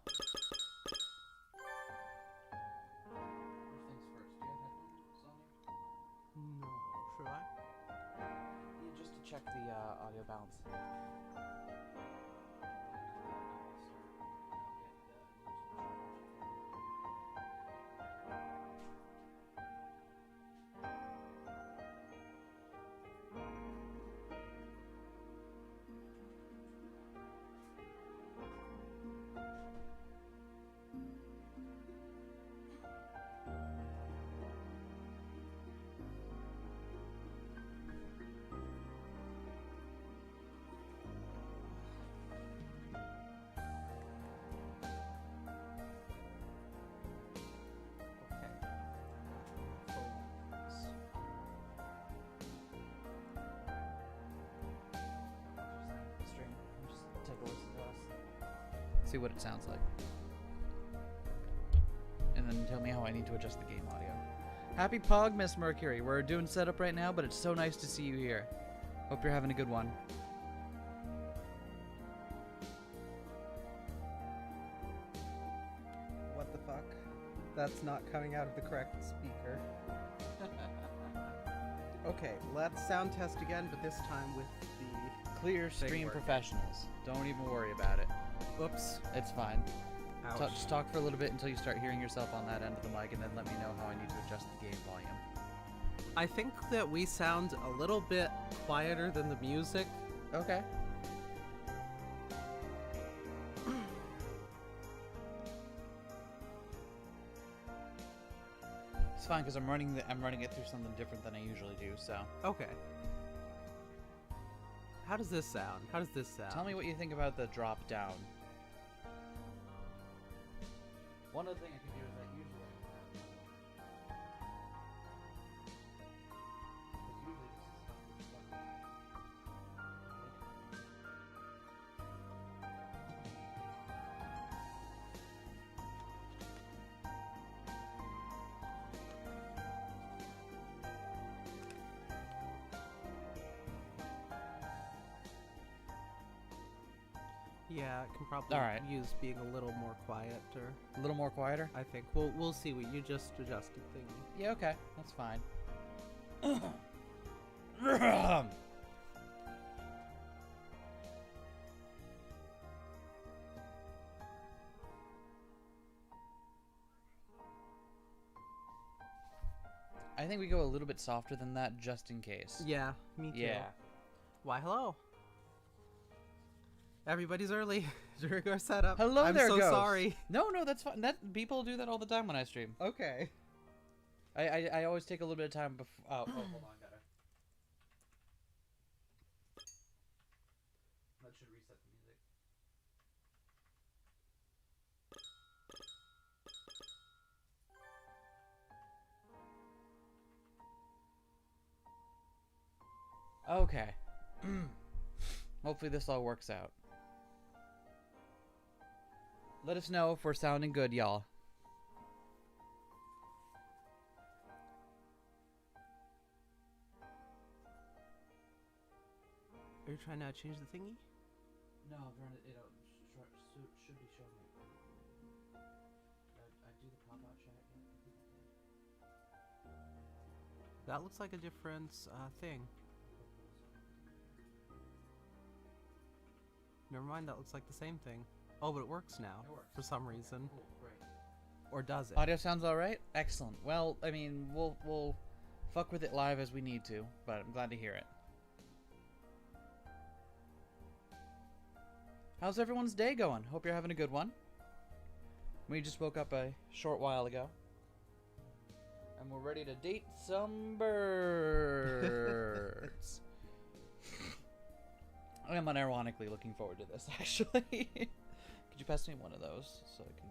things first, do you have headphones on you? No, should I? Yeah, just to check the audio balance. Take a listen to us. See what it sounds like. And then tell me how I need to adjust the game audio. Happy Pog, Miss Mercury. We're doing setup right now, but it's so nice to see you here. Hope you're having a good one. What the fuck? That's not coming out of the correct speaker. Okay, let's sound test again, but this time with the... Clear stream professionals. Don't even worry about it. Oops. It's fine. Ouch. Just talk for a little bit until you start hearing yourself on that end of the mic, and then let me know how I need to adjust the game volume. I think that we sound a little bit quieter than the music. Okay. It's fine because I'm running it through something different than I usually do. So. Okay. How does this sound? How does this sound? Tell me what you think about the drop down. One other thing I can do is that usually Yeah, it can probably Alright. use being a little more quiet, or a little more quieter. I think we'll see what you just adjusted thingy. Yeah, okay, that's fine. I think we go a little bit softer than that, just in case. Yeah, me too. Yeah. Why, hello. Everybody's early during our setup. Hello I'm there, so Ghost. sorry. No, that's fine. People do that all the time when I stream. Okay. I always take a little bit of time before. Oh, hold on, gotta. That should reset the music. Okay. Hopefully this all works out. Let us know if we're sounding good, y'all. Are you trying to change the thingy? No, it should be showing me. I do the pop-out chat yet? That looks like a different thing. Never mind, that looks like the same thing. Oh, but it works now. It works. For some reason. Cool, great. Or does it? Audio sounds all right. Excellent. Well, I mean, we'll fuck with it live as we need to, but I'm glad to hear it. How's everyone's day going? Hope you're having a good one. We just woke up a short while ago, and we're ready to date some birds. I am unironically looking forward to this, actually. Could you pass me one of those so I can...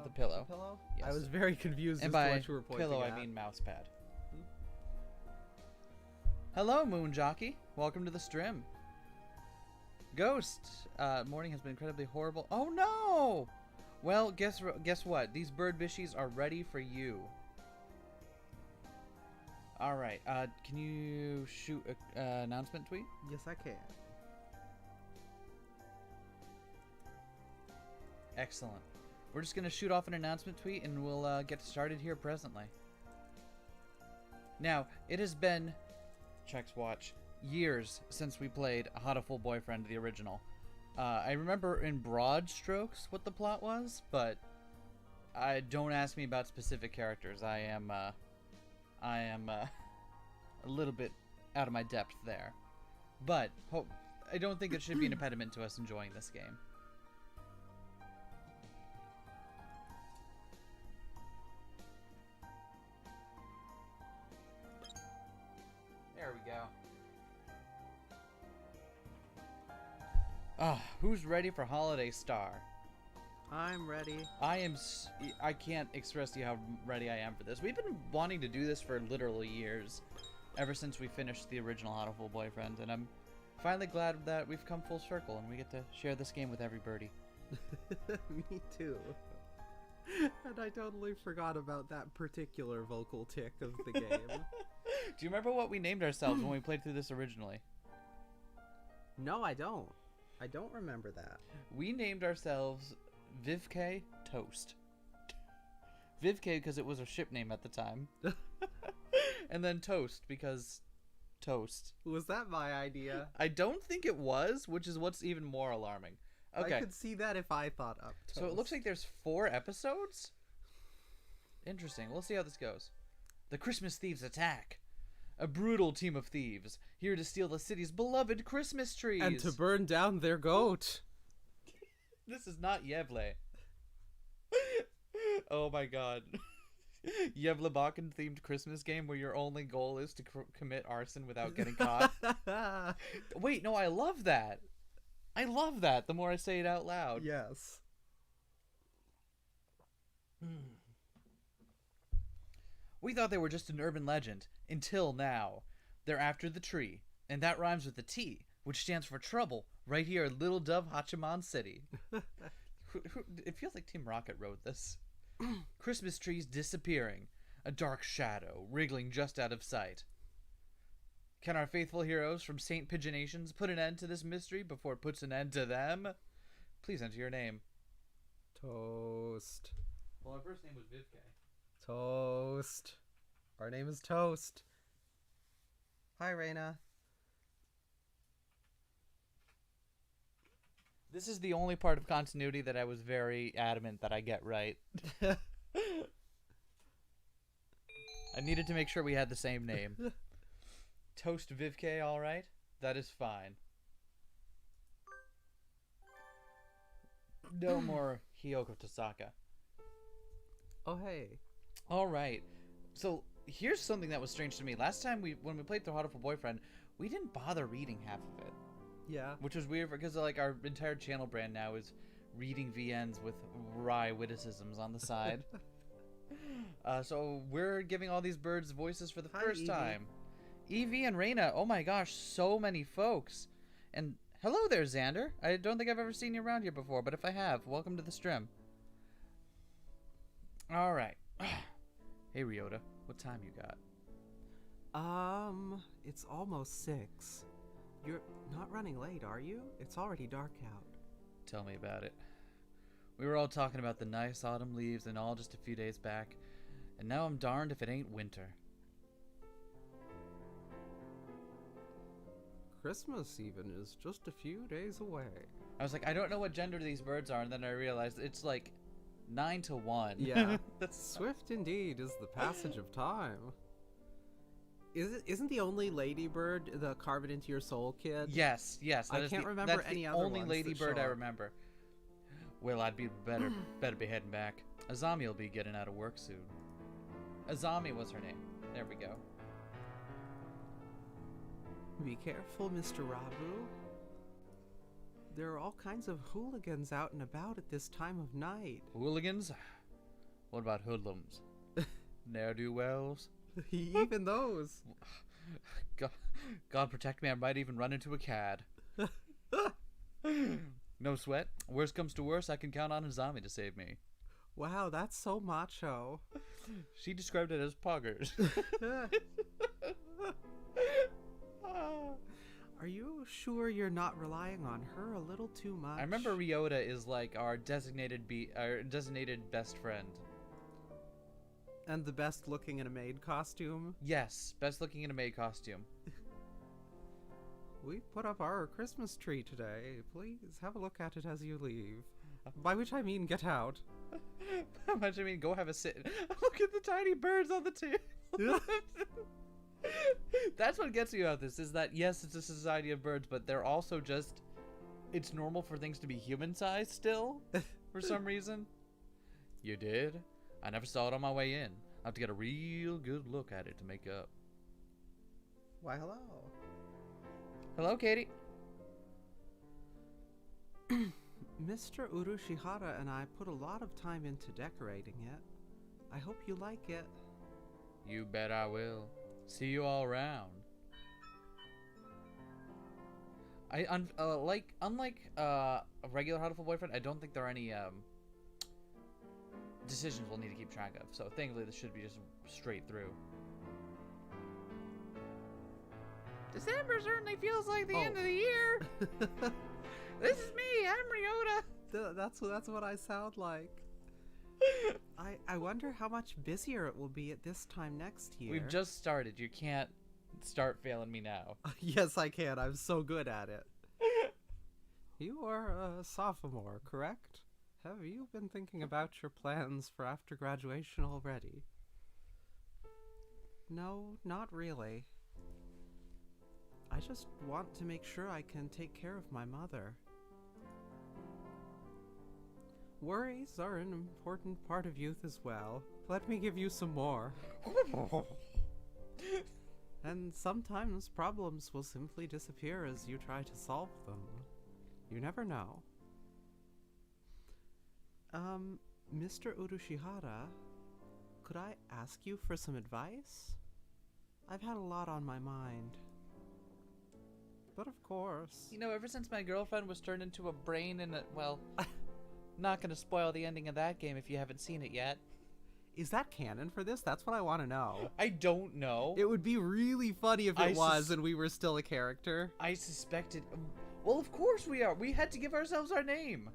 the pillow. Pillow? Yes. I was very confused And as by to what you were pointing pillow, at. I mean mouse pad. Hello, Moon Jockey. Welcome to the stream. Ghost. Morning has been incredibly horrible. Oh, no! Well, guess what? These bird bishies are ready for you. All right. Can you shoot an announcement tweet? Yes, I can. Excellent. we're just going to shoot off an announcement tweet and we'll get started here presently. Now, it has been, checks watch, years since we played Hatoful Boyfriend, the original. I remember in broad strokes what the plot was, but don't ask me about specific characters. I am a little bit out of my depth there. But I don't think it should be an impediment to us enjoying this game. There we go. Who's ready for Holiday Star? I'm ready. I can't express to you how ready I am for this. We've been wanting to do this for literally years, ever since we finished the original Hatoful Boyfriend, and I'm finally glad that we've come full circle and we get to share this game with every birdie. Me too. And I totally forgot about that particular vocal tick of the game. Do you remember what we named ourselves when we played through this originally? No, I don't. I don't remember that. We named ourselves Vivke Toast. Vivke because it was a ship name at the time. And then Toast because toast. Was that my idea? I don't think it was, which is what's even more alarming. Okay. I could see that if I thought up toast. So it looks like there's 4 episodes? Interesting. We'll see how this goes. The Christmas Thieves attack. A brutal team of thieves, here to steal the city's beloved Christmas trees. And to burn down their goat. This is not Yevle. Oh my god. Yevlebakken themed Christmas game where your only goal is to commit arson without getting caught. Wait, no, I love that. I love that the more I say it out loud. Yes. We thought they were just an urban legend, until now. They're after the tree, and that rhymes with the T, which stands for trouble, right here in Little Dove Hachiman City. It feels like Team Rocket wrote this. Christmas trees disappearing, a dark shadow wriggling just out of sight. Can our faithful heroes from St. Pigeonations put an end to this mystery before it puts an end to them? Please enter your name. Toast. Well, our first name was Vivke. Toast. Our name is Toast. Hi, Reina. This is the only part of continuity that I was very adamant that I get right. I needed to make sure we had the same name. Toast Vivke, alright? That is fine. No more Hiyoko Tosaka. Oh, hey. Alright. So, here's something that was strange to me. Last time when we played through Hatoful Boyfriend, we didn't bother reading half of it. Yeah. Which was weird because like our entire channel brand now is reading VNs with wry witticisms on the side. So we're giving all these birds voices for the first time. Evie and Reina, oh my gosh, so many folks. And hello there, Xander. I don't think I've ever seen you around here before, but if I have, welcome to the stream. Alright. Hey, Ryota, what time you got? It's almost 6. You're not running late, are you? It's already dark out. Tell me about it. We were all talking about the nice autumn leaves and all just a few days back, and now I'm darned if it ain't winter. Christmas even is just a few days away. I was like, I don't know what gender these birds are, and then I realized it's like 9 to 1. Yeah. That's swift indeed is the passage of time. Isn't the only ladybird the Carve It Into Your Soul kid? Yes. I can't remember any other ones. Only ladybird I remember. Well, I'd be better be heading back. Azami will be getting out of work soon. Azami was her name. There we go. Be careful, Mr. Rabu. There are all kinds of hooligans out and about at this time of night. Hooligans? What about hoodlums? Ne'er-do-wells? Even those. God protect me, I might even run into a cad. No sweat. Worst comes to worst, I can count on Azami to save me. Wow, that's so macho. She described it as poggers. Are you you sure you're not relying on her a little too much? I remember Ryota is like our designated best friend. And the best looking in a maid costume? Yes, best looking in a maid costume. We put up our Christmas tree today. Please have a look at it as you leave. By which I mean get out. By which I mean go have a sit. Look at the tiny birds on the table. That's what gets me about this, is that yes, it's a society of birds, but they're also just, it's normal for things to be human-sized still, for some reason. You did? I never saw it on my way in. I have to get a real good look at it to make up. Why, hello. Hello, Katie. Mr. Urushihara and I put a lot of time into decorating it. I hope you like it. You bet I will. See you all around. Unlike a regular Hatoful boyfriend, I don't think there are any decisions we'll need to keep track of. So thankfully, this should be just straight through. December certainly feels like the end of the year. This is me. I'm Ryota. That's what I sound like. I wonder how much busier it will be at this time next year. We've just started. You can't start failing me now. Yes, I can. I'm so good at it. You are a sophomore, correct? Have you been thinking about your plans for after graduation already? No, not really. I just want to make sure I can take care of my mother. Worries are an important part of youth as well. Let me give you some more. And sometimes problems will simply disappear as you try to solve them. You never know. Mr. Urushihara, could I ask you for some advice? I've had a lot on my mind. But of course... You know, ever since my girlfriend was turned into a brain and a... Well, not gonna spoil the ending of that game if you haven't seen it yet. Is that canon for this? That's what I want to know. I don't know. It would be really funny if it was and we were still a character. I suspected... Well, of course we are. We had to give ourselves our name.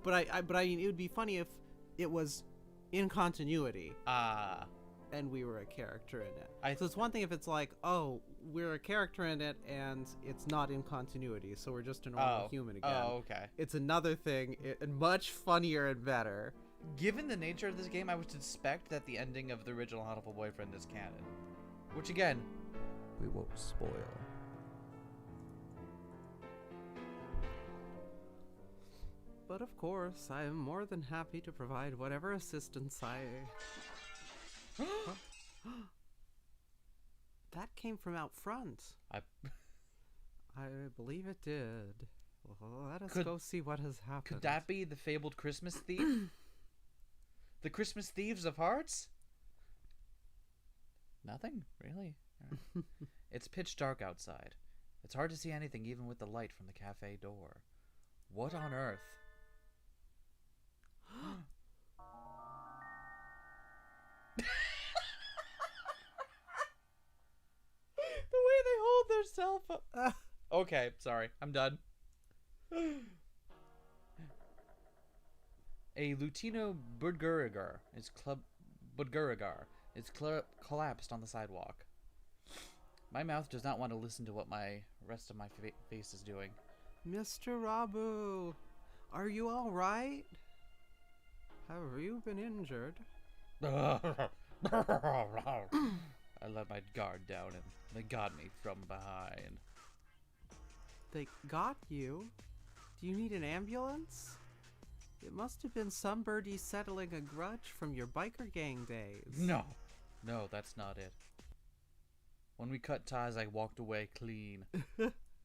But I mean, it would be funny if it was in continuity. And we were a character in it. So it's one thing if it's like, oh, we're a character in it and it's not in continuity, so we're just a normal human again. Oh, okay. It's another thing, and much funnier and better. Given the nature of this game, I would suspect that the ending of the original Hatoful Boyfriend is canon. Which, again, we won't spoil. But of course, I am more than happy to provide whatever assistance I... That came from out front. I believe it did. Well, let us go see what has happened. Could that be the fabled Christmas thief? The Christmas thieves of hearts? Nothing, really. Right. It's pitch dark outside. It's hard to see anything even with the light from the cafe door. What on earth? The way they hold their cell phone. Okay, sorry. I'm done. A Lutino Budgerigar is collapsed on the sidewalk. My mouth does not want to listen to what my rest of my face is doing. Mr. Rabu, are you all right? Have you been injured? I let my guard down and they got me from behind. They got you? Do you need an ambulance? It must have been some birdie settling a grudge from your biker gang days. No, that's not it. When we cut ties, I walked away clean.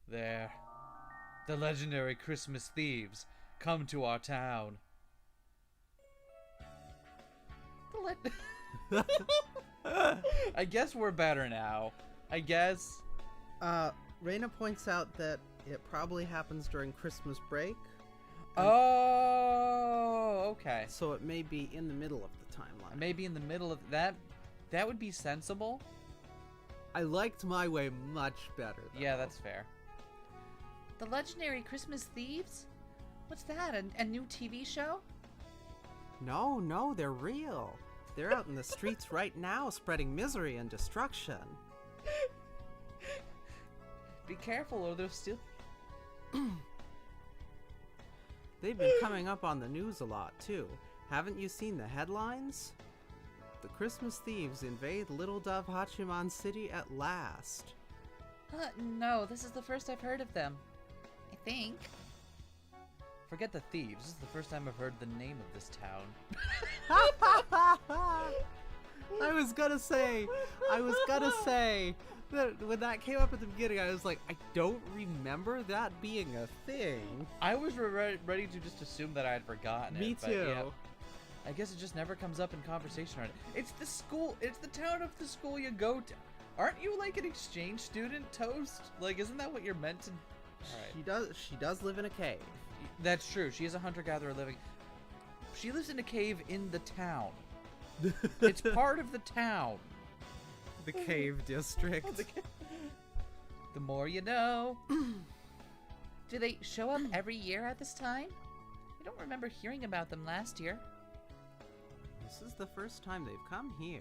There. The legendary Christmas thieves come to our town. I guess we're better now. I guess. Reina points out that it probably happens during Christmas break. Oh, okay. So it may be in the middle of the timeline. Maybe in the middle of that. That would be sensible. I liked my way much better, though. Yeah, that's fair. The legendary Christmas Thieves? What's that, a new TV show? No, they're real. They're out in the streets right now, spreading misery and destruction. Be careful, or they'll steal... They've been coming up on the news a lot, too. Haven't you seen the headlines? The Christmas Thieves invade Little Dove Hachiman City at last. No, this is the first I've heard of them. I think. Forget the thieves. This is the first time I've heard the name of this town. I was gonna say that when that came up at the beginning, I was like, I don't remember that being a thing. I was ready to just assume that I had forgotten it. Me but too. Yeah, I guess it just never comes up in conversation. It's the school. It's the town of the school you go to. Aren't you like an exchange student, Toast? Like, isn't that what you're meant to? All right. She does live in a cave. That's true. She is a hunter-gatherer living. She lives in a cave in the town. It's part of the town. The cave district. The more you know. Do they show up every year at this time? I don't remember hearing about them last year. This is the first time they've come here.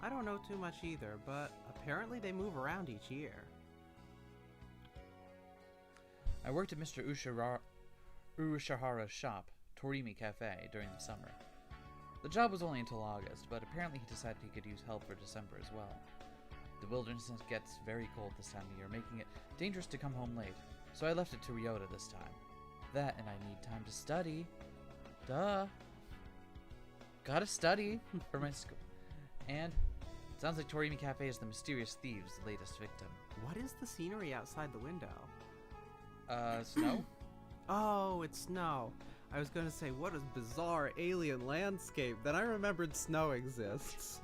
I don't know too much either, but apparently they move around each year. I worked at Mr. Urushihara's shop, Torimi Cafe, during the summer. The job was only until August, but apparently he decided he could use help for December as well. The wilderness gets very cold this time of year, making it dangerous to come home late, so I left it to Ryota this time. That and I need time to study. Duh. Gotta study for my school. And it sounds like Torimi Cafe is the mysterious thieves' latest victim. What is the scenery outside the window? Snow? Oh, it's snow. I was gonna say, what a bizarre alien landscape. Then I remembered snow exists.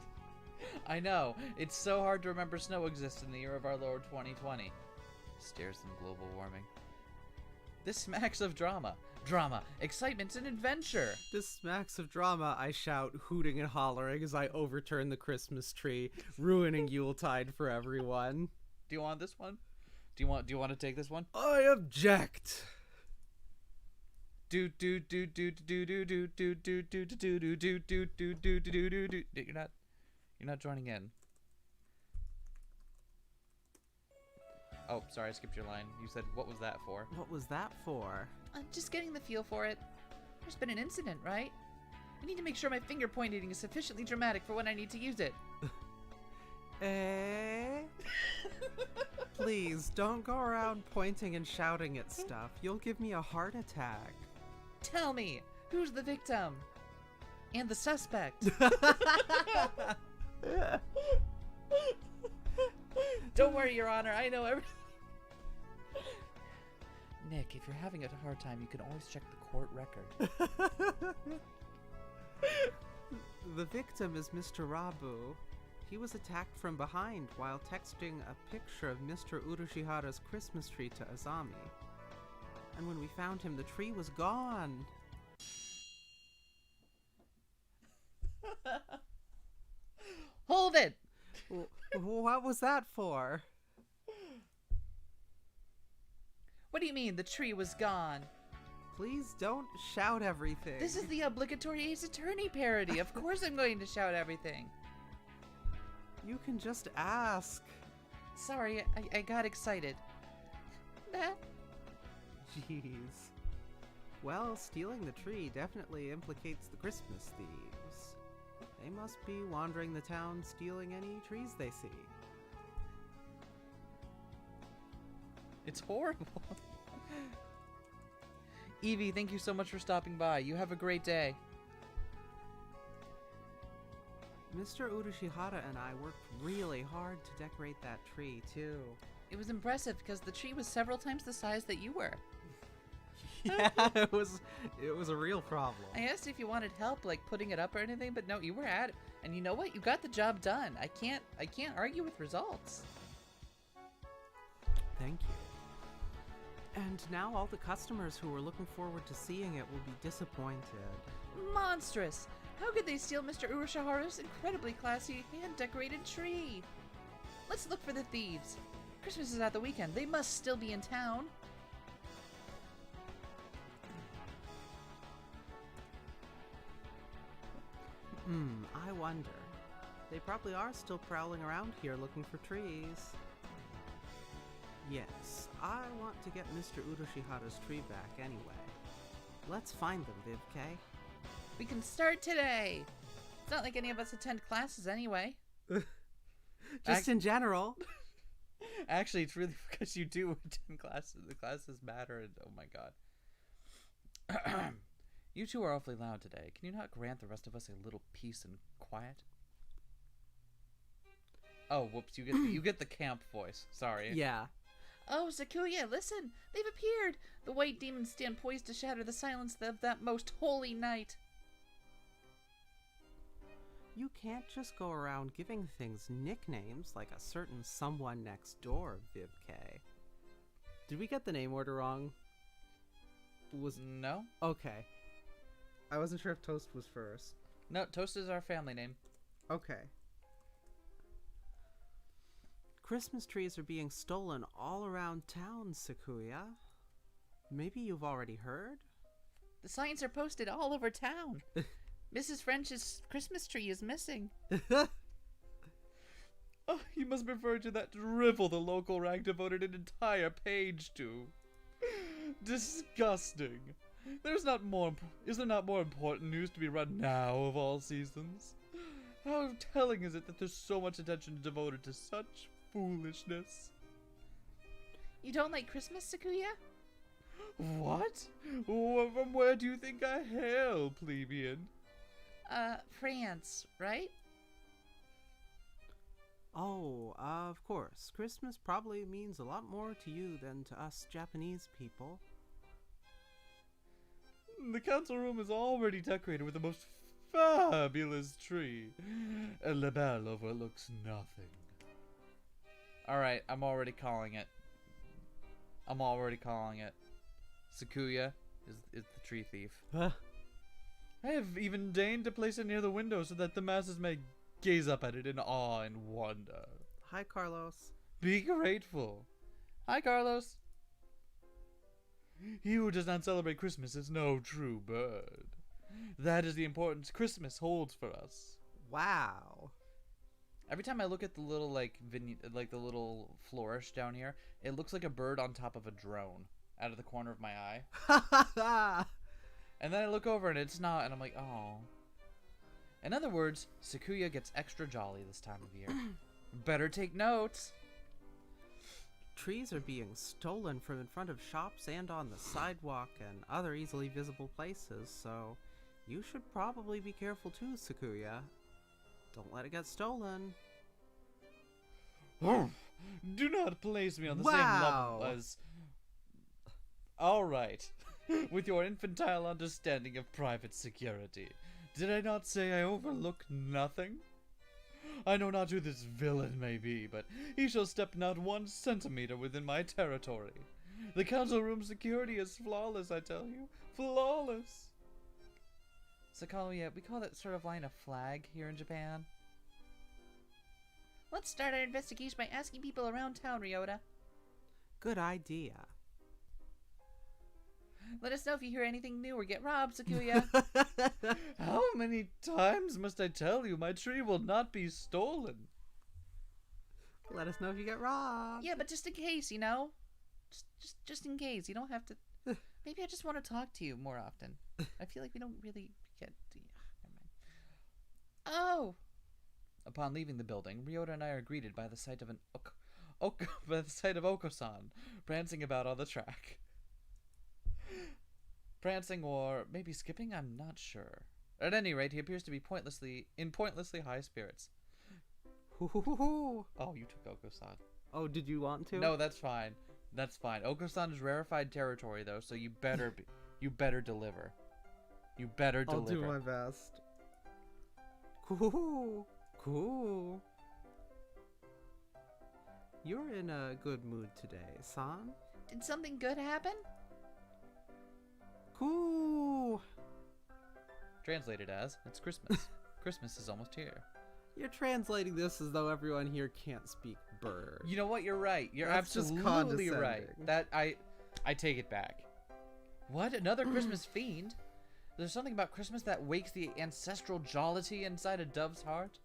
I know. It's so hard to remember snow exists in the year of our Lord 2020. Stairs and global warming. This smacks of drama. Drama, excitement, and adventure. This smacks of drama, I shout, hooting and hollering as I overturn the Christmas tree, ruining Yuletide for everyone. Do you want this one? Do you want to take this one? I object. You're not joining in. Oh, sorry, I skipped your line. You said, what was that for? What was that for? I'm just getting the feel for it. There's been an incident, right? I need to make sure my finger pointing is sufficiently dramatic for when I need to use it. Please, don't go around pointing and shouting at stuff. You'll give me a heart attack. Tell me, who's the victim? And the suspect? Don't worry, Your Honor, I know everything. Nick, if you're having a hard time, you can always check the court record. The victim is Mr. Rabu. He was attacked from behind while texting a picture of Mr. Urushihara's Christmas tree to Azami. And when we found him, the tree was gone. Hold it! What was that for? What do you mean, the tree was gone? Please don't shout everything. This is the obligatory Ace Attorney parody. Of course I'm going to shout everything. You can just ask. Sorry, I got excited. Jeez. Well, stealing the tree definitely implicates the Christmas thieves. They must be wandering the town stealing any trees they see. It's horrible. Evie, thank you so much for stopping by. You have a great day. Mr. Urushihara and I worked really hard to decorate that tree, too. It was impressive because the tree was several times the size that you were. Yeah, it was a real problem. I asked if you wanted help, like putting it up or anything, but no, you were at it. And you know what? You got the job done. I can't argue with results. Thank you. And now all the customers who were looking forward to seeing it will be disappointed. Monstrous! How could they steal Mr. Urushihara's incredibly classy hand-decorated tree? Let's look for the thieves. Christmas is at the weekend. They must still be in town. I wonder. They probably are still prowling around here looking for trees. Yes, I want to get Mr. Urushihara's tree back anyway. Let's find them, Vivke. We can start today. It's not like any of us attend classes anyway. Just in general. Actually, it's really because you do attend classes. The classes matter, and oh my god. You two are awfully loud today. Can you not grant the rest of us a little peace and quiet? Oh, whoops! You get the camp voice. Sorry. Yeah. Oh, Sakuya, listen! They've appeared! The white demons stand poised to shatter the silence of that most holy night. You can't just go around giving things nicknames like a certain someone next door, Vivke. Did we get the name order wrong? No? Okay. I wasn't sure if Toast was first. No, Toast is our family name. Okay. Christmas trees are being stolen all around town, Sakuya. Maybe you've already heard? The signs are posted all over town. Mrs. French's Christmas tree is missing. Oh, you must refer to that drivel the local rag devoted an entire page to. Disgusting. Is there not more important news to be run now of all seasons? How telling is it that there's so much attention devoted to such foolishness? You don't like Christmas, Sakuya? What? From where do you think I hail, plebeian? France, right? Oh, of course. Christmas probably means a lot more to you than to us Japanese people. The council room is already decorated with the most fabulous tree. And La Belle overlooks nothing. Alright, I'm already calling it. Sakuya is the tree thief. I have even deigned to place it near the window so that the masses may gaze up at it in awe and wonder. Hi, Carlos. Be grateful. Hi, Carlos. He who does not celebrate Christmas is no true bird. That is the importance Christmas holds for us. Wow. Every time I look at the little the little flourish down here, it looks like a bird on top of a drone out of the corner of my eye. And then I look over and it's not, and I'm like, oh. In other words, Sakuya gets extra jolly this time of year. Better take notes. Trees are being stolen from in front of shops and on the sidewalk and other easily visible places, so you should probably be careful too, Sakuya. Don't let it get stolen. Do not place me on the same level as... Alright. With your infantile understanding of private security. Did I not say I overlook nothing? I know not who this villain may be, but he shall step not 1 centimeter within my territory. The council room security is flawless, I tell you. Flawless! Sakuya, we call that sort of line a flag here in Japan. Let's start our investigation by asking people around town, Ryota. Good idea. Let us know if you hear anything new or get robbed, Sakuya. How many times must I tell you my tree will not be stolen? Let us know if you get robbed. Yeah, but just in case, you know? Just in case. You don't have to... Maybe I just want to talk to you more often. I feel like we don't really get to... Never mind. Oh! Upon leaving the building, Ryota and I are greeted by the sight of Oko-san prancing about on the track. Prancing or maybe skipping, I'm not sure. At any rate, he appears to be pointlessly high spirits. Oh, you took Oko-san. Oh, did you want to? No, that's fine. That's fine. Oko-san is rarefied territory though, so you better deliver. You better deliver. I'll do my best. Cool. You're in a good mood today, son. Did something good happen? Cool. Translated as, it's Christmas. Christmas is almost here. You're translating this as though everyone here can't speak bird. You know what? You're right. You're That's just absolutely right. condescending. That I take it back. What? Another Christmas fiend? There's something about Christmas that wakes the ancestral jollity inside a dove's heart.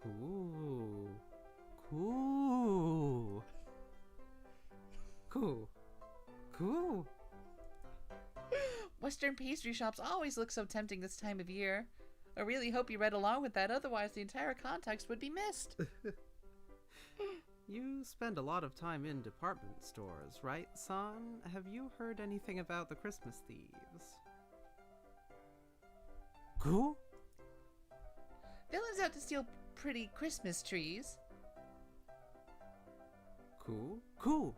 Cool. Cool. Cool. Cool. Western pastry shops always look so tempting this time of year. I really hope you read along with that, otherwise the entire context would be missed. You spend a lot of time in department stores, right, son? Have you heard anything about the Christmas thieves? Cool? Villains out to steal pretty Christmas trees. Cool? Cool!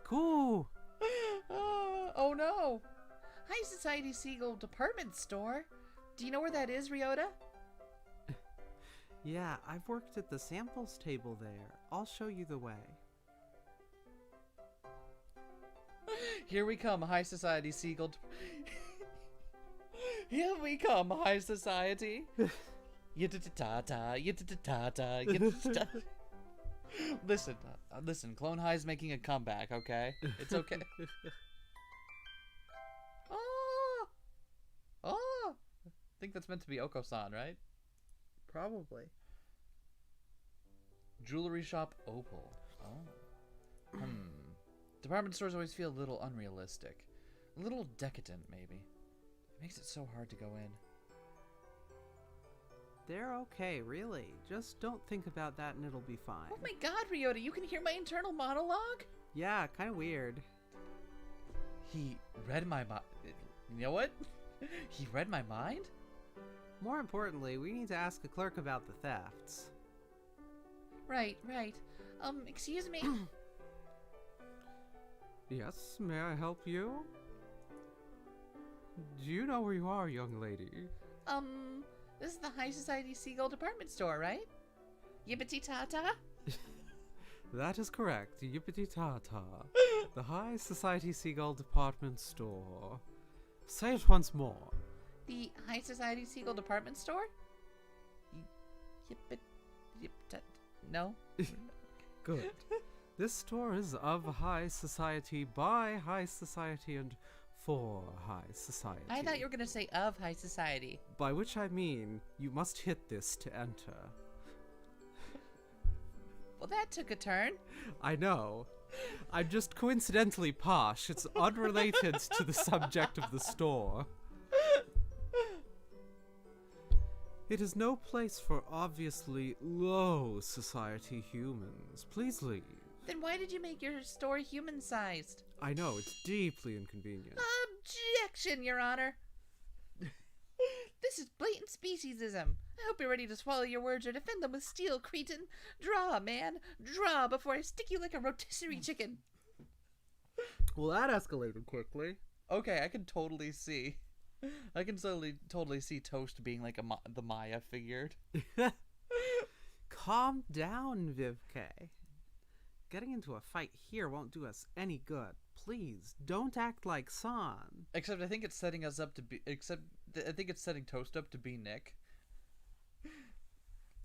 Cool! Oh no! High Society Seagull Department Store? Do you know where that is, Ryota? Yeah, I've worked at the samples table there. I'll show you the way. Here we come, High Society Seagull. Here we come, High Society. Yitta-ta-ta-ta, yitta-ta-ta-ta, yitta-ta-ta. Listen, listen, Clone High's making a comeback, okay? It's okay. Oh! Oh! I think that's meant to be Oko-san, right? Probably. Jewelry shop Opal. Oh. Department stores always feel a little unrealistic. A little decadent, maybe. It makes it so hard to go in. They're okay, really. Just don't think about that and it'll be fine. Oh my god, Ryota, you can hear my internal monologue? Yeah, kind of weird. He read my mind. You know what? He read my mind? More importantly, we need to ask the clerk about the thefts. Right. Excuse me. Yes, may I help you? Do you know where you are, young lady? This is the High Society Seagull Department Store, right? Yippity-ta-ta? That is correct, yippity-ta-ta. The High Society Seagull Department Store. Say it once more. The High Society Seagull Department Store? No? Good. This store is of high society, by high society, and for high society. I thought you were going to say of high society. By which I mean, you must hit this to enter. Well, that took a turn. I know. I'm just coincidentally posh. It's unrelated to the subject of the store. It is no place for obviously low society humans. Please leave. Then why did you make your store human-sized? I know, it's deeply inconvenient. Objection, Your Honor. This is blatant speciesism. I hope you're ready to swallow your words or defend them with steel, cretin. Draw, man. Draw before I stick you like a rotisserie chicken. Well, that escalated quickly. Okay, I can totally see. I can totally see Toast being like the Maya figured. Calm down, Vivke. Getting into a fight here won't do us any good. Please, don't act like San. Except I think it's setting us up to be... I think it's setting Toast up to be Nick.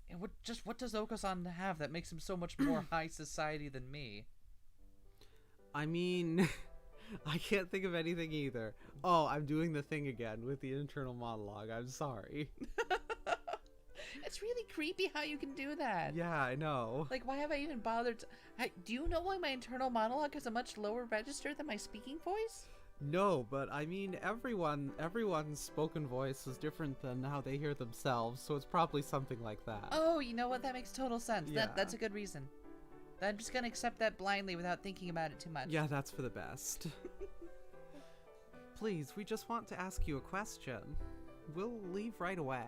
And what does Oko-san have that makes him so much more high society than me? I mean... I can't think of anything either. Oh, I'm doing the thing again with the internal monologue. I'm sorry. It's really creepy how you can do that. Yeah, I know. Like, why have I even bothered to... do you know why my internal monologue has a much lower register than my speaking voice? No, but I mean, everyone's spoken voice is different than how they hear themselves, so it's probably something like that. Oh, you know what? That makes total sense. Yeah. That's a good reason. I'm just gonna accept that blindly without thinking about it too much. Yeah, that's for the best. Please, we just want to ask you a question. We'll leave right away.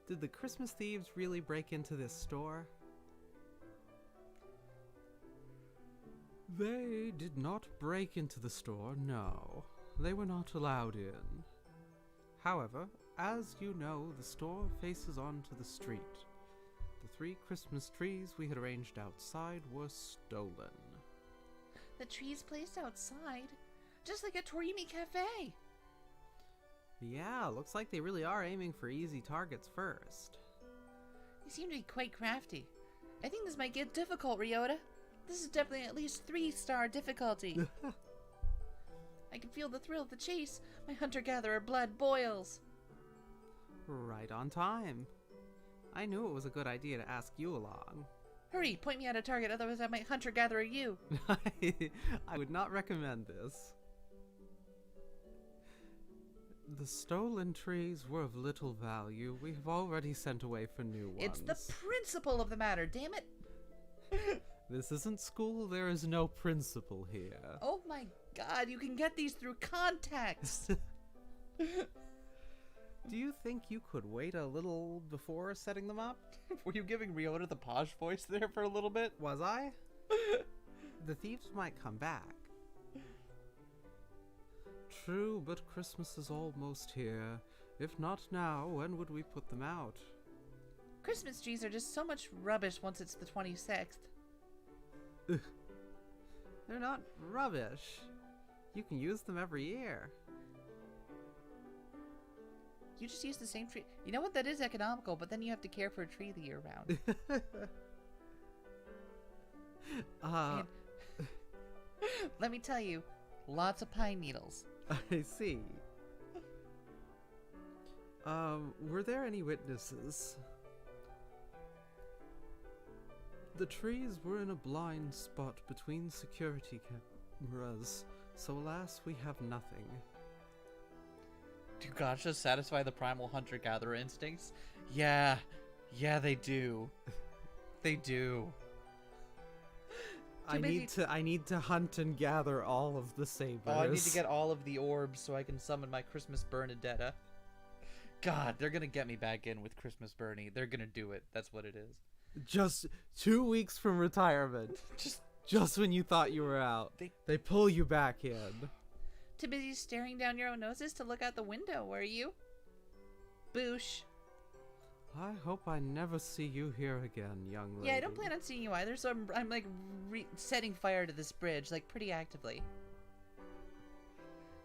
Did the Christmas thieves really break into this store? They did not break into the store, no. They were not allowed in. However, as you know, the store faces onto the street. The 3 Christmas trees we had arranged outside were stolen. The trees placed outside? Just like a Torimi Cafe. Yeah, looks like they really are aiming for easy targets first. They seem to be quite crafty. I think this might get difficult, Ryota. This is definitely at least 3-star difficulty. I can feel the thrill of the chase. My hunter-gatherer blood boils. Right on time. I knew it was a good idea to ask you along. Hurry, point me at a target, otherwise I might hunter-gatherer you. I would not recommend this. The stolen trees were of little value. We have already sent away for new ones. It's the principle of the matter, damn it. This isn't school. There is no principle here. Oh my god, you can get these through context. Do you think you could wait a little before setting them up? Were you giving Ryota the posh voice there for a little bit? Was I? The thieves might come back. True, but Christmas is almost here. If not now, when would we put them out? Christmas trees are just so much rubbish once it's the 26th. They're not rubbish. You can use them every year. You just use the same tree. You know what? That is economical, but then you have to care for a tree the year round. And let me tell you, lots of pine needles. I see. Were there any witnesses? The trees were in a blind spot between security cameras, so alas, we have nothing. Do gotchas satisfy the primal hunter-gatherer instincts? Yeah, they do. They do. I need to hunt and gather all of the sabers. Oh, I need to get all of the orbs so I can summon my Christmas Bernadetta. God, they're gonna get me back in with Christmas Bernie. They're gonna do it. That's what it is. Just 2 weeks from retirement. Just when you thought you were out. They pull you back in. Too busy staring down your own noses to look out the window, were you? Boosh. I hope I never see you here again, young lady. Yeah, I don't plan on seeing you either, so I'm like setting fire to this bridge, like pretty actively.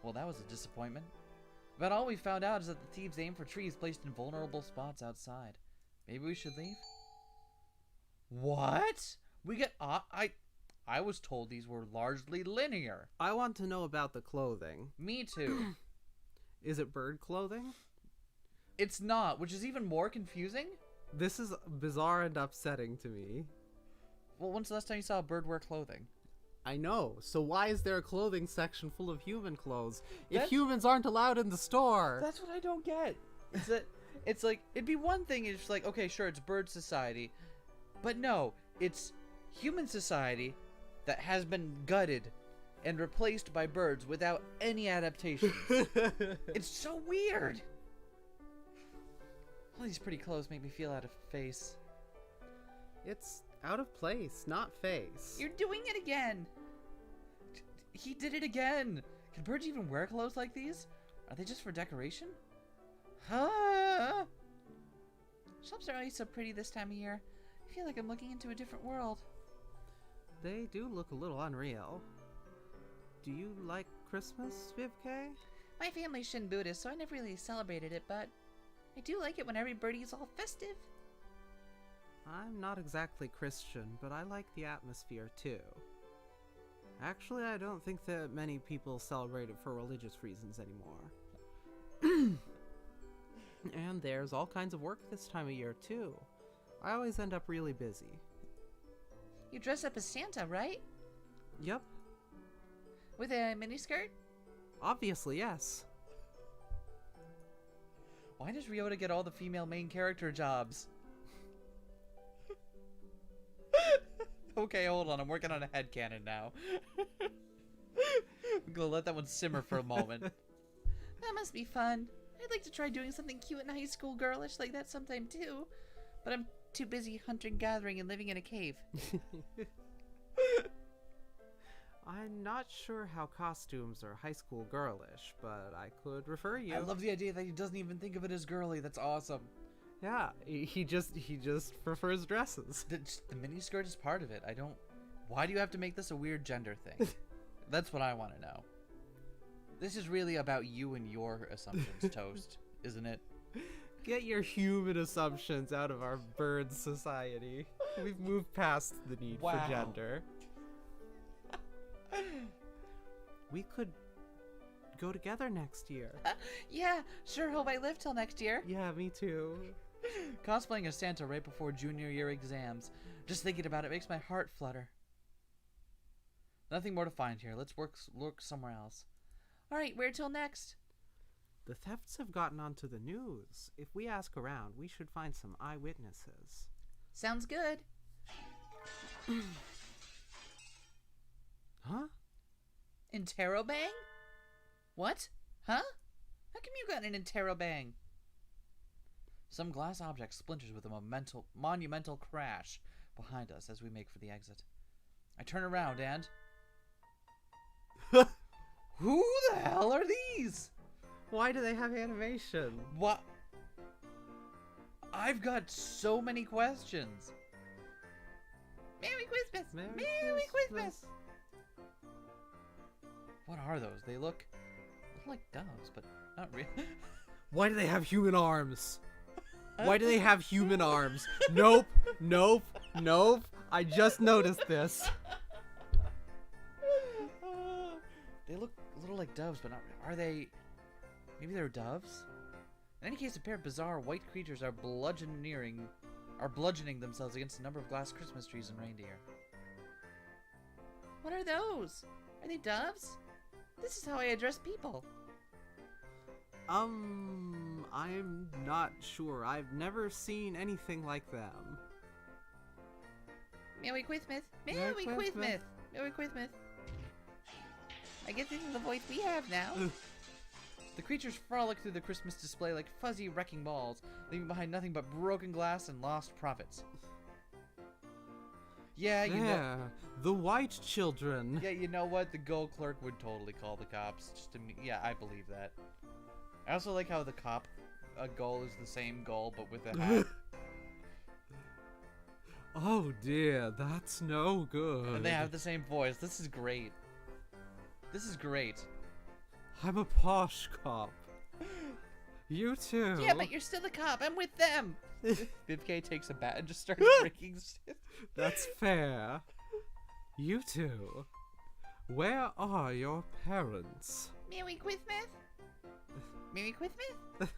Well, that was a disappointment. But all we found out is that the thieves aim for trees placed in vulnerable spots outside. Maybe we should leave? What? We get I was told these were largely linear. I want to know about the clothing. Me too. Is it bird clothing? It's not, which is even more confusing. This is bizarre and upsetting to me. Well, when's the last time you saw a bird wear clothing? I know. So why is there a clothing section full of human clothes if humans aren't allowed in the store? That's what I don't get. It's like, it'd be one thing if it's like, okay, sure, it's bird society. But no, it's human society that has been gutted and replaced by birds without any adaptation. It's so weird. All these pretty clothes make me feel out of face. It's out of place, not face. You're doing it again. He did it again. Can birds even wear clothes like these? Are they just for decoration? Huh? Shops are always so pretty this time of year. I feel like I'm looking into a different world. They do look a little unreal. Do you like Christmas, Vivke? My family's Shin Buddhist, so I never really celebrated it, but I do like it when every birdie's all festive. I'm not exactly Christian, but I like the atmosphere too. Actually, I don't think that many people celebrate it for religious reasons anymore. And there's all kinds of work this time of year too. I always end up really busy. You dress up as Santa, right? Yep. With a miniskirt? Obviously, yes. Why does Ryota get all the female main character jobs? Okay, hold on. I'm working on a headcanon now. I'm gonna let that one simmer for a moment. That must be fun. I'd like to try doing something cute and high school girlish like that sometime too. But I'm too busy hunting, gathering, and living in a cave. I'm not sure how costumes are high school girlish, but I could refer you. I love the idea that he doesn't even think of it as girly. That's awesome. Yeah, he just prefers dresses. The miniskirt is part of it. I don't... Why do you have to make this a weird gender thing? That's what I want to know. This is really about you and your assumptions, Toast, isn't it? Get your human assumptions out of our bird society. We've moved past the need for gender. We could go together next year. Yeah, sure hope I live till next year. Yeah, me too. Cosplaying as Santa right before junior year exams. Just thinking about it makes my heart flutter. Nothing more to find here. Let's look somewhere else. All right, where till next? The thefts have gotten onto the news. If we ask around, we should find some eyewitnesses. Sounds good. Huh? Interrobang? What? Huh? How come you got an interrobang? Some glass object splinters with a monumental crash behind us as we make for the exit. I turn around and... Who the hell are these? Why do they have animation? What? I've got so many questions. Merry Christmas! Merry Christmas! What are those? They look like doves, but not really. Why do they have human arms? Why do they have human arms? Nope, nope, nope. I just noticed this. They look a little like doves, but not. Are they? Maybe they're doves. In any case, a pair of bizarre white creatures are bludgeoning themselves against a number of glass Christmas trees and reindeer. What are those? Are they doves? This is how I address people. I'm not sure. I've never seen anything like them. Merry Christmas! Merry Christmas! Merry Christmas! I guess this is the voice we have now. The creatures frolic through the Christmas display like fuzzy wrecking balls, leaving behind nothing but broken glass and lost profits. Yeah, you know. The white children. Yeah, you know what? The goal clerk would totally call the cops. Yeah, I believe that. I also like how the cop goal is the same goal, but with a hat. Oh dear, that's no good. And they have the same voice. This is great. This is great. I'm a posh cop. You too. Yeah, but you're still a cop. I'm with them. Bibk takes a bat and just starts breaking shit. That's fair. You two. Where are your parents? Merry Christmas? Merry Christmas?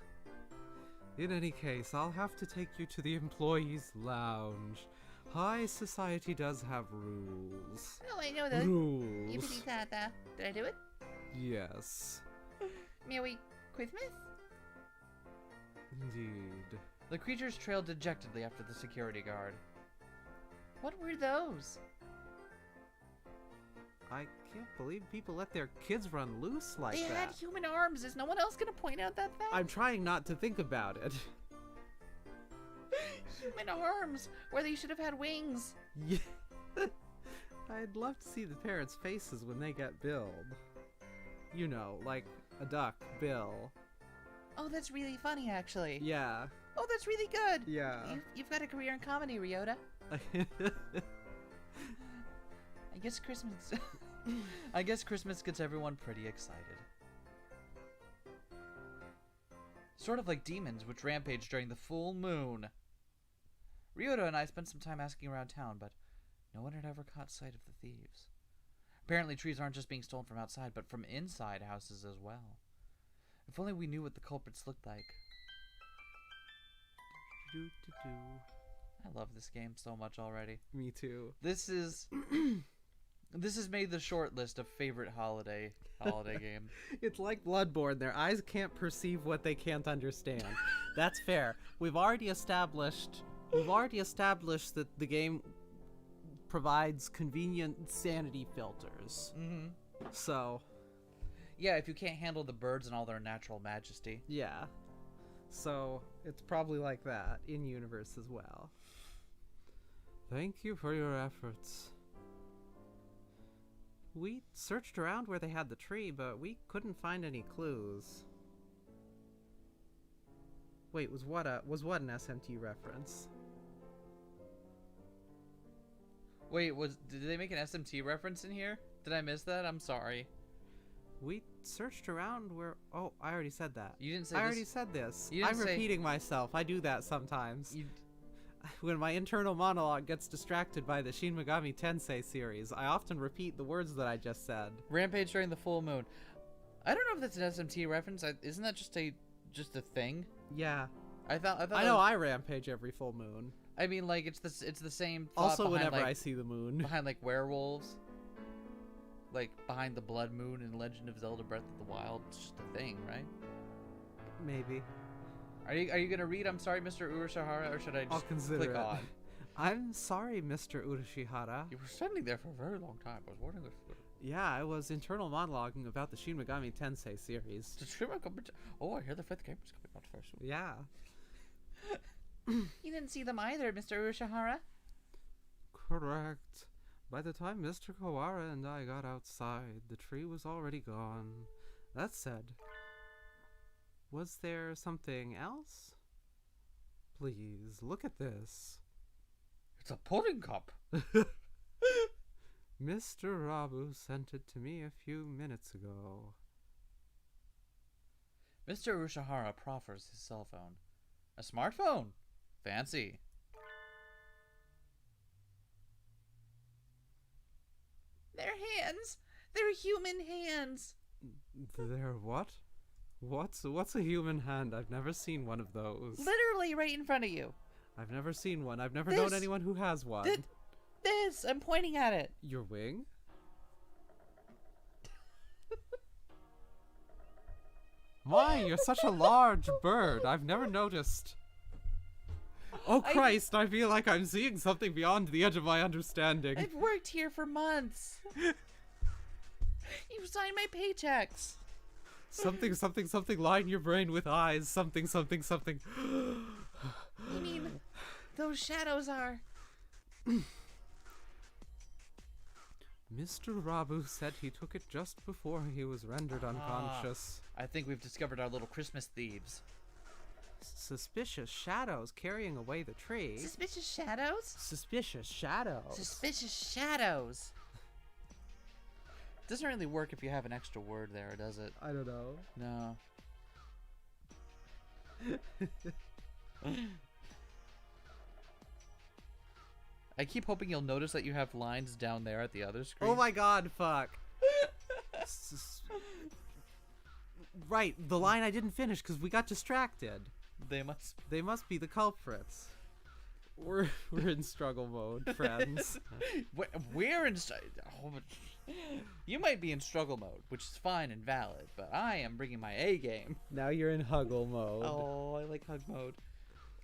In any case, I'll have to take you to the employees' lounge. High society does have rules. Oh, I know those. Rules. Yippity-tata. Did I do it? Yes. Merry Christmas? Indeed. The creatures trailed dejectedly after the security guard. What were those? I can't believe people let their kids run loose like They that. had human arms. Is no one else gonna point out that fact? I'm trying not to think about it. Human arms, where they should have had wings. Yeah. I'd love to see the parents' faces when they get billed. You know, like a duck bill. Oh, that's really funny, actually. Yeah. Oh, that's really good. Yeah. You've got a career in comedy, Ryota. I guess Christmas... I guess Christmas gets everyone pretty excited. Sort of like demons which rampage during the full moon. Ryota and I spent some time asking around town, but no one had ever caught sight of the thieves. Apparently trees aren't just being stolen from outside, but from inside houses as well. If only we knew what the culprits looked like. I love this game so much already. Me too. This has made the short list of favorite holiday game. It's like Bloodborne. Their eyes can't perceive what they can't understand. That's fair. We've already established that the game provides convenient sanity filters. Mm-hmm. So, yeah, if you can't handle the birds in all their natural majesty. yeah. So, it's probably like that in universe as well. Thank you for your efforts. We searched around where they had the tree, but we couldn't find any clues. Wait, was what an SMT reference? Wait, did they make an SMT reference in here? Did I miss that? I'm sorry. We searched around where... Oh, I already said that. You didn't say I this. already said this. You didn't I'm say... repeating myself. I do that sometimes. When my internal monologue gets distracted by the Shin Megami Tensei series, I often repeat the words that I just said. Rampage during the full moon. I don't know if that's an SMT reference. Isn't that just a thing? Yeah. I thought I know I rampage every full moon. I mean, like, it's the same thought Also, behind, whenever like, I see the moon. behind, like, werewolves. Like, behind the Blood Moon in Legend of Zelda Breath of the Wild. It's just a thing, right? Maybe. Are you gonna read I'm sorry, Mr. Urashihara, or should I I'll just consider click it. on? I'm sorry, Mr. Urashihara. You were standing there for a very long time. I was wondering if... Yeah, I was internal monologuing about the Shin Megami Tensei series. Oh, I hear the 5th game is coming out very soon. Yeah. You didn't see them either, Mr. Urashihara. Correct. By the time Mr. Kawara and I got outside, the tree was already gone. That said, was there something else? Please, look at this. It's a pudding cup. Mr. Rabu sent it to me a few minutes ago. Mr. Urashihara proffers his cell phone. A smartphone. Fancy. They're hands. They're human hands. They're what? What's a human hand? I've never seen one of those. Literally right in front of you. I've never seen one. I've never known anyone who has one. This. I'm pointing at it. Your wing? My, you're such a large bird. I've never noticed. Oh Christ, I feel like I'm seeing something beyond the edge of my understanding. I've worked here for months. You signed my paychecks. Something, something, something, line your brain with eyes. Something, something, something. You mean those shadows are... Mr. Rabu said he took it just before he was rendered unconscious. I think we've discovered our little Christmas thieves. Suspicious shadows carrying away the tree. Suspicious shadows? Suspicious shadows. Suspicious shadows. Doesn't really work if you have an extra word there, does it? I don't know. No. I keep hoping you'll notice that you have lines down there at the other screen. Oh my god, fuck. Right, the line I didn't finish because we got distracted. They must be the culprits. We're in struggle mode, friends. We're in... You might be in struggle mode, which is fine and valid, but I am bringing my A game. Now you're in huggle mode. Oh, I like hug mode.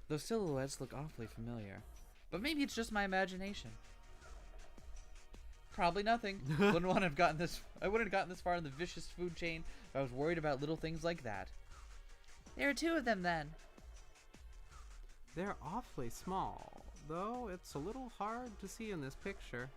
Those silhouettes look awfully familiar. But maybe it's just my imagination. Probably nothing. I wouldn't have gotten this far in the vicious food chain if I was worried about little things like that. There are two of them then. They're awfully small, though it's a little hard to see in this picture.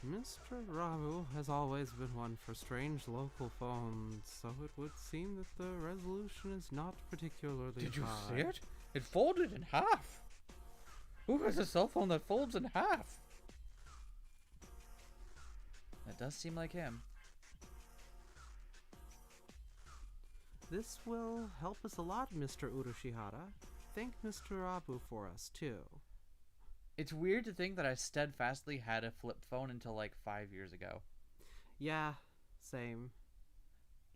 Mr. Rabu has always been one for strange local phones, so it would seem that the resolution is not particularly high. Did you see it? It folded in half. Who has a cell phone that folds in half? That does seem like him. This will help us a lot, Mr. Urashihara. Thank Mr. Rabu for us, too. It's weird to think that I steadfastly had a flip phone until like 5 years ago. Yeah, same.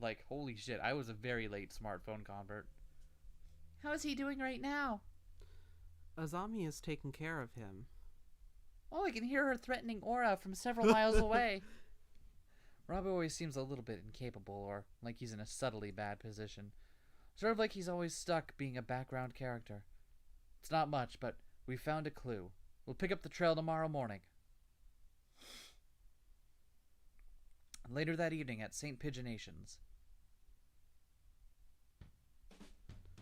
Like, holy shit, I was a very late smartphone convert. How is he doing right now? Azami is taking care of him. Oh, I can hear her threatening aura from several miles away. Rob always seems a little bit incapable, or like he's in a subtly bad position. Sort of like he's always stuck being a background character. It's not much, but we found a clue. We'll pick up the trail tomorrow morning. Later that evening at St. Pigeonations.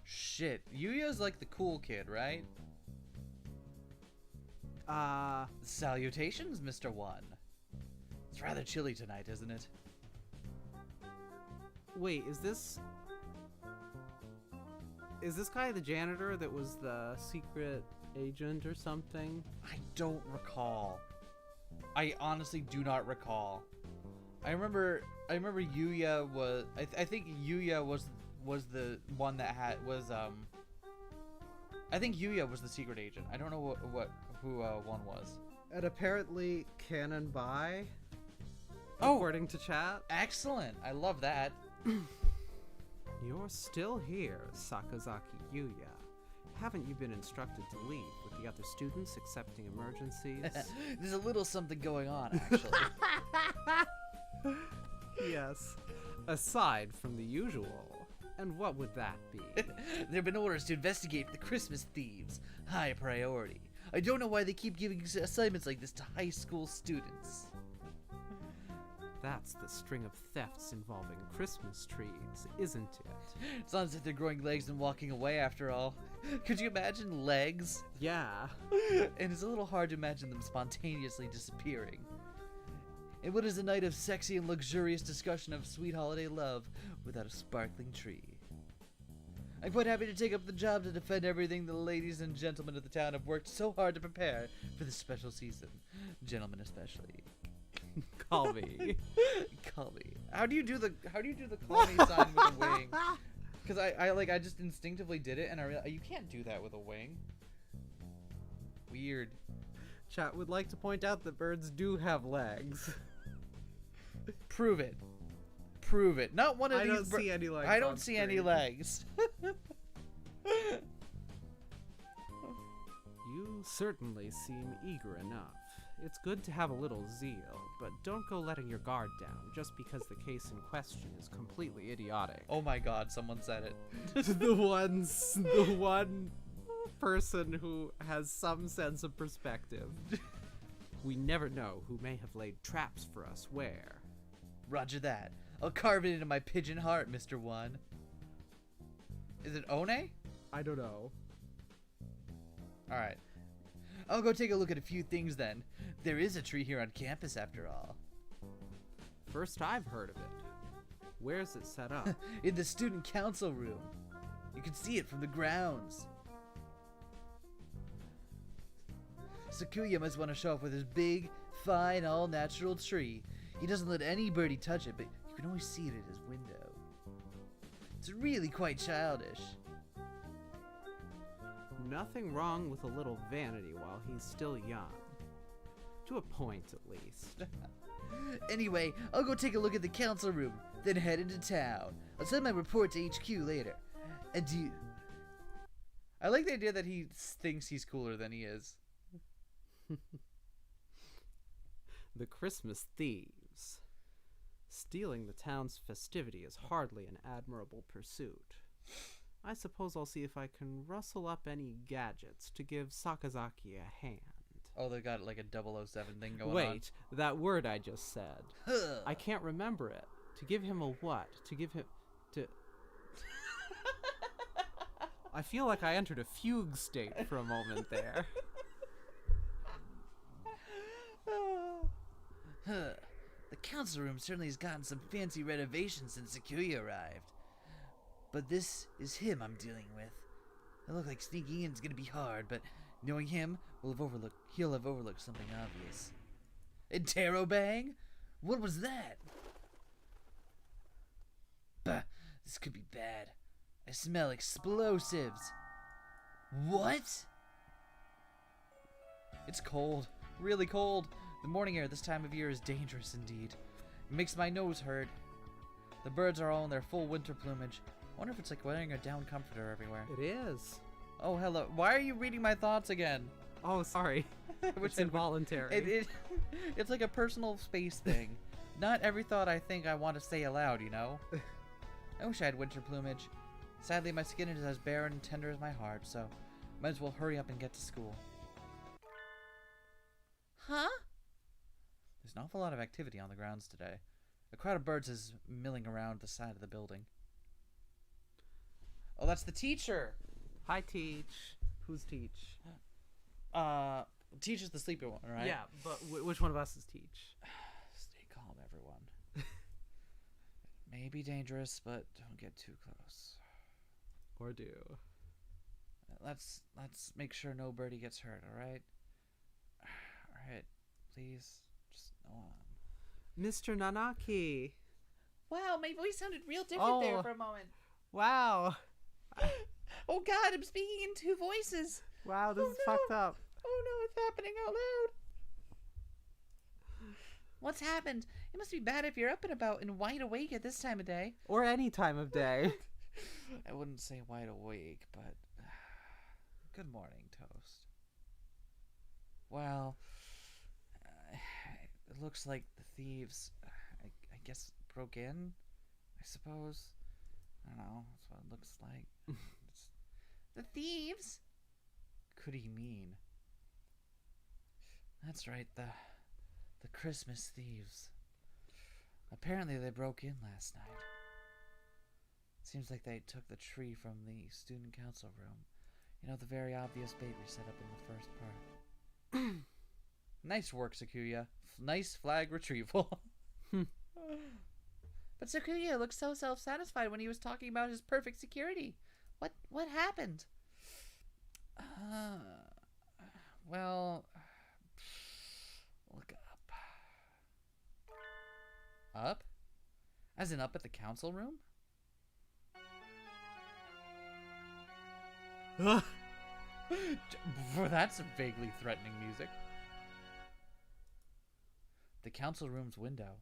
Shit, Yuya's like the cool kid, right? Salutations, Mr. One. It's rather chilly tonight, isn't it? Wait, is this guy the janitor that was the secret agent or something? I don't recall. I honestly do not recall. I remember Yuya was. I think Yuya was the one that I think Yuya was the secret agent. I don't know who one was. And apparently Canon by. Oh, according to chat. Excellent. I love that. You're still here, Sakazaki Yuya. Haven't you been instructed to leave with the other students accepting emergencies? There's a little something going on, actually. Yes. Aside from the usual. And what would that be? There have been orders to investigate the Christmas thieves. High priority. I don't know why they keep giving assignments like this to high school students. That's the string of thefts involving Christmas trees, isn't it? It's not as if they're growing legs and walking away after all. Could you imagine legs? Yeah. And it's a little hard to imagine them spontaneously disappearing. And what is a night of sexy and luxurious discussion of sweet holiday love without a sparkling tree? I'm quite happy to take up the job to defend everything the ladies and gentlemen of the town have worked so hard to prepare for this special season. Gentlemen especially. Call me. Call me. How do you do the call me sign with a wing? Because I just instinctively did it, and I realized you can't do that with a wing. Weird. Chat would like to point out that birds do have legs. Prove it. Prove it. Not one of I these. don't see any legs. I don't see any legs. You certainly seem eager enough. It's good to have a little zeal, but don't go letting your guard down just because the case in question is completely idiotic. Oh my god, someone said it. the one person who has some sense of perspective. We never know who may have laid traps for us where. Roger that. I'll carve it into my pigeon heart, Mr. One. Is it One? I don't know. Alright. I'll go take a look at a few things then. There is a tree here on campus after all. First I've heard of it. Where's it set up? In the student council room. You can see it from the grounds. Sakuya must want to show off with his big, fine, all-natural tree. He doesn't let any birdie touch it, but you can always see it at his window. It's really quite childish. Nothing wrong with a little vanity while he's still young. To a point, at least. Anyway, I'll go take a look at the council room, then head into town. I'll send my report to HQ later. Adieu. I like the idea that he thinks he's cooler than he is. The Christmas thieves. Stealing the town's festivity is hardly an admirable pursuit. I suppose I'll see if I can rustle up any gadgets to give Sakazaki a hand. Oh, they got like a 007 thing going on. Wait, that word I just said. I can't remember it. To give him a what? To give him... to... I feel like I entered a fugue state for a moment there. The council room certainly has gotten some fancy renovations since Sakuya arrived. But this is him I'm dealing with. It looked like sneaking in is gonna be hard, but knowing him, he'll have overlooked something obvious. Interrobang? What was that? Bah, this could be bad. I smell explosives. What? It's cold, really cold. The morning air this time of year is dangerous indeed. It makes my nose hurt. The birds are all in their full winter plumage. I wonder if it's like wearing a down comforter everywhere. It is. Oh, hello. Why are you reading my thoughts again? Oh, sorry. It's involuntary. It's like a personal space thing. Not every thought I think I want to say aloud, you know? I wish I had winter plumage. Sadly, my skin is as bare and tender as my heart, so might as well hurry up and get to school. Huh? There's an awful lot of activity on the grounds today. A crowd of birds is milling around the side of the building. Oh, that's the teacher! Hi, Teach. Who's Teach? Teach is the sleepy one, right? Yeah, but which one of us is Teach? Stay calm, everyone. It may be dangerous, but don't get too close. Or do. Let's make sure no birdie gets hurt, alright? Alright, please, just no Mr. Nanaki. Wow, my voice sounded real different there for a moment. Wow. Oh God, I'm speaking in two voices. Wow, this is fucked up. Oh no, it's happening out loud. What's happened? It must be bad if you're up and about and wide awake at this time of day. Or any time of day. I wouldn't say wide awake, but good morning, Toast. Well, it looks like the thieves, I guess, broke in, I suppose. I don't know. That's what it looks like. The thieves? Could he mean? That's right, the Christmas thieves. Apparently they broke in last night. Seems like they took the tree from the student council room. You know, the very obvious bait we set up in the first part. Nice work, Sakuya. Nice flag retrieval. But Sakuya looked so self-satisfied when he was talking about his perfect security. What happened? Well, look up. Up? As in up at the council room? That's vaguely threatening music. The council room's window,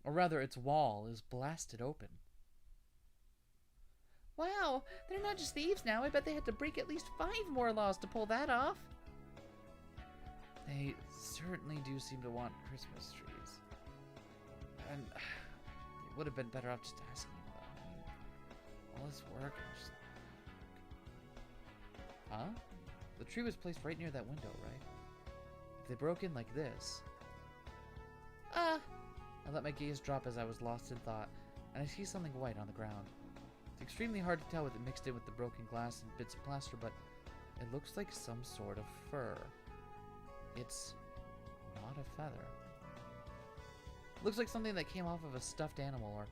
or rather its wall, is blasted open. Wow, they're not just thieves now. I bet they had to break at least 5 more laws to pull that off. They certainly do seem to want Christmas trees. And it would have been better off just asking them, though. I mean, all this work and just... Huh? The tree was placed right near that window, right? If they broke in like this... I let my gaze drop as I was lost in thought, and I see something white on the ground. It's extremely hard to tell with it mixed in with the broken glass and bits of plaster, but it looks like some sort of fur. It's not a feather. Looks like something that came off of a stuffed animal, or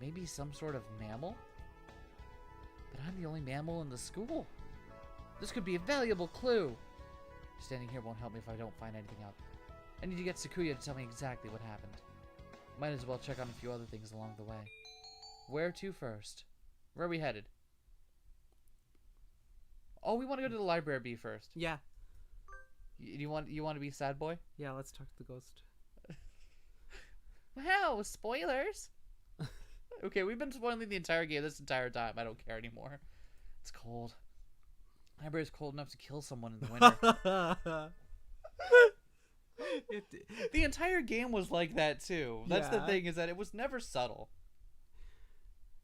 maybe some sort of mammal? But I'm the only mammal in the school. This could be a valuable clue. Standing here won't help me if I don't find anything out. I need to get Sakuya to tell me exactly what happened. Might as well check on a few other things along the way. Where to first? Where are we headed? Oh, we want to go to the library B first. Yeah. You want to be sad boy? Yeah, let's talk to the ghost. Wow, spoilers. Okay, we've been spoiling the entire game this entire time. I don't care anymore. It's cold. Library's cold enough to kill someone in the winter. The entire game was like that too. That's the thing, is that it was never subtle.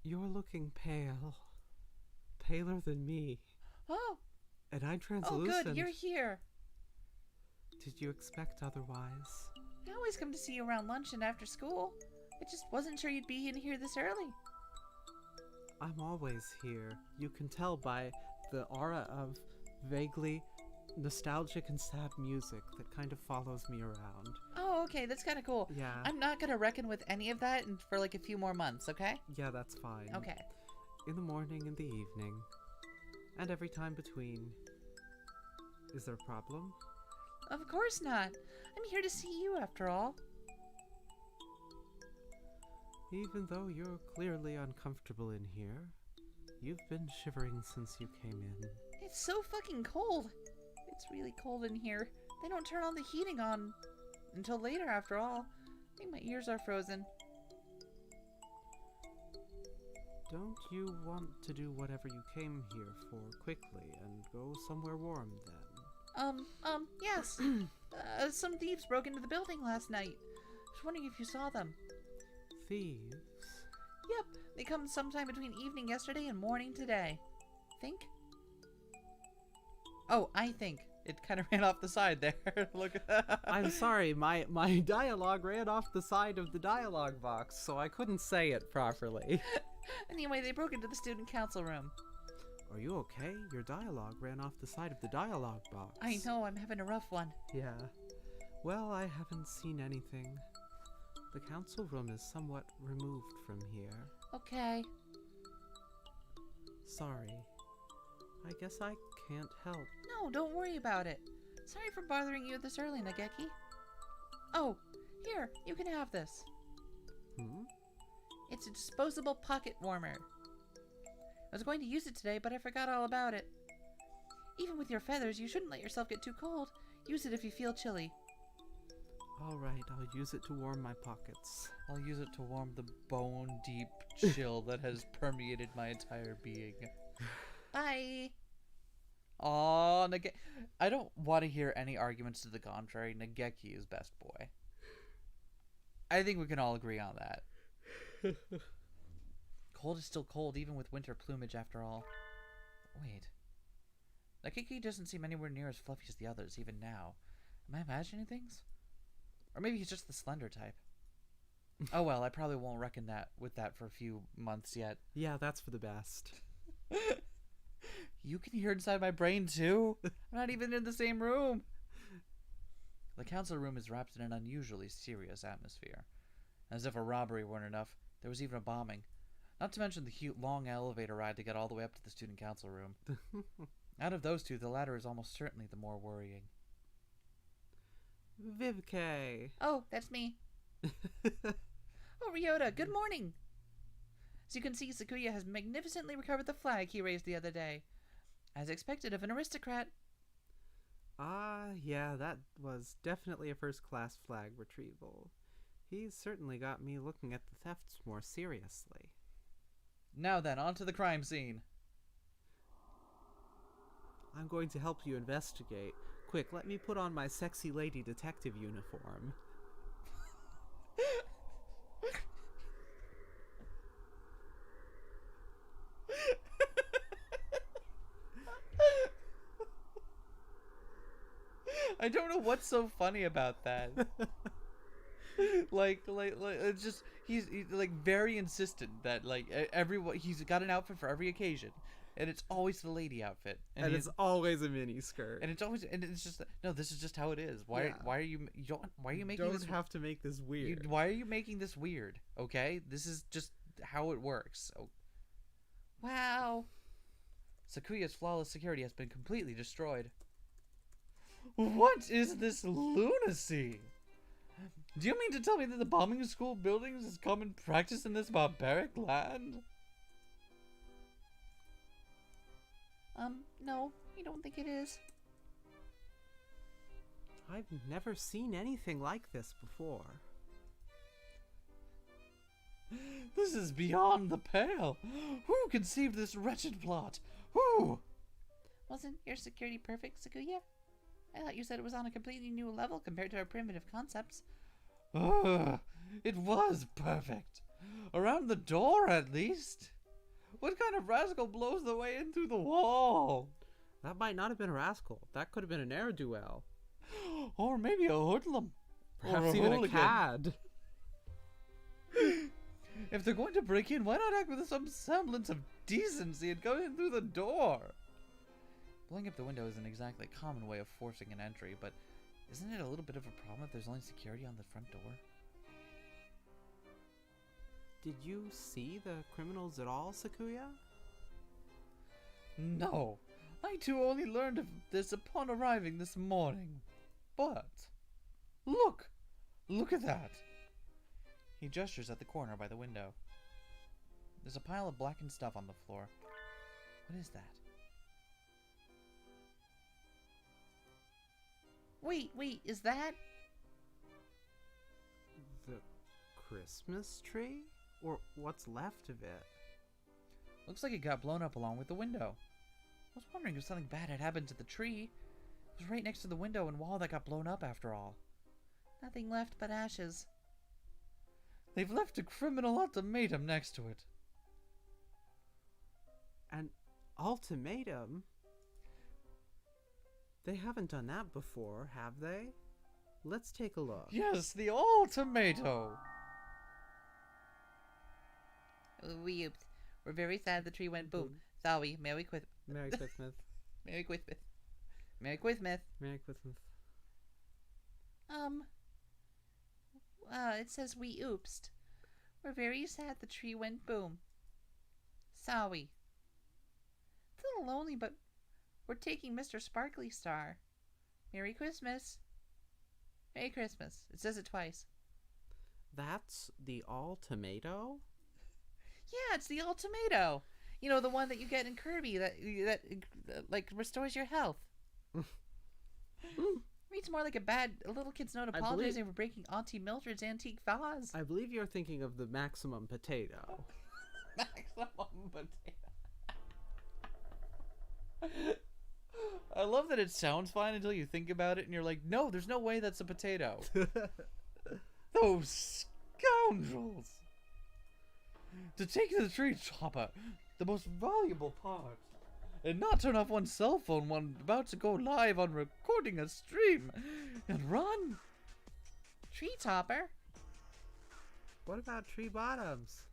You're looking pale. Paler than me. Oh. And I'm translucent. Oh, good. You're here. Did you expect otherwise? I always come to see you around lunch and after school. I just wasn't sure you'd be in here this early. I'm always here. You can tell by the aura of vaguely nostalgic and sad music that kind of follows me around. Oh, okay. That's kind of cool. Yeah. I'm not going to reckon with any of that for like a few more months, okay? Yeah, that's fine. Okay. In the morning and the evening. And every time between. Is there a problem? Of course not. I'm here to see you after all. Even though you're clearly uncomfortable in here, you've been shivering since you came in. It's so fucking cold. It's really cold in here. They don't turn all the heating on until later after all. I think my ears are frozen. Don't you want to do whatever you came here for quickly and go somewhere warm then? Yes. Some thieves broke into the building last night. I was wondering if you saw them. Thieves? Yep, they come sometime between evening yesterday and morning today. Think? Oh, I think. It kind of ran off the side there. Look at that. I'm sorry, my dialogue ran off the side of the dialogue box, so I couldn't say it properly. Anyway, they broke into the student council room. Are you okay? Your dialogue ran off the side of the dialogue box. I know, I'm having a rough one. Yeah. Well, I haven't seen anything. The council room is somewhat removed from here. Okay. Sorry. I guess I can't help. No, don't worry about it. Sorry for bothering you this early, Nageki. Oh, here, Here, you can have this. Hmm? It's a disposable pocket warmer. I was going to use it today, but I forgot all about it. Even with your feathers, you shouldn't let yourself get too cold. Use it if you feel chilly. All right, I'll use it to warm my pockets. I'll use it to warm the bone-deep chill that has permeated my entire being. Bye. Aw, I don't want to hear any arguments to the contrary. Nageki is best boy. I think we can all agree on that. Cold is still cold, even with winter plumage, after all. Wait. Nageki doesn't seem anywhere near as fluffy as the others, even now. Am I imagining things? Or maybe he's just the slender type. Oh well, I probably won't reckon with that for a few months yet. Yeah, that's for the best. You can hear inside my brain too. I'm not even in the same room. The council room is wrapped in an unusually serious atmosphere. As if a robbery weren't enough, there was even a bombing. Not to mention the long elevator ride to get all the way up to the student council room. Out of those two, the latter is almost certainly the more worrying. Vivke. Oh, that's me. Oh, Ryota, good morning. As you can see, Sakuya has magnificently recovered the flag he raised the other day. As expected of an aristocrat. Yeah, that was definitely a first-class flag retrieval. He's certainly got me looking at the thefts more seriously. Now then, on to the crime scene. I'm going to help you investigate. Quick, let me put on my sexy lady detective uniform. I don't know what's so funny about that. like it's just he's like very insistent that like everyone he's got an outfit for every occasion, and it's always the lady outfit, and it's always a mini skirt, and it's just no. This is just how it is. Why are you making don't this? Have to make this weird. Why are you making this weird? Okay, this is just how it works. Oh. Wow. Sakuya's flawless security has been completely destroyed. What is this lunacy? Do you mean to tell me that the bombing of school buildings is common practice in this barbaric land? No, you don't think it is? I've never seen anything like this before. This is beyond the pale. Who conceived this wretched plot? Who? Wasn't your security perfect, Sakuya? I thought you said it was on a completely new level compared to our primitive concepts. It was perfect. Around the door, at least. What kind of rascal blows the way in through the wall? That might not have been a rascal. That could have been an ne'er-do-well. Or maybe a hoodlum. Perhaps even a cad. If they're going to break in, why not act with some semblance of decency and go in through the door? Blowing up the window isn't exactly a common way of forcing an entry, but isn't it a little bit of a problem if there's only security on the front door? Did you see the criminals at all, Sakuya? No. I too only learned of this upon arriving this morning. But look! Look at that! He gestures at the corner by the window. There's a pile of blackened stuff on the floor. What is that? Wait, is that? The Christmas tree? Or what's left of it? Looks like it got blown up along with the window. I was wondering if something bad had happened to the tree. It was right next to the window and wall that got blown up after all. Nothing left but ashes. They've left a criminal ultimatum next to it. An ultimatum? They haven't done that before, have they? Let's take a look. Yes, the ultimatum! We're very sad the tree went boom. Sorry, Merry Christmas. Merry Christmas. Merry Christmas. Merry Christmas. Merry Christmas. It says we oopsed. We're very sad the tree went boom. Sorry. It's a little lonely, but we're taking Mr. Sparkly Star. Merry Christmas. Merry Christmas. It says it twice. That's the all tomato? Yeah, it's the all tomato. You know, the one that you get in Kirby that like restores your health. Reads more like a little kid's note apologizing for breaking Auntie Mildred's antique vase. I believe you're thinking of the maximum potato. Maximum potato. I love that it sounds fine until you think about it and you're like, no, there's no way that's a potato. Those scoundrels. To take the tree chopper, the most valuable part, and not turn off one's cell phone when about to go live on recording a stream, and run. Tree topper? What about tree bottoms?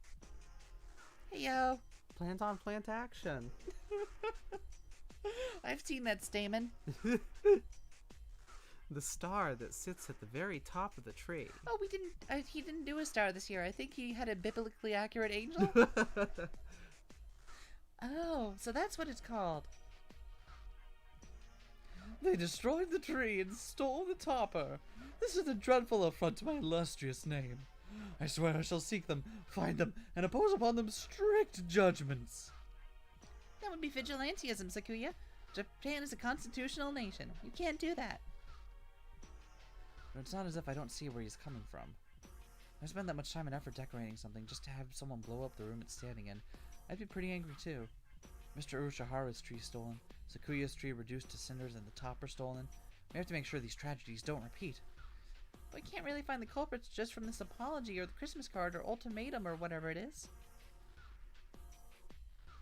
Hey, yo. Plant on plant action. I've seen that stamen. The star that sits at the very top of the tree. Oh, he didn't do a star this year. I think he had a biblically accurate angel. Oh, so that's what it's called. They destroyed the tree and stole the topper. This is a dreadful affront to my illustrious name. I swear I shall seek them, find them, and impose upon them strict judgments. That would be vigilantism, Sakuya. Japan is a constitutional nation. You can't do that. But it's not as if I don't see where he's coming from. I spent that much time and effort decorating something just to have someone blow up the room it's standing in. I'd be pretty angry too. Mr. Urushihara's tree stolen, Sakuya's tree reduced to cinders, and the topper stolen. We have to make sure these tragedies don't repeat. But we can't really find the culprits just from this apology or the Christmas card or ultimatum or whatever it is.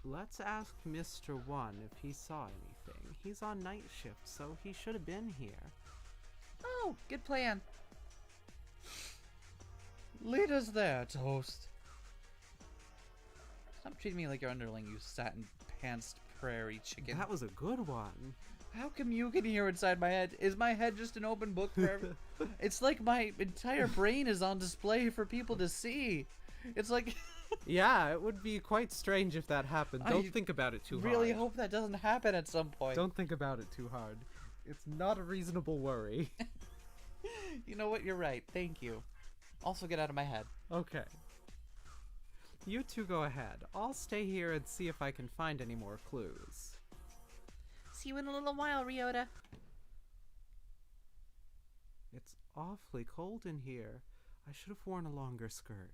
Let's ask Mr. One if he saw anything. He's on night shift, so he should have been here. Oh, good plan. Lead us there, Toast. Stop treating me like your underling, you satin-pantsed prairie chicken. That was a good one. How come you can hear inside my head? Is my head just an open book for everyone? It's like my entire brain is on display for people to see. It's like... Yeah, it would be quite strange if that happened. Don't think about it too hard. I really hope that doesn't happen at some point. Don't think about it too hard. It's not a reasonable worry. You know what? You're right. Thank you. Also, get out of my head. Okay. You two go ahead. I'll stay here and see if I can find any more clues. See you in a little while, Ryota. It's awfully cold in here. I should have worn a longer skirt.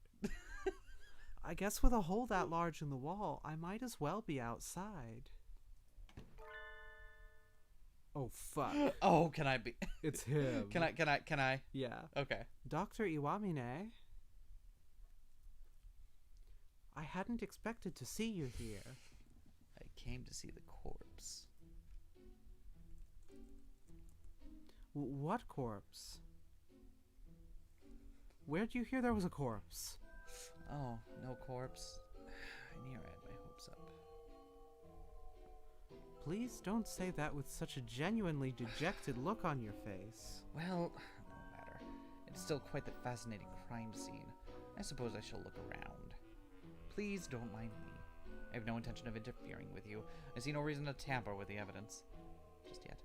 I guess with a hole that large in the wall, I might as well be outside. Oh, fuck. Oh, can I be... It's him. Can I? Yeah. Okay. Dr. Iwamine? I hadn't expected to see you here. I came to see the corpse. What corpse? Where'd you hear there was a corpse? Oh, no corpse. I knew I had my hopes up. Please don't say that with such a genuinely dejected look on your face. Well, no matter. It's still quite the fascinating crime scene. I suppose I shall look around. Please don't mind me. I have no intention of interfering with you. I see no reason to tamper with the evidence. Just yet.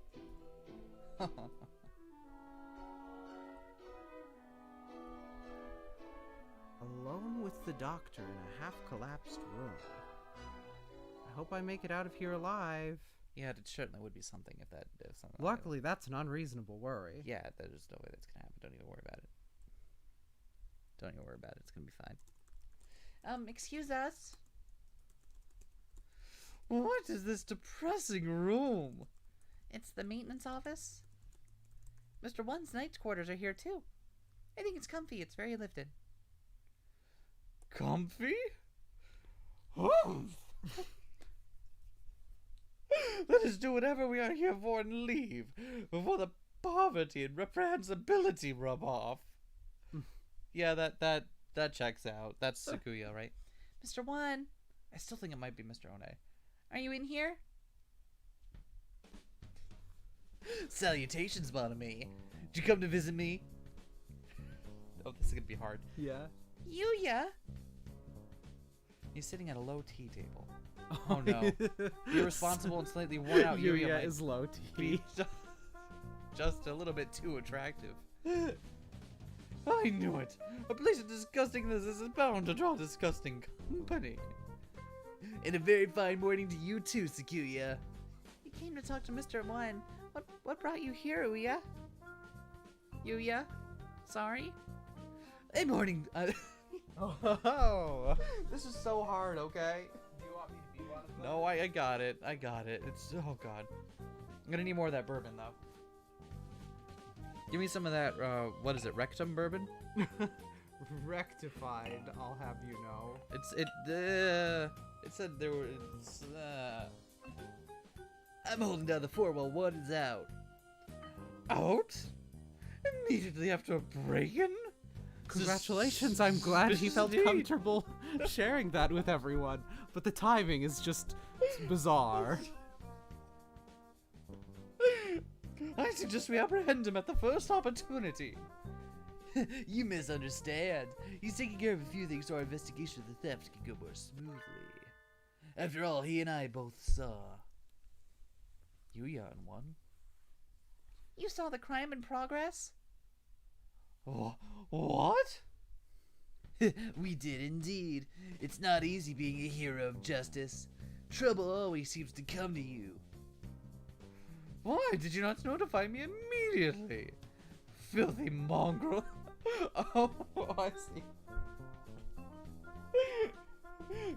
Alone with the doctor in a half-collapsed room. I hope I make it out of here alive. Yeah, it certainly would be something if something. Luckily, that's an unreasonable worry. Yeah, there's no way that's gonna happen. Don't even worry about it. Don't even worry about it. It's gonna be fine. Excuse us. What is this depressing room? It's the maintenance office. Mr. One's night quarters are here too. I think it's comfy. It's very lifted. Comfy? Oh! Let us do whatever we are here for and leave before the poverty and reprehensibility rub off. Yeah, that checks out. That's Sakuya, right? Mr. One. I still think it might be Mr. One. Are you in here? Salutations, mon ami. Did you come to visit me? Oh, this is gonna be hard. Yeah. Yuya. He's sitting at a low tea table. Oh no. The irresponsible and slightly worn out Yuya is low tea. Just a little bit too attractive. Oh, I knew it. A place as disgusting as this is bound to draw disgusting company. And a very fine morning to you too, Sakuya. You came to talk to Mr. One. What brought you here, Yuya? Yuya? Sorry? Hey, morning. Oh, this is so hard, okay? Do you want me to be one of them? No, I got it. I got it. It's, oh god. I'm gonna need more of that bourbon, though. Give me some of that, what is it, rectum bourbon? Rectified, I'll have you know. It said there were, I'm holding down the fort while one is out. Out? Immediately after a break-in? Congratulations, I'm glad he felt comfortable sharing that with everyone, but the timing is just bizarre. I suggest we apprehend him at the first opportunity. You misunderstand. He's taking care of a few things so our investigation of the theft can go more smoothly. After all, he and I both saw Yuya in one. You saw the crime in progress? What? We did indeed. It's not easy being a hero of justice. Trouble always seems to come to you. Why did you not notify me immediately? Filthy mongrel. Oh, I see.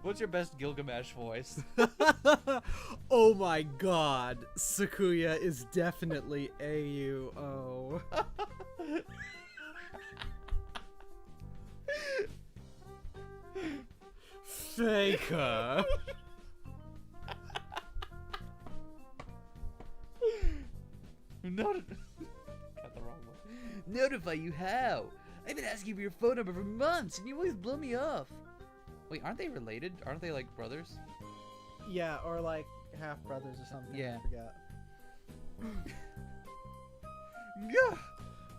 What's your best Gilgamesh voice? Oh my god, Sakuya is definitely AUO. Faker. Got the wrong one. Notify you how? I've been asking for your phone number for months and you always blow me off. Wait, aren't they related? Aren't they like brothers? Yeah, or like half brothers or something. Yeah. I forgot. Yeah.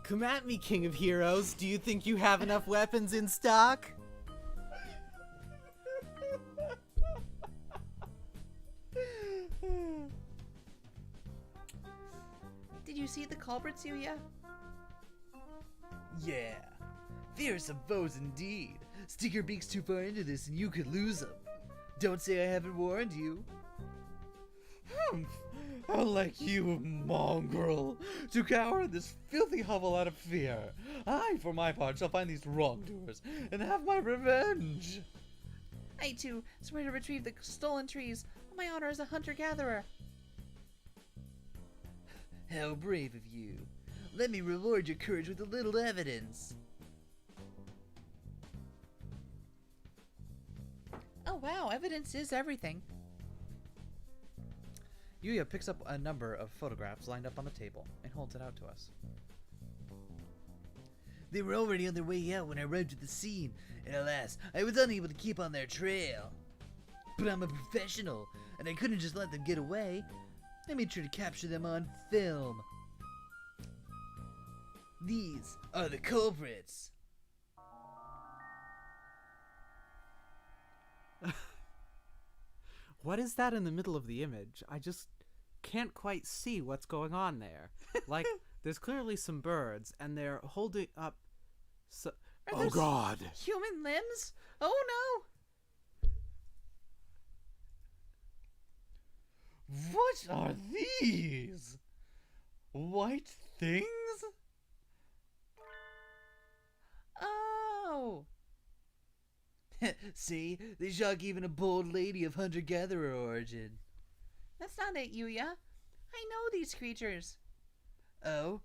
Come at me, King of Heroes. Do you think you have enough weapons in stock? Did you see the culprits, Yuya? Yeah. Fearsome foes indeed. Stick your beaks too far into this and you could lose them. Don't say I haven't warned you. How like you, mongrel, to cower in this filthy hovel out of fear. I, for my part, shall find these wrongdoers and have my revenge. I, too, swear to retrieve the stolen trees on my honor as a hunter-gatherer. How brave of you. Let me reward your courage with a little evidence. Oh wow, evidence is everything. Yuya picks up a number of photographs lined up on the table and holds it out to us. They were already on their way out when I arrived at the scene, and alas, I was unable to keep on their trail. But I'm a professional, and I couldn't just let them get away. I made sure to capture them on film. These are the culprits. What is that in the middle of the image? I just can't quite see what's going on there. Like, there's clearly some birds, and they're holding up... Are there God! Human limbs? Oh no! What are these? White things? Oh! See, they shock even a bold lady of hunter-gatherer origin. That's not it, Yuya. I know these creatures. Oh,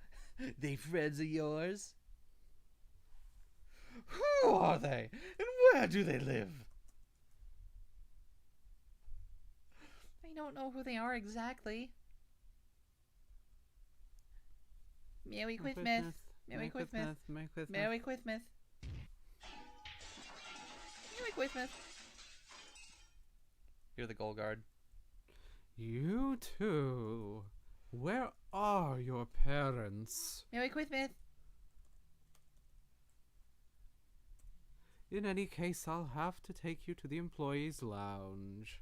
they friends of yours? Who are they? And where do they live? I don't know who they are exactly. Merry Christmas. Merry Christmas. Merry Christmas. Merry Christmas. Merry Christmas. You're the goal guard. You too. Where are your parents? Merry Christmas. In any case, I'll have to take you to the employees' lounge.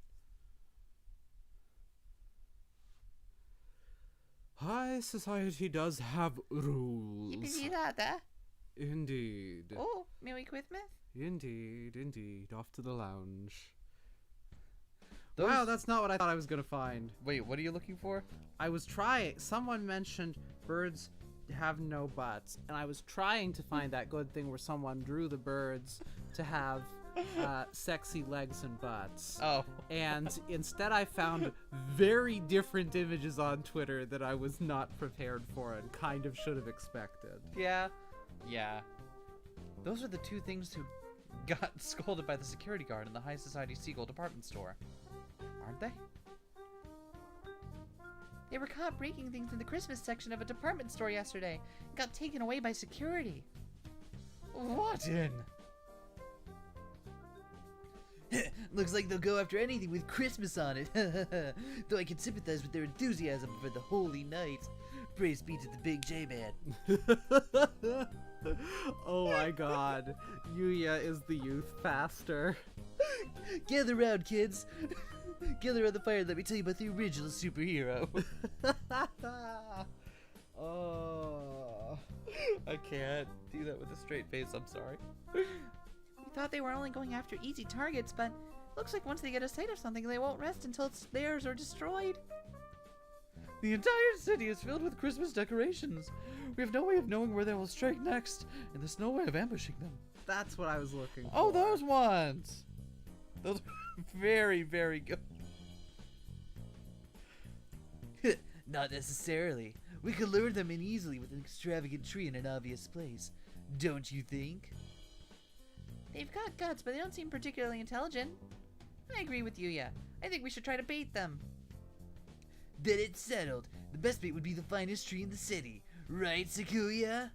High society does have rules. Yippee-dee-da-da. Indeed. Oh, Merry Christmas. Indeed. Off to the lounge. Those... Wow, that's not what I thought I was gonna find. Wait, what are you looking for? I was trying. Someone mentioned birds have no butts, and I was trying to find that good thing where someone drew the birds to have sexy legs and butts. Oh. And instead I found very different images on Twitter that I was not prepared for and kind of should have expected. Yeah. Those are the two things who got scolded by the security guard in the High Society Seagull department store. Aren't they? They were caught breaking things in the Christmas section of a department store yesterday and got taken away by security. What in? Looks like they'll go after anything with Christmas on it. Though I can sympathize with their enthusiasm for the holy night. Praise be to the Big J Man. Oh my god. Yuya is the youth pastor. Gather round, kids. Gather around the fire and let me tell you about the original superhero. Oh, I can't do that with a straight face. I'm sorry. We thought they were only going after easy targets, but looks like once they get a sight of something, they won't rest until it's theirs or destroyed. The entire city is filled with Christmas decorations. We have no way of knowing where they will strike next, and there's no way of ambushing them. That's what I was looking for. Oh, those ones! Those are very, very good. Not necessarily. We could lure them in easily with an extravagant tree in an obvious place. Don't you think? They've got guts, but they don't seem particularly intelligent. I agree with Yuya. I think we should try to bait them. Then it's settled. The best bait would be the finest tree in the city. Right, Sakuya?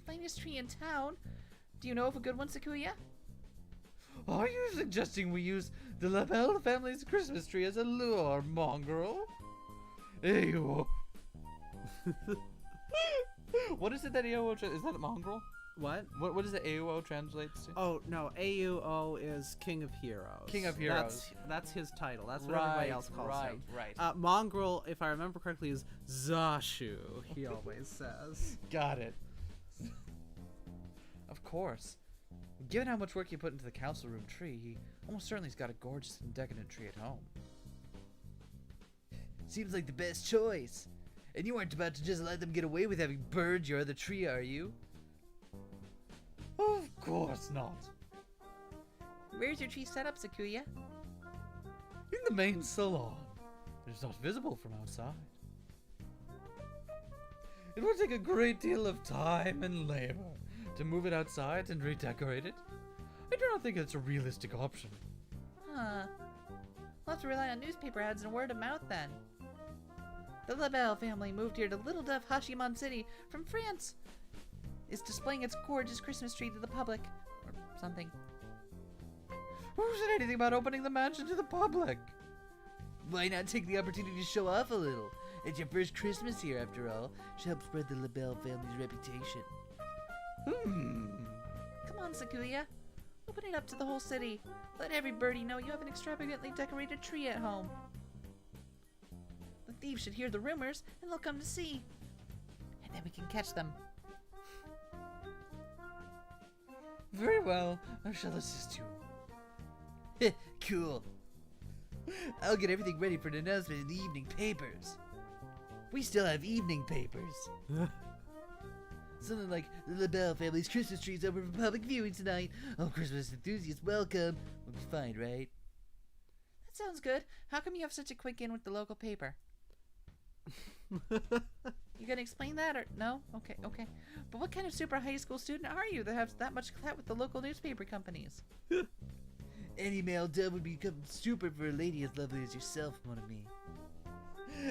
Finest tree in town? Do you know of a good one, Sakuya? Are you suggesting we use the LaBelle family's Christmas tree as a lure, mongrel? Ew. What is it that AOO is that a mongrel? What? What is it AOO translates to? Oh, no. AUO is King of Heroes. King of Heroes. That's his title. That's what everybody else calls him. Right. Mongrel, if I remember correctly, is Zashu, he always says. Got it. Of course. Given how much work you put into the council room tree, he almost certainly has got a gorgeous and decadent tree at home. Seems like the best choice. And you aren't about to just let them get away with having burned your other tree, are you? Of course not. Where's your tree set up, Sakuya? In the main salon. It is not visible from outside. It would take a great deal of time and labor to move it outside and redecorate it. I do not think it's a realistic option. Huh. We'll have to rely on newspaper ads and word of mouth then. The LaBelle family moved here to Little Duff Hashimon City from France. Is displaying its gorgeous Christmas tree to the public. Or something. Who said anything about opening the mansion to the public? Why not take the opportunity to show off a little? It's your first Christmas here, after all. Should help spread the LaBelle family's reputation. Come on, Sakuya. Open it up to the whole city. Let every birdie know you have an extravagantly decorated tree at home. The thieves should hear the rumors, and they'll come to see. And then we can catch them. Very well, I shall assist you. Cool. I'll get everything ready for an announcement in the evening papers. We still have evening papers. Something like the LaBelle family's Christmas tree's open for public viewing tonight. All Christmas enthusiasts welcome. We'll be fine, right? That sounds good. How come you have such a quick in with the local paper? You gonna explain that or no? Okay. But what kind of super high school student are you that has that much clout with the local newspaper companies? Any male dove would become super for a lady as lovely as yourself, mon ami.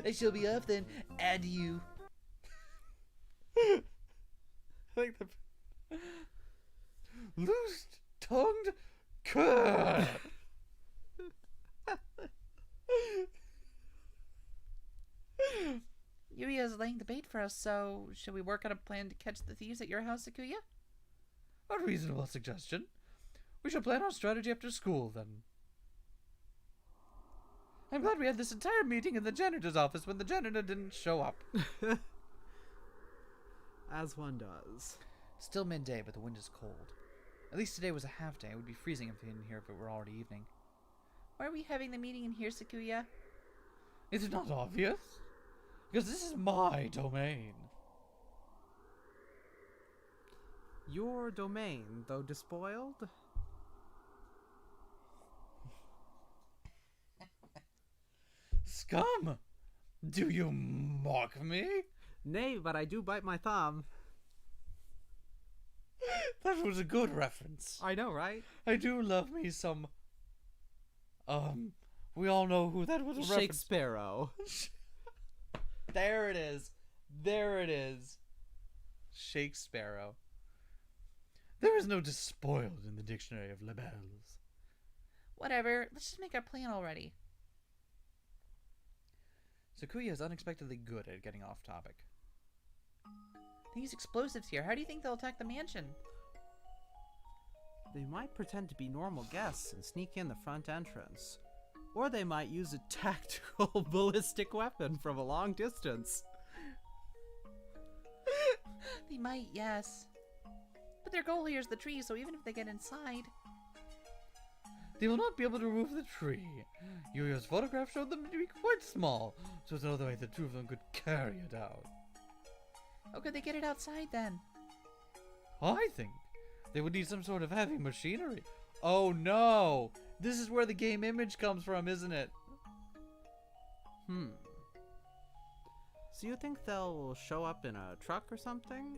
I shall be off then. Adieu. I like the loose-tongued cur. Yuya's laying the bait for us, so should we work on a plan to catch the thieves at your house, Sakuya? A reasonable suggestion. We shall plan our strategy after school, then. I'm glad we had this entire meeting in the janitor's office when the janitor didn't show up. As one does. Still midday, but the wind is cold. At least today was a half day. It would be freezing if in here if it were already evening. Why are we having the meeting in here, Sakuya? Is it not obvious? Because this is my domain. Your domain, though despoiled? Scum! Do you mock me? Nay, but I do bite my thumb. That was a good reference. I know, right? I do love me some... we all know who that was a reference. Shakespeare. There it is. There it is. Shakespeare. There is no despoiled in the dictionary of libels. Whatever. Let's just make our plan already. Sakuya is unexpectedly good at getting off topic. They use explosives here. How do you think they'll attack the mansion? They might pretend to be normal guests and sneak in the front entrance. Or they might use a tactical ballistic weapon from a long distance. They might, yes. But their goal here is the tree, so even if they get inside... They will not be able to remove the tree. Yuya's photograph showed them to be quite small, so there's no way the two of them could carry it out. How could they get it outside then? I think they would need some sort of heavy machinery. Oh no! This is where the game image comes from, isn't it? So you think they'll show up in a truck or something?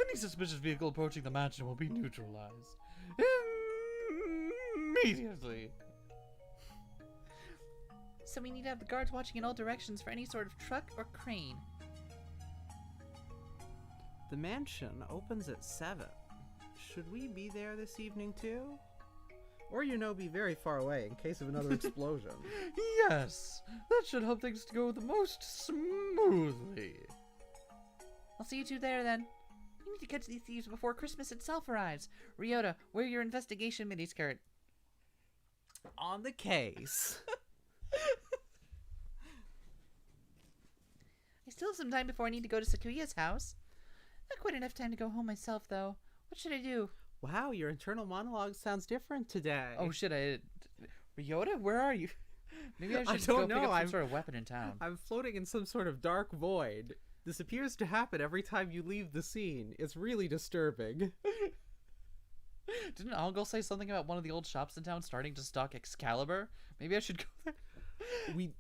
Any suspicious vehicle approaching the mansion will be neutralized immediately. So we need to have the guards watching in all directions for any sort of truck or crane. The mansion opens at 7. Should we be there this evening too? Or, be very far away in case of another explosion. Yes! That should help things to go the most smoothly. I'll see you two there then. You need to catch these thieves before Christmas itself arrives. Ryota, wear your investigation miniskirt. On the case. I still have some time before I need to go to Sakuya's house. Not quite enough time to go home myself, though. What should I do? Wow, your internal monologue sounds different today. Oh shit, Ryota, where are you? Maybe I should don't go pick know. up some sort of weapon in town. I'm floating in some sort of dark void. This appears to happen every time you leave the scene. It's really disturbing. Didn't Algol say something about one of the old shops in town starting to stock Excalibur? Maybe I should go there. We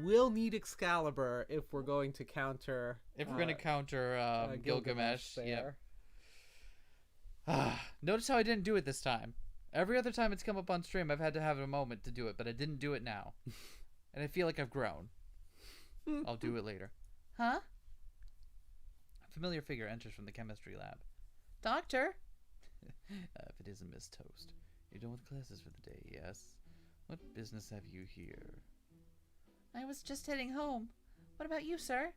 will need Excalibur if we're going to counter... If we're going to counter Gilgamesh. Yeah. Notice how I didn't do it this time. Every other time it's come up on stream, I've had to have a moment to do it, but I didn't do it now. And I feel like I've grown. I'll do it later. Huh? A familiar figure enters from the chemistry lab. Doctor? If it isn't Miss Toast. You're done with classes for the day, yes? What business have you here? I was just heading home. What about you, sir?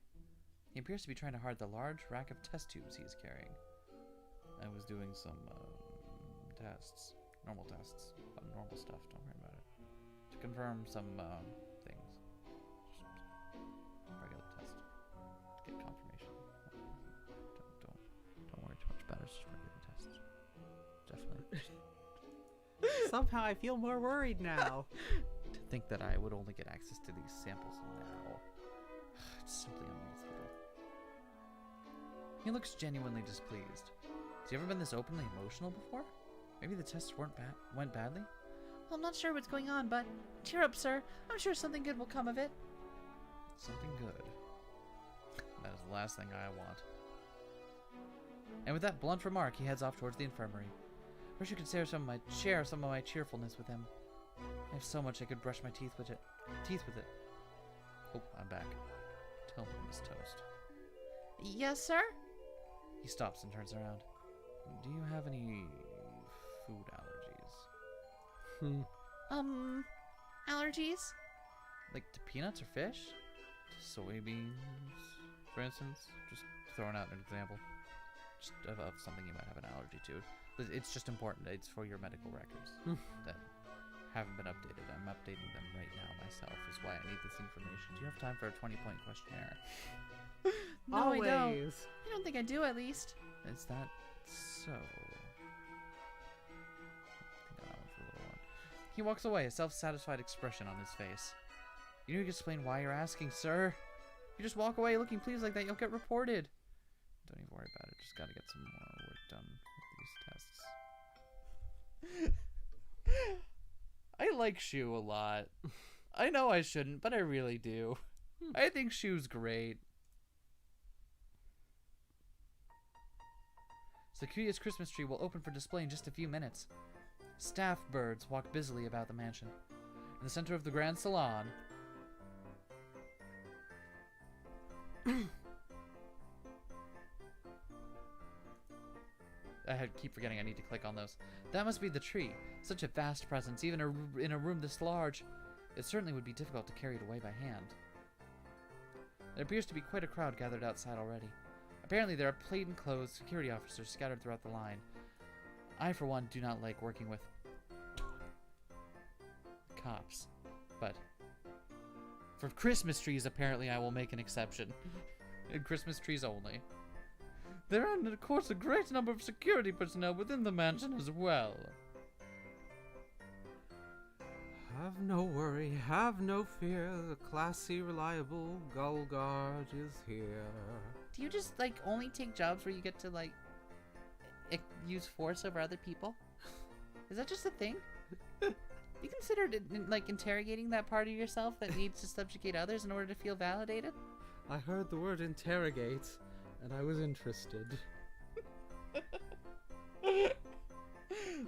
He appears to be trying to hide the large rack of test tubes he is carrying. I was doing some tests. Normal tests. Normal stuff, don't worry about it. To confirm some things. Just regular test. To get confirmation. Don't worry too much about it, it's just regular tests. Definitely. Somehow I feel more worried now. To think that I would only get access to these samples now. It's simply unreasonable. He looks genuinely displeased. Has he ever been this openly emotional before? Maybe the tests went badly? Well, I'm not sure what's going on, but cheer up, sir. I'm sure something good will come of it. Something good. That is the last thing I want. And with that blunt remark, he heads off towards the infirmary. I wish I could share some of my cheerfulness with him. I have so much I could brush my teeth with it. Oh, I'm back. Tell me, Miss Toast. Yes, sir? He stops and turns around. Do you have any food allergies? Allergies? Like to peanuts or fish? To soybeans, for instance? Just throwing out an example. Just of something you might have an allergy to. It's just important. It's for your medical records that haven't been updated. I'm updating them right now myself, is why I need this information. Do you have time for a 20-point questionnaire? No, Always. I don't think I do, at least. Is that so? Think on that one for a little while. He walks away, a self-satisfied expression on his face. You need to explain why you're asking, sir. If you just walk away looking pleased like that, you'll get reported. Don't even worry about it. Just gotta get some more work done with these tests. I like Shu a lot. I know I shouldn't, but I really do. I think Shu's great. Sakuya's Christmas tree will open for display in just a few minutes. Staff birds walk busily about the mansion. In the center of the grand salon... keep forgetting I need to click on those. That must be the tree. Such a vast presence, even in a room this large. It certainly would be difficult to carry it away by hand. There appears to be quite a crowd gathered outside already. Apparently there are plainclothes security officers scattered throughout the line. I, for one, do not like working with cops. But for Christmas trees, apparently I will make an exception. And Christmas trees only. There are, of course, a great number of security personnel within the mansion as well. Have no worry, have no fear. The classy, reliable Gull Guard is here. Do you just, like, only take jobs where you get to, like, use force over other people? Is that just a thing? You considered, like, interrogating that part of yourself that needs to subjugate others in order to feel validated? I heard the word interrogate, and I was interested.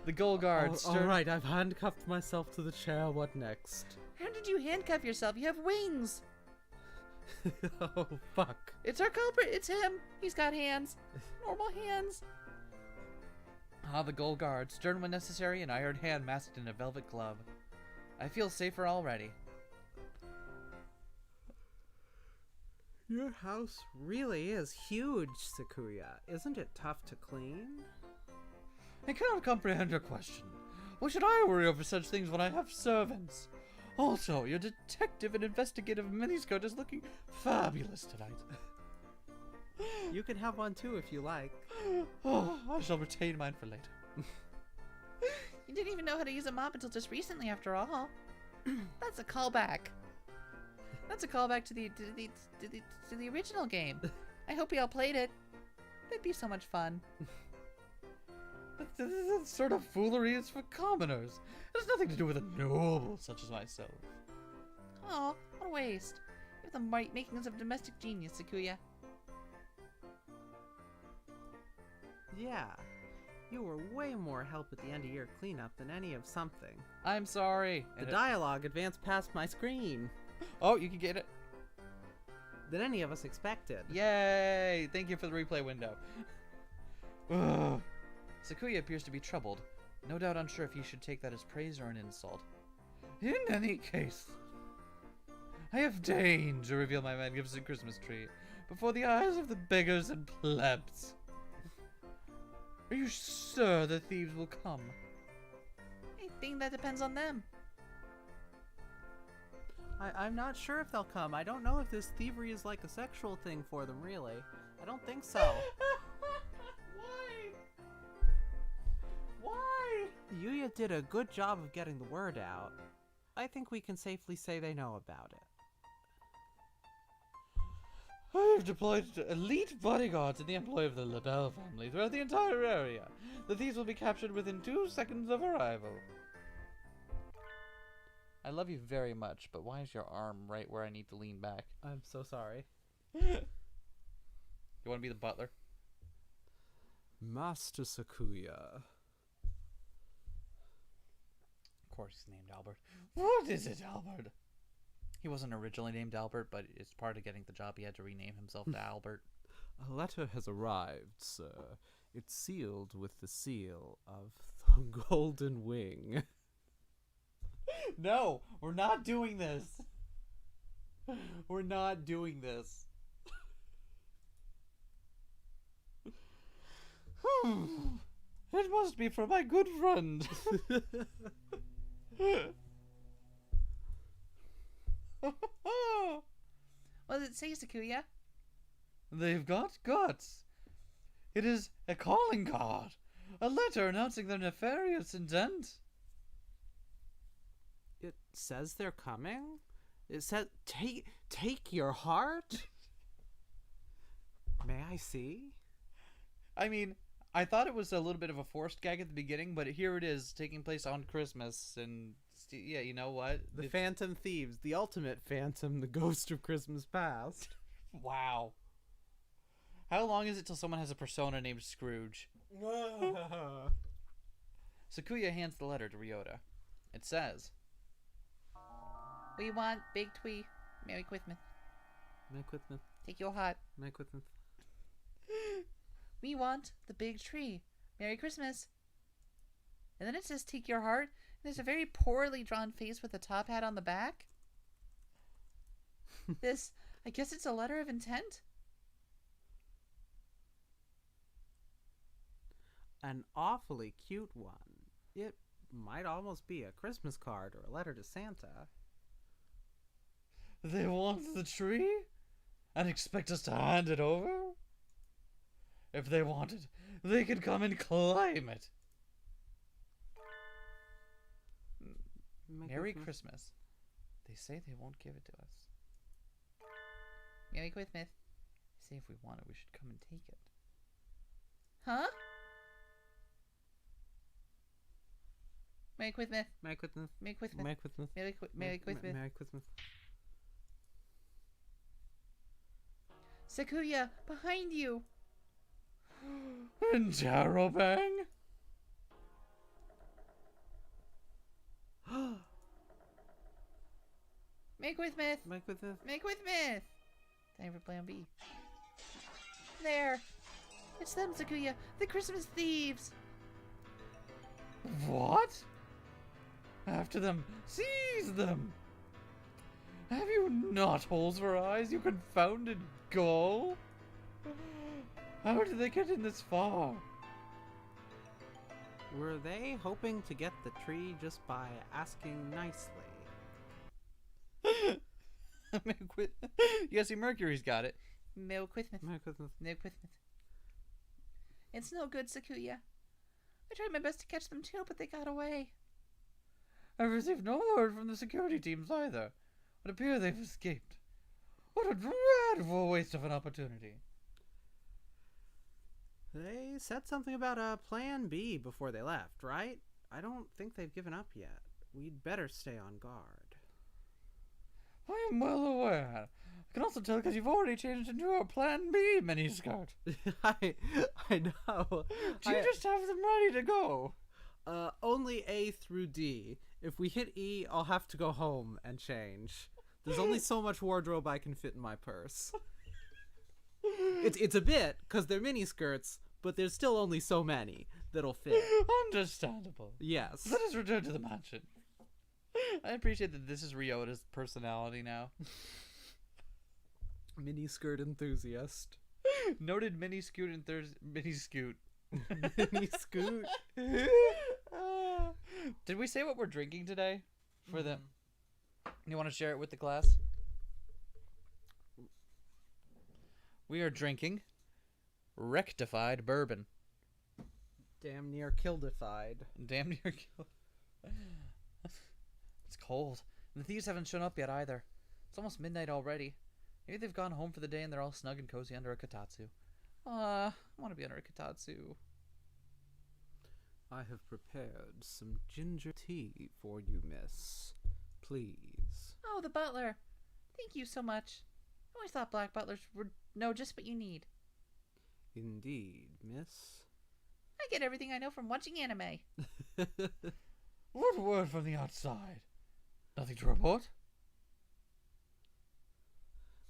The Gull Guard. All right, I've handcuffed myself to the chair. What next? How did you handcuff yourself? You have wings. Oh, fuck. It's our culprit. It's him. He's got hands. Normal hands. The Gull Guard, stern when necessary, an iron hand masked in a velvet glove. I feel safer already. Your house really is huge, Sakuya. Isn't it tough to clean? I cannot comprehend your question. Why should I worry over such things when I have servants? Also, your detective and investigative miniskirt is looking fabulous tonight. You can have one too if you like. Oh, I shall retain mine for later. You didn't even know how to use a mop until just recently, after all. That's a callback. That's a callback to the original game. I hope y'all played it. That'd be so much fun. That sort of foolery is for commoners. It has nothing to do with a noble such as myself. Oh, what a waste. You have the makings of domestic genius, Sakuya. Yeah, you were way more help at the end of your cleanup than any of something. I'm sorry. The dialogue advanced past my screen. Oh, you can get it. Than any of us expected. Yay! Thank you for the replay window. Ugh. Sakuya appears to be troubled, no doubt unsure if he should take that as praise or an insult. In any case, I have deigned to reveal my magnificent Christmas tree before the eyes of the beggars and plebs. Are you sure the thieves will come? I think that depends on them. I'm not sure if they'll come. I don't know if this thievery is like a sexual thing for them, really. I don't think so. Why? Yuya did a good job of getting the word out. I think we can safely say they know about it. I have deployed elite bodyguards in the employ of the LaBelle family throughout the entire area. The thieves will be captured within 2 seconds of arrival. I love you very much, but why is your arm right where I need to lean back? I'm so sorry. You want to be the butler? Master Sakuya. Of course he's named Albert. What is it, Albert? He wasn't originally named Albert, but it's part of getting the job he had to rename himself to Albert. A letter has arrived, sir. It's sealed with the seal of the Golden Wing. No, we're not doing this. We're not doing this. It must be from my good friend. What does it say, Sakuya? They've got guts. It is a calling card. A letter announcing their nefarious intent. It says they're coming? It says, take your heart? May I see? I mean, I thought it was a little bit of a forced gag at the beginning, but here it is, taking place on Christmas, and yeah, you know what? The Phantom Thieves, the ultimate phantom, the ghost of Christmas past. Wow. How long is it till someone has a persona named Scrooge? Sakuya hands the letter to Ryota. It says, We want big twee. Merry Christmas. Merry Christmas. Take your heart. Merry Christmas. We want the big tree. Merry Christmas. And then it says take your heart. And there's a very poorly drawn face with a top hat on the back. This, I guess it's a letter of intent? An awfully cute one. It might almost be a Christmas card or a letter to Santa. they want the tree? And expect us to hand it over? If they want it, they could come and climb it. Merry Christmas. They say they won't give it to us. Merry Christmas. Say if we want it, we should come and take it. Huh? Merry Christmas. Merry Christmas. Merry Christmas. Merry Christmas. Merry Christmas. Merry Christmas. Sakuya, behind you. Interrobang? Merry Christmas. Merry Christmas. Merry Christmas. Time for plan B. There. It's them, Sakuya. The Christmas thieves. What? After them. Seize them. Have you not holes for eyes, you confounded gull? How did they get in this far? Were they hoping to get the tree just by asking nicely? You see, Mercury's got it. Merry Christmas. Merry Christmas. Merry Christmas. It's no good, Sakuya. I tried my best to catch them too, but they got away. I've received no word from the security teams either. It appears they've escaped. What a dreadful waste of an opportunity. They said something about a plan B before they left, right? I don't think they've given up yet. We'd better stay on guard. I am well aware. I can also tell because you've already changed into our Plan B miniskirt. I know. Do you just have them ready to go? Only A through D. If we hit E, I'll have to go home and change. There's only so much wardrobe I can fit in my purse. It's a bit, because they're miniskirts, but there's still only so many that'll fit. Understandable. Yes. Let us return to the mansion. I appreciate that this is Ryota's personality now. Miniskirt enthusiast. Noted mini-scoot and mini-scoot. Mini-scoot. Did we say what we're drinking today? For them? You want to share it with the class? We are drinking rectified bourbon. Damn near kildified. Damn near killed. It's cold. And the thieves haven't shown up yet either. It's almost midnight already. Maybe they've gone home for the day and they're all snug and cozy under a kotatsu. I want to be under a kotatsu. I have prepared some ginger tea for you, miss. Please. Oh, the butler. Thank you so much. I always thought black butlers would know just what you need. Indeed, miss. I get everything I know from watching anime. What word from the outside? Nothing to report?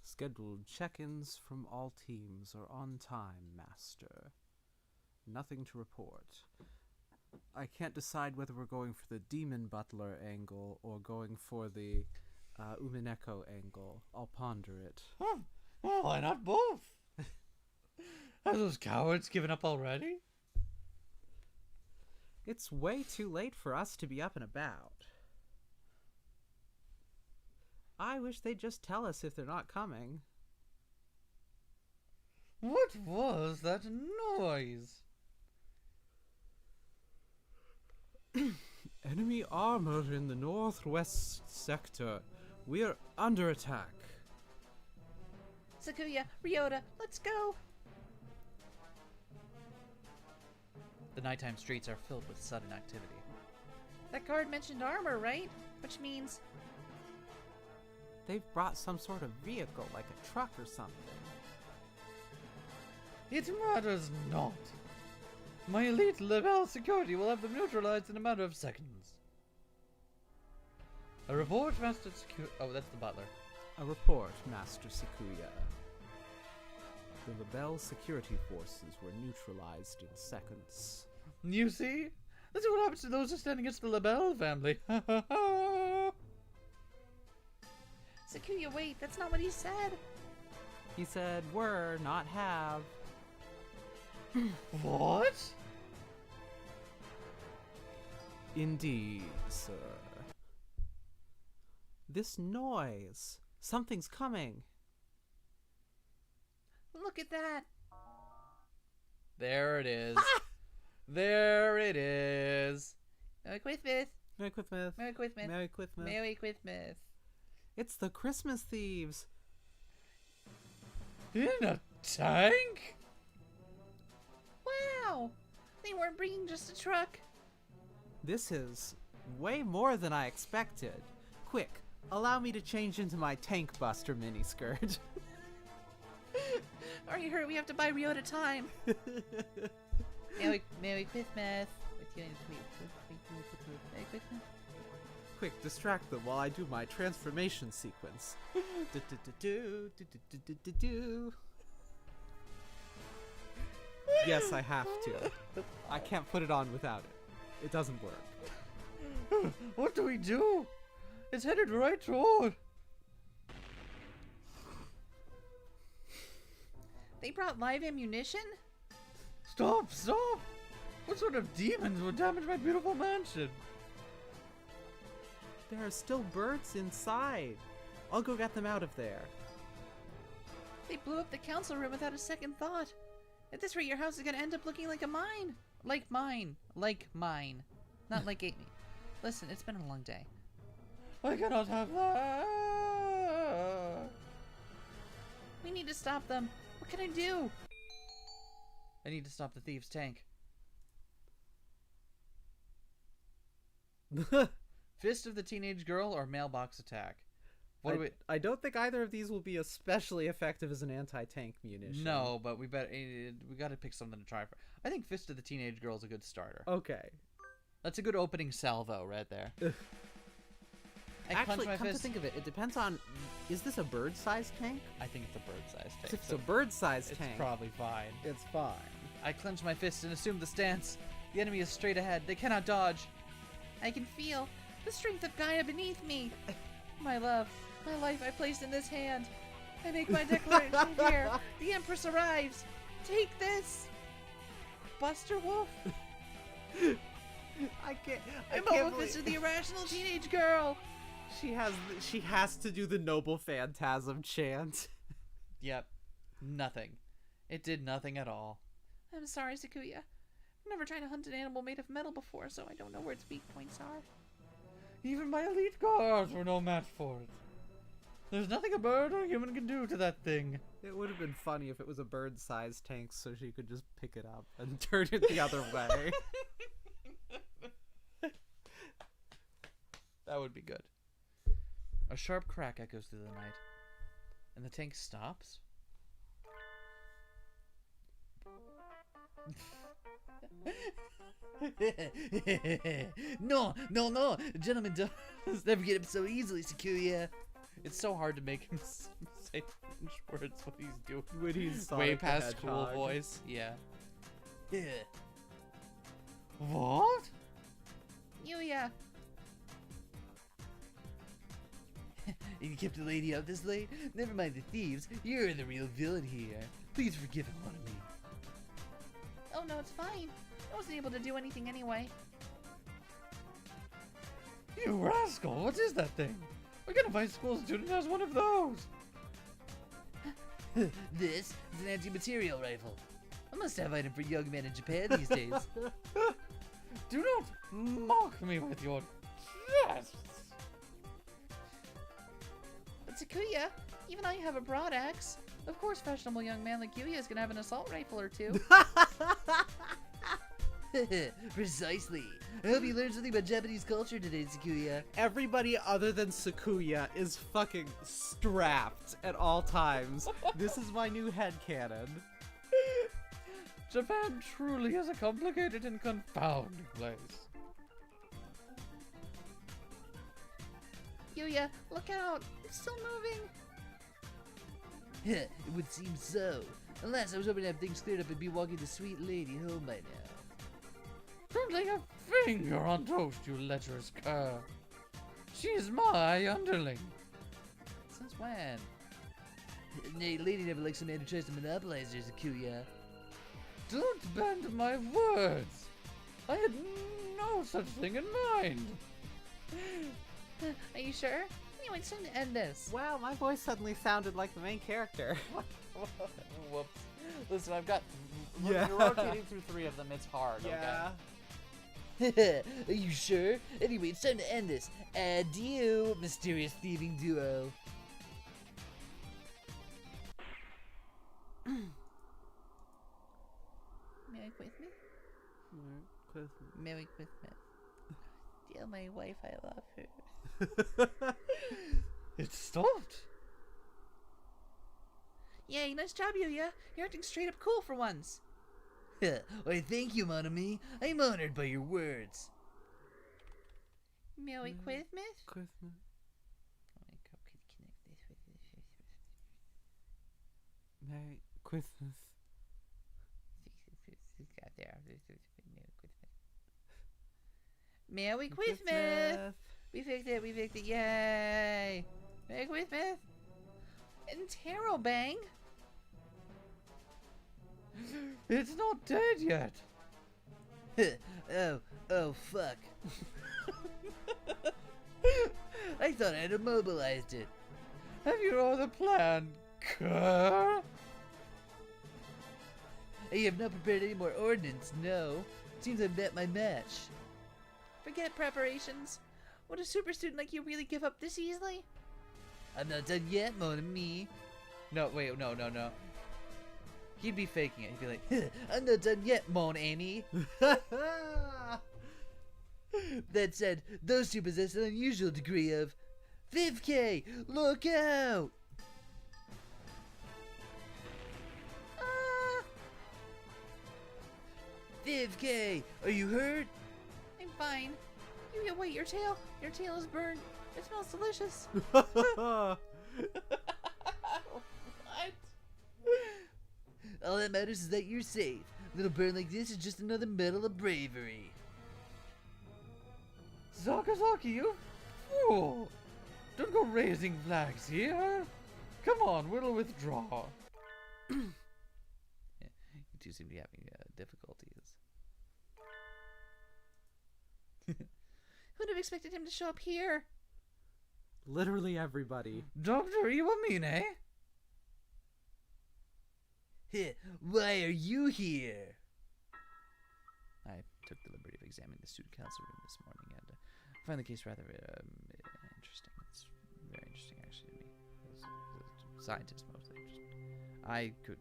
Scheduled check-ins from all teams are on time, master. Nothing to report. I can't decide whether we're going for the demon butler angle or going for the Umineko angle. I'll ponder it. Huh. Well, why not both? Have those cowards given up already? It's way too late for us to be up and about. I wish they'd just tell us if they're not coming. What was that noise? Enemy armor in the northwest sector. We are under attack. Sakuya, Ryota, let's go! The nighttime streets are filled with sudden activity. That guard mentioned armor, right? Which means... They've brought some sort of vehicle, like a truck or something. It matters not. My elite level security will have them neutralized in a matter of seconds. A report, Master Secuya. Oh, that's the butler. A report, Master Secuya. The Labelle security forces were neutralized in seconds. You see? That's what happens to those who stand against the Labelle family. Sakuya, wait, that's not what he said. He said were, not have. What? Indeed, sir. This noise. Something's coming. Look at that. There it is. There it is. Merry Christmas. Merry Christmas. Merry Christmas. Merry Christmas. Merry Christmas. It's the Christmas thieves. In a tank? Wow. They weren't bringing just a truck. This is way more than I expected. Quick, allow me to change into my Tank Buster miniskirt. Hurry, hurry, we have to buy Ryota time. Merry Christmas. What's going to Merry Christmas. Quick, distract them while I do my transformation sequence. Yes, I have to. I can't put it on without it. It doesn't work. What do we do? It's headed right toward. They brought live ammunition? Stop! Stop! What sort of demons would damage my beautiful mansion? There are still birds inside. I'll go get them out of there. They blew up the council room without a second thought. At this rate, your house is going to end up looking like a mine. Like mine. Like mine. Not like Amy. Listen, it's been a long day. I cannot have that. We need to stop them. What can I do? I need to stop the thieves' tank. Fist of the teenage girl or mailbox attack? What do we? I don't think either of these will be especially effective as an anti-tank munition. No, but we got to pick something to try for. I think Fist of the teenage girl is a good starter. Okay. That's a good opening salvo right there. Actually, come to think of it, it depends on, is this a bird-sized tank? I think it's a bird-sized tank. If it's a bird-sized tank, it's probably fine. It's fine. I clench my fist and assume the stance. The enemy is straight ahead. They cannot dodge. I can feel the strength of Gaia beneath me. My love, my life I place in this hand. I make my declaration here. The Empress arrives. Take this. Buster Wolf. I can't This is the irrational teenage girl. She has to do the noble phantasm chant. Yep. Nothing. It did nothing at all. I'm sorry, Sakuya. I've never tried to hunt an animal made of metal before, so I don't know where its weak points are. Even my elite guards were no match for it. There's nothing a bird or a human can do to that thing. It would have been funny if it was a bird-sized tank so she could just pick it up and turn it the other way. That would be good. A sharp crack echoes through the night, and the tank stops. No, gentlemen, don't never get him so easily, Secuya. It's so hard to make him say French words what he's doing. When he's way Sonic the past cool Hedgehog. voice. Yeah. Yeah. What? Yuya. And you kept the lady out this late? Never mind the thieves. You're the real villain here. Please forgive him one of me. Oh no, it's fine. I wasn't able to do anything anyway. You rascal! What is that thing? What kind of high school student has one of those? This is an anti-material rifle. A must-have item for young men in Japan these days. Do not mock me with your jests. But Sakuya, even I have a broad axe. Of course, fashionable young man like Yuya is gonna have an assault rifle or two. Precisely. I hope you learned something about Japanese culture today, Sakuya. Everybody other than Sakuya is fucking strapped at all times. This is my new headcanon. Japan truly is a complicated and confounding place. Yuya, look out! It's still moving. It would seem so. Alas, I was hoping to have things cleared up and be walking the sweet lady home by now. Don't lay a finger on Toast, you lecherous cur. She is my underling. Since when? Nay, lady never likes a man who tries to monopolize her, Sakuya. Don't bend my words. I had no such thing in mind. Are you sure? Anyway, it's time to end this. Wow, my voice suddenly sounded like the main character. Whoops. Listen, I've got... Yeah. You're rotating through 3 of them. It's hard, Yeah. Are you sure? Anyway, it's time to end this. Adieu, mysterious thieving duo. Merry Christmas. Merry Christmas. Tell my wife I love her. It stopped. Yay, nice job, Yuya. You're acting straight up cool for once. Why, thank you, mon ami. I'm honored by your words. Merry Christmas. Christmas. Merry Christmas. Merry Christmas. We fixed it. We fixed it. Yay. Merry Christmas. And Taro Bang. It's not dead yet. Oh, fuck. I thought I had immobilized it. Have you no other plan, cur? I have not prepared any more ordnance, no. Seems I've met my match. Forget preparations. Would a super student like you really give up this easily? I'm not done yet, mon ami. No, wait, no. He'd be faking it. He'd be like, I'm not done yet, mon ami. That said, those two possess an unusual degree of 5K. Look out! 5K. Are you hurt? I'm fine. You wait, your tail is burned. It smells delicious. what? All that matters is that you're safe. A little burn like this is just another medal of bravery. Zakazaki, you fool! Don't go raising flags here. Come on, we'll withdraw. You two seem to be having difficulties. Who'd have expected him to show up here? Literally everybody. Dr. Iwamine? Why are you here? I took the liberty of examining the student council room this morning and find the case rather interesting. It's very interesting, actually, to me. As a scientist, mostly. I could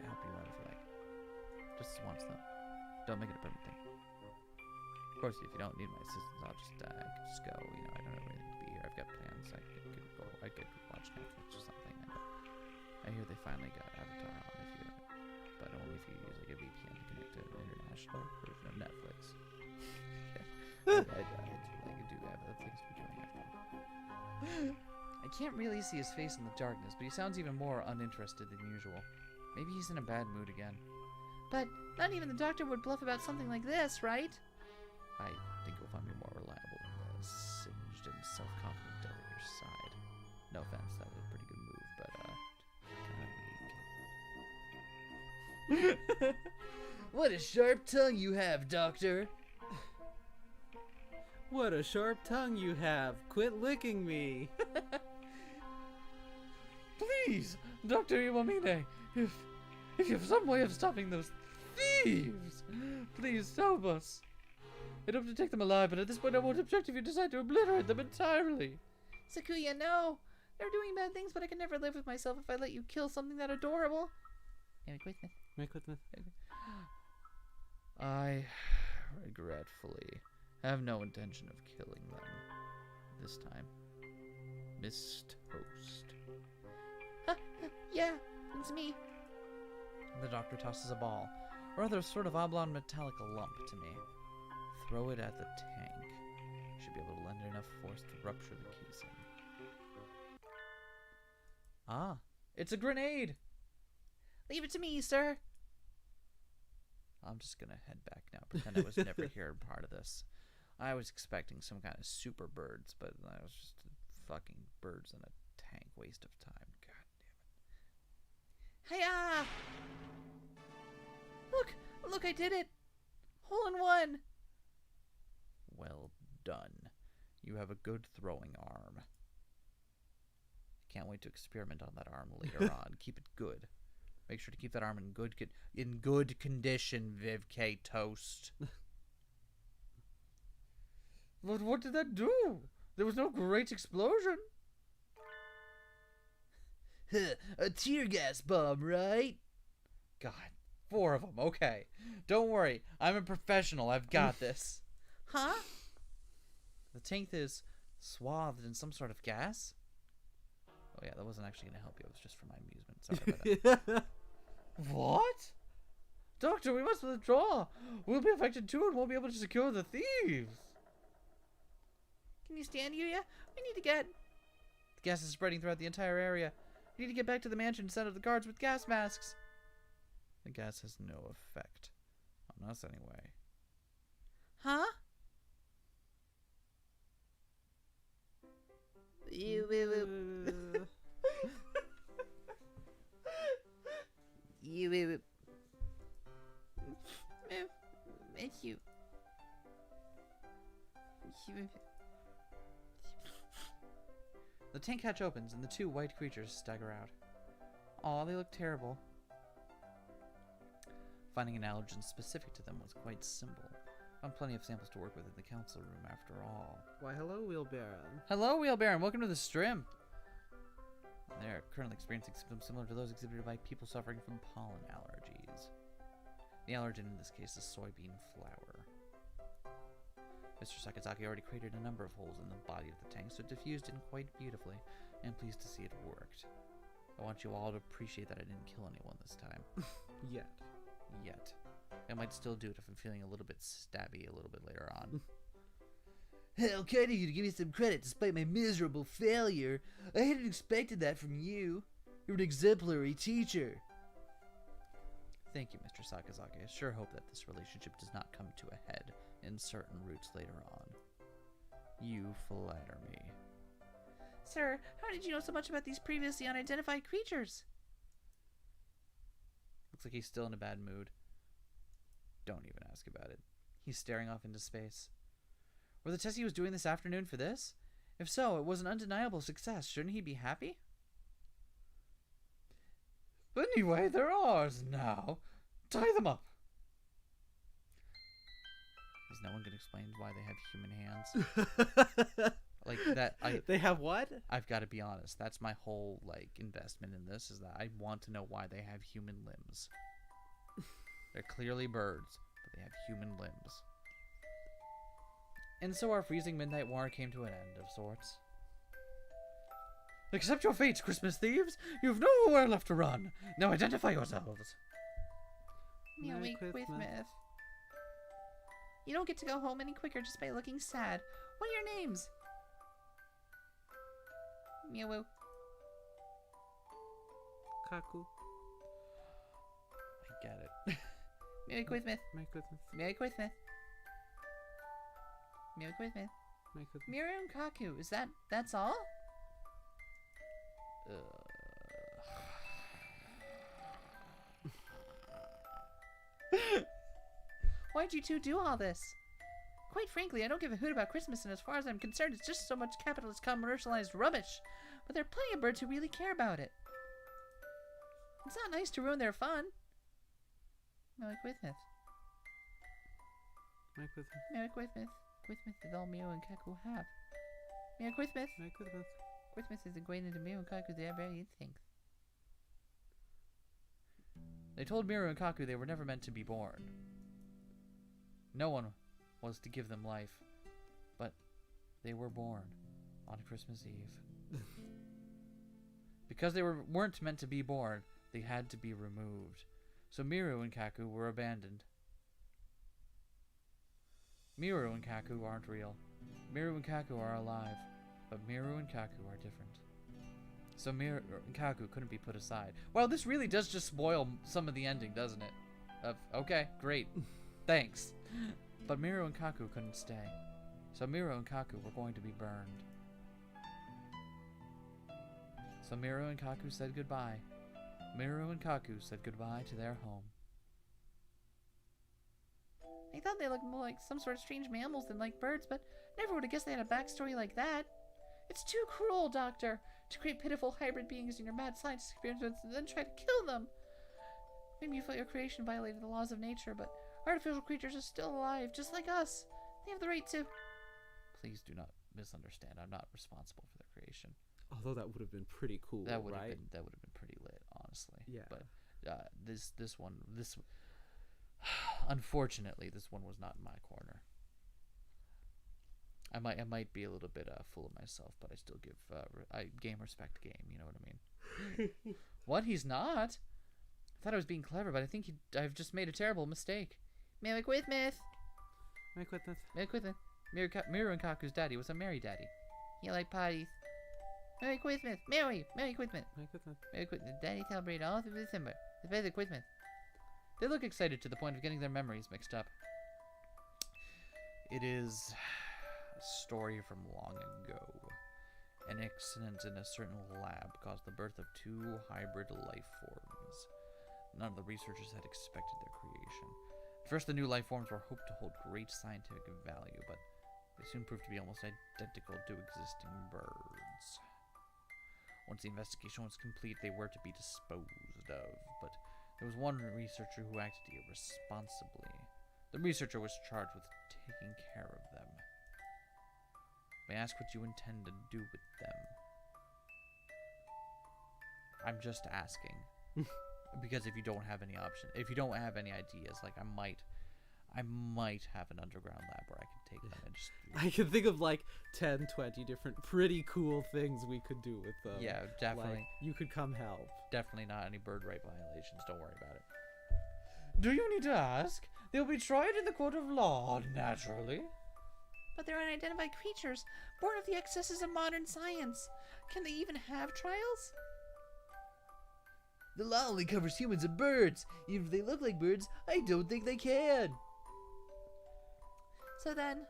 help you out if you like. Just once, though. Don't make it a permanent thing. Of course, if you don't need my assistance, I'll just, I could just go. You know, I don't have anything to be here. I've got plans. I could watch Netflix or something. I hear they finally got Avatar on, but only if you use like a VPN to connect to an international version of Netflix. I do have other things to be doing after all. I can't really see his face in the darkness, but he sounds even more uninterested than usual. Maybe he's in a bad mood again. But not even the doctor would bluff about something like this, right? I think you'll find me more reliable than the singed and self-confident devil at your side. No offense, that was a pretty good move, but kind of weak. What a sharp tongue you have, Doctor. What a sharp tongue you have. Quit licking me. Please, Dr. Iwamine, if you have some way of stopping those thieves, please help us. I'd hope to take them alive, but at this point I won't object if you decide to obliterate them entirely. Sakuya, no! They're doing bad things, but I can never live with myself if I let you kill something that adorable. Merry Christmas. Merry Christmas. I regretfully have no intention of killing them this time. Miss Toast. Yeah, it's me. The doctor tosses a ball, or rather a sort of oblong metallic lump to me. Throw it at the tank. Should be able to lend it enough force to rupture the casing. Ah, it's a grenade! Leave it to me, sir. I'm just gonna head back now, pretend I was never here and part of this. I was expecting some kind of super birds, but that was just fucking birds in a tank. Waste of time. God damn it. Hiya! Look, I did it! Hole in one! Well done. You have a good throwing arm. Can't wait to experiment on that arm later on. Keep it good. Make sure to keep that arm in good condition, Viv K. Toast. But what did that do? There was no great explosion. A tear gas bomb, right? God, 4 of them. Okay. Don't worry. I'm a professional. I've got this. Huh? The tank is swathed in some sort of gas. Oh yeah, that wasn't actually going to help you. It was just for my amusement. Sorry about that. What? Doctor, we must withdraw. We'll be affected too and won't be able to secure the thieves. Can you stand, Yuya? We need to get... The gas is spreading throughout the entire area. We need to get back to the mansion and send out the guards with gas masks. The gas has no effect. On us, anyway. Huh? Thank you. The tank hatch opens and the 2 white creatures stagger out. Aw, they look terrible. Finding an allergen specific to them was quite simple. Found plenty of samples to work with in the council room after all. Why, hello, Wheelbaron. Hello, Wheelbaron. Welcome to the Strim. They are currently experiencing symptoms similar to those exhibited by people suffering from pollen allergies. The allergen in this case is soybean flour. Mr. Sakazaki already created a number of holes in the body of the tank, so it diffused in quite beautifully. I'm pleased to see it worked. I want you all to appreciate that I didn't kill anyone this time. Yet. I might still do it if I'm feeling a little bit stabby a little bit later on. Hell, kind of you to give me some credit despite my miserable failure. I hadn't expected that from you. You're an exemplary teacher. Thank you, Mr. Sakazaki. I sure hope that this relationship does not come to a head in certain routes later on. You flatter me. Sir, how did you know so much about these previously unidentified creatures? Looks like he's still in a bad mood. Don't even ask about it. He's staring off into space. Were the tests he was doing this afternoon for this? If so, it was an undeniable success. Shouldn't he be happy? Anyway, they're ours now. Tie them up. Is no one going to explain why they have human hands? Like that, They have what? I've got to be honest. That's my whole investment in this, is that I want to know why they have human limbs. They're clearly birds, but they have human limbs. And so our freezing midnight war came to an end of sorts. Accept your fates, Christmas thieves! You've nowhere left to run! Now identify yourselves! Merry Christmas. You don't get to go home any quicker just by looking sad. What are your names? Meow. Kaku. I get it. Merry Christmas. Merry Christmas. Merry Christmas. Merry Christmas. Merry Christmas. Miru and Kaku, that's all? Why'd you two do all this? Quite frankly, I don't give a hoot about Christmas, and as far as I'm concerned, it's just so much capitalist commercialized rubbish. But there are plenty of birds who really care about it. It's not nice to ruin their fun. Merry Christmas. Merry Christmas. Merry Christmas. Christmas is all Miro and Kaku have. Merry Christmas. Merry Christmas. Christmas is ingrained into Miro and Kaku their very instincts. They told Miro and Kaku they were never meant to be born. No one was to give them life, but they were born on Christmas Eve. Because they weren't meant to be born, they had to be removed. So Miru and Kaku were abandoned. Miru and Kaku aren't real. Miru and Kaku are alive, but Miru and Kaku are different. So Miru and Kaku couldn't be put aside. Well, this really does just spoil some of the ending, doesn't it? Okay, great. Thanks. But Miru and Kaku couldn't stay. So Miru and Kaku were going to be burned. So Miru and Kaku said goodbye. Miru and Kaku said goodbye to their home. I thought they looked more like some sort of strange mammals than like birds, but never would have guessed they had a backstory like that. It's too cruel, Doctor, to create pitiful hybrid beings in your mad science experiments and then try to kill them. Maybe you felt your creation violated the laws of nature, but artificial creatures are still alive, just like us. They have the right to... Please do not misunderstand. I'm not responsible for their creation. Although that would have been pretty cool, That would right? have been pretty lit, honestly. Yeah. But this one, unfortunately, this one was not in my corner. I might be a little bit full of myself, but I still give game respect game. You know what I mean? What? He's not? I thought I was being clever, but I think I've just made a terrible mistake. Merry Christmas. Merry Christmas. Merry Christmas. Miru and Kaku's daddy was a merry daddy. You like parties. Merry Christmas. Merry Christmas. Merry Christmas. Merry Christmas. Daddy celebrated all through December. Especially Christmas. They look excited to the point of getting their memories mixed up. It is a story from long ago. An accident in a certain lab caused the birth of 2 hybrid life forms. None of the researchers had expected their creation. At first, the new life forms were hoped to hold great scientific value, but they soon proved to be almost identical to existing birds. Once the investigation was complete, they were to be disposed of, but there was one researcher who acted irresponsibly. The researcher was charged with taking care of them. May I ask what you intend to do with them? I'm just asking. Because if you don't have any if you don't have any ideas, like I might have an underground lab where I could take them and just... I could think of like 10, 20 different pretty cool things we could do with them. Yeah, definitely. Like, you could come help. Definitely not any bird right violations. Don't worry about it. Do you need to ask? They'll be tried in the court of law, naturally. But they're unidentified creatures, born of the excesses of modern science. Can they even have trials? The law only covers humans and birds. Even if they look like birds, I don't think they can. So then...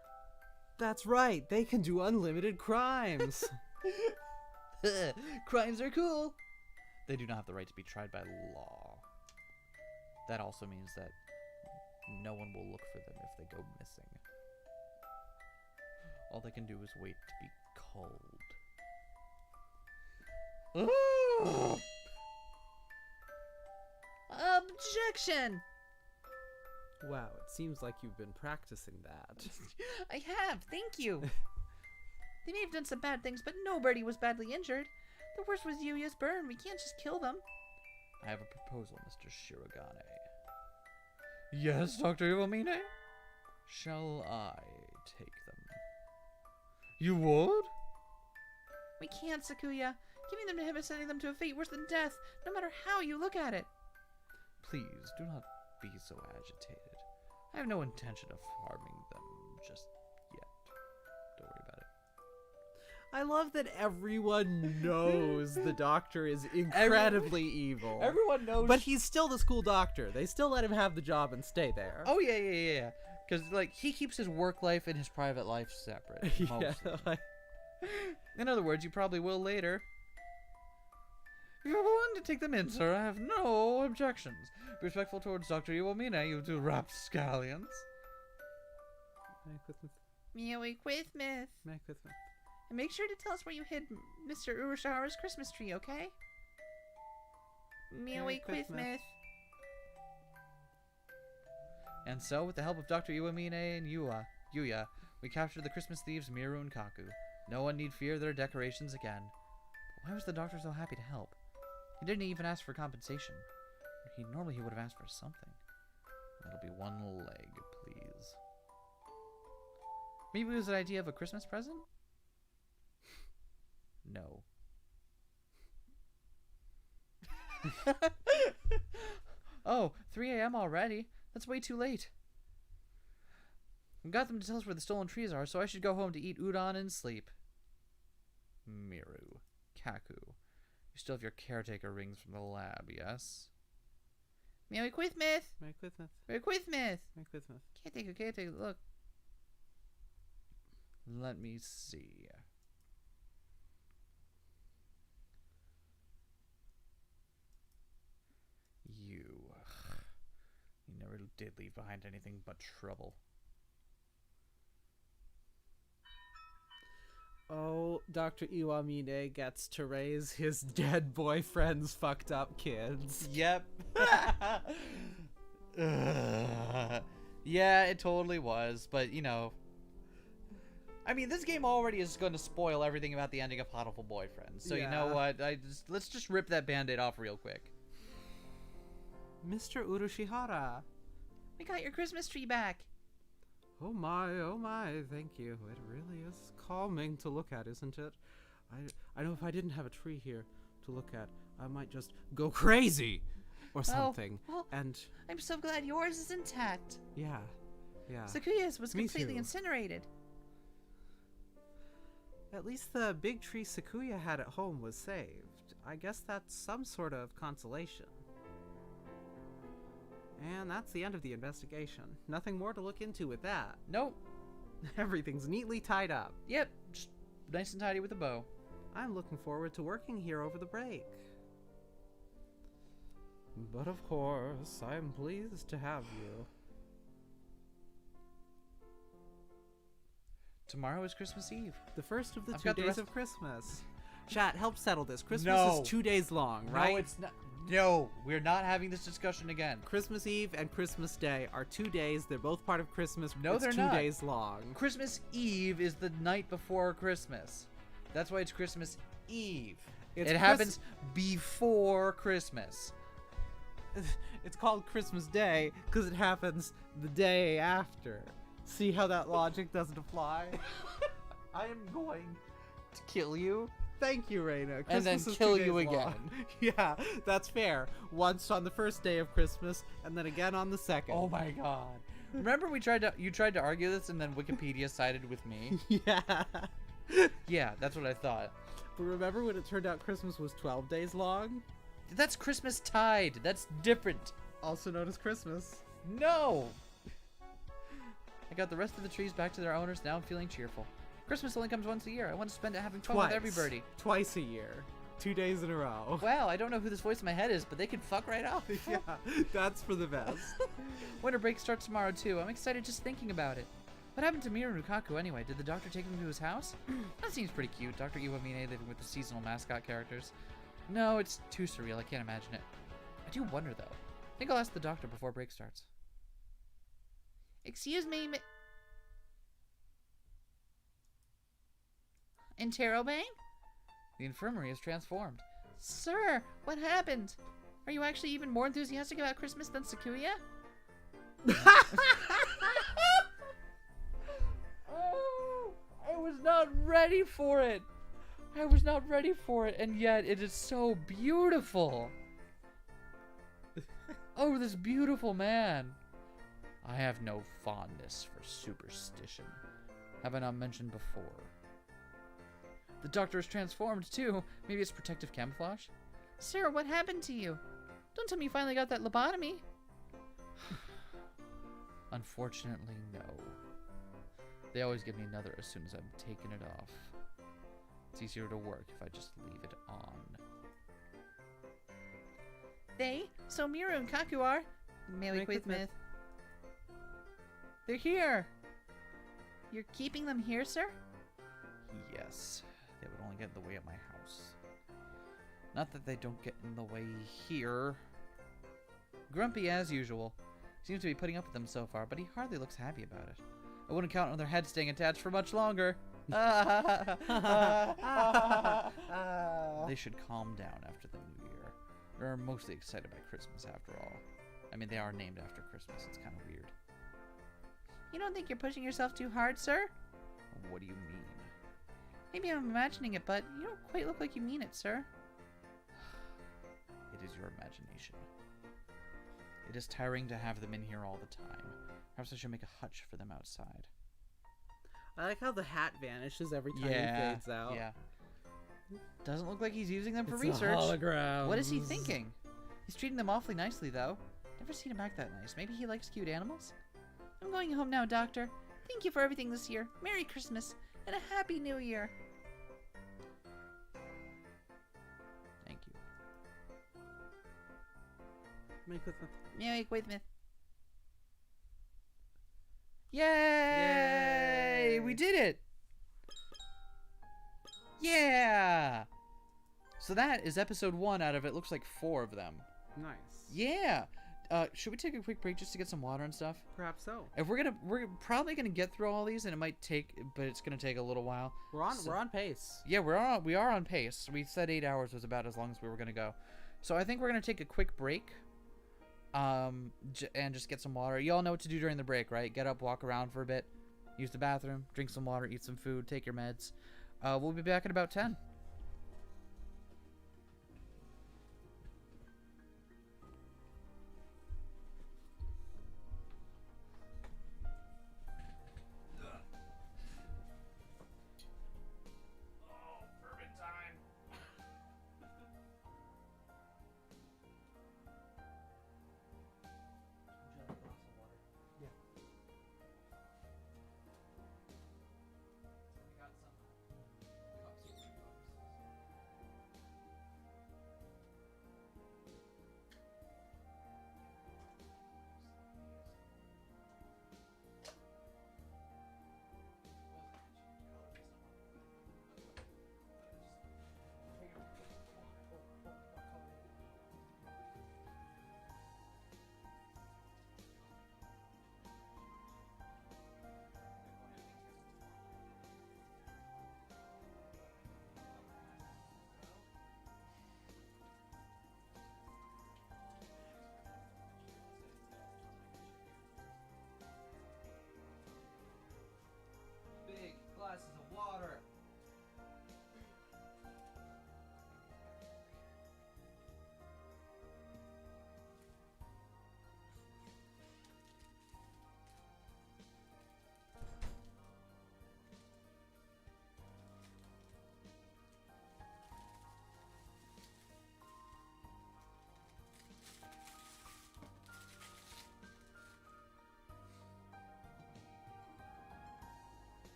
That's right. They can do unlimited crimes. Crimes are cool. They do not have the right to be tried by law. That also means that no one will look for them if they go missing. All they can do is wait to be called. Objection! Wow, it seems like you've been practicing that. I have, thank you. They may have done some bad things, but nobody was badly injured. The worst was Yuya's burn. We can't just kill them. I have a proposal, Mr. Shirogane. Yes, Dr. Iwamine? Shall I take them? You would? We can't, Sakuya. Giving them to him is sending them to a fate worse than death, no matter how you look at it. Please, do not be so agitated. I have no intention of harming them just yet. Don't worry about it. I love that everyone knows the doctor is incredibly evil. Everyone knows. But he's still the school doctor. They still let him have the job and stay there. Oh, yeah. Because, like, he keeps his work life and his private life separate. Mostly. In other words, you probably will later. If you're willing to take them in, sir, I have no objections. Be respectful towards Dr. Iwamine, you two rapscallions. Merry Christmas. Merry Christmas. Merry Christmas. And make sure to tell us where you hid Mr. Urashara's Christmas tree, okay? Merry Christmas. And so, with the help of Dr. Iwamine and Yuya, we captured the Christmas thieves Miru and Kaku. No one need fear their decorations again. But why was the doctor so happy to help? He didn't even ask for compensation. Normally he would have asked for something. That'll be one leg, please. Maybe it was an idea of a Christmas present? No. Oh, 3 a.m. already? That's way too late. We got them to tell us where the stolen trees are, so I should go home to eat udon and sleep. Miru. Kaku. You still have your caretaker rings from the lab, yes? Merry Christmas. Merry Christmas. Merry Christmas. Merry Christmas. Caretaker, look. Let me see. You never did leave behind anything but trouble. Oh, Dr. Iwamine gets to raise his dead boyfriend's fucked up kids. Yep. Yeah, it totally was, but you know. I mean, this game already is going to spoil everything about the ending of Hatoful Boyfriend. So you know what? Let's just rip that band-aid off real quick. Mr. Urushihara. We got your Christmas tree back. Oh my, thank you. It really is calming to look at, isn't it? I know if I didn't have a tree here to look at, I might just go crazy or something. Well, and I'm so glad yours is intact. yeah. Sakuya's was Me completely too. incinerated. At least the big tree Sakuya had at home was saved. I guess that's some sort of consolation. And that's the end of the investigation. Nothing more to look into with that. Nope. Everything's neatly tied up. Yep. Just nice and tidy with a bow. I'm looking forward to working here over the break. But of course, I'm pleased to have you. Tomorrow is Christmas Eve. The first of the I've 2 got the days rest- of Christmas. Chat, help settle this. Christmas No. is 2 days long, right? No, it's not. No, we're not having this discussion again. Christmas Eve and Christmas Day are 2 days. They're both part of Christmas. No, it's they're 2 not. days long. Christmas Eve is the night before Christmas. That's why it's Christmas Eve. It's it happens before Christmas. It's called Christmas Day because it happens the day after. See how that logic doesn't apply? I am going to kill you. Thank you, Reina. And then Christmas is kill 2 you days again. long. Yeah, that's fair. Once on the first day of Christmas, and then again on the second. Oh my god. Remember you tried to argue this and then Wikipedia sided with me? Yeah. Yeah, that's what I thought. But remember when it turned out Christmas was 12 days long? That's Christmas tide. That's different. Also known as Christmas. No! I got the rest of the trees back to their owners. Now I'm feeling cheerful. Christmas only comes once a year. I want to spend it having fun with everybody. Twice a year. 2 days in a row. Wow, I don't know who this voice in my head is, but they can fuck right off. Yeah, that's for the best. Winter break starts tomorrow, too. I'm excited just thinking about it. What happened to Miru and Rukaku, anyway? Did the doctor take them to his house? That seems pretty cute. Dr. Iwamine living with the seasonal mascot characters. No, it's too surreal. I can't imagine it. I do wonder, though. I think I'll ask the doctor before break starts. Excuse me, Interrobang? The infirmary is transformed. Sir, what happened? Are you actually even more enthusiastic about Christmas than Sakuya? Oh, I was not ready for it. I was not ready for it, and yet it is so beautiful. Oh, this beautiful man. I have no fondness for superstition. Have I not mentioned before? The doctor is transformed, too. Maybe it's protective camouflage? Sir, what happened to you? Don't tell me you finally got that lobotomy. Unfortunately, no. They always give me another as soon as I'm taking it off. It's easier to work if I just leave it on. They? So Miru and Kaku are? Merry Christmas. They're here. You're keeping them here, sir? Yes. They would only get in the way of my house. Not that they don't get in the way here. Grumpy as usual. Seems to be putting up with them so far, but he hardly looks happy about it. I wouldn't count on their heads staying attached for much longer. They should calm down after the new year. They're mostly excited by Christmas after all. I mean, they are named after Christmas. It's kind of weird. You don't think you're pushing yourself too hard, sir? What do you mean? Maybe I'm imagining it, but you don't quite look like you mean it, sir. It is your imagination. It is tiring to have them in here all the time. Perhaps I should make a hutch for them outside. I like how the hat vanishes every time he fades out. Yeah. Doesn't look like he's using them for It's research. holograms. What is he thinking? He's treating them awfully nicely, though. Never seen him act that nice. Maybe he likes cute animals? I'm going home now, Doctor. Thank you for everything this year. Merry Christmas and a Happy New Year. Thank you. Merry Christmas. Yay! We did it! Yeah! So that is episode 1 out of it looks like 4 of them. Nice. Yeah! Should we take a quick break just to get some water and stuff? Perhaps so. If we're probably gonna get through all these, and it might take, but it's gonna take a little while. We're on pace. Yeah, we are on pace. We said 8 hours was about as long as we were gonna go. So I think we're gonna take a quick break. And just get some water. You all know what to do during the break, right? Get up, walk around for a bit, use the bathroom, drink some water, eat some food, take your meds. We'll be back in about 10.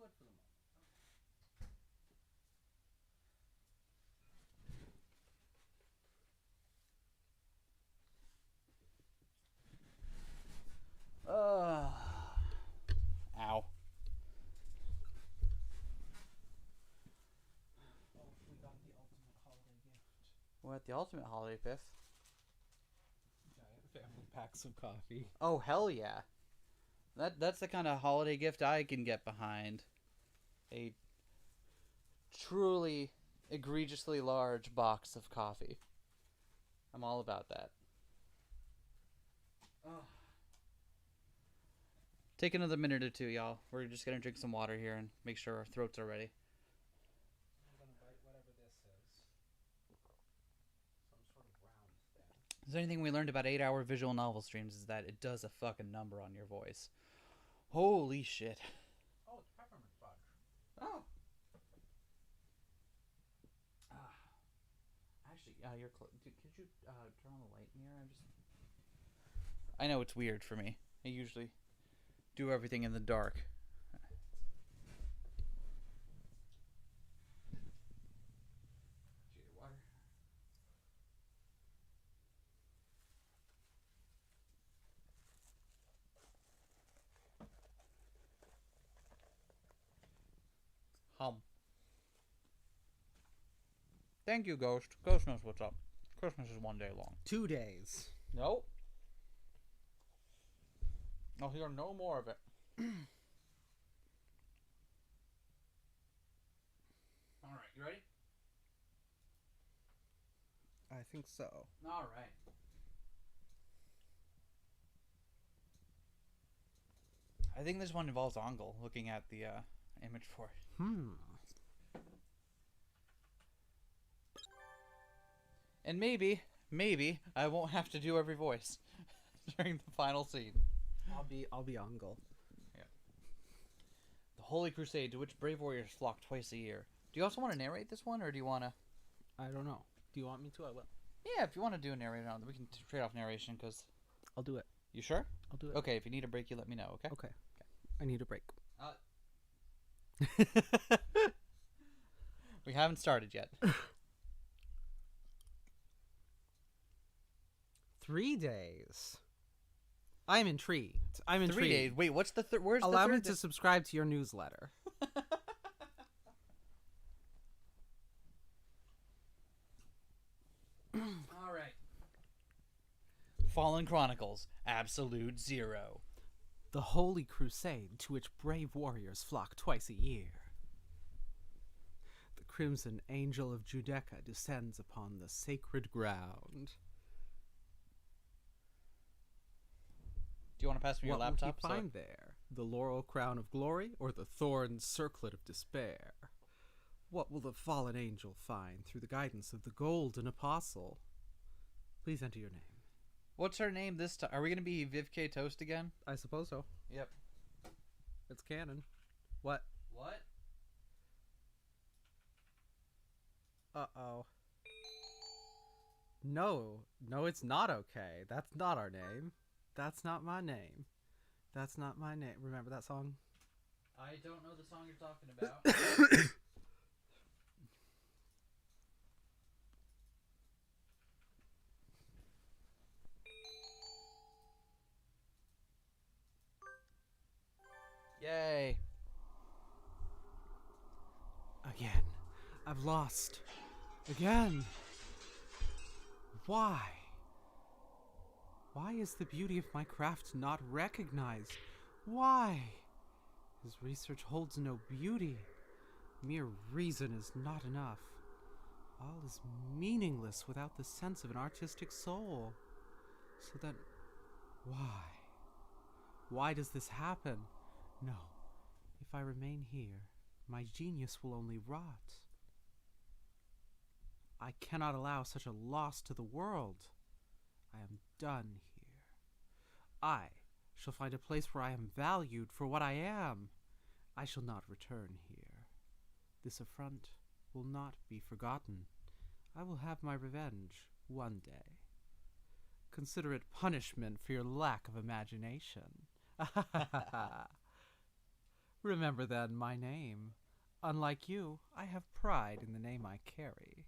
put for the moment. Ow. Oh, we got the ultimate holiday gift. What, the ultimate holiday fifth? Giant family packs of coffee. Oh, hell yeah. That's the kind of holiday gift I can get behind. A truly egregiously large box of coffee. I'm all about that. Oh. Take another minute or two, y'all. We're just gonna drink some water here and make sure our throats are ready. I'm gonna bite whatever this is. Some sort of round thing. Is there anything we learned about 8-hour visual novel streams is that it does a fucking number on your voice. Holy shit. Oh, it's peppermint fudge. Oh. Actually, you're close. Could you turn on the light in here? I know it's weird for me. I usually do everything in the dark. Water. Thank you, Ghost. Ghost knows what's up. Christmas is one day long. 2 days. Nope. I'll hear no more of it. Alright, you ready? I think so. Alright. I think this one involves Ongle, looking at the image for it. And maybe I won't have to do every voice during the final scene. I'll be Ungle. Yeah. The Holy Crusade, to which brave warriors flock twice a year. Do you also want to narrate this one, or do you want to? I don't know. Do you want me to? I will. Yeah, if you want to do a narrator, we can trade off narration, because... I'll do it. You sure? I'll do it. Okay, if you need a break, you let me know, okay? Okay. I need a break. We haven't started yet. 3 days. I'm intrigued. 3 days? Wait, what's the third? Where's Allow the me third? to subscribe to your newsletter. All right. Fallen Chronicles, Absolute Zero. The Holy Crusade, to which brave warriors flock twice a year. The Crimson Angel of Judeca descends upon the sacred ground. Do you want to pass me your laptop? What will he find there? The laurel crown of glory or the thorn circlet of despair? What will the fallen angel find through the guidance of the golden apostle? Please enter your name. What's her name this time? Are we going to be Viv K. Toast again? I suppose so. Yep. It's canon. What? What? Uh-oh. No, it's not okay. That's not our name. That's not my name. That's not my name. Remember that song? I don't know the song you're talking about. Yay. Again. I've lost. Again. Why? Why is the beauty of my craft not recognized? Why? His research holds no beauty. Mere reason is not enough. All is meaningless without the sense of an artistic soul. So then, why? Why does this happen? No. If I remain here, my genius will only rot. I cannot allow such a loss to the world. I am done here. I shall find a place where I am valued for what I am. I shall not return here. This affront will not be forgotten. I will have my revenge one day. Consider it punishment for your lack of imagination. Remember then my name. Unlike you, I have pride in the name I carry.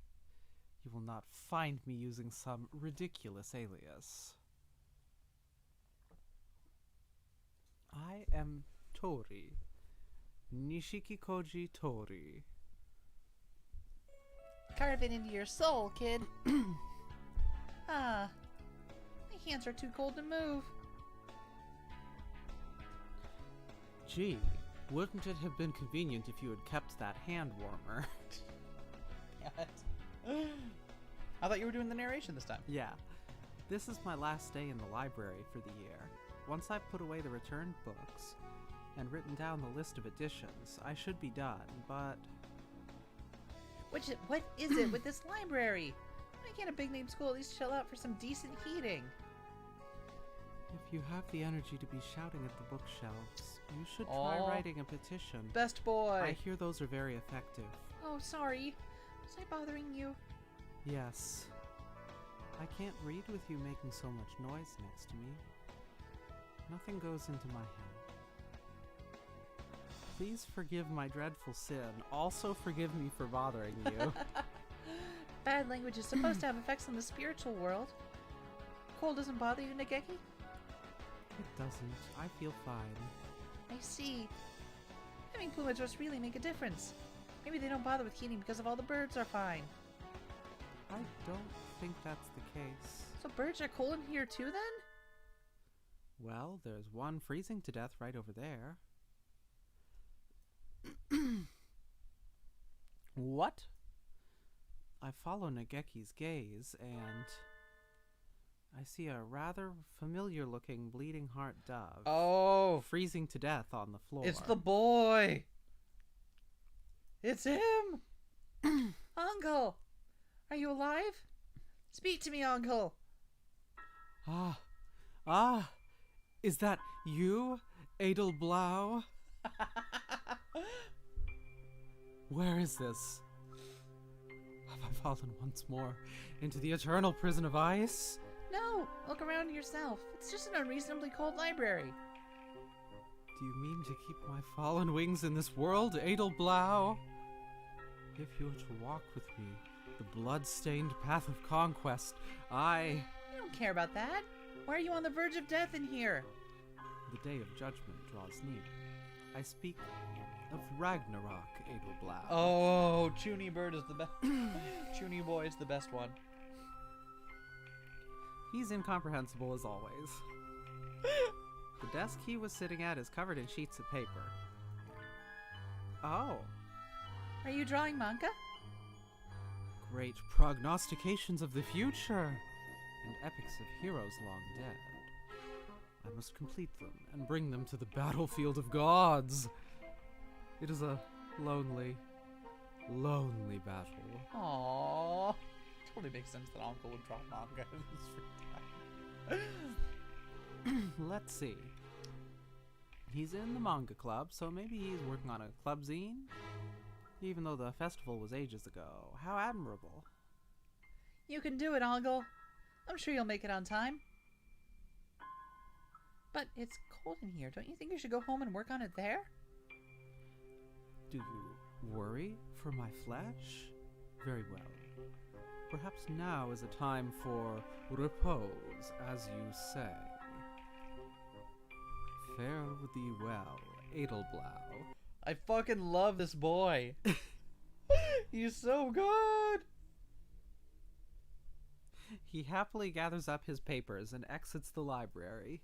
You will not find me using some ridiculous alias. I am Tori. Nishiki Koji Tori. Carve it into your soul, kid. Ah, my hands are too cold to move. Gee, wouldn't it have been convenient if you had kept that hand warmer? Damn it. I thought you were doing the narration this time. Yeah. This is my last day in the library for the year. Once I've put away the returned books and written down the list of editions, I should be done, but... What is it with this library? Why can't a big-name school at least chill out for some decent heating? If you have the energy to be shouting at the bookshelves, you should try Aw. writing a petition. Best boy. I hear those are very effective. Oh, sorry. Was I bothering you? Yes. I can't read with you making so much noise next to me. Nothing goes into my head. Please forgive my dreadful sin. Also forgive me for bothering you. Bad language is supposed to have effects on the spiritual world. Cold doesn't bother you, Nageki? It doesn't. I feel fine. I see. Having plumage must really make a difference. Maybe they don't bother with heating because of all the birds are fine. I don't think that's the case. So birds are cold in here too, then? Well, there's one freezing to death right over there. What? I follow Nageki's gaze, and I see a rather familiar-looking bleeding heart dove. Oh, Freezing to death on the floor. it's the boy. It's him. Uncle! Are you alive? Speak to me, Uncle! Ah, is that you, Edelblau? Where is this? Have I fallen once more into the eternal prison of ice? No! Look around yourself. It's just an unreasonably cold library. Do you mean to keep my fallen wings in this world, Edelblau? If you were to walk with me the blood-stained path of conquest, I don't care about that. Why are you on the verge of death in here? The day of judgment draws near. I speak of Ragnarok, Edelblau. Oh, Chuny Bird is the best. Chuny Boy is the best one. He's incomprehensible as always. The desk he was sitting at is covered in sheets of paper. Oh. Are you drawing manga? Great prognostications of the future, and epics of heroes long dead. I must complete them and bring them to the battlefield of gods. It is a lonely, lonely battle. Aww. Totally makes sense that Uncle would draw manga in his free time. Let's see. He's in the manga club, so maybe he's working on a club zine? Even though the festival was ages ago. How admirable. You can do it, Uncle. I'm sure you'll make it on time. But it's cold in here. Don't you think you should go home and work on it there? Do you worry for my flesh? Very well. Perhaps now is a time for repose, as you say. Fare thee well, Edelblau. I fucking love this boy. He's so good. He happily gathers up his papers and exits the library.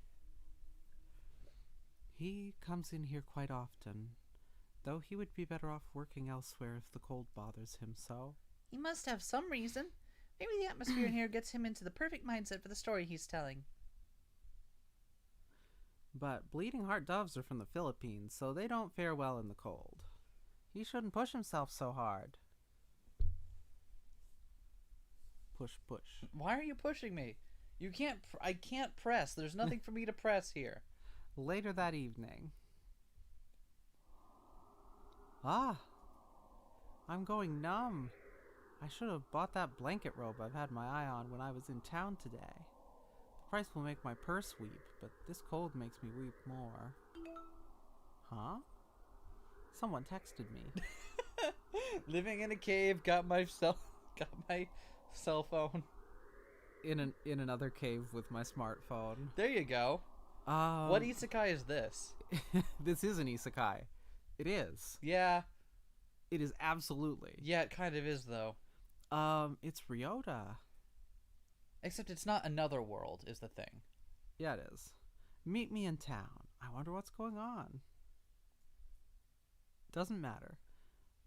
He comes in here quite often, though he would be better off working elsewhere if the cold bothers him so. He must have some reason. Maybe the atmosphere in here gets him into the perfect mindset for the story he's telling. But bleeding heart doves are from the Philippines, so they don't fare well in the cold. He shouldn't push himself so hard. Push, push. Why are you pushing me? You can't. I can't press. There's nothing for me to press here. Later that evening. Ah! I'm going numb. I should have bought that blanket robe I've had my eye on when I was in town today. The price will make my purse weep, but this cold makes me weep more. Huh? Someone texted me. Living in a cave, got my cell phone. In another cave with my smartphone. There you go. What isekai is this? This is an isekai. It is. Yeah. It is absolutely. Yeah, it kind of is, though. It's Ryota. Except it's not another world, is the thing. Yeah, it is. Meet me in town. I wonder what's going on. Doesn't matter.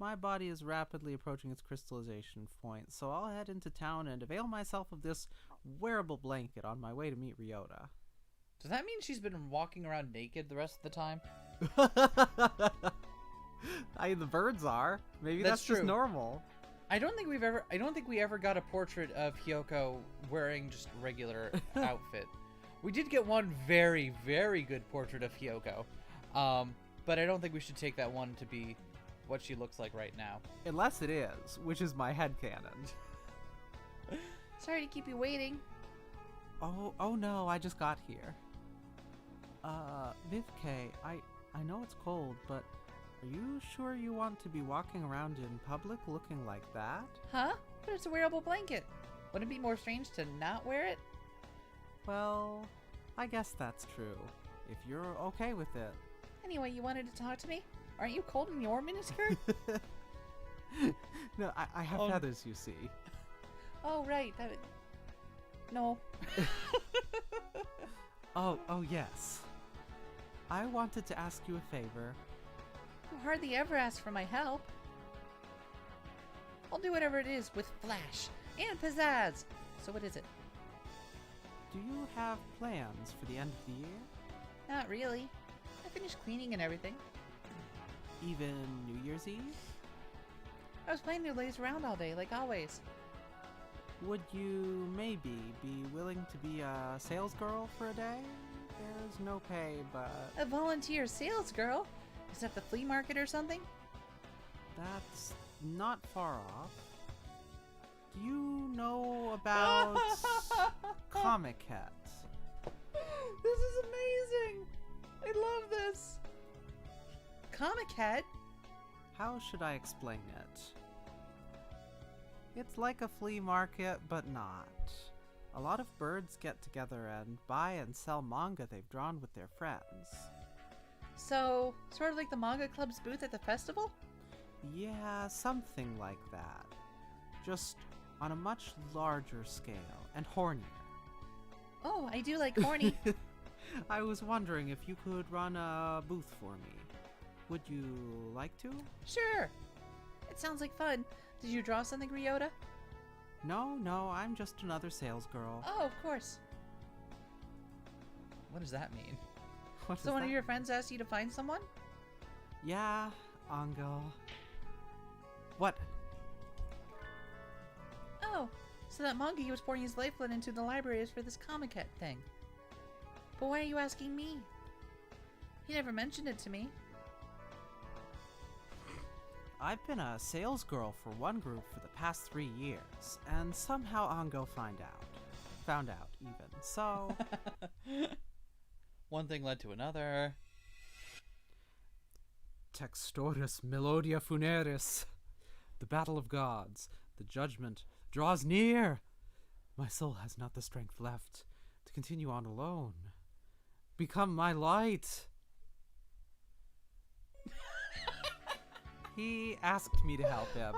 My body is rapidly approaching its crystallization point, so I'll head into town and avail myself of this wearable blanket on my way to meet Ryota. Does that mean she's been walking around naked the rest of the time? The birds are. Maybe That's just true. normal. I don't think we ever got a portrait of Hyoko wearing just regular outfit. We did get one very, very good portrait of Hyoko. But I don't think we should take that one to be what she looks like right now. Unless it is, which is my headcanon. Sorry to keep you waiting. Oh no, I just got here. Vivke, I know it's cold, but are you sure you want to be walking around in public looking like that? Huh? But it's a wearable blanket. Wouldn't it be more strange to not wear it? Well, I guess that's true. If you're okay with it. Anyway, you wanted to talk to me? Aren't you cold in your miniskirt? No, I have feathers, you see. Oh, right. No. Oh yes. I wanted to ask you a favor. You hardly ever ask for my help. I'll do whatever it is with flash and pizzazz. So what is it? Do you have plans for the end of the year? Not really. I finished cleaning and everything. Even New Year's Eve? I was planning to laze around all day, like always. Would you maybe be willing to be a sales girl for a day? There's no pay, but... A volunteer sales girl? Is that the flea market or something? That's not far off. Do you know about Comic Cat? This is amazing! I love this! Comic Cat? How should I explain it? It's like a flea market, but not. A lot of birds get together and buy and sell manga they've drawn with their friends. So, sort of like the manga club's booth at the festival? Yeah, something like that. Just on a much larger scale and hornier. Oh, I do like horny. I was wondering if you could run a booth for me. Would you like to? Sure. It sounds like fun. Did you draw something, Ryota? No, I'm just another sales girl. Oh, of course. What does that mean? What So is one that? of your friends asked you to find someone? Yeah, Angel. What? Oh, so that manga he was pouring his lifeblood into the library is for this Comic Cat thing. But why are you asking me? He never mentioned it to me. I've been a sales girl for one group for the past 3 years, and somehow Ango found out even. So One thing led to another. Textoris Melodia Funeris. The battle of gods, the judgment draws near. My soul has not the strength left to continue on alone. Become my light. He asked me to help him.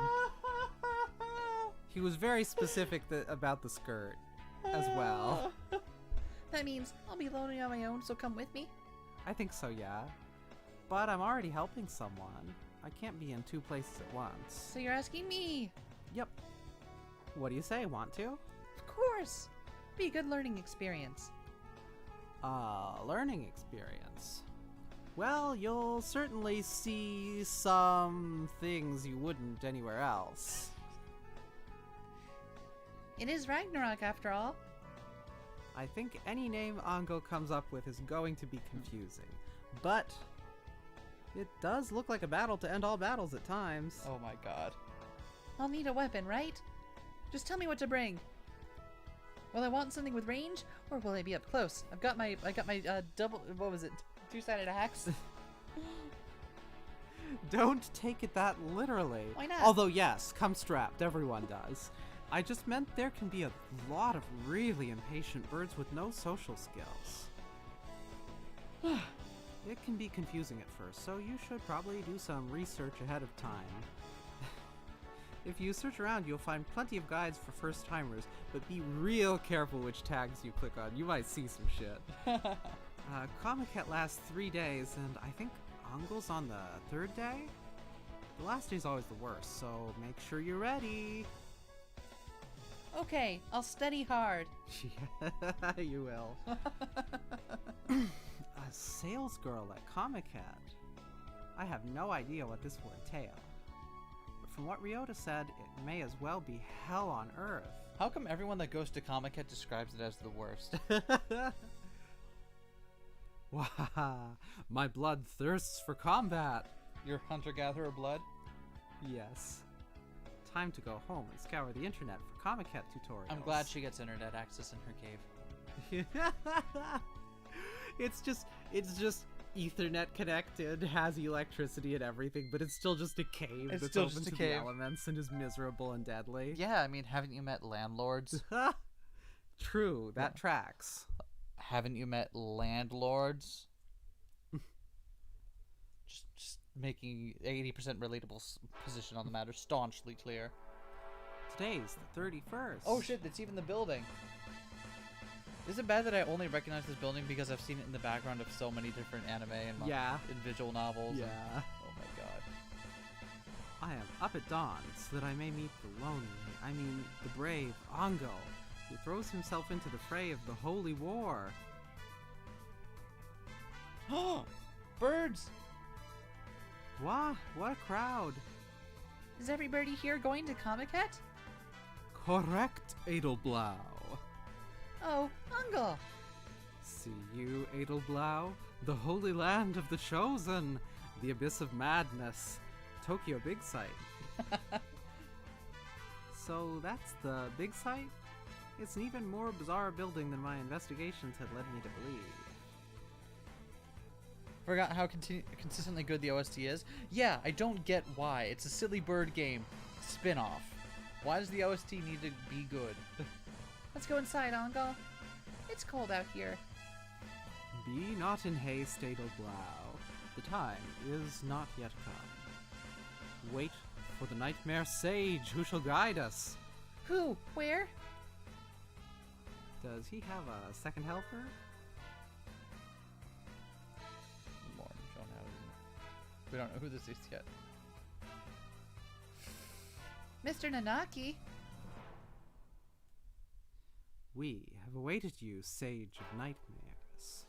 He was very specific about the skirt as well. That means I'll be lonely on my own, so come with me. I think so, yeah. But I'm already helping someone. I can't be in 2 places at once. So you're asking me? Yep. What do you say? Want to? Of course. Be a good learning experience. Learning experience. Well, you'll certainly see some things you wouldn't anywhere else. It is Ragnarok after all. I think any name Ango comes up with is going to be confusing. But it does look like a battle to end all battles at times. Oh my god. I'll need a weapon, right? Just tell me what to bring. Will I want something with range, or will I be up close? I got my double, what was it? 2-sided axe? Don't take it that literally. Why not? Although yes, come strapped, everyone does. I just meant there can be a lot of really impatient birds with no social skills. It can be confusing at first, so you should probably do some research ahead of time. If you search around, you'll find plenty of guides for first-timers, but be real careful which tags you click on. You might see some shit. Comiket lasts 3 days, and I think Angel's on the 3rd day? The last day's always the worst, so make sure you're ready. Okay, I'll study hard. Yeah, you will. A sales girl at Comiket. I have no idea what this will entail. But from what Ryota said, it may as well be hell on Earth. How come everyone that goes to Comiket describes it as the worst? Wow, my blood thirsts for combat. Your hunter-gatherer blood? Yes. Time to go home and scour the internet for Comiket tutorials. I'm glad she gets internet access in her cave. It's just Ethernet connected, has electricity and everything, but it's still just a cave It's that's still open just a to cave. the elements and is miserable and deadly. Yeah, I mean, haven't you met landlords? True, that tracks. Haven't you met landlords? just making 80% relatable position on the matter staunchly clear. Today's the 31st. Oh shit, it's even the building. Is it bad that I only recognize this building because I've seen it in the background of so many different anime and Yeah. and visual novels? Yeah. Oh my god. I am up at dawn so that I may meet the brave Ango, who throws himself into the fray of the holy war. Birds! Wah, what a crowd. Is everybody here going to Comiket? Correct, Edelblau. Oh, Angel. See you, Edelblau, the holy land of the chosen, the abyss of madness, Tokyo Big Sight. So that's the big site? It's an even more bizarre building than my investigations had led me to believe. Forgot how consistently good the OST is? Yeah, I don't get why. It's a silly bird game spin-off. Why does the OST need to be good? Let's go inside, Angel. It's cold out here. Be not in haste, Edelblau. The time is not yet come. Wait for the nightmare sage who shall guide us. Who? Where? Does he have a second helper? More shown how we don't know who this is yet. Mr. Nanaki. We have awaited you, sage of nightmares.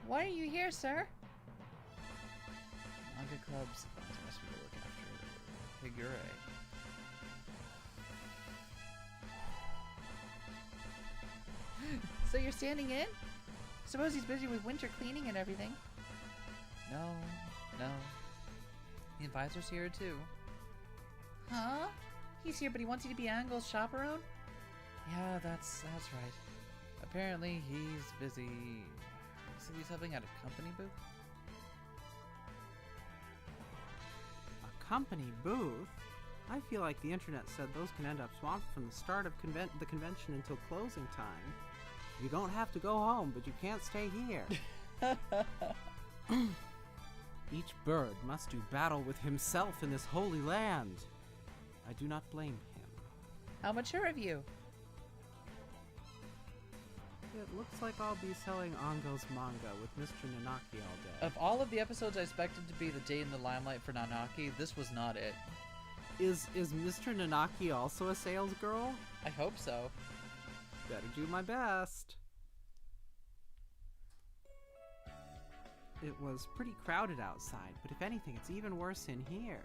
Why are you here, sir? Manga clubs must be to look after Higure. So you're standing in? Suppose he's busy with winter cleaning and everything. No. The advisor's here too. Huh? He's here, but he wants you to be Angel's chaperone? Yeah, that's right. Apparently he's busy. So he's helping at a company booth? A company booth? I feel like the internet said those can end up swamped from the start of the convention until closing time. You don't have to go home, but you can't stay here. Each bird must do battle with himself in this holy land. I do not blame him. How mature of you? It looks like I'll be selling Ango's manga with Mr. Nanaki all day. Of all of the episodes I expected to be the day in the limelight for Nanaki, this was not it. Is Mr. Nanaki also a sales girl? I hope so. Better do my best. It was pretty crowded outside, but if anything, it's even worse in here.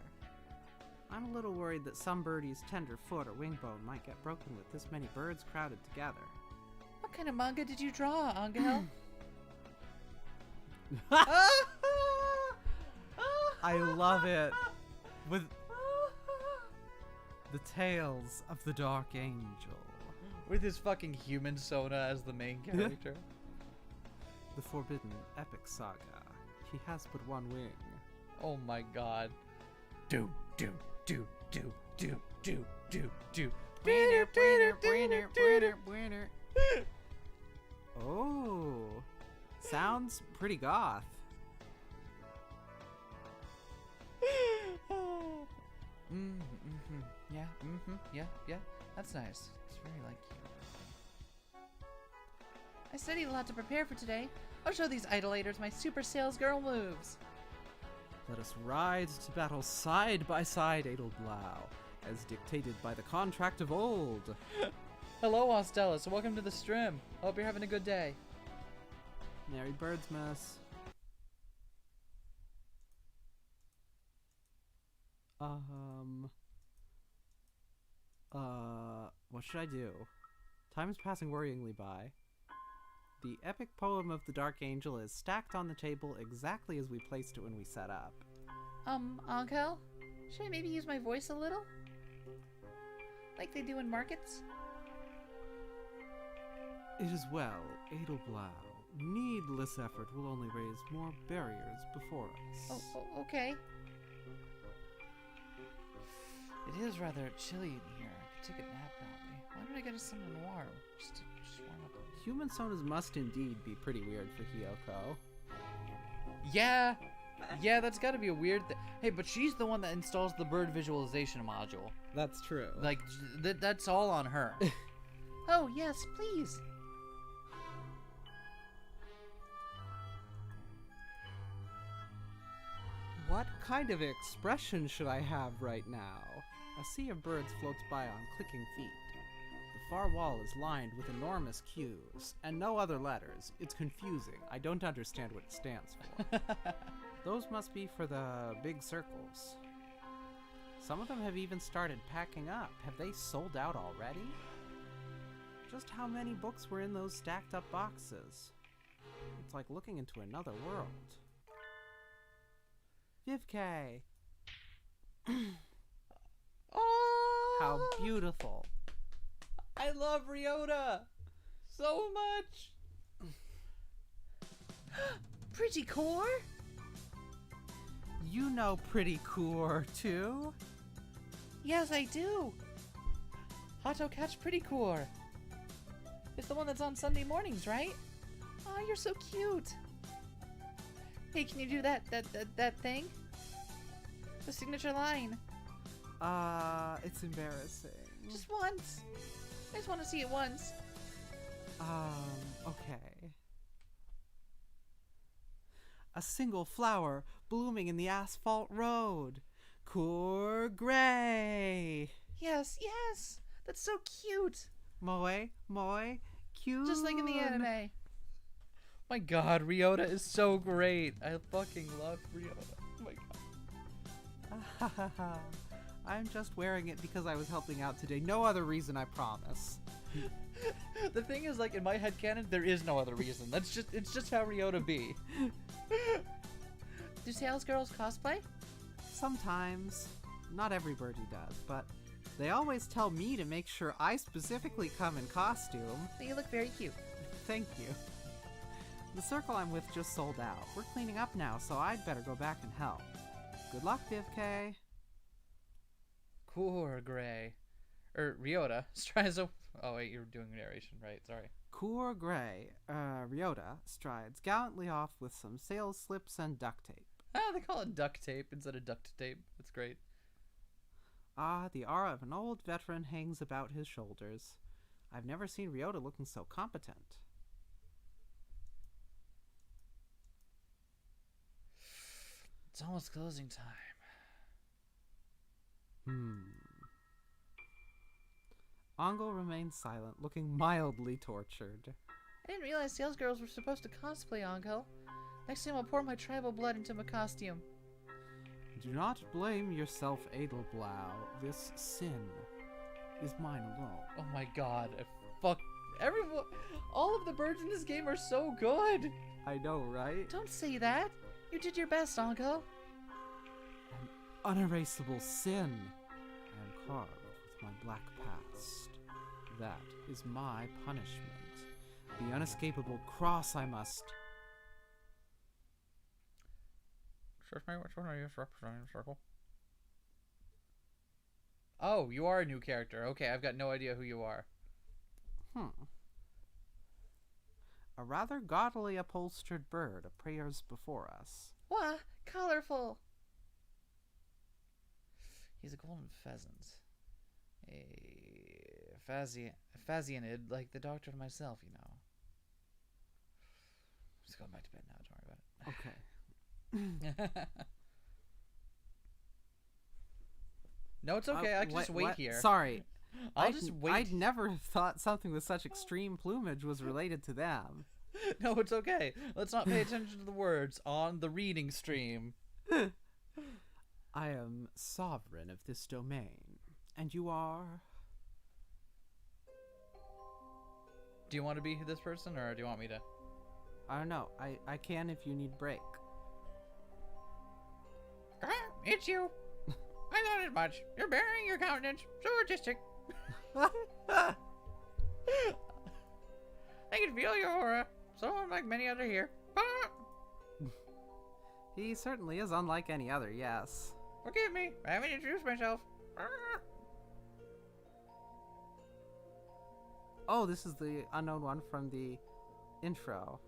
I'm a little worried that some birdie's tender foot or wing bone might get broken with this many birds crowded together. What kind of manga did you draw, Angel? I love it. With the tales of the Dark Angel. With his fucking human Sona as the main character. The forbidden epic saga. He has but one wing. Oh my god. Do, do, do, do, do, do, do, do. Oh, sounds pretty goth. Yeah, yeah. That's nice. It's very like you. I studied a lot to prepare for today. I'll show these idolaters my super sales girl moves. Let us ride to battle side by side, Edelblau, as dictated by the contract of old. Hello, Ostellus. Welcome to the stream. Hope you're having a good day. Merry Birdsmas. What should I do? Time is passing worryingly by. The epic poem of the Dark Angel is stacked on the table exactly as we placed it when we set up. Ankel? Should I maybe use my voice a little? Like they do in markets? It is well, Edelblau. Needless effort will only raise more barriers before us. Oh, okay. It is rather chilly in here. I could take a nap probably. Why don't I get us something warm? Just warm up. Human sonas must indeed be pretty weird for Hiyoko. Yeah, that's got to be a weird thing. Hey, but she's the one that installs the bird visualization module. That's true. Like, that's all on her. Oh, yes, please. What kind of expression should I have right now? A sea of birds floats by on clicking feet. The far wall is lined with enormous Q's, and no other letters. It's confusing. I don't understand what it stands for. Those must be for the big circles. Some of them have even started packing up. Have they sold out already? Just how many books were in those stacked up boxes? It's like looking into another world. Vivke! Oh! How beautiful. I love Ryota so much. Pretty core? You know Pretty Core, too? Yes, I do. Hato catch pretty core. It's the one that's on Sunday mornings, right? Oh, you're so cute. Hey, can you do that thing? The signature line. It's embarrassing. Just once. I just want to see it once. Okay. A single flower blooming in the asphalt road. Core Gray. Yes. That's so cute. Moe, cute. Just like in the anime. My god, Ryota is so great. I fucking love Ryota. Oh my god. I'm just wearing it because I was helping out today. No other reason, I promise. The thing is, like, in my headcanon, there is no other reason. It's just how Ryota be. Do sales girls cosplay? Sometimes. Not every birdie does, but they always tell me to make sure I specifically come in costume. You look very cute. Thank you. The circle I'm with just sold out. We're cleaning up now, so I'd better go back and help. Good luck, Vivke. Core Gray. Ryota strides over. Oh, wait, you're doing narration, right? Sorry. Core Gray, Ryota, strides gallantly off with some sales slips and duct tape. Ah, they call it duct tape instead of duct tape. That's great. Ah, the aura of an old veteran hangs about his shoulders. I've never seen Ryota looking so competent. It's almost closing time. Ongo remains silent, looking mildly tortured. I didn't realize sales girls were supposed to cosplay, Anko. Next time I'll pour my tribal blood into my costume. Do not blame yourself, Edelblau. This sin is mine alone. Oh my god. Everyone. All of the birds in this game are so good. I know, right? Don't say that. You did your best, Anko. An unerasable sin. I am carved with my black past. That is my punishment. The unescapable cross I must Excuse me, which one are you representing the circle? Oh, you are a new character. Okay, I've got no idea who you are. A rather gaudily upholstered bird appears before us. Wah, colorful. He's a golden pheasant. A phasianid, like the doctor and myself, you know. I'm just going back to bed now, don't worry about it. Okay. No, it's okay. I can just wait here. Sorry. I'll just wait. I'd never thought something with such extreme plumage was related to them. No, it's okay. Let's not pay attention to the words on the reading stream. I am sovereign of this domain, and you are... Do you want to be this person, or do you want me to? I don't know. I can if you need break. It's you. I thought as much. You're bearing your countenance. So artistic. I can feel your aura. So unlike many other here. He certainly is unlike any other, yes. Forgive me. I haven't introduced myself. Oh, this is the unknown one from the intro.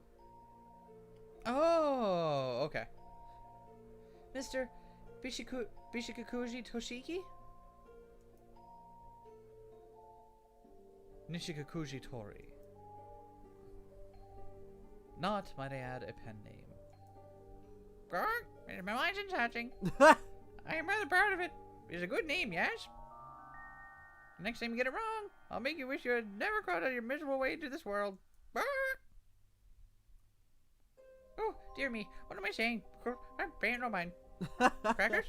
Oh, okay. Mr. Bishikakuji Toshiki? Nishikakuji Tori. Not, might I add, a pen name. My mind's touching. I am rather proud of it. It's a good name, yes? Next time you get it wrong, I'll make you wish you had never crawled out of your miserable way into this world. Oh, dear me. What am I saying? I'm paying no mind. Crackers?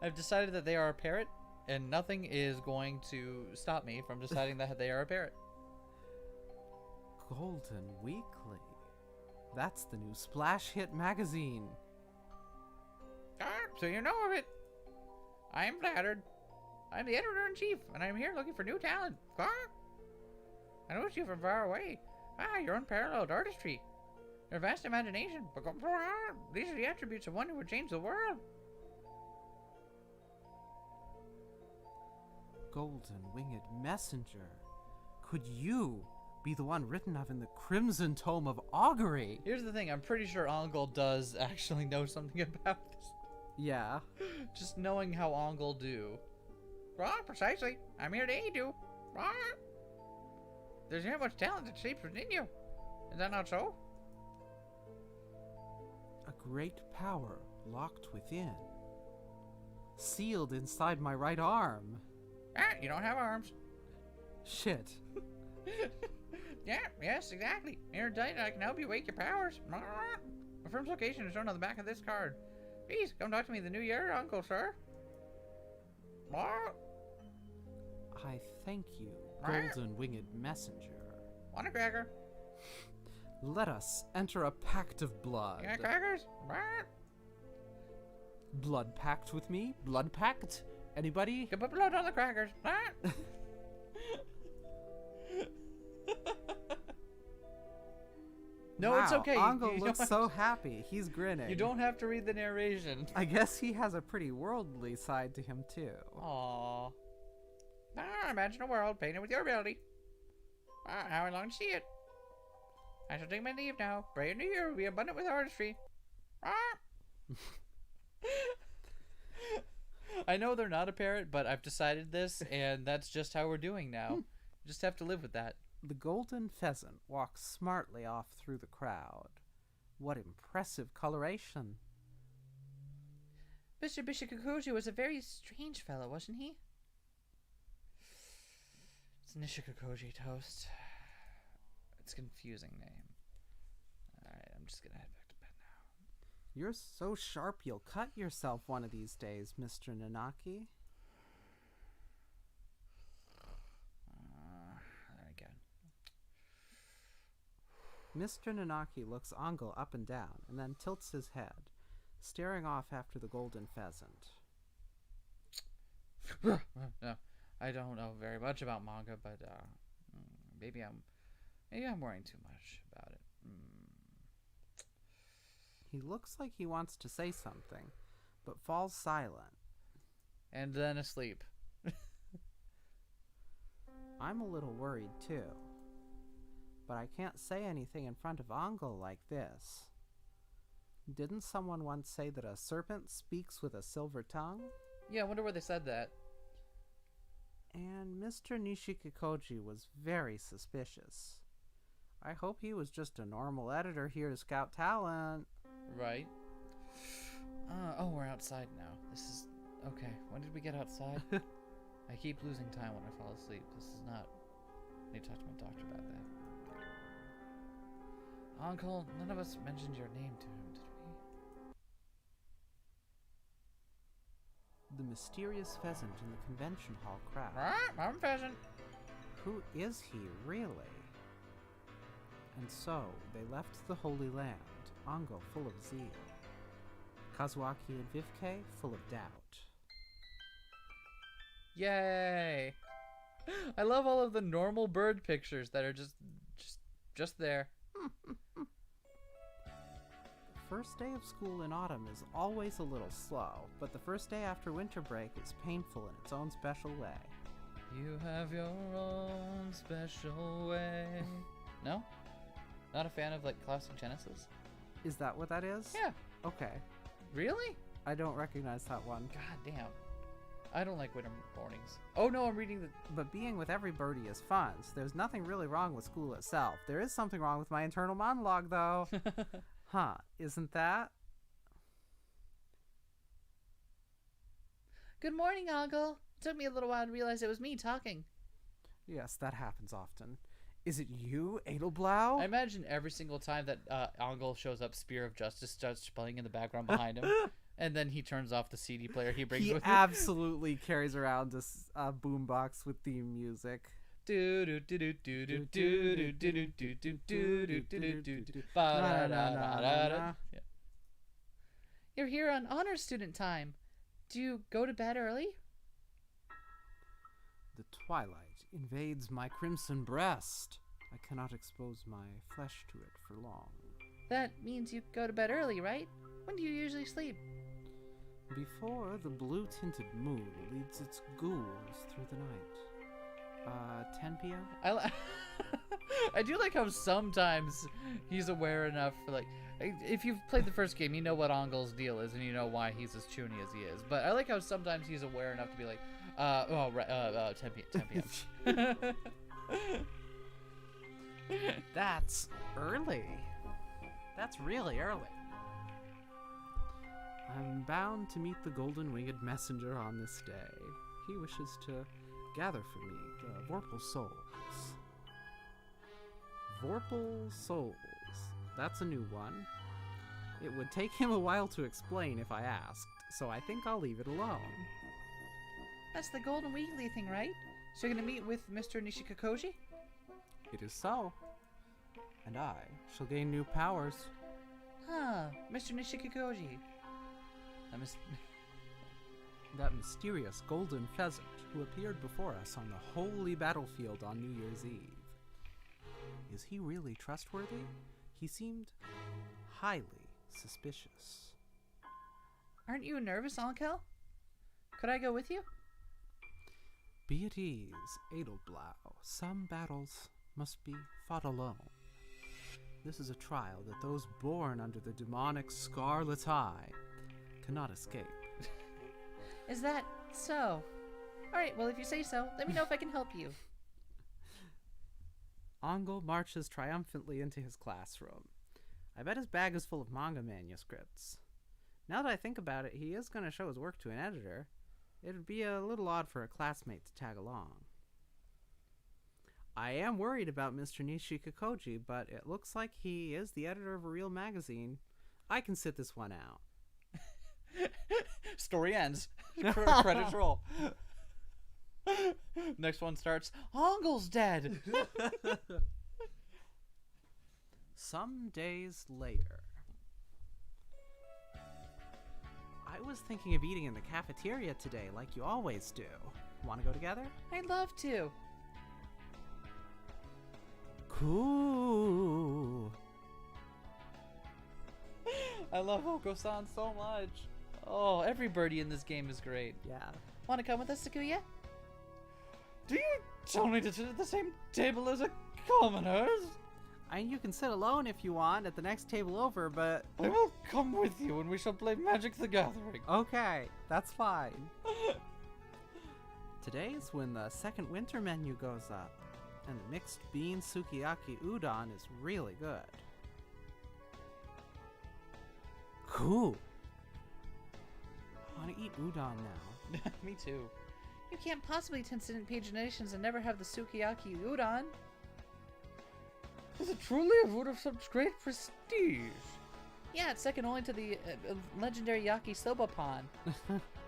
I've decided that they are a parrot, and nothing is going to stop me from deciding that they are a parrot. Golden Weekly. That's the new splash hit magazine. So you know of it. I am flattered. I'm the editor-in-chief, and I'm here looking for new talent. I noticed you from far away. Your unparalleled artistry. Your vast imagination. These are the attributes of one who would change the world. Golden Winged Messenger. Could you be the one written of in the Crimson Tome of Augury? Here's the thing, I'm pretty sure Ongle does actually know something about this. Yeah. Just knowing how Ongle do. Precisely. I'm here to aid you. There's yet much talent that sleeps within you. Is that not so? A great power locked within. Sealed inside my right arm. You don't have arms. Shit. Yes, exactly. Airtight, I can help you wake your powers. My firm's location is shown on the back of this card. Please, come talk to me the new year, Uncle, sir. I thank you, Golden Winged Messenger. Want a cracker? Let us enter a pact of blood. You got crackers? Blood pact with me? Blood pact? Anybody? You can put blood on the crackers. No, wow, it's okay. Ongle You looks don't so happy. He's grinning. You don't have to read the narration. I guess he has a pretty worldly side to him, too. Aww. Imagine a world painted with your ability. How I long to see it. I shall take my leave now. Pray a new year will be abundant with artistry. I know they're not a parrot, but I've decided this, and that's just how we're doing now. Just have to live with that. The golden pheasant walks smartly off through the crowd. What impressive coloration. Mr. Bishikakuji was a very strange fellow, wasn't he? It's Nishikakuji Toast. It's a confusing name. Alright, I'm just gonna head back to bed now. You're so sharp you'll cut yourself one of these days, Mr. Nanaki. Again. Mr. Nanaki looks Ongle up and down, and then tilts his head, staring off after the golden pheasant. No, I don't know very much about manga, but maybe I'm worrying too much about it. He looks like he wants to say something, but falls silent. And then asleep. I'm a little worried too. But I can't say anything in front of Angel like this. Didn't someone once say that a serpent speaks with a silver tongue? Yeah, I wonder where they said that. And Mr. Nishikikoji was very suspicious. I hope he was just a normal editor here to scout talent. Right. Oh, we're outside now. This is... Okay, when did we get outside? I keep losing time when I fall asleep. This is not... I need to talk to my doctor about that. Uncle, none of us mentioned your name to him, did we? The mysterious pheasant in the convention hall crowd. I'm pheasant. Who is he, really? And so, they left the Holy Land, Ango full of zeal, Kazuaki and Vivke full of doubt. Yay! I love all of the normal bird pictures that are just there. The first day of school in autumn is always a little slow, but the first day after winter break is painful in its own special way. You have your own special way. No? Not a fan of, like, classic Genesis? Is that what that is? Yeah. Okay. Really? I don't recognize that one. God damn. I don't like winter mornings. Oh no, I'm reading the... But being with every birdie is fun, so there's nothing really wrong with school itself. There is something wrong with my internal monologue, though. Huh, isn't that? Good morning, Uncle. It took me a little while to realize it was me talking. Yes, that happens often. Is it you, Edelblau? I imagine every single time that Angel shows up, Spear of Justice starts playing in the background behind him. And then he turns off the CD player he brings with him. He absolutely carries around a boombox with theme music. You're here on honor student time. Do you go to bed early? The twilight invades my crimson breast. I cannot expose my flesh to it for long. That means you go to bed early, right? When do you usually sleep? Before the blue-tinted moon leads its ghouls through the night. 10 p.m.? I do like how sometimes he's aware enough for, like, if you've played the first game, you know what Angel's deal is and you know why he's as chuny as he is. But I like how sometimes he's aware enough to be like, 10 p.m. That's early. That's really early. I'm bound to meet the golden-winged messenger on this day. He wishes to gather for me the Vorpal souls. Vorpal souls. That's a new one. It would take him a while to explain if I asked, so I think I'll leave it alone. That's the Golden Weekly thing, right? So you're gonna meet with Mr. Nishikikoji? It is so. And I shall gain new powers. Huh, Mr. Nishikikoji. That mysterious golden pheasant who appeared before us on the holy battlefield on New Year's Eve. Is he really trustworthy? He seemed highly suspicious. Aren't you nervous, Ankel? Could I go with you? Be at ease, Edelblau. Some battles must be fought alone. This is a trial that those born under the demonic Scarlet Eye cannot escape. Is that so? Alright, well, if you say so, let me know if I can help you. Angel marches triumphantly into his classroom. I bet his bag is full of manga manuscripts. Now that I think about it, he is going to show his work to an editor. It would be a little odd for a classmate to tag along. I am worried about Mr. Nishikikoji, but it looks like he is the editor of a real magazine. I can sit this one out. Story ends. Credits roll. Next one starts. Angel's dead. Some days later. I was thinking of eating in the cafeteria today, like you always do. Want to go together? I'd love to. Cool. I love Hoko-san so much. Oh, every birdie in this game is great. Yeah. Want to come with us, Sakuya? Do you tell me to sit at the same table as a commoners? You can sit alone if you want at the next table over, but... I will come with you and we shall play Magic the Gathering. Okay, that's fine. Today is when the second winter menu goes up, and the mixed bean sukiyaki udon is really good. Cool. I want to eat udon now. Me too. You can't possibly attend student patronations and never have the sukiyaki udon. Is it truly a food of such great prestige? Yeah, it's second only to the legendary yaki soba pan.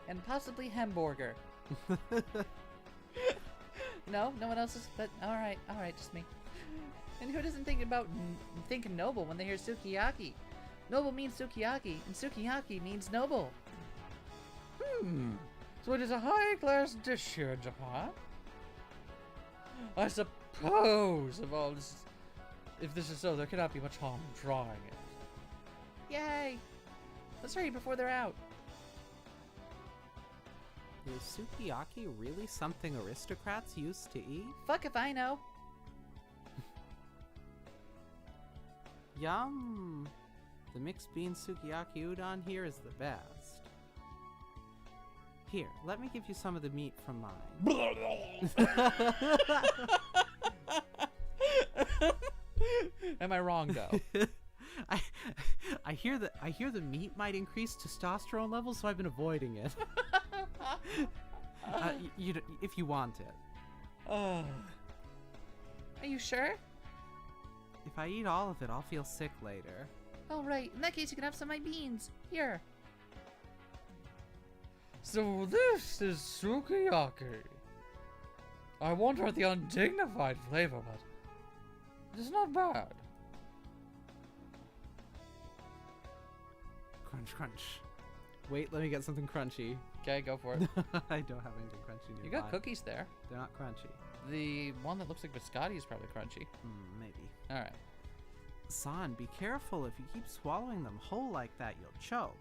And possibly hamburger. No one else is, but alright, just me. And who doesn't think noble when they hear sukiyaki? Noble means sukiyaki, and sukiyaki means noble. So it is a high-class dish here in Japan? I suppose if this is so, there cannot be much harm in trying it. Yay! Let's hurry before they're out. Is sukiyaki really something aristocrats used to eat? Fuck if I know. Yum! The mixed bean sukiyaki udon here is the best. Here, let me give you some of the meat from mine. Am I wrong though? I hear the meat might increase testosterone levels, so I've been avoiding it. If you want it. Are you sure? If I eat all of it, I'll feel sick later. Oh, right. In that case, you can have some of my beans. Here. So this is sukiyaki. I wonder the undignified flavor, but it's not bad. Crunch, crunch. Wait, let me get something crunchy. Okay, go for it. I don't have anything crunchy nearby. You got cookies there. They're not crunchy. The one that looks like biscotti is probably crunchy. Maybe. Alright. San, be careful. If you keep swallowing them whole like that, you'll choke.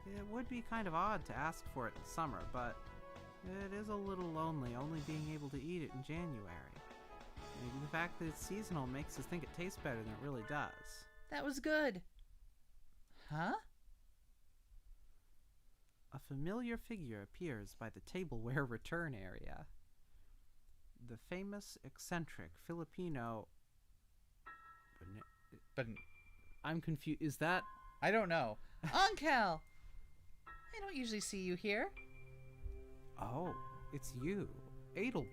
It would be kind of odd to ask for it in summer, but it is a little lonely only being able to eat it in January. Maybe the fact that it's seasonal makes us think it tastes better than it really does. That was good. Huh? A familiar figure appears by the tableware return area. The famous, eccentric Filipino... But I'm confused. Is that... I don't know. Uncle! I don't usually see you here. Oh, it's you, Edelblau.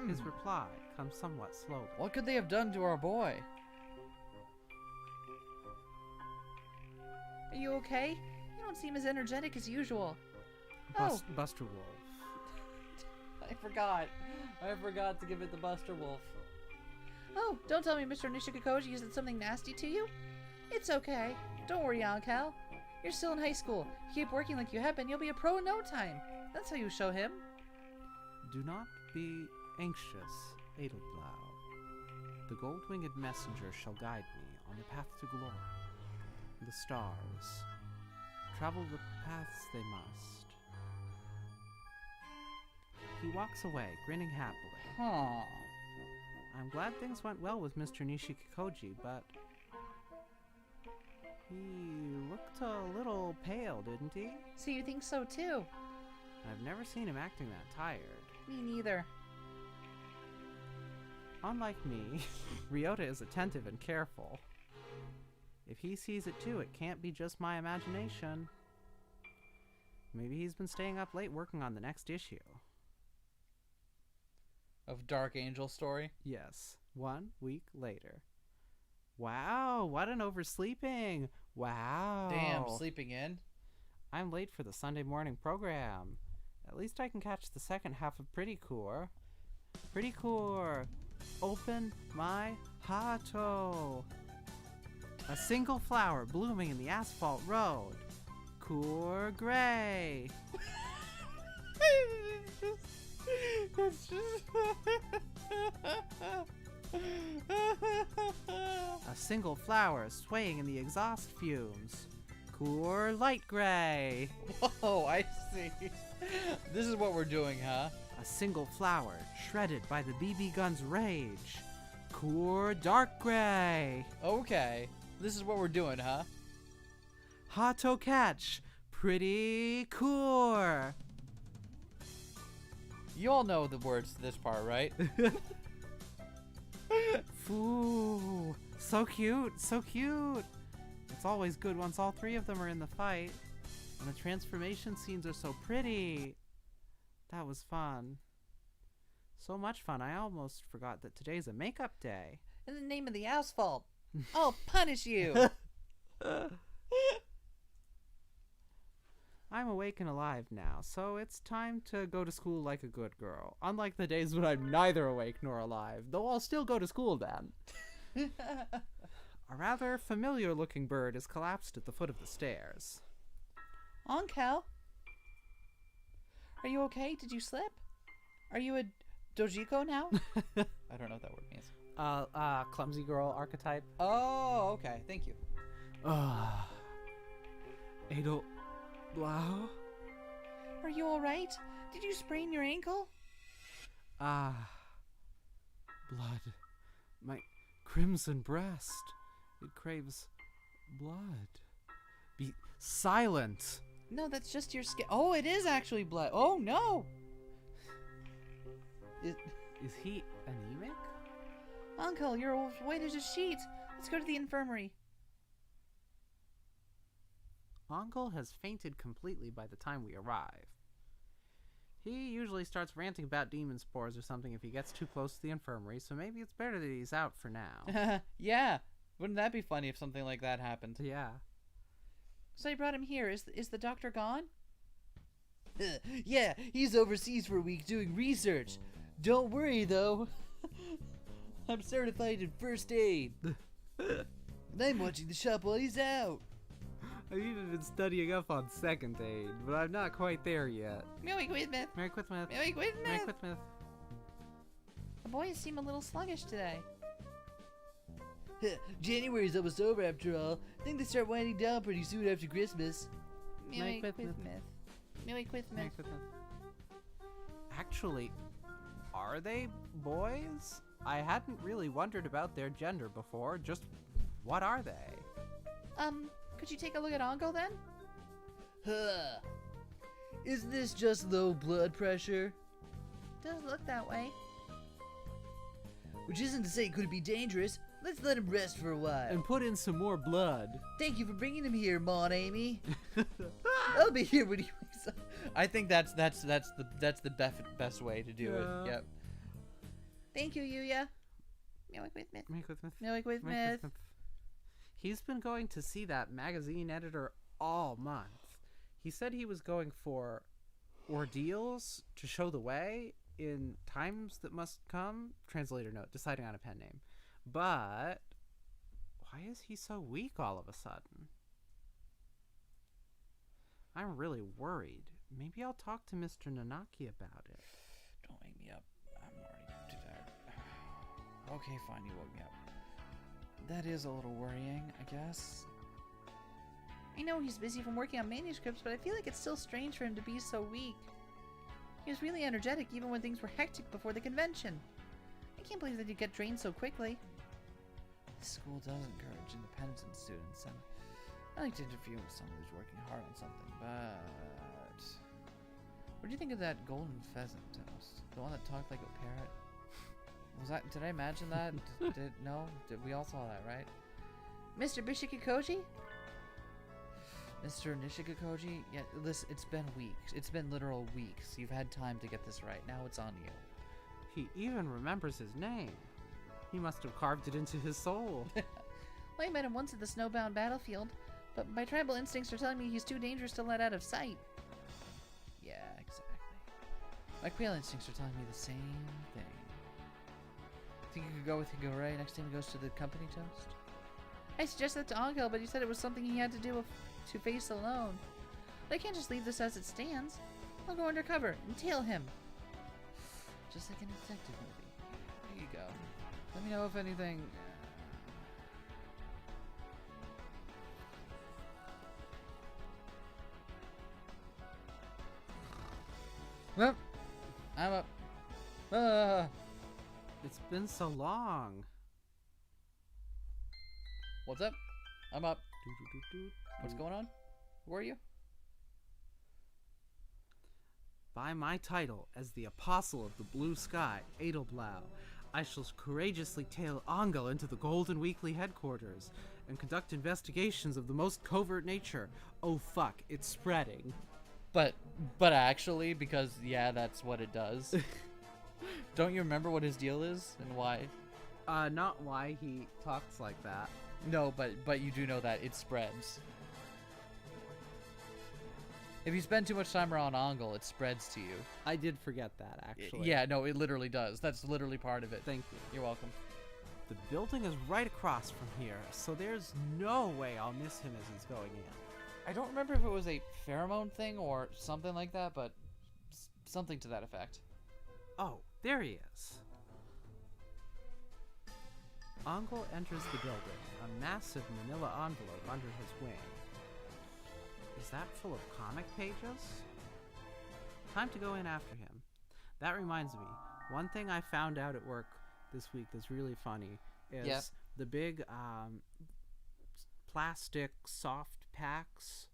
His reply comes somewhat slowly. What could they have done to our boy? Are you okay? You don't seem as energetic as usual. Buster Wolf. I forgot. I forgot to give it the Buster Wolf. Oh, don't tell me Mr. Nishikakoji said something nasty to you. It's okay. Don't worry, Ankel. You're still in high school. You keep working like you have been, you'll be a pro in no time. That's how you show him. Do not be anxious, Edelblau. The gold-winged messenger shall guide me on the path to glory. The stars travel the paths they must. He walks away, grinning happily. Huh. I'm glad things went well with Mr. Nishikakoji, but he looked a little pale, didn't he? So you think so too? I've never seen him acting that tired. Me neither. Unlike me, Ryota is attentive and careful. If he sees it too, it can't be just my imagination. Maybe he's been staying up late working on the next issue. Of Dark Angel story? Yes, 1 week later. Wow, what an oversleeping! Wow. Damn, sleeping in? I'm late for the Sunday morning program. At least I can catch the second half of Pretty Core. Pretty Core, open my Hato. A single flower blooming in the asphalt road. Core Gray. It's just single flower swaying in the exhaust fumes. Cool light gray. Whoa, I see. This is what we're doing, huh? A single flower shredded by the BB gun's rage. Cool dark gray. Okay. This is what we're doing, huh? Hato catch. Pretty cool. You all know the words to this part, right? Ooh, so cute, so cute. It's always good once all three of them are in the fight. And the transformation scenes are so pretty. That was fun. So much fun, I almost forgot that today's a makeup day. In the name of the asphalt, I'll punish you. I'm awake and alive now, so it's time to go to school like a good girl. Unlike the days when I'm neither awake nor alive, though I'll still go to school then. A rather familiar-looking bird is collapsed at the foot of the stairs. Onkel, are you okay? Did you slip? Are you a dojiko now? I don't know what that word means. Clumsy girl archetype. Oh, okay. Thank you. Adel Blau? Are you all right? Did you sprain your ankle? Blood. My crimson breast. It craves blood. Be silent. No, that's just your skin. Oh, it is actually blood. Oh, no. Is he anemic? Uncle, you're as white as a sheet. Let's go to the infirmary. Uncle has fainted completely by the time we arrive. He usually starts ranting about demon spores or something if he gets too close to the infirmary, so maybe it's better that he's out for now. Yeah. Wouldn't that be funny if something like that happened? Yeah. So you brought him here. Is the doctor gone? Yeah, he's overseas for a week doing research. Don't worry, though. I'm certified in first aid. And I'm watching the shop while he's out. I've even been studying up on second aid, but I'm not quite there yet. Merry Christmas. Merry Christmas. Merry Christmas. Merry Christmas. The boys seem a little sluggish today. January's almost over after all. I think they start winding down pretty soon after Christmas. Merry Christmas. Christmas. Merry Christmas. Merry Christmas. Actually, are they boys? I hadn't really wondered about their gender before. Just what are they? Could you take a look at Ongo then? Huh. Isn't this just low blood pressure? Does look that way. Which isn't to say it could be dangerous. Let's let him rest for a while. And put in some more blood. Thank you for bringing him here, Mon Amy. I'll be here when he wakes up. I think that's the best way to do it. Yep. Thank you, Yuya. Merry Christmas. Merry Christmas. Merry Christmas. Merry Christmas. He's been going to see that magazine editor all month. He said he was going for ordeals to show the way in times that must come. Translator note, deciding on a pen name. But why is he so weak all of a sudden? I'm really worried. Maybe I'll talk to Mr. Nanaki about it. Don't wake me up. I'm already too tired. Okay, fine. You woke me up. That is a little worrying, I guess. I know he's busy from working on manuscripts, but I feel like it's still strange for him to be so weak. He was really energetic even when things were hectic before the convention. I can't believe that he'd get drained so quickly. The school does encourage independence in students, and I like to interview with someone who's working hard on something, but... What do you think of that golden pheasant toast? The one that talked like a parrot? Did I imagine that? We all saw that, right? Mr. Bishikikoji? Mr. Nishikakoji? Yeah, listen, it's been weeks. It's been literal weeks. You've had time to get this right. Now it's on you. He even remembers his name. He must have carved it into his soul. Well, I met him once at the snowbound battlefield, but my tribal instincts are telling me he's too dangerous to let out of sight. Yeah, exactly. My quail instincts are telling me the same thing. Think you could go with Higure next time he goes to the company toast? I suggested that to Angel, but he said it was something he had to do to face alone. But I can't just leave this as it stands. I'll go undercover and tail him. Just like in a detective movie. There you go. Let me know if anything... Well, I'm up. It's been so long. What's up? I'm up. What's going on? Who are you? By my title as the Apostle of the Blue Sky, Edelblau, I shall courageously tail Angel into the Golden Weekly headquarters and conduct investigations of the most covert nature. Oh fuck, it's spreading. But actually, because yeah, that's what it does. Don't you remember what his deal is and why? Not why he talks like that. No, but you do know that it spreads. If you spend too much time around Angel, it spreads to you. I did forget that, actually. Yeah, no, it literally does. That's literally part of it. Thank you. You're welcome. The building is right across from here, so there's no way I'll miss him as he's going in. I don't remember if it was a pheromone thing or something like that, but something to that effect. Oh, there he is. Angel enters the building, a massive manila envelope under his wing. Is that full of comic pages? Time to go in after him. That reminds me, one thing I found out at work this week that's really funny is the big plastic soft packs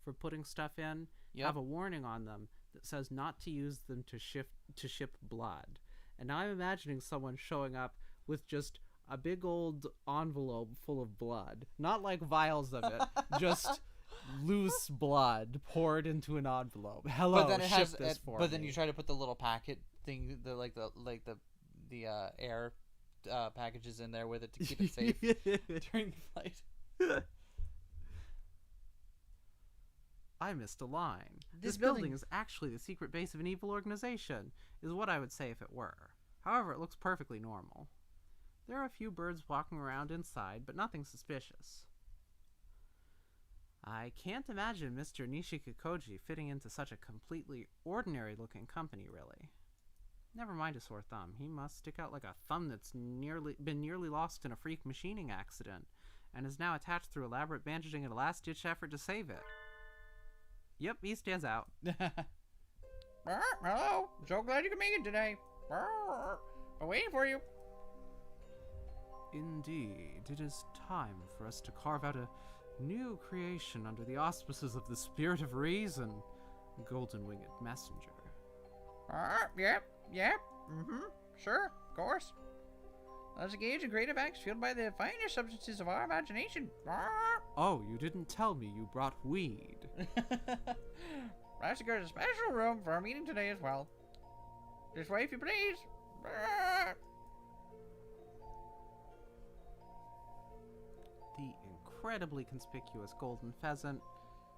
for putting stuff in have a warning on them that says not to use them to ship blood. And now I'm imagining someone showing up with just a big old envelope full of blood. Not like vials of it, just loose blood poured into an envelope. Hello, but then it ship this for But me. then you try to put the little packet thing, the air packages in there with it to keep it safe during the flight. I missed a line. This building building is actually the secret base of an evil organization, is what I would say if it were. However, it looks perfectly normal. There are a few birds walking around inside, but nothing suspicious. I can't imagine Mr. Nishikikoji fitting into such a completely ordinary-looking company, really. Never mind a sore thumb. He must stick out like a thumb that's been nearly lost in a freak machining accident, and is now attached through elaborate bandaging and a last-ditch effort to save it. Yep, he stands out. Hello, so glad you could make it today. I'm waiting for you. Indeed, it is time for us to carve out a new creation under the auspices of the Spirit of Reason, Golden-Winged Messenger. Yep, sure, of course. Let's engage in creative acts fueled by the finest substances of our imagination. Oh, you didn't tell me you brought weed. I secured a special room for our meeting today as well. This way, if you please. The incredibly conspicuous golden pheasant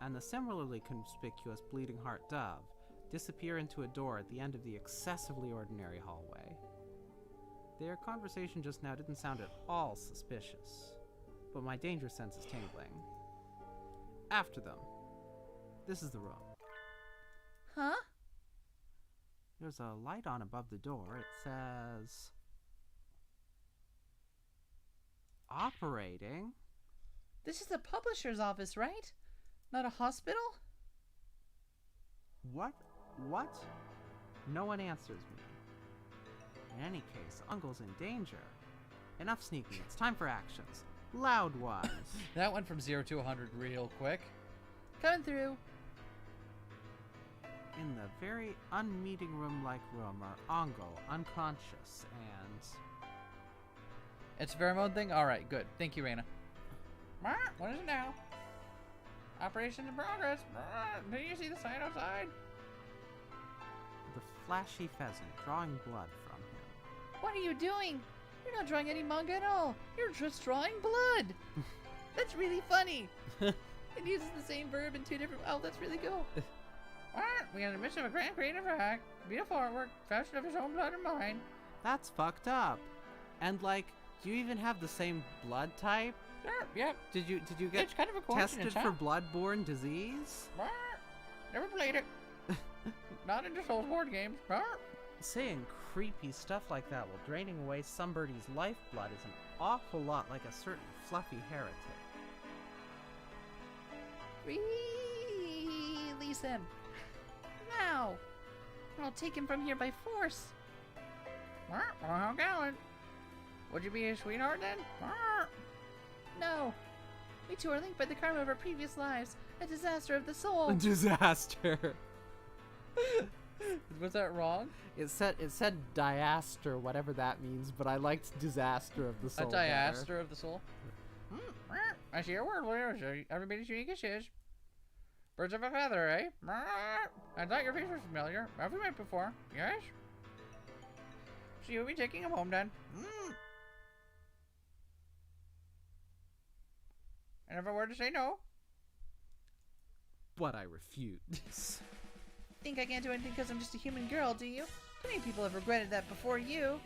and the similarly conspicuous bleeding heart dove disappear into a door at the end of the excessively ordinary hallway. Their conversation just now didn't sound at all suspicious, but my danger sense is tingling. After them. This is the room. Huh? There's a light on above the door. It says... Operating? This is the publisher's office, right? Not a hospital? What? What? No one answers me. In any case, Uncle's in danger. Enough sneaking. It's time for actions. Loud ones. That went from 0 to 100 real quick. Coming through. In the very unmeeting room-like room are Ongo, unconscious, and... It's a pheromone thing? Alright, good. Thank you, Raina. What is it now? Operation in progress. Do you see the sign outside? the flashy pheasant drawing blood from him. What are you doing? You're not drawing any manga at all. You're just drawing blood. That's really funny. It uses the same verb in two different... Oh, that's really cool. We are in the midst of a grand creative act. Beautiful artwork, fashioned of his own blood and mine. That's fucked up. And like, do you even have the same blood type? Sure, yep. Did you get It's kind of a tested coincidence, for huh? bloodborne disease? Never played it. Not into Soulsborne games. Saying creepy stuff like that while draining away somebody's lifeblood is an awful lot like a certain fluffy heretic. Release him. Now. I'll take him from here by force. How gallant. Would you be his sweetheart then? No. We two are linked by the karma of our previous lives. A disaster of the soul. Disaster. Was that wrong? It said diaster, whatever that means, but I liked disaster of the soul. A diaster of the soul? I see a word here. Everybody's unique as his. Birds of a feather, eh? I thought your face was familiar. Have we met before? Yes? So you'll be taking him home then? And if I were to say no? But I refuse. Think I can't do anything because I'm just a human girl, do you? Too many people have regretted that before you.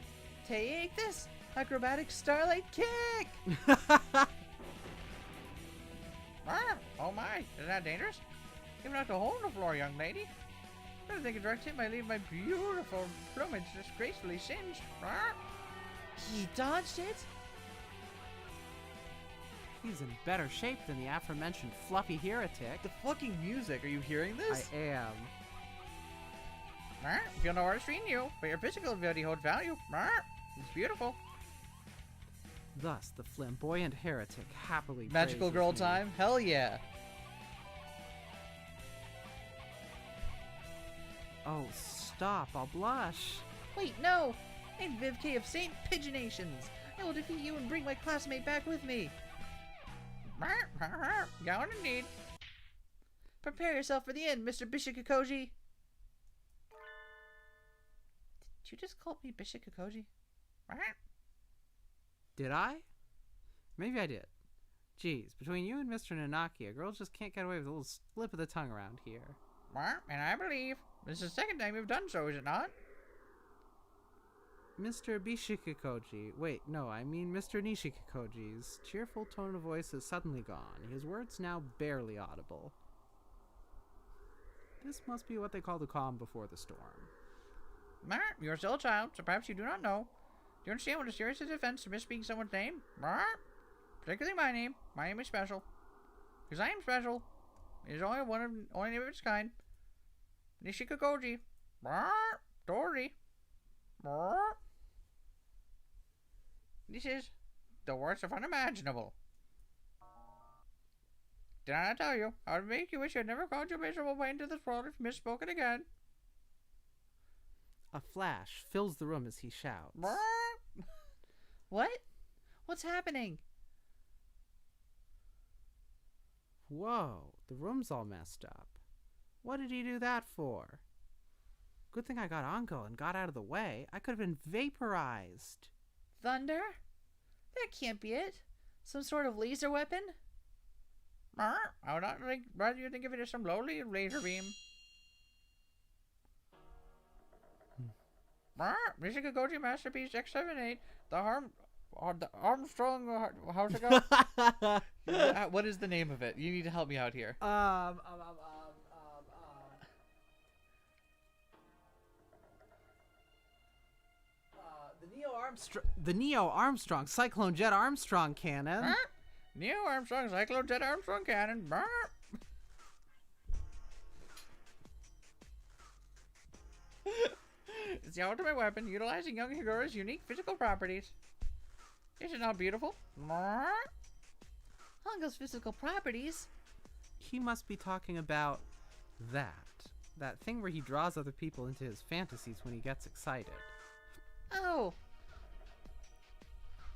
Take this! Acrobatic starlight kick! Oh my, is that dangerous? You've knocked a hole in the floor, young lady. I don't think a direct hit might leave my beautiful plumage disgracefully singed. He dodged it? He's in better shape than the aforementioned fluffy heretic. The fucking music, are you hearing this? I am. Feel no artistry in you, but your physical ability holds value. It's beautiful. Thus, the flamboyant heretic happily Magical praises girl me. time? Hell yeah. Oh, stop, I'll blush. Wait, no! I'm Viv K of Saint Pigeonations. I will defeat you and bring my classmate back with me. Gown indeed. Prepare yourself for the end, Mr. Bishikakoji. Did you just call me Bishikakoji? Did I? Maybe I did. Geez, between you and Mr. Nanaki, girls just can't get away with a little slip of the tongue around here. And I believe this is the second time you've done so, is it not? Mr. Bishikakoji. Wait, no, I mean Mr. Nishikakoji's cheerful tone of voice is suddenly gone, his words now barely audible. This must be what they call the calm before the storm. You're still a child, so perhaps you do not know. Do you understand what a serious offense to misspeaking someone's name? Particularly my name. My name is special. Because I am special. It is only name of its kind. Nishikakoji. Dory. This is the worst of unimaginable. Did I not tell you? I would make you wish you had never called your miserable way into this world if you misspoken again. A flash fills the room as he shouts. What? What's happening? Whoa, the room's all messed up. What did he do that for? Good thing I got Anko and got out of the way. I could have been vaporized. Thunder? That can't be it. Some sort of laser weapon? I would not rather you think of it as some lowly laser beam. Nishikakoji Masterpiece X78. The Armstrong. How's it go? What is the name of it? You need to help me out here. The Neo Armstrong Cyclone Jet Armstrong cannon. Neo Armstrong Cyclone Jet Armstrong cannon. It's the ultimate weapon utilizing young Higura's unique physical properties. Is it not beautiful? Hongo's physical properties? He must be talking about that thing where he draws other people into his fantasies when he gets excited. Oh.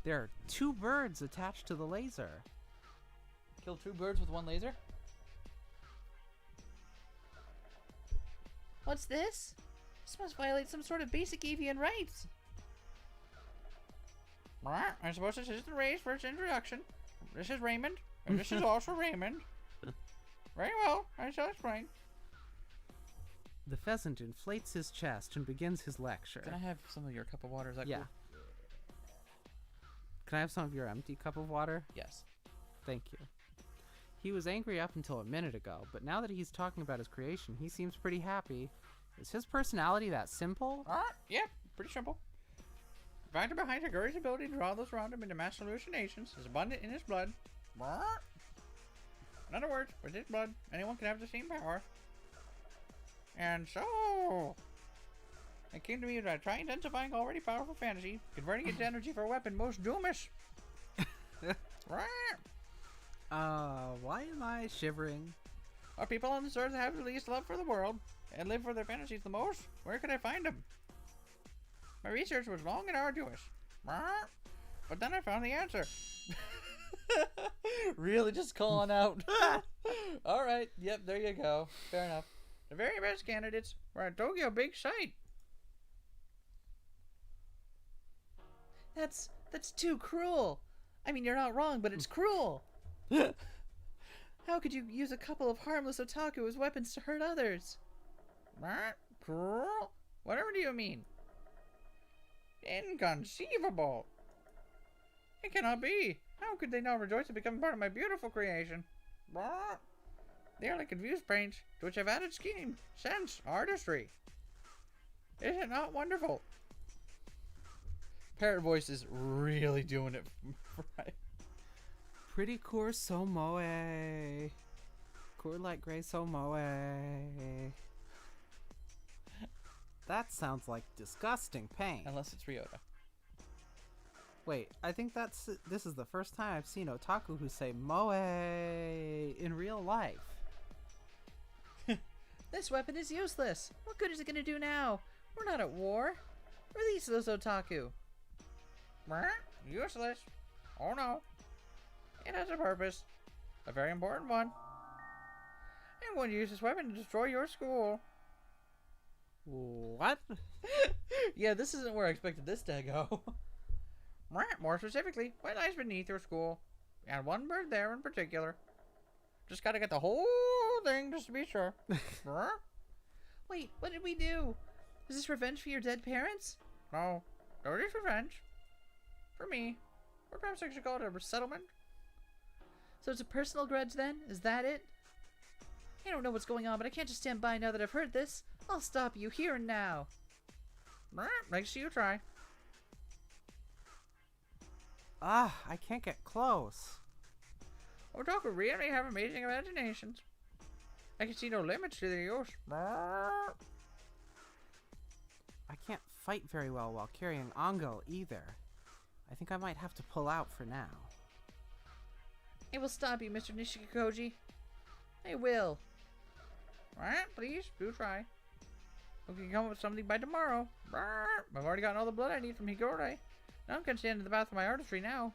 There are 2 birds attached to the laser. Kill 2 birds with 1 laser? What's this? This must violate some sort of basic avian rights. I suppose this is the race for its introduction. This is Raymond, and this is also Raymond. Very well, I shall explain. The pheasant inflates his chest and begins his lecture. Can I have some of your cup of water? Is that Yeah. cool? Can I have some of your empty cup of water? Yes. Thank you. He was angry up until a minute ago, but now that he's talking about his creation, he seems pretty happy. Is his personality that simple? Yeah, pretty simple. The factor behind Higura's ability to draw those around him into mass hallucinations is abundant in his blood. In other words, with his blood, anyone can have the same power. And so, It came to me to try intensifying already powerful fantasy, converting it to energy for a weapon most doomish. Why am I shivering? Are people on this earth that have the least love for the world and live for their fantasies the most? Where could I find them? My research was long and arduous. But then I found the answer. Really just calling out. Alright, yep, there you go. Fair enough. The very best candidates were at Tokyo Big Sight. That's too cruel. I mean, you're not wrong, but it's cruel. How could you use a couple of harmless otaku as weapons to hurt others? Cruel? Whatever do you mean? Inconceivable. It cannot be. How could they not rejoice to become part of my beautiful creation? They are like confused paints to which I've added scheme, sense, artistry. Is it not wonderful? Parrot voice is really doing it right. Pretty core so moe. Core light gray so moe. That sounds like disgusting pain. Unless it's Ryota. Wait, I think this is the first time I've seen otaku who say moe in real life. This weapon is useless. What good is it going to do now? We're not at war. Release those otaku. Useless. Oh no. It has a purpose. A very important one. I'm going to use this weapon to destroy your school. What? Yeah, this isn't where I expected this to go. More specifically, what lies beneath your school. And one bird there in particular. Just gotta get the whole thing just to be sure. Wait, what did we do? Is this revenge for your dead parents? No, it is revenge. For me. Or perhaps I should call it a resettlement. So it's a personal grudge then? Is that it? I don't know what's going on, but I can't just stand by now that I've heard this. I'll stop you here and now. Nice to see you try. I can't get close. Otaku really have amazing imaginations. I can see no limits to their use. I can't fight very well while carrying Ango either. I think I might have to pull out for now. I will stop you, Mr. Nishikakoji. I will. Please, do try. We can come up with something by tomorrow. I've already gotten all the blood I need from Higure. Now I'm gonna stand in the bath of my artistry now.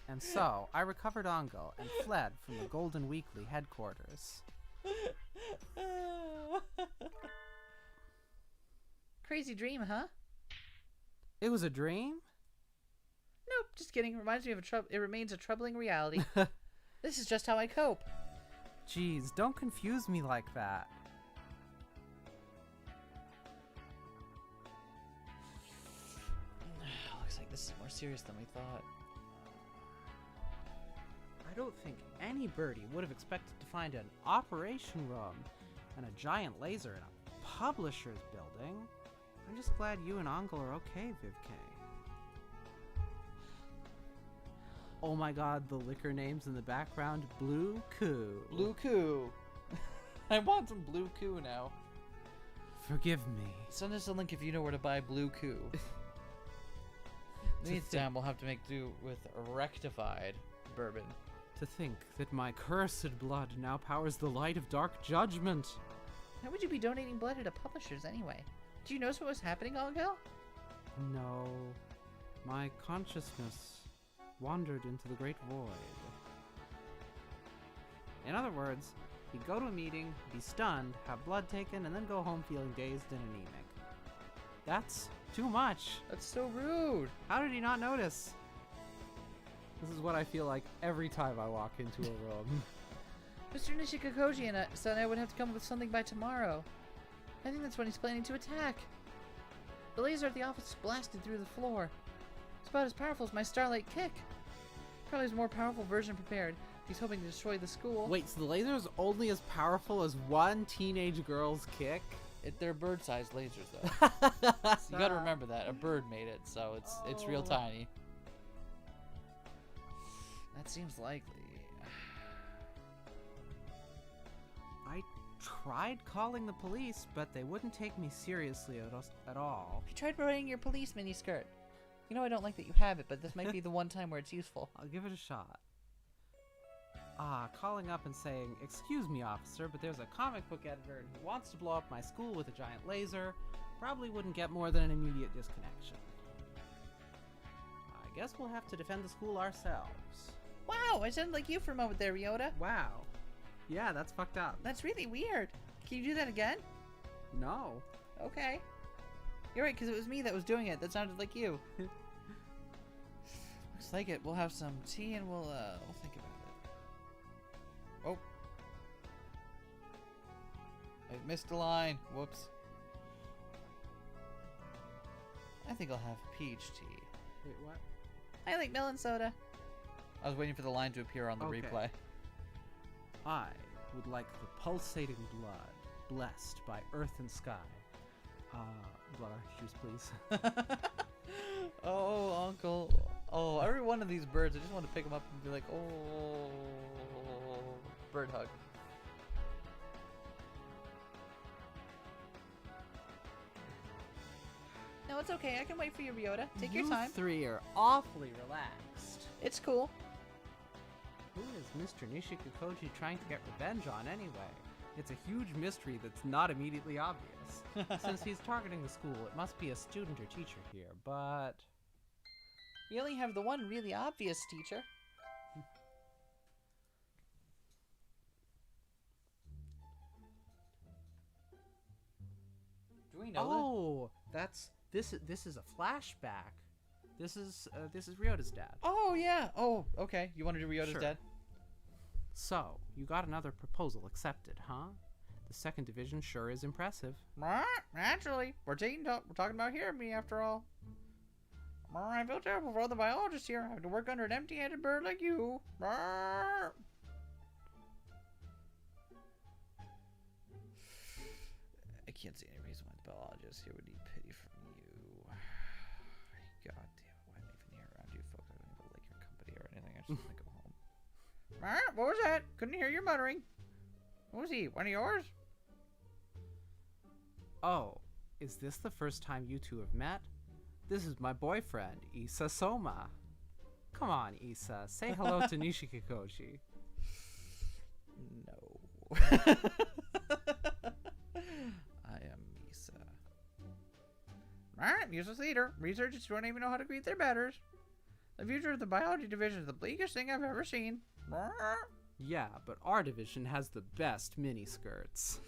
And so, I recovered Ango and fled from the Golden Weekly headquarters. Crazy dream, huh? It was a dream? Nope, just kidding. Reminds me of it remains a troubling reality. This is just how I cope. Jeez, don't confuse me like that. Looks like this is more serious than we thought. I don't think any birdie would have expected to find an operation room and a giant laser in a publisher's building. I'm just glad you and Angle are okay, Vivke. Oh my god, the liquor names in the background. Blue Coup. Blue Coup. I want some Blue Coup now. Forgive me. Send us a link if you know where to buy Blue Coup. Meantime, we'll have to make do with rectified bourbon. To think that my cursed blood now powers the light of dark judgment. Why would you be donating blood at a publisher's anyway? Do you notice what was happening, Angel? No. My consciousness wandered into the great void. In other words, he'd go to a meeting, be stunned, have blood taken, and then go home feeling dazed and anemic. That's too much. That's so rude. How did he not notice? This is what I feel like every time I walk into a room. Mr. Nishikakoji and I said I would have to come up with something by tomorrow. I think that's when he's planning to attack. The laser at the office blasted through the floor. It's about as powerful as my Starlight Kick. Probably has a more powerful version prepared. He's hoping to destroy the school. Wait, so the laser is only as powerful as one teenage girl's kick? They're bird-sized lasers, though. So you gotta remember that. A bird made it, so it's real tiny. That seems likely. I tried calling the police, but they wouldn't take me seriously at all. I tried wearing your police miniskirt. You know I don't like that you have it, but this might be the one time where it's useful. I'll give it a shot. Calling up and saying, "Excuse me, officer, but there's a comic book editor and he wants to blow up my school with a giant laser." Probably wouldn't get more than an immediate disconnection. I guess we'll have to defend the school ourselves. Wow, I sounded like you for a moment there, Ryota. Wow. Yeah, that's fucked up. That's really weird. Can you do that again? No. Okay. You're right, because it was me that was doing it. That sounded like you. Looks like it. We'll have some tea and we'll think about it. Oh. I missed a line. Whoops. I think I'll have peach tea. Wait, what? I like melon soda. I was waiting for the line to appear on the Okay. replay. I would like the pulsating blood, blessed by earth and sky. Blood orange juice, please. Oh, Uncle. Oh, every one of these birds, I just want to pick them up and be like, oh, bird hug. No, it's okay. I can wait for you, Ryota. Take your You time. three are awfully relaxed. It's cool. Who is Mr. Nishikikoji trying to get revenge on anyway? It's a huge mystery that's not immediately obvious. Since he's targeting the school, it must be a student or teacher here, but... You only have the one really obvious teacher. Do we know Oh, this is a flashback. This is Ryota's dad. Oh, yeah. Oh, okay. You want to do Ryota's Sure. dad? So, you got another proposal accepted, huh? The second division sure is impressive. Naturally. We're talking about hearing me after all. I feel terrible for all the biologists here. I have to work under an empty-handed bird like you. I can't see any reason why the biologists here would need pity from you. God damn it, why am I even here around you folks? I don't even like your company or anything. I just want to go home. What was that? Couldn't hear you muttering. Who was he? One of yours? Oh, is this the first time you two have met? This is my boyfriend, Issa Soma. Come on, Issa, say hello to Nishikikoji. No. I am Misa. Useless leader. Researchers don't even know how to greet their betters. The future of the biology division is the bleakest thing I've ever seen. Yeah, but our division has the best miniskirts.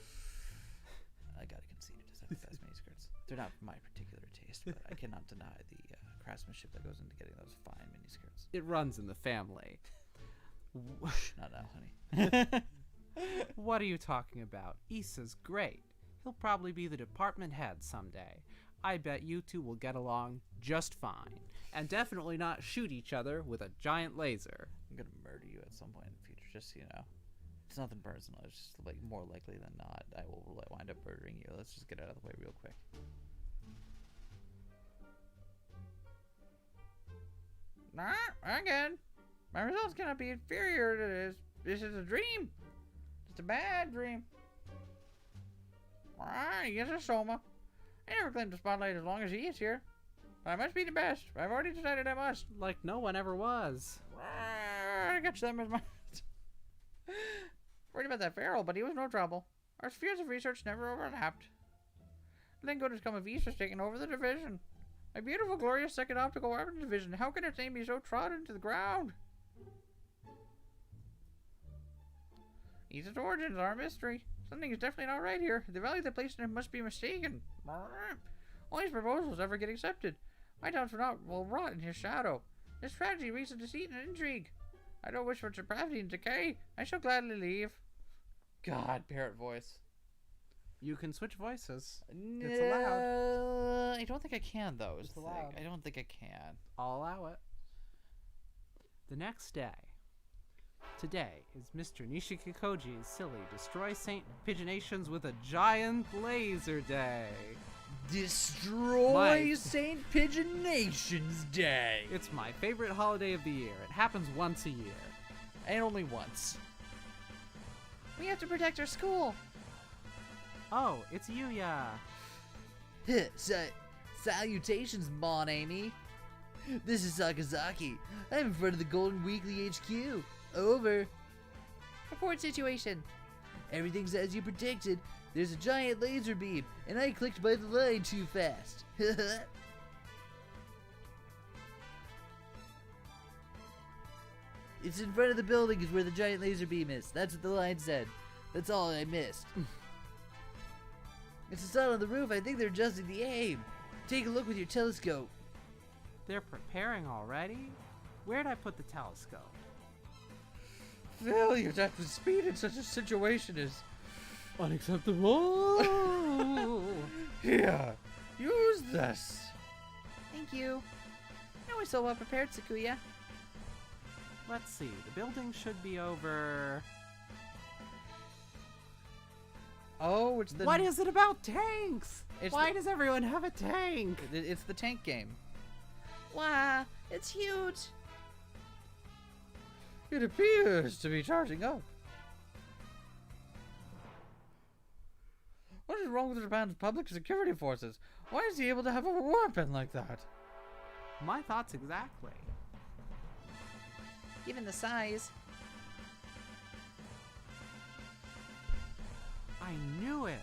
I gotta concede it does have the best miniskirts. They're not my particular taste, but I cannot deny the craftsmanship that goes into getting those fine miniskirts. It runs in the family. Not now, honey. What are you talking about? Issa's great. He'll probably be the department head someday. I bet you two will get along just fine. And definitely not shoot each other with a giant laser. I'm gonna murder you at some point in the future, just so you know. It's nothing personal. It's just like more likely than not, I will wind up murdering you. Let's just get it out of the way real quick. Again. My results cannot be inferior to this. This is a dream. It's a bad dream. Yes, a Soma. I never claimed the spotlight as long as he is here. But I must be the best. I've already decided I must. Like no one ever was. I got them as my... Worried about that feral, but he was no trouble. Our spheres of research never overlapped. Then good has come of Easter's taking over the division. My beautiful, glorious second optical weapons division. How can its name be so trodden to the ground? Easter's origins are a mystery. Something is definitely not right here. The value they placed in him must be mistaken. All his proposals ever get accepted. My doubts will rot in his shadow. This tragedy reeks of deceit and intrigue. I don't wish for depravity and decay. I shall gladly leave. God, parrot voice. You can switch voices. No, It's allowed. I don't think I can, though. Is It's the allowed. thing. I don't think I can. I'll allow it. The next day. Today is Mr. Nishikikoji's silly Destroy Saint Pigeonations with a Giant Laser Day. Destroy My- St. Pigeonations Day. It's my favorite holiday of the year. It happens once a year. And only once. We have to protect our school. Oh, it's Yuya. Salutations, Mon Amy. This is Sakazaki. I'm in front of the Golden Weekly HQ. Over. Report situation. Everything's as you predicted. There's a giant laser beam, and I clicked by the line too fast. It's in front of the building is where the giant laser beam is. That's what the line said. That's all I missed. It's a sun on the roof. I think they're adjusting the aim. Take a look with your telescope. They're preparing already? Where'd I put the telescope? Failure at the speed in such a situation is unacceptable. Here, use this. Thank you. Now we're so well prepared, Sakuya. Let's see. The building should be over. Oh, it's the. What is it about tanks? It's Why does everyone have a tank? It's the tank game. Wow, it's huge. It appears to be charging up. What is wrong with Japan's public security forces? Why is he able to have a weapon like that? My thoughts exactly. Given the size. I knew it.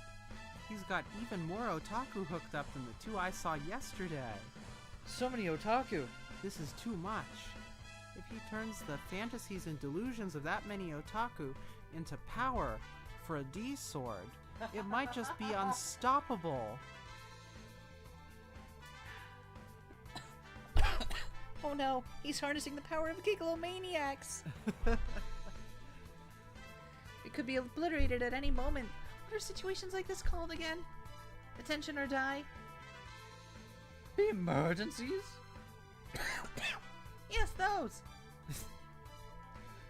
He's got even more otaku hooked up than the two I saw yesterday. So many otaku. This is too much. If he turns the fantasies and delusions of that many otaku into power for a D sword, it might just be unstoppable. Oh no, he's harnessing the power of gigalomaniacs. It could be obliterated at any moment. What are situations like this called again? Attention or die? Emergencies? Yes, those.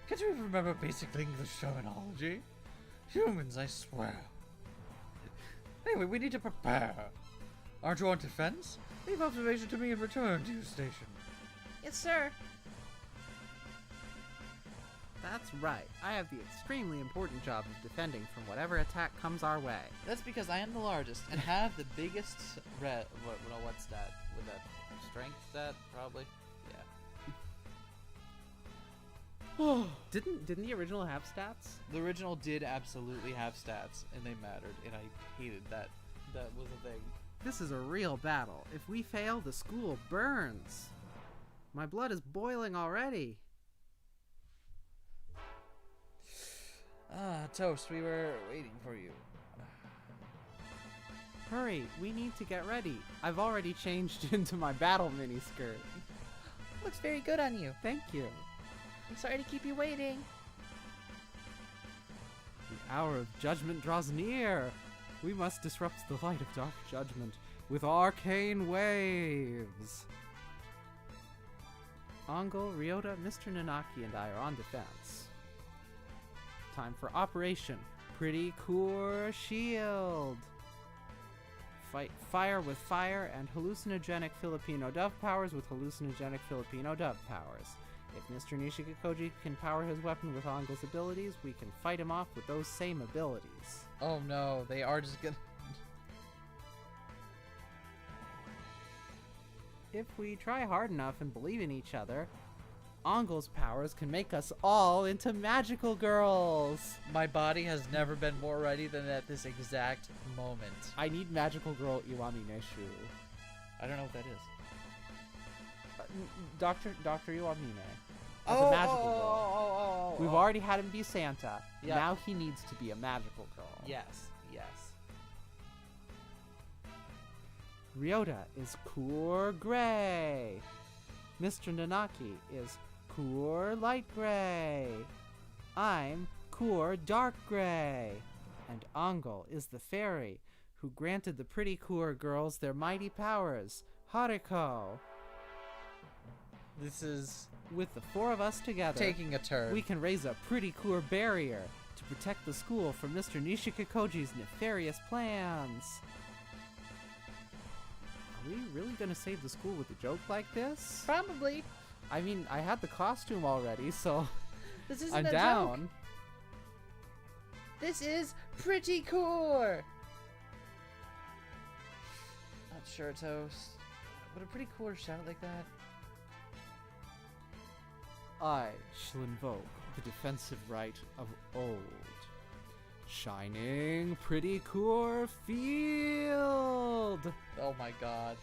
Can't you even remember basic English terminology? Humans, I swear. Anyway, we need to prepare. Aren't you on defense? Leave observation to me and return to your station. Yes, sir. That's right. I have the extremely important job of defending from whatever attack comes our way. That's because I am the largest and have the biggest what stat? With that strength stat, probably? Yeah. Didn't the original have stats? The original did absolutely have stats, and they mattered, and I hated that. That was a thing. This is a real battle. If we fail, the school burns. My blood is boiling already. Ah, Toast, we were waiting for you. Hurry, we need to get ready. I've already changed into my battle miniskirt. Looks very good on you. Thank you. I'm sorry to keep you waiting. The hour of judgment draws near. We must disrupt the light of dark judgment with arcane waves. Angle, Ryota, Mr. Nanaki, and I are on defense. Time for Operation Pretty Core Shield. Fight fire with fire and hallucinogenic Filipino dove powers with hallucinogenic Filipino dove powers. If Mr. Nishikikoji can power his weapon with Angle's abilities, we can fight him off with those same abilities. Oh no, they are just gonna... If we try hard enough and believe in each other, Angle's powers can make us all into magical girls! My body has never been more ready than at this exact moment. I need magical girl Iwami Neshu. I don't know what that is. Dr. Iwamine. As a magical girl. We've already had him be Santa. Yeah. Now he needs to be a magical girl. Yes, yes. Ryota is Coor Gray. Mr. Nanaki is Coor Light Gray. I'm Coor Dark Gray. And Angle is the fairy who granted the pretty Coor girls their mighty powers, Hariko. This is With the four of us together, taking a turn. we can raise a pretty Coor barrier to protect the school from Mr. Nishikikoji's nefarious plans. Are we really gonna save the school with a joke like this? Probably. I mean, I had the costume already, so This isn't I'm a down. joke. This is pretty cool. sure, Toast. But it's pretty cool to shout it like that. I shall invoke the defensive right of old. Shining pretty core field! Oh my god.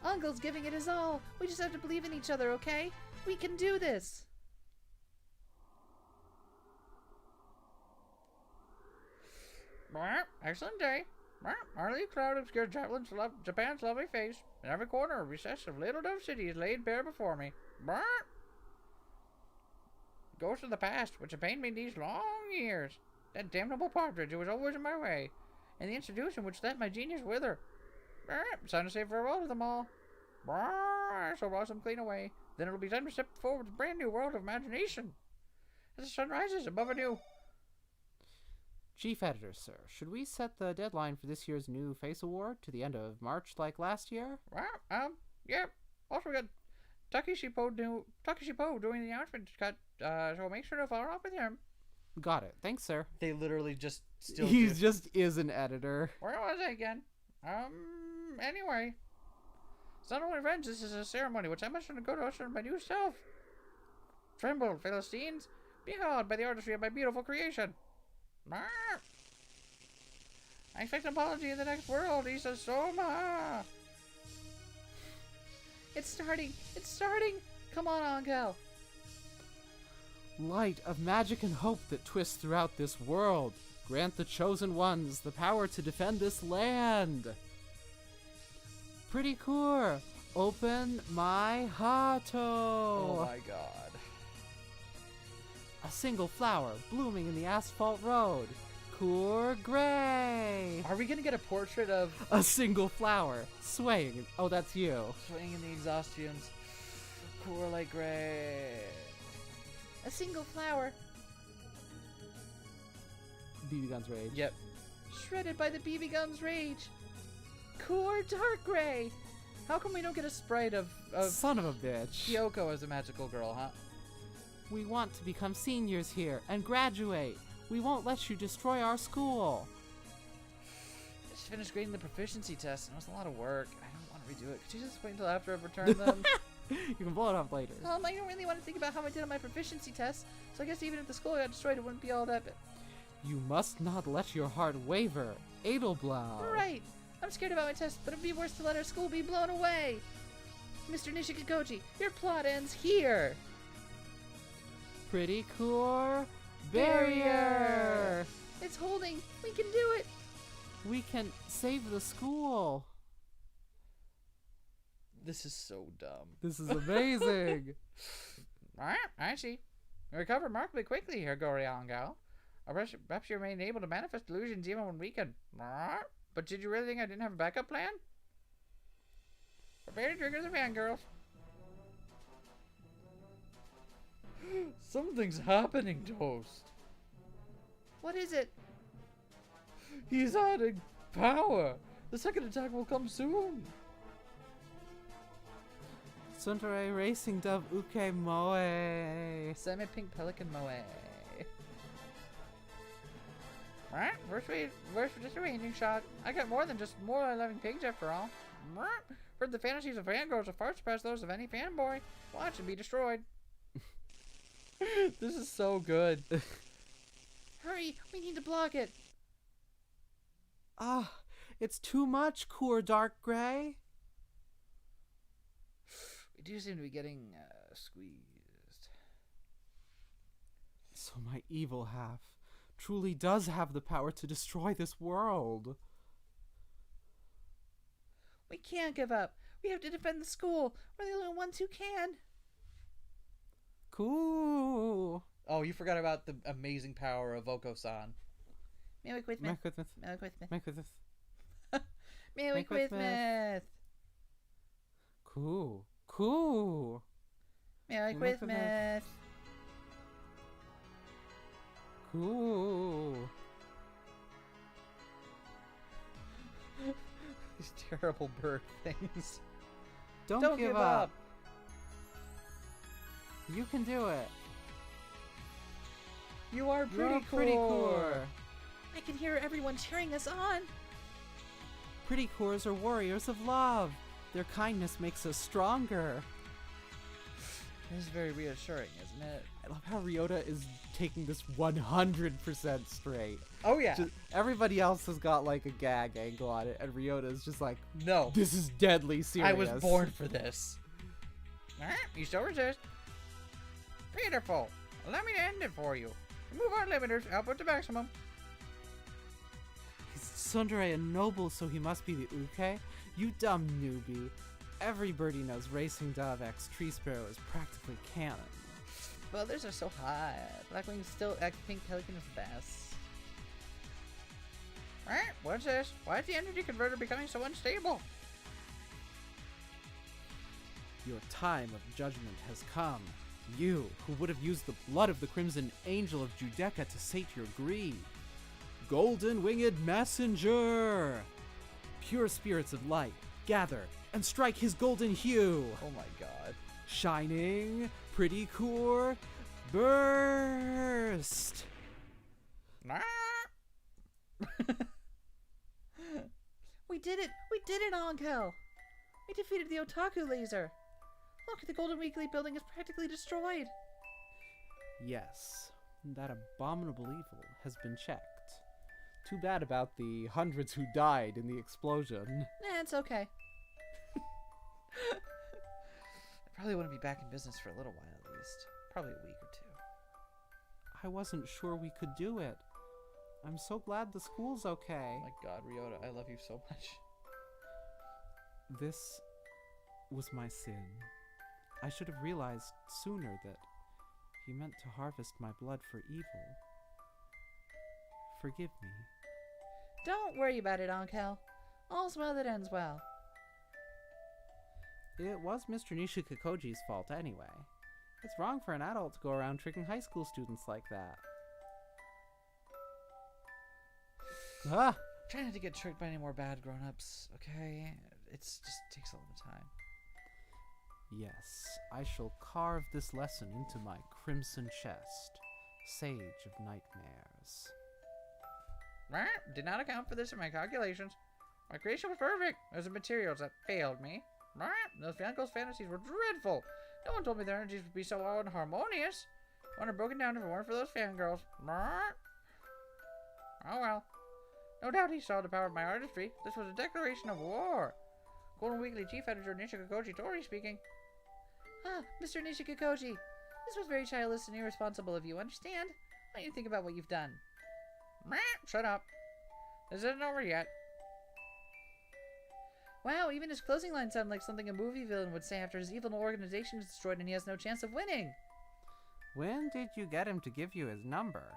Uncle's giving it his all. We just have to believe in each other, okay? We can do this. Excellent day. Early cloud obscures Japan's lovely face, and every corner or recess of Little Dove City is laid bare before me. Ghost of the past, which have pained me these long years. That damnable partridge who was always in my way, and the institution which let my genius wither. It's time to say farewell to them all. I shall blossom clean away. Then it'll be time to step forward to a brand new world of imagination. As the sun rises above anew. Chief Editor, sir, should we set the deadline for this year's new Face Award to the end of March like last year? Yeah. Also, we got Takeshi Poe doing the announcement cut, so make sure to follow up with him. Got it. Thanks, sir. They literally just still He just is an editor. Where was I again? Anyway. It's not only friends, this is a ceremony which I must go to usher my new self. Tremble, Philistines. Be awed by the artistry of my beautiful creation. I expect an apology in the next world, Isa Soma. It's starting. Come on, Angel. Light of magic and hope that twists throughout this world. Grant the chosen ones the power to defend this land. Pretty cool. Open my Hato. Oh my god. A single flower blooming in the asphalt road. Cool gray. Are we gonna get a portrait of A single flower swaying. Oh, that's you. swaying in the exhaust fumes? Cool like gray. A single flower BB Guns Rage. Yep. shredded by the BB Gun's rage. Core dark gray. How come we don't get a sprite of Son of a bitch. Kyoko as a magical girl, huh? We want to become seniors here and graduate. We won't let you destroy our school. I just finished grading the proficiency test, and it was a lot of work. I don't want to redo it. Could you just wait until after I've returned them? You can blow it off later. I don't really want to think about how I did on my proficiency test, so I guess even if the school got destroyed, it wouldn't be all that bad. You must not let your heart waver. Edelblau. Right. I'm scared about my test, but it'd be worse to let our school be blown away. Mr. Nishikagoji, your plot ends here. Pretty cool. Barrier. It's holding. We can do it. We can save the school. This is so dumb. This is amazing. I see. You recovered remarkably quickly here, Goriangal. Perhaps you remain able to manifest illusions even when weakened. But did you really think I didn't have a backup plan? Prepare to trigger the fangirls. Something's happening, Toast. What is it? He's adding power. The second attack will come soon. Suntory Racing Dove Uke Moe. Semi-pink pelican moe. First for just a ranging shot. I got more than just more than 11 pigs after all. Heard the fantasies of fangirls are far surpass those of any fanboy. Watch and be destroyed. This is so good. Hurry, we need to block it. Ah, it's too much, Coor Dark Gray. We do seem to be getting squeezed. So my evil half truly does have the power to destroy this world. We can't give up. We have to defend the school. We're the only ones who can. Cool. Oh, you forgot about the amazing power of Oko-san. Merry Christmas. Merry Christmas. Merry Christmas. Merry Christmas. Merry Christmas. Cool. Cool. Merry Merry Christmas. Cool. These terrible bird things. Don't give up. You can do it. You are You're pretty cool. I can hear everyone cheering us on. Pretty cores are warriors of love. Their kindness makes us stronger. This is very reassuring, isn't it? I love how Ryota is taking this 100% straight. Oh, yeah. Everybody else has got like a gag angle on it, and Ryota is just like, no, this is deadly serious. I was born for this. You still resist? Beautiful. Allow me to end it for you. Remove our limiters, output to maximum. He's tsundere and noble, so he must be the uke? You dumb newbie. Every birdie knows Racing Dove X Tree Sparrow is practically canon. Well, others are so hot. Blackwing's still Pink Pelican is the best. What's this? Why is the energy converter becoming so unstable? Your time of judgment has come. You, who would have used the blood of the Crimson Angel of Judecca to sate your greed. Golden Winged Messenger! Pure spirits of light, gather and strike his golden hue. Oh my god. Shining, pretty core, burst! We did it! We did it, Ankel! We defeated the Otaku laser! Look, the Golden Weekly building is practically destroyed! Yes, that abominable evil has been checked. Too bad about the hundreds who died in the explosion. Nah, it's okay. I probably wouldn't be back in business for a little while at least. Probably a week or two. I wasn't sure we could do it. I'm so glad the school's okay. Oh my god, Ryota, I love you so much. This was my sin. I should have realized sooner that he meant to harvest my blood for evil. Forgive me. Don't worry about it, Ankel. All's well that ends well. It was Mr. Nishikakoji's fault anyway. It's wrong for an adult to go around tricking high school students like that. Ah! Try not to get tricked by any more bad grown-ups, okay? It's just takes a lot of time. Yes, I shall carve this lesson into my crimson chest. Sage of nightmares. Did not account for this in my calculations. My creation was perfect. It was the materials that failed me. Those uncle's fantasies were dreadful. No one told me their energies would be so unharmonious. I would have broken down if it weren't for those fangirls. Oh well. No doubt he saw the power of my artistry. This was a declaration of war. Golden Weekly Chief Editor Nishikakoji Tori speaking. Ah, Mr. Nishikakoji. This was very childish and irresponsible of you, understand? Why don't you think about what you've done? Shut up. This isn't over yet. Wow, even his closing line sounded like something a movie villain would say after his evil organization is destroyed and he has no chance of winning. When did you get him to give you his number?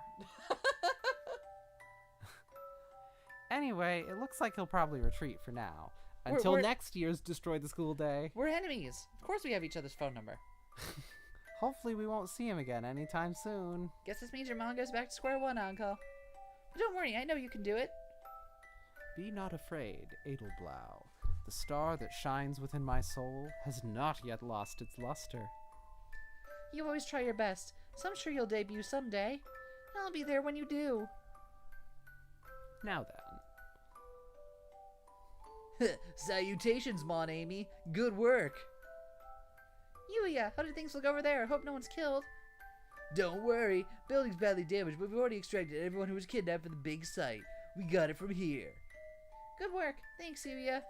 Anyway, it looks like he'll probably retreat for now. Until next year's Destroy the School Day. We're enemies. Of course we have each other's phone number. Hopefully we won't see him again anytime soon. Guess this means your manga's back to square one, Anko. But don't worry, I know you can do it. Be not afraid, Edelblau. The star that shines within my soul has not yet lost its luster. You always try your best, so I'm sure you'll debut someday. I'll be there when you do. Now then. Salutations, Mon Amy. Good work. Yuya, how do things look over there? Hope no one's killed. Don't worry. Building's badly damaged, but we've already extracted everyone who was kidnapped from the big site. We got it from here. Good work. Thanks, Yuya.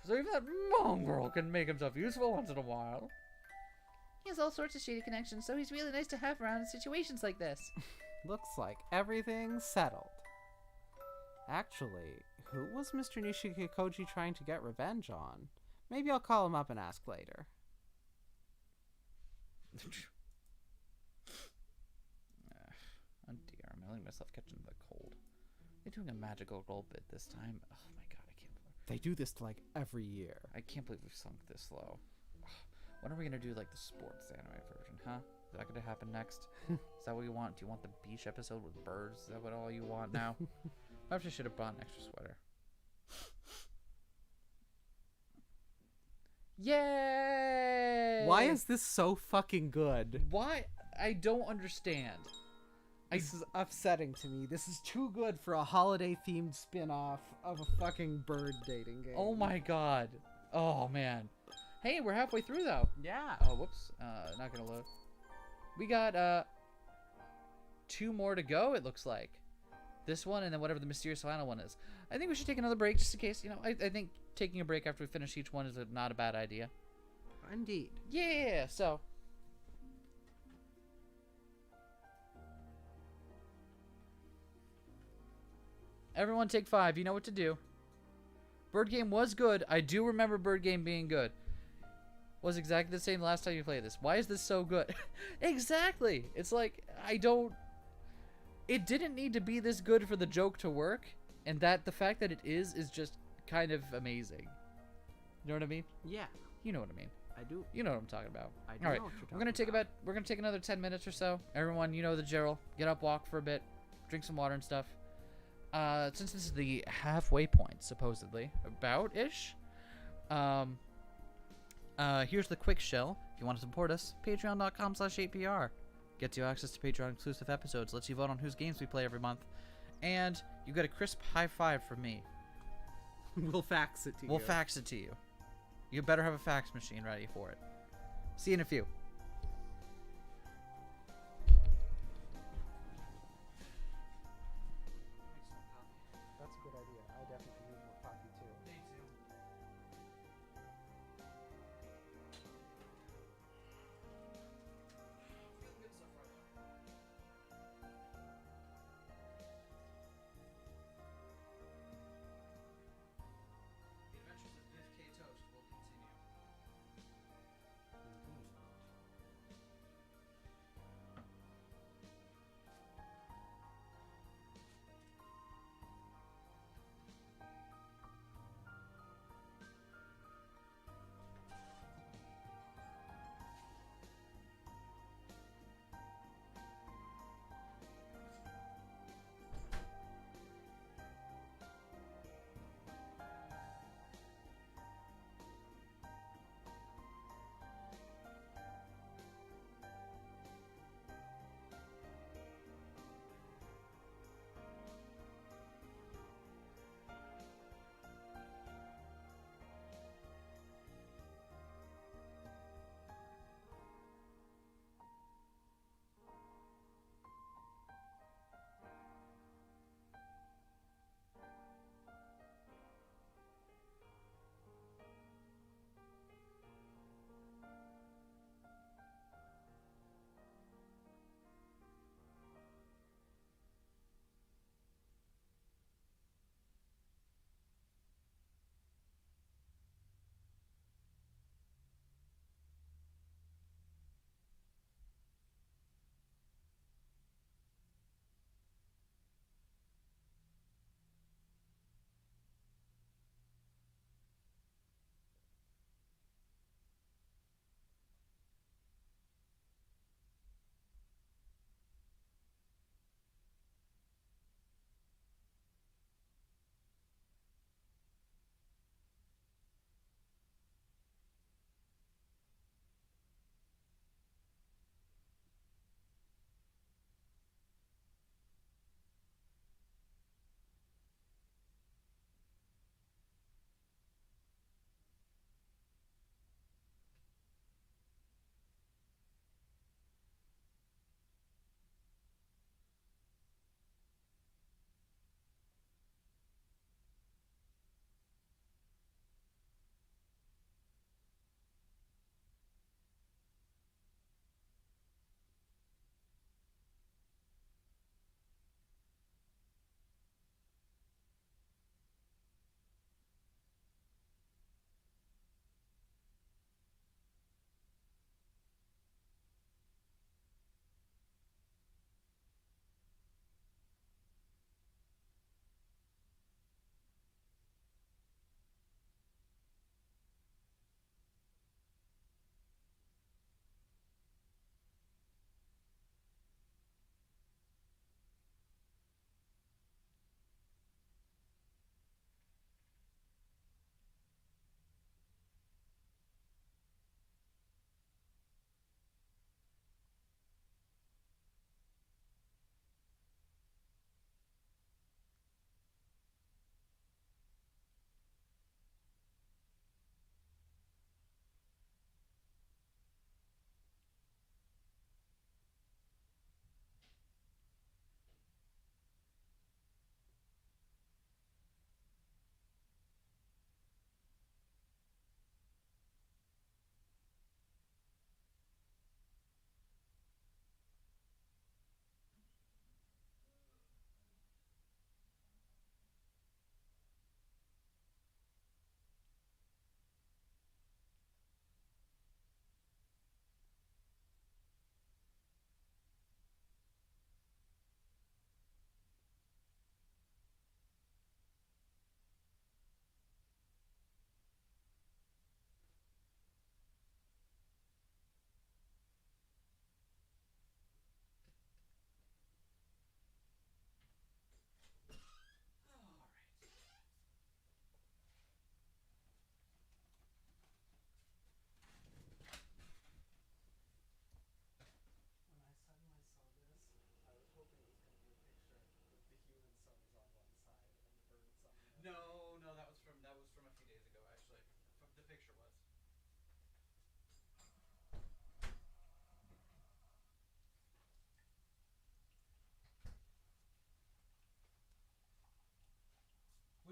So even that mongrel can make himself useful once in a while. He has all sorts of shady connections, so he's really nice to have around in situations like this. Looks like everything's settled. Actually, who was Mr. Nishikakoji trying to get revenge on? Maybe I'll call him up and ask later. Oh dear, I'm letting myself catch into the cold. They're doing a magical roll bit this time. Oh my god, I can't believe They do this like every year. I can't believe we've sunk this low. When are we gonna do like the sports anime version, huh? Is that gonna happen next? Is that what you want? Do you want the beach episode with birds? Is that what all you want now? Perhaps I should have bought an extra sweater. Yay! Why is this so fucking good? Why? I don't understand. This is upsetting to me. This is too good for a holiday-themed spin-off of a fucking bird dating game. Oh my god. Oh man. Hey, we're halfway through though. Yeah. Oh, whoops. Not gonna load. We got 2 more to go, it looks like. This one and then whatever the mysterious final one is. I think we should take another break just in case. You know, I think taking a break after we finish each one is not a bad idea. Indeed. Yeah, so. Everyone take 5. You know what to do. Bird game was good. I do remember bird game being good. Was exactly the same last time you played this. Why is this so good? Exactly. It's like, it didn't need to be this good for the joke to work. And that the fact that it is just kind of amazing. You know what I mean? Yeah. You know what I mean. I do. You know what I'm talking about. I do All right. know what you're We're gonna talking take we're gonna take another 10 minutes or so. Everyone, you know the drill. Get up, walk for a bit, drink some water and stuff. Since this is the halfway point, supposedly, about-ish. Here's the quick shell. If you want to support us, patreon.com/8pr. Gets you access to Patreon exclusive episodes, lets you vote on whose games we play every month, and you get a crisp high five from me. We'll fax it to you. We'll fax it to you. You better have a fax machine ready for it. See you in a few. That's a good idea. I definitely need more coffee too. Me too. The Adventures of Biff K. Toast will continue.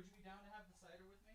Would you be down to have the cider with me?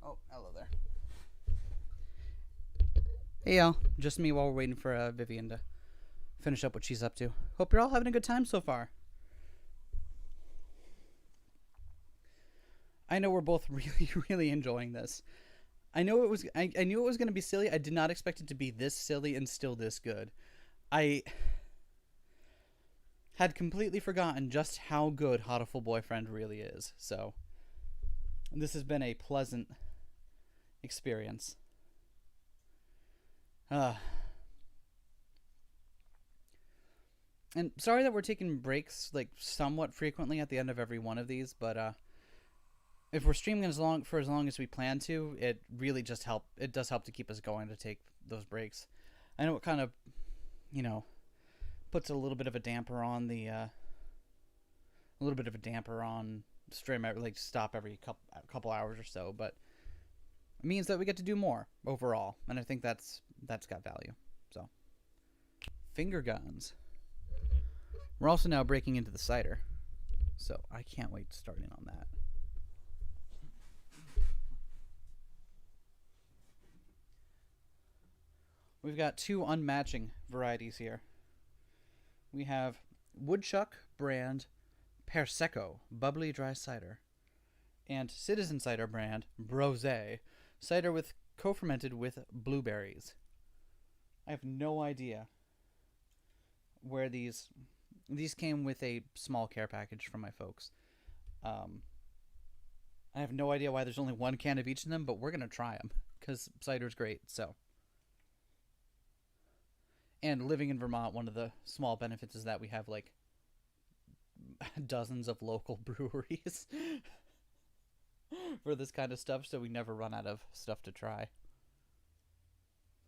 Oh, hello there. Hey y'all, just me while we're waiting for Vivian to finish up what she's up to. Hope you're all having a good time so far. I know we're both really, really enjoying this. I knew it was going to be silly. I did not expect it to be this silly and still this good. I had completely forgotten just how good Hatoful Boyfriend really is. So this has been a pleasant experience. And sorry that we're taking breaks like somewhat frequently at the end of every one of these, but if we're streaming as long as we plan to, it really just does help to keep us going to take those breaks. I know it kind of, puts a little bit of a damper on the stream, like stop every couple hours or so, but it means that we get to do more overall, and I think that's got value. So, finger guns. We're also now breaking into the cider, so I can't wait to start in on that. We've got two unmatching varieties here. We have Woodchuck brand Persecco bubbly dry cider and Citizen Cider brand Brose cider with co-fermented with blueberries. I have no idea where these came with a small care package from my folks. I have no idea why there's only one can of each of them, but we're gonna try them because cider's great. So. And living in Vermont, one of the small benefits is that we have like dozens of local breweries for this kind of stuff, so we never run out of stuff to try.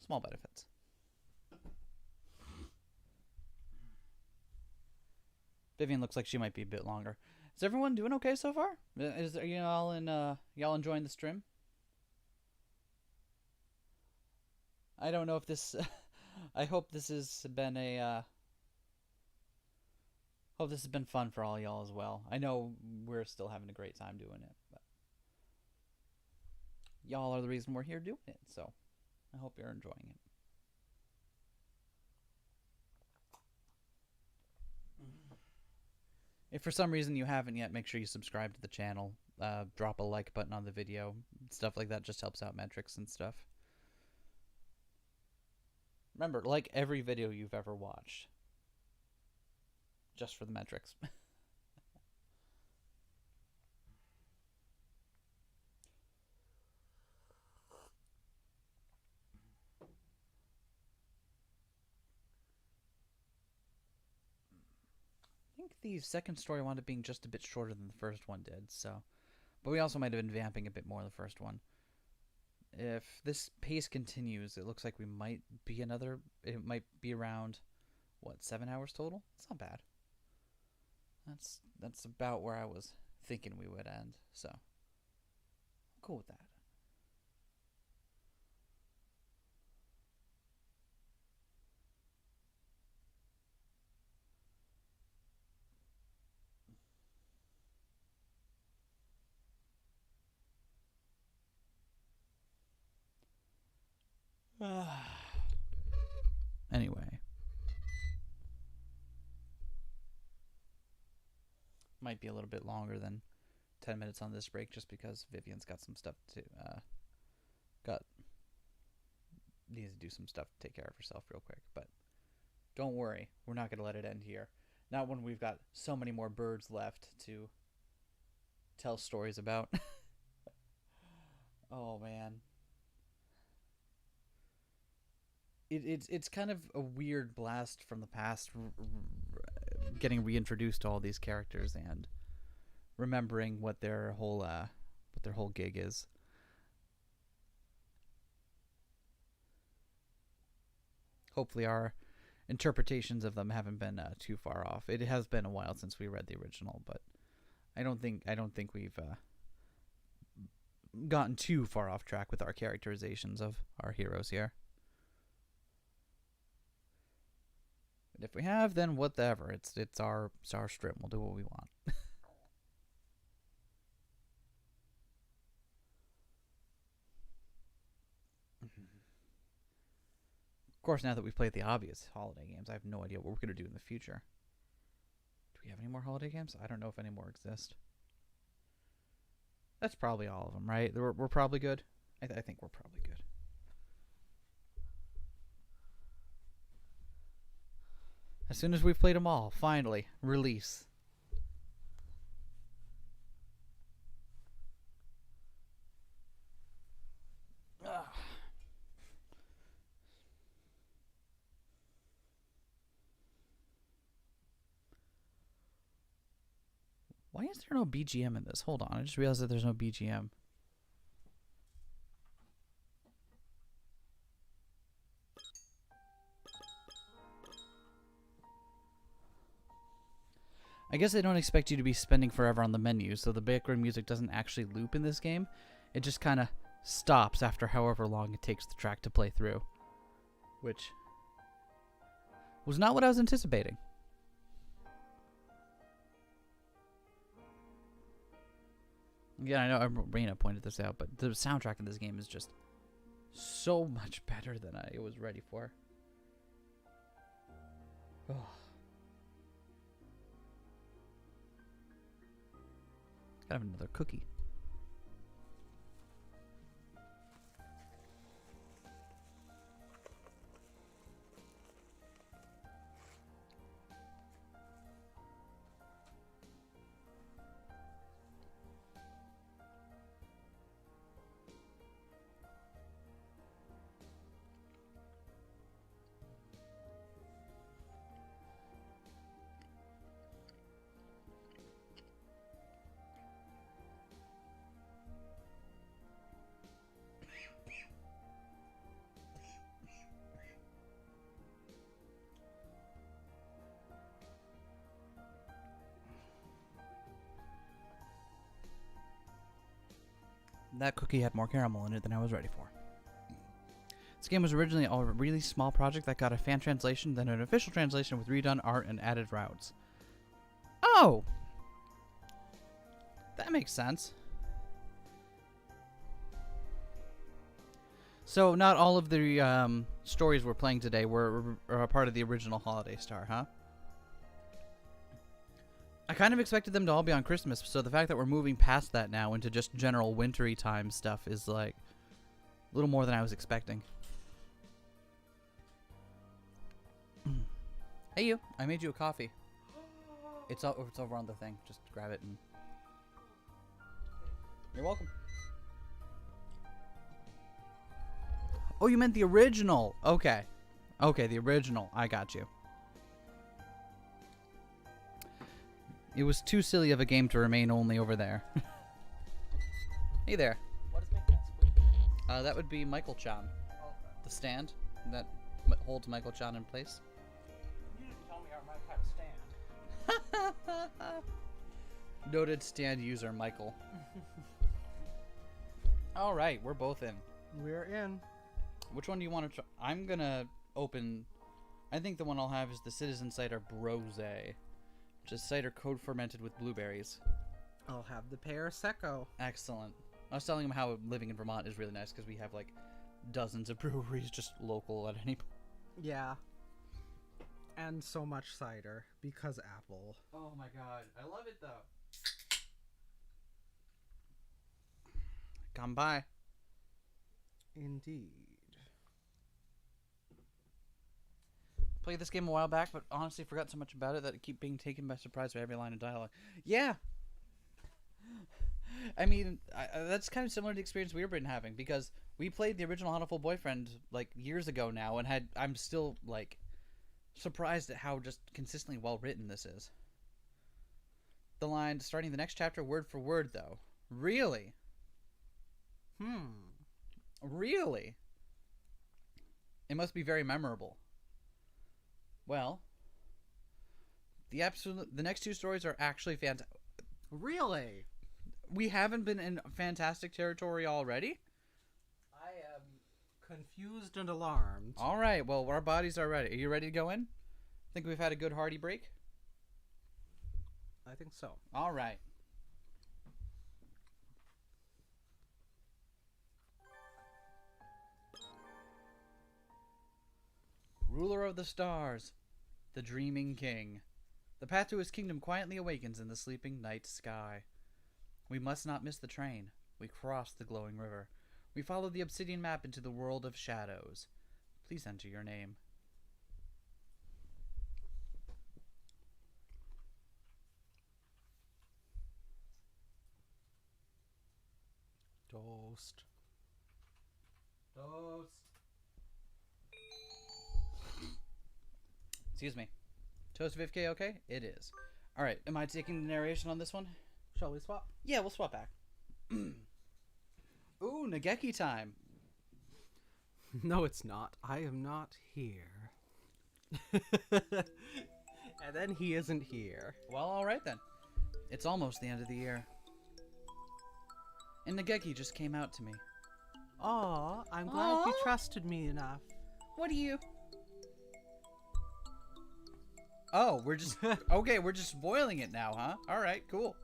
Small benefits. Vivian looks like she might be a bit longer. Is everyone doing okay so far? Are y'all enjoying the stream? I don't know if this. I hope this has been hope this has been fun for all y'all as well. I know we're still having a great time doing it, but y'all are the reason we're here doing it, so I hope you're enjoying it. If for some reason you haven't yet, make sure you subscribe to the channel, drop a like button on the video, stuff like that just helps out metrics and stuff. Remember, like every video you've ever watched. Just for the metrics. I think the second story wound up being just a bit shorter than the first one did, so. But we also might have been vamping a bit more the first one. If this pace continues, it looks like it might be around, 7 hours total? It's not bad. That's about where I was thinking we would end, so I'm cool with that. Anyway. Might be a little bit longer than 10 minutes on this break just because Vivian's got some stuff to needs to do some stuff to take care of herself real quick, but don't worry, we're not going to let it end here. Not when we've got so many more birds left to tell stories about. Oh man. It's kind of a weird blast from the past, getting reintroduced to all these characters and remembering what their whole gig is. Hopefully our interpretations of them haven't been too far off. It has been a while since we read the original, but I don't think we've gotten too far off track with our characterizations of our heroes here. And if we have, then whatever. It's our strip. We'll do what we want. Of course, now that we've played the obvious holiday games, I have no idea what we're going to do in the future. Do we have any more holiday games? I don't know if any more exist. That's probably all of them, right? We're probably good. I think we're probably good. As soon as we've played them all, finally, release. Ugh. Why is there no BGM in this? Hold on, I just realized that there's no BGM. I guess they don't expect you to be spending forever on the menu, so the background music doesn't actually loop in this game. It just kind of stops after however long it takes the track to play through. Which was not what I was anticipating. Again, I know Raina pointed this out, but the soundtrack in this game is just so much better than I was ready for. Oh. Gotta have another cookie. That cookie had more caramel in it than I was ready for. This game was originally a really small project that got a fan translation, then an official translation with redone art and added routes. Oh! That makes sense. So not all of the stories we're playing today were a part of the original Holiday Star, huh? I kind of expected them to all be on Christmas, so the fact that we're moving past that now into just general wintry time stuff is like a little more than I was expecting. Hey you, I made you a coffee. It's over on the thing. Just grab it and... You're welcome. Oh, you meant the original. Okay. Okay, the original. I got you. It was too silly of a game to remain only over there. Hey there. What is Mick? That would be Michael Chan. Oh, okay. The stand that holds Michael Chan in place. You didn't tell me how to stand. Noted stand user Michael. All right, we're both in. We're in. Which one do you want to try? I'm gonna open. I think the one I'll have is the Citizen Cider Brose, which is cider code fermented with blueberries. I'll have the pear secco. Excellent. I was telling him how living in Vermont is really nice because we have like dozens of breweries just local at any point. Yeah. And so much cider because apple. Oh my god, I love it though. Come by. Indeed. Played this game a while back, but honestly forgot so much about it that I keep being taken by surprise by every line of dialogue. Yeah. I mean, that's kind of similar to the experience we've been having, because we played the original Hatoful Boyfriend like years ago now, and I'm still like surprised at how just consistently well written this is. The line starting the next chapter word for word though. Really? Really? It must be very memorable. Well, the next two stories are actually fantastic. Really? We haven't been in fantastic territory already? I am confused and alarmed. All right, well, our bodies are ready. Are you ready to go in? Think we've had a good hearty break? I think so. All right. Ruler of the stars, the dreaming king. The path to his kingdom quietly awakens in the sleeping night sky. We must not miss the train. We cross the glowing river. We follow the obsidian map into the world of shadows. Please enter your name. Toast. Excuse me. Toast Vivk, okay? It is. Alright, am I taking the narration on this one? Shall we swap? Yeah, we'll swap back. Ooh, Nageki time. No, it's not. I am not here. And then he isn't here. Well, alright then. It's almost the end of the year. And Nageki just came out to me. Aw, I'm glad you trusted me enough. What do you? Oh, we're just... Okay, we're just spoiling it now, huh? Alright, cool.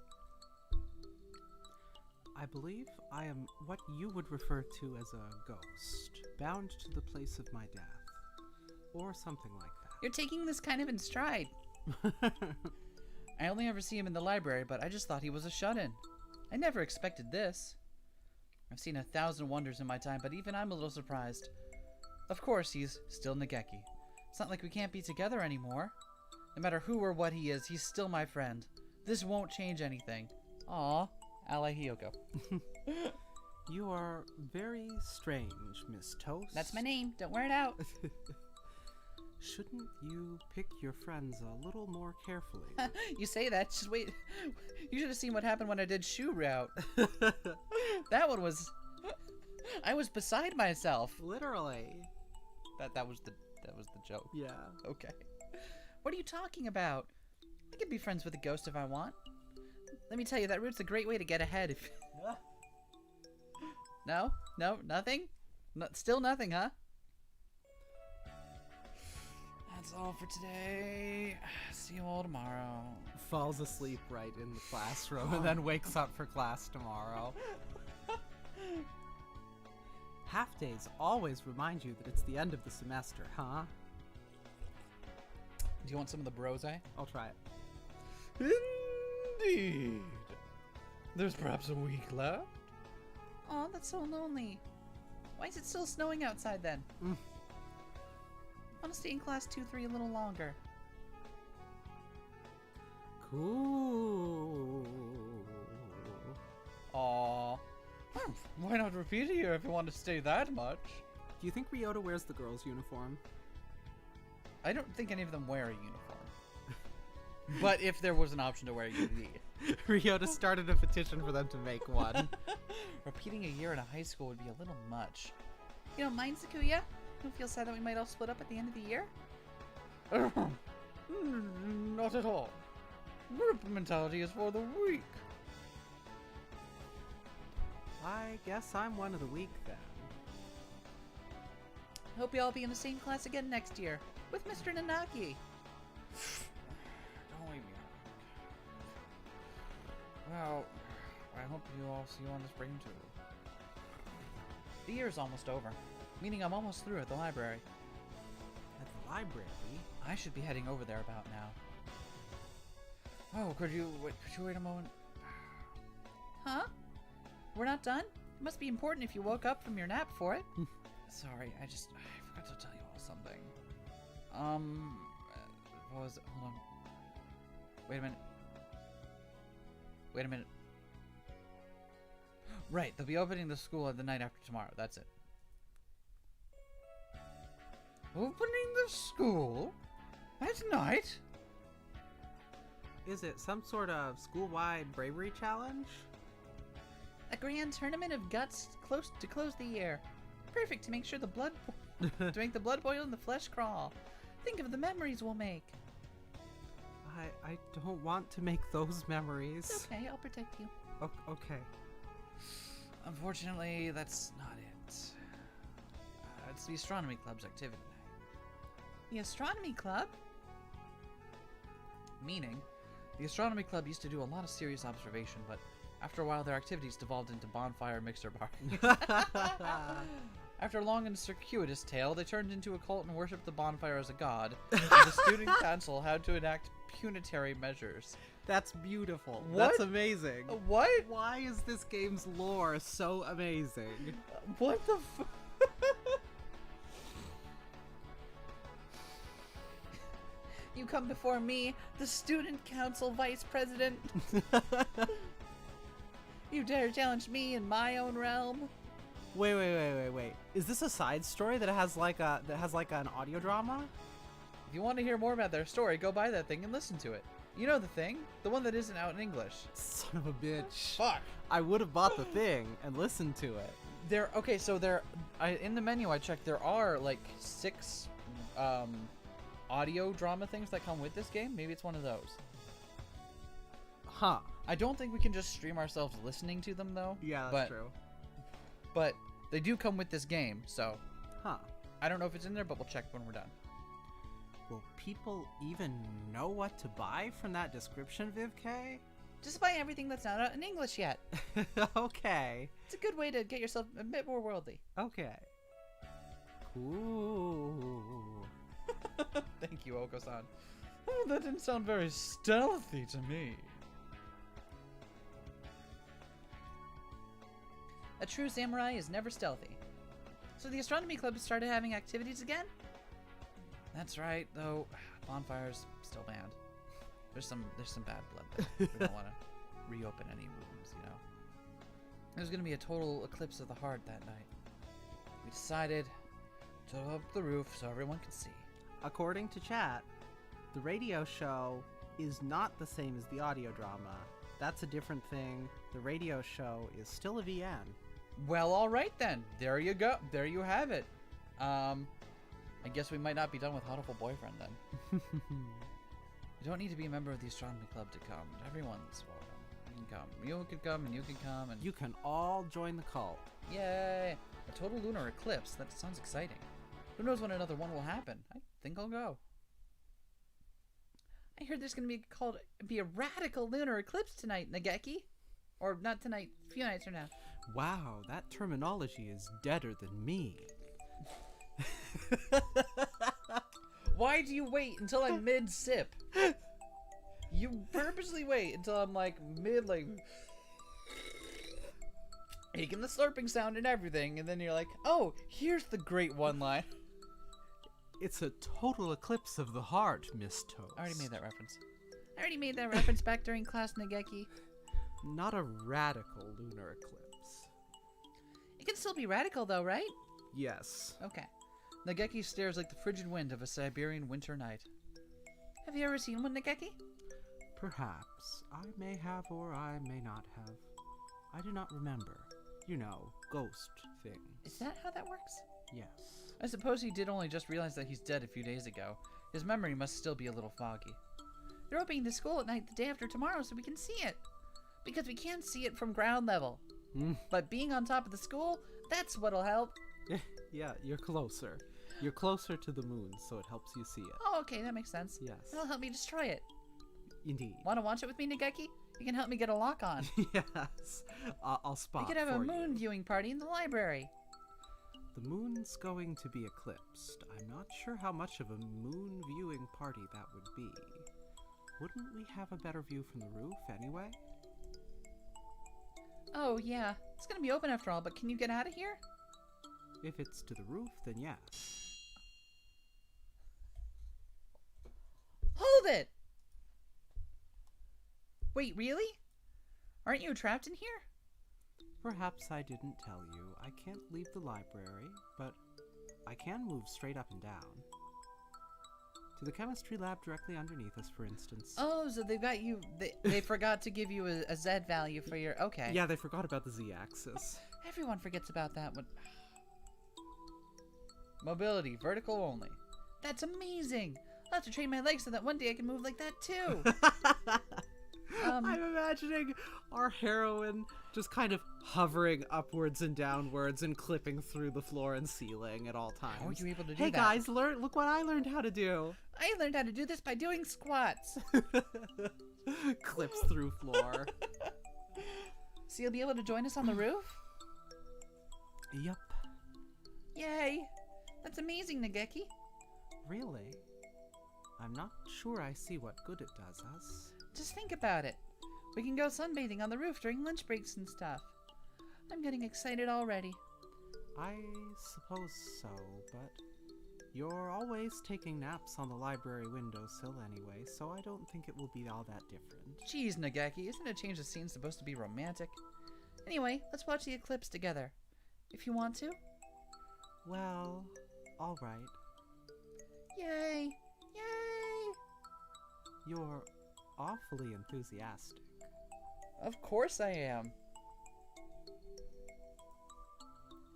I believe I am what you would refer to as a ghost, bound to the place of my death. Or something like You're taking this kind of in stride. that. I only ever see him in the library, but I just thought he was a shut-in. I never expected this. I've seen 1,000 wonders in my time, but even I'm a little surprised. Of course, he's still Nageki. It's not like we can't be together anymore. No matter who or what he is, he's still my friend. This won't change anything. Aw, Ally Hiyoko. You are very strange, Miss Toast. That's my name. Don't wear it out. Shouldn't you pick your friends a little more carefully? You say that, just wait. You should have seen what happened when I did Shoe Route. That one was... I was beside myself. Literally. That was the joke. Yeah. Okay. What are you talking about? I can be friends with a ghost if I want. Let me tell you, that route's a great way to get ahead if... No? No? Nothing? No, still nothing, huh? That's all for today. See you all tomorrow. Falls asleep right in the classroom and then wakes up for class tomorrow. Half days always remind you that it's the end of the semester, huh? Do you want some of the brose? I'll try it. Indeed. There's perhaps a week left. Aw, that's so lonely. Why is it still snowing outside then? I want to stay in class 2-3 a little longer. Cool. Aw. Why not repeat it here if you want to stay that much? Do you think Ryota wears the girls' uniform? I don't think any of them wear a uniform. But if there was an option to wear a uniform. Ryota started a petition for them to make one. Repeating a year in a high school would be a little much. You don't mind, Sakuya? You don't feel sad that we might all split up at the end of the year? Not at all. Group mentality is for the weak. I guess I'm one of the weak then. Hope you all be in the same class again next year with Mr. Nanaki. Don't leave me out. Well, I hope you all see you on the spring too. The year's almost over. Meaning I'm almost through at the library. At the library? I should be heading over there about now. Oh, could you wait a moment? Huh? We're not done? It must be important if you woke up from your nap for it. Sorry, I forgot to tell you all something. What was it? Hold on. Wait a minute. Right, they'll be opening the school the night after tomorrow. That's it. Opening the school? At night? Is it some sort of school-wide bravery challenge? A grand tournament of guts to close the year. Perfect to make sure the blood to make the blood boil and the flesh crawl. Think of the memories we'll make. I don't want to make those memories. It's okay, I'll protect you. Okay. Unfortunately, that's not it. It's the astronomy club's activity night. The astronomy club? Meaning, the astronomy club used to do a lot of serious observation, but after a while their activities devolved into bonfire mixer bar. After a long and circuitous tale, they turned into a cult and worshipped the bonfire as a god, and the student council had to enact punitary measures. That's beautiful. What? That's amazing. What? Why is this game's lore so amazing? What the You come before me, the student council vice president. You dare challenge me in my own realm? Wait. Is this a side story that has like an audio drama? If you want to hear more about their story, go buy that thing and listen to it. You know the thing? The one that isn't out in English. Son of a bitch. Fuck. I would have bought the thing and listened to it. In the menu I checked, there are like 6 audio drama things that come with this game. Maybe it's one of those. Huh. I don't think we can just stream ourselves listening to them though. Yeah, that's true. But they do come with this game, so. Huh. I don't know if it's in there, but we'll check when we're done. Will people even know what to buy from that description, Viv K? Just buy everything that's not out in English yet. Okay. It's a good way to get yourself a bit more worldly. Okay. Cool. Thank you, Oko-san. Oh, that didn't sound very stealthy to me. A true samurai is never stealthy. So the astronomy club started having activities again? That's right, though bonfire's still banned. There's some bad blood there. We don't want to reopen any wounds, you know. There's gonna be a total eclipse of the heart that night. We decided to go up the roof so everyone can see. According to chat, the radio show is not the same as the audio drama. That's a different thing. The radio show is still a VN. Well, all right then. There you go. There you have it. I guess we might not be done with Hatoful Boyfriend then. You don't need to be a member of the astronomy club to come. Everyone's welcome. You can come. You can come, and you can come, and you can all join the cult. Yay! A total lunar eclipse. That sounds exciting. Who knows when another one will happen? I think I'll go. I heard there's going to be a radical lunar eclipse tonight, Nageki. Or not tonight, a few nights from now. Wow, that terminology is deader than me. Why do you wait until I'm mid-sip? You purposely wait until I'm like mid, like making the slurping sound and everything, and then you're like, oh, here's the great one line. It's a total eclipse of the heart, Miss Toast. I already made that reference. I already made that reference back during class, Nageki. Not a radical lunar eclipse. It can still be radical though, right? Yes. Okay. Nageki stares like the frigid wind of a Siberian winter night. Have you ever seen one, Nageki? Perhaps. I may have or I may not have. I do not remember. You know, ghost things. Is that how that works? Yes. I suppose he did only just realize that he's dead a few days ago. His memory must still be a little foggy. They're opening the school at night the day after tomorrow so we can see it. Because we can't see it from ground level. But being on top of the school, that's what'll help. Yeah, you're closer. You're closer to the moon, so it helps you see it. Oh, okay, that makes sense. Yes. That'll help me destroy it. Indeed. Want to watch it with me, Nageki? You can help me get a lock on. Yes. I'll spot We could have a for moon you. viewing party in the library. The moon's going to be eclipsed. I'm not sure how much of a moon viewing party that would be. Wouldn't we have a better view from the roof anyway? Oh, yeah. It's gonna be open after all, but can you get out of here? If it's to the roof, then yes. Hold it! Wait, really? Aren't you trapped in here? Perhaps I didn't tell you. I can't leave the library, but I can move straight up and down. To the chemistry lab directly underneath us, for instance. Oh, so they've got you... They forgot to give you a Z value for your... Okay. Yeah, they forgot about the Z-axis. Everyone forgets about that one. Mobility, vertical only. That's amazing! I'll have to train my legs so that one day I can move like that too. I'm imagining our heroine just kind of hovering upwards and downwards and clipping through the floor and ceiling at all times. How are you able to do Hey that? guys, look what I learned how to do. I learned how to do this by doing squats. Clips through floor. So you'll be able to join us on the roof? Yep. Yay! That's amazing, Nageki. Really? I'm not sure I see what good it does us. Just think about it. We can go sunbathing on the roof during lunch breaks and stuff. I'm getting excited already. I suppose so, but you're always taking naps on the library windowsill anyway, so I don't think it will be all that different. Jeez, Nageki, isn't a change of scene supposed to be romantic? Anyway, let's watch the eclipse together. If you want to. Well, alright. Yay! Yay! You're awfully enthusiastic. Of course I am.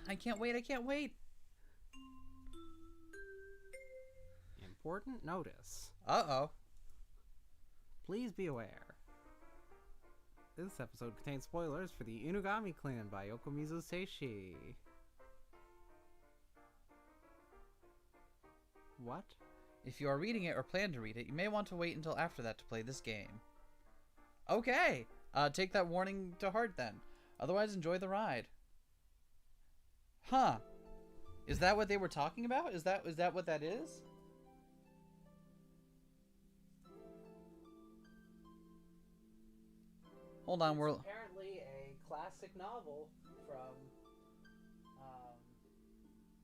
I can't wait, I can't wait. Important notice. Uh-oh. Please be aware. This episode contains spoilers for the Inugami Clan by Yokomizu Seishi. What? If you are reading it or plan to read it, you may want to wait until after that to play this game. Okay, take that warning to heart then. Otherwise, enjoy the ride. Huh. Is that what they were talking about? Is that what that is? Hold on, we're... Apparently a classic novel from...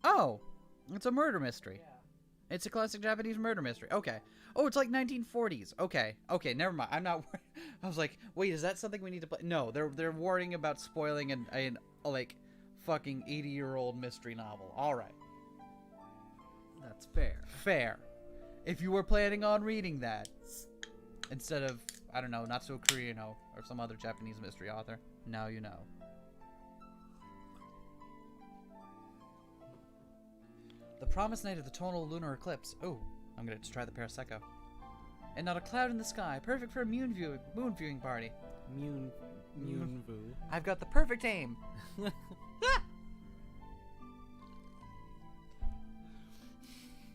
Oh! It's a murder mystery. It's a classic Japanese murder mystery. Okay. Oh, it's like 1940s. Okay. Okay, never mind. I'm not I was like, wait, is that something we need to play? No, they're worrying about spoiling an like fucking 80-year-old mystery novel. All right. That's fair. Fair. If you were planning on reading that instead of, I don't know, Natsuo Kurino or some other Japanese mystery author, now you know. The promised night of the tonal lunar eclipse. Oh, I'm gonna just try the Parasecco. And not a cloud in the sky. Perfect for a moon viewing party. Moon vu. I've got the perfect aim.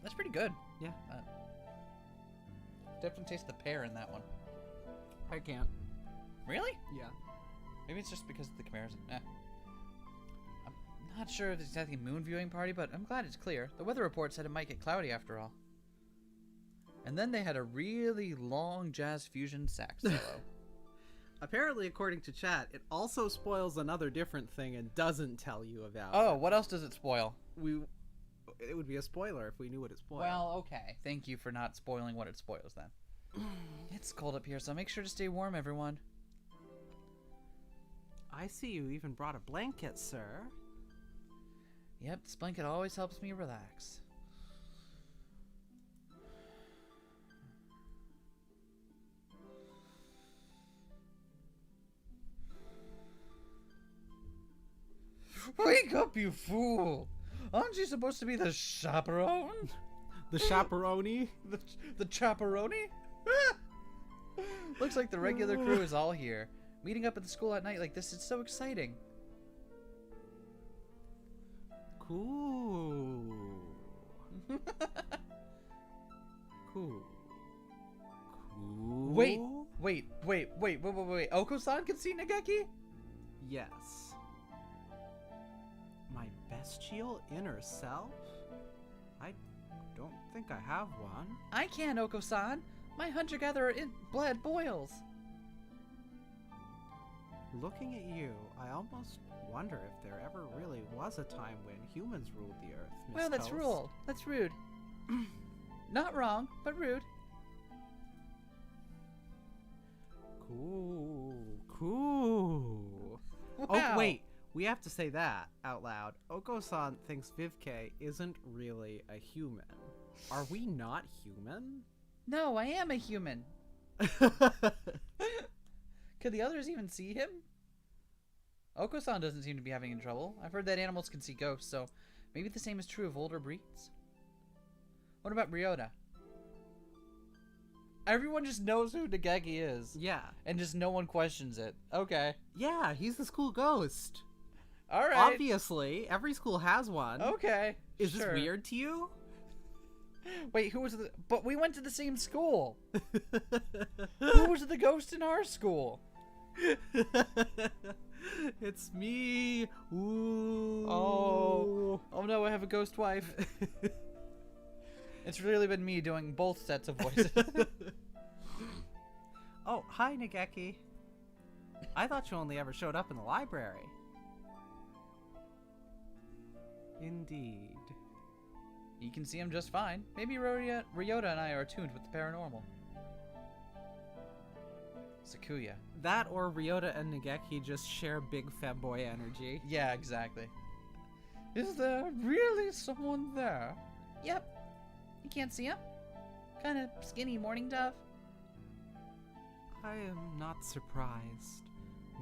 That's pretty good. Yeah. Definitely taste the pear in that one. I can't. Really? Yeah. Maybe it's just because of the comparison. I'm not sure if it's exactly a moon viewing party, but I'm glad it's clear. The weather report said it might get cloudy after all. And then they had a really long jazz fusion sax solo. Apparently, according to chat, it also spoils another different thing and doesn't tell you about Oh, it. what else does it spoil? It would be a spoiler if we knew what it spoiled. Well, okay. Thank you for not spoiling what it spoils then. It's cold up here, so make sure to stay warm, everyone. I see you even brought a blanket, sir. Yep, this blanket always helps me relax. Wake up, you fool! Aren't you supposed to be the chaperone? The chaperone? The chaperone? Looks like the regular crew is all here. Meeting up at the school at night like this is so exciting. Cool. Cool. Cool. Wait. Oko-san can see Nageki? Yes. My bestial inner self? I don't think I have one. I can, Oko-san. My hunter-gatherer blood boils. Looking at you, I almost wonder if there ever really was a time when humans ruled the earth, Miss Well, that's Toast. rude. That's rude. Not wrong, but rude. Cool. Wow. Oh, wait. We have to say that out loud. Oko-san thinks Vivke isn't really a human. Are we not human? No, I am a human. Could the others even see him? Oko-san doesn't seem to be having any trouble. I've heard that animals can see ghosts, so maybe the same is true of older breeds. What about Ryota? Everyone just knows who Nageki is. Yeah. And just no one questions it. Okay. Yeah, he's the school ghost. Alright. Obviously, every school has one. Okay. Is sure. this weird to you? Wait, who was the... But we went to the same school. Who was the ghost in our school? It's me. Ooh. Oh. Oh no, I have a ghost wife. It's really been me doing both sets of voices. Oh, hi, Nageki. I thought you only ever showed up in the library. Indeed. You can see him just fine. Maybe Ryota and I are attuned with the paranormal. Sakuya. That or Ryota and Nageki just share big femboy energy. Yeah, exactly. Is there really someone there? Yep. You can't see him? Kind of skinny morning dove. I am not surprised.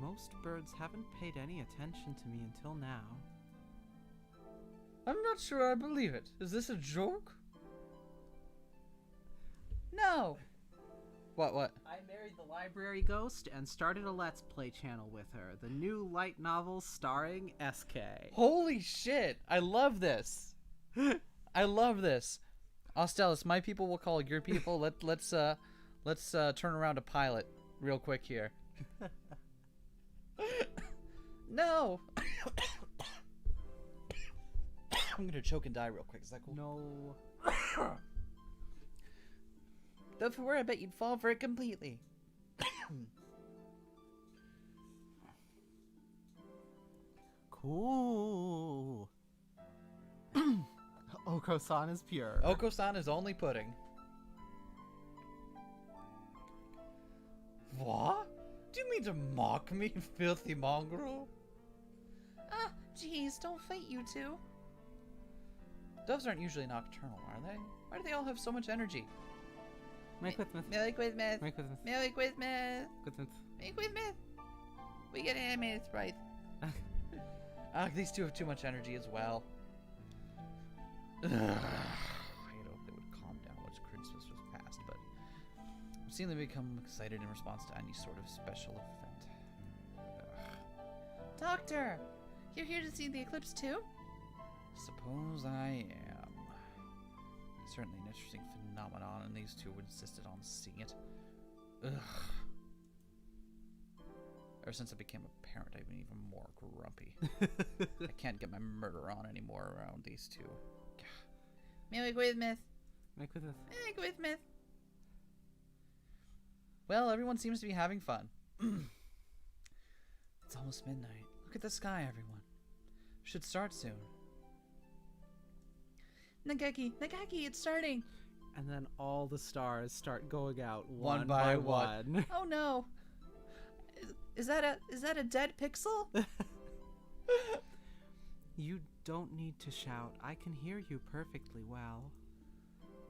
Most birds haven't paid any attention to me until now. I'm not sure I believe it. Is this a joke? No. What? I married the library ghost and started a Let's Play channel with her. The new light novel starring SK. Holy shit! I love this. I love this. Austelis, my people will call your people. Let's turn around a pilot real quick here. No. I'm gonna choke and die real quick. Is that cool? No. Though if it were, I bet you'd fall for it completely. Cool. Oko-san is pure. Oko-san is only pudding. What? Do you mean to mock me, filthy mongrel? Ah, jeez, don't fight, you two. Doves aren't usually nocturnal, are they? Why do they all have so much energy? Make with myth. Milk with myth. Make with myth. Milk with myth. With myth. Milk with myth. We get animated sprite. These two have too much energy as well. I hope they would calm down once Christmas was past, but I've seen them become excited in response to any sort of special event. Doctor, you're here to see the eclipse too? Suppose I am. Certainly an interesting phenomenon, and these two insisted on seeing it. Ugh. Ever since it became apparent, I've been even more grumpy. I can't get my murder on anymore around these two. Milk with myth. Make with myth. Milk with myth. Well, everyone seems to be having fun. It's almost midnight. Look at the sky, everyone. Should start soon. Nageki, it's starting. And then all the stars start going out One by one. Oh no. Is that a dead pixel? You don't need to shout. I can hear you perfectly well.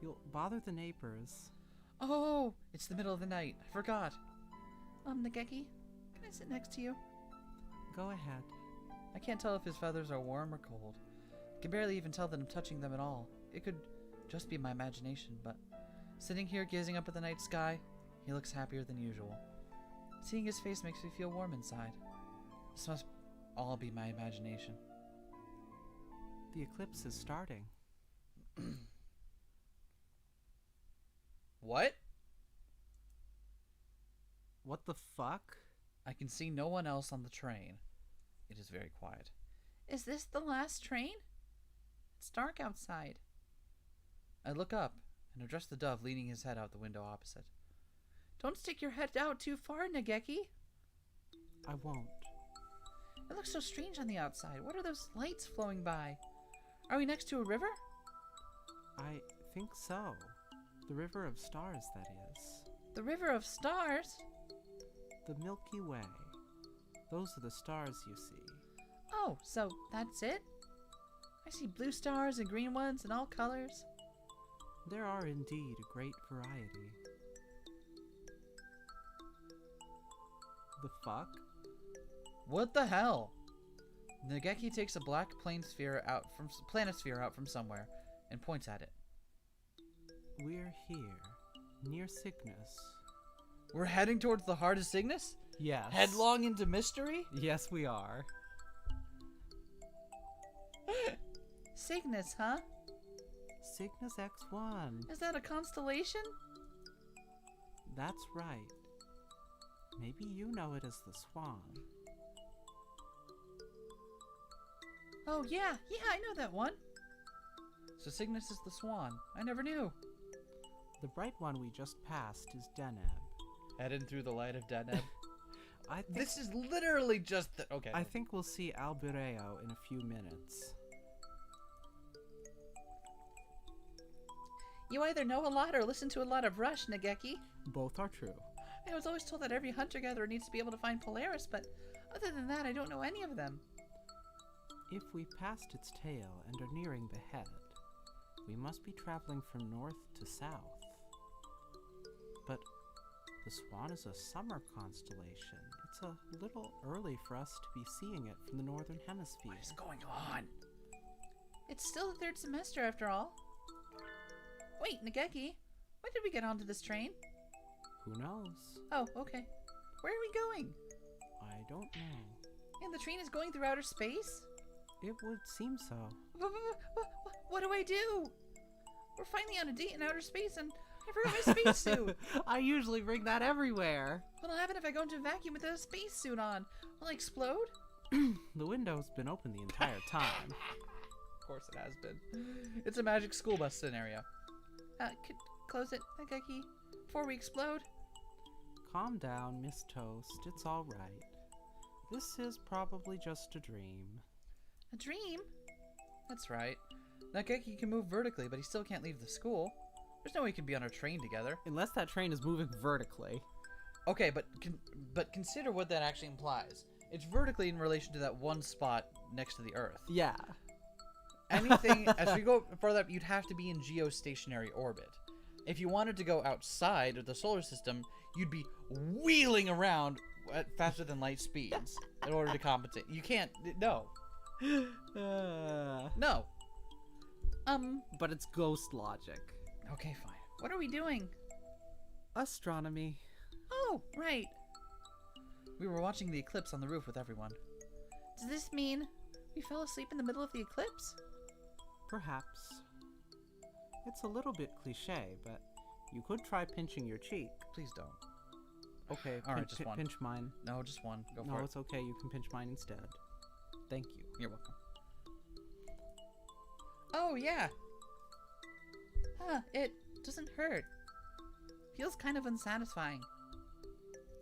You'll bother the neighbors. Oh, it's the middle of the night. I forgot. Nageki, can I sit next to you? Go ahead. I can't tell if his feathers are warm or cold. I can barely even tell that I'm touching them at all. It could just be my imagination, but sitting here gazing up at the night sky, he looks happier than usual. Seeing his face makes me feel warm inside. This must all be my imagination. The eclipse is starting. What? What the fuck? I can see no one else on the train. It is very quiet. Is this the last train? It's dark outside. I look up and address the dove leaning his head out the window opposite. Don't stick your head out too far, Nageki. I won't. It looks so strange on the outside. What are those lights flowing by? Are we next to a river? I think so. The River of Stars, that is. The River of Stars? The Milky Way. Those are the stars you see. Oh, so that's it? I see blue stars and green ones and all colors. There are indeed a great variety. The fuck? What the hell? Nageki takes a black planisphere out from somewhere and points at it. We're here, near Cygnus. We're heading towards the heart of Cygnus? Yes. Headlong into mystery? Yes, we are. Cygnus, huh? Cygnus X1. Is that a constellation? That's right. Maybe you know it as the Swan. Oh, yeah, I know that one. So Cygnus is the swan. I never knew. The bright one we just passed is Deneb. Heading through the light of Deneb. I think, This is literally just the... Okay. I think we'll see Albireo in a few minutes. You either know a lot or listen to a lot of Rush, Nageki. Both are true. I was always told that every hunter-gatherer needs to be able to find Polaris, but other than that, I don't know any of them. If we passed its tail and are nearing the head, we must be traveling from north to south. But the Swan is a summer constellation. It's a little early for us to be seeing it from the northern hemisphere. What is going on? It's still the third semester after all. Wait, Nageki, when did we get onto this train? Who knows? Oh, okay. Where are we going? I don't know. And the train is going through outer space? It would seem so. What do I do? We're finally on a date in outer space and I forgot my spacesuit. I usually bring that everywhere. What'll happen if I go into a vacuum with a spacesuit on? Will I explode? The window's been open the entire time. Of course it has been. It's a magic school bus scenario. Close it, Nageki, before we explode. Calm down, Miss Toast. It's all right. This is probably just a dream. A dream? That's right. Nageki can move vertically, but he still can't leave the school. There's no way he can be on a train together. Unless that train is moving vertically. Okay, but consider what that actually implies. It's vertically in relation to that one spot next to the Earth. Yeah. Anything, as we go further up, you'd have to be in geostationary orbit. If you wanted to go outside of the solar system, you'd be wheeling around at faster than light speeds in order to compensate. You can't, no. No. But it's ghost logic. Okay, fine. What are we doing? Astronomy. Oh, right. We were watching the eclipse on the roof with everyone. Does this mean we fell asleep in the middle of the eclipse? Perhaps. It's a little bit cliche, but you could try pinching your cheek. Please don't. Okay, All right, just one. pinch mine. No, just one. Go No, for it. it's okay. You can pinch mine instead. Thank you. You're welcome. Oh, yeah. Huh, it doesn't hurt. Feels kind of unsatisfying.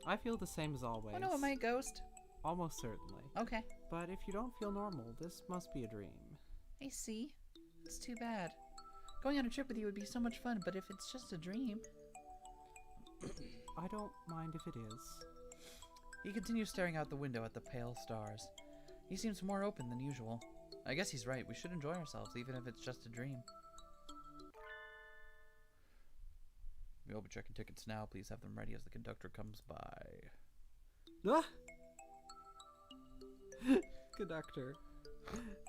I feel the same as always. Oh no, am I a ghost? Almost certainly. Okay. But if you don't feel normal, this must be a dream. I see. It's too bad. Going on a trip with you would be so much fun, but if it's just a dream... I don't mind if it is. He continues staring out the window at the pale stars. He seems more open than usual. I guess he's right. We should enjoy ourselves, even if it's just a dream. We will be checking tickets now. Please have them ready as the conductor comes by. Ah! Conductor.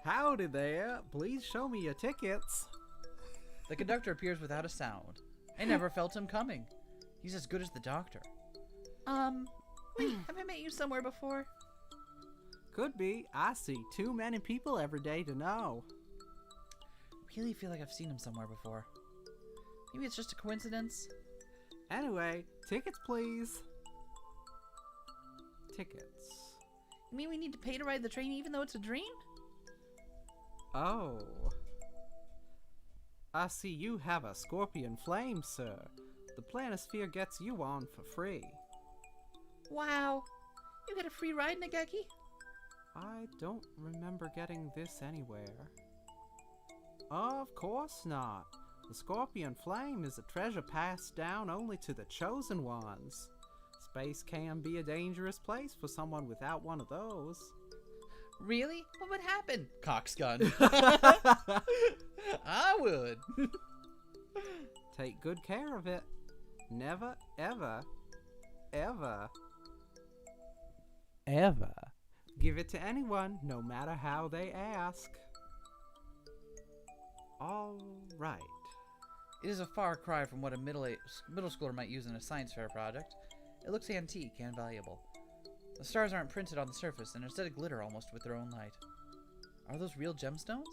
Howdy there. Please show me your tickets. The conductor appears without a sound. I never felt him coming. He's as good as the doctor. Wait, have I met you somewhere before? Could be. I see too many people every day to know. I really feel like I've seen him somewhere before. Maybe it's just a coincidence. Anyway, tickets please. Tickets. You mean we need to pay to ride the train even though it's a dream? Oh. I see you have a scorpion flame, sir. The planisphere gets you on for free. Wow. You get a free ride, Nageki? I don't remember getting this anywhere. Of course not. The scorpion flame is a treasure passed down only to the chosen ones. Space can be a dangerous place for someone without one of those. Really? What would happen? Cox gun. I would. Take good care of it. Never, ever, ever, ever give it to anyone, no matter how they ask. All right. It is a far cry from what a middle schooler might use in a science fair project. It looks antique and valuable. The stars aren't printed on the surface and instead glitter almost with their own light. Are those real gemstones?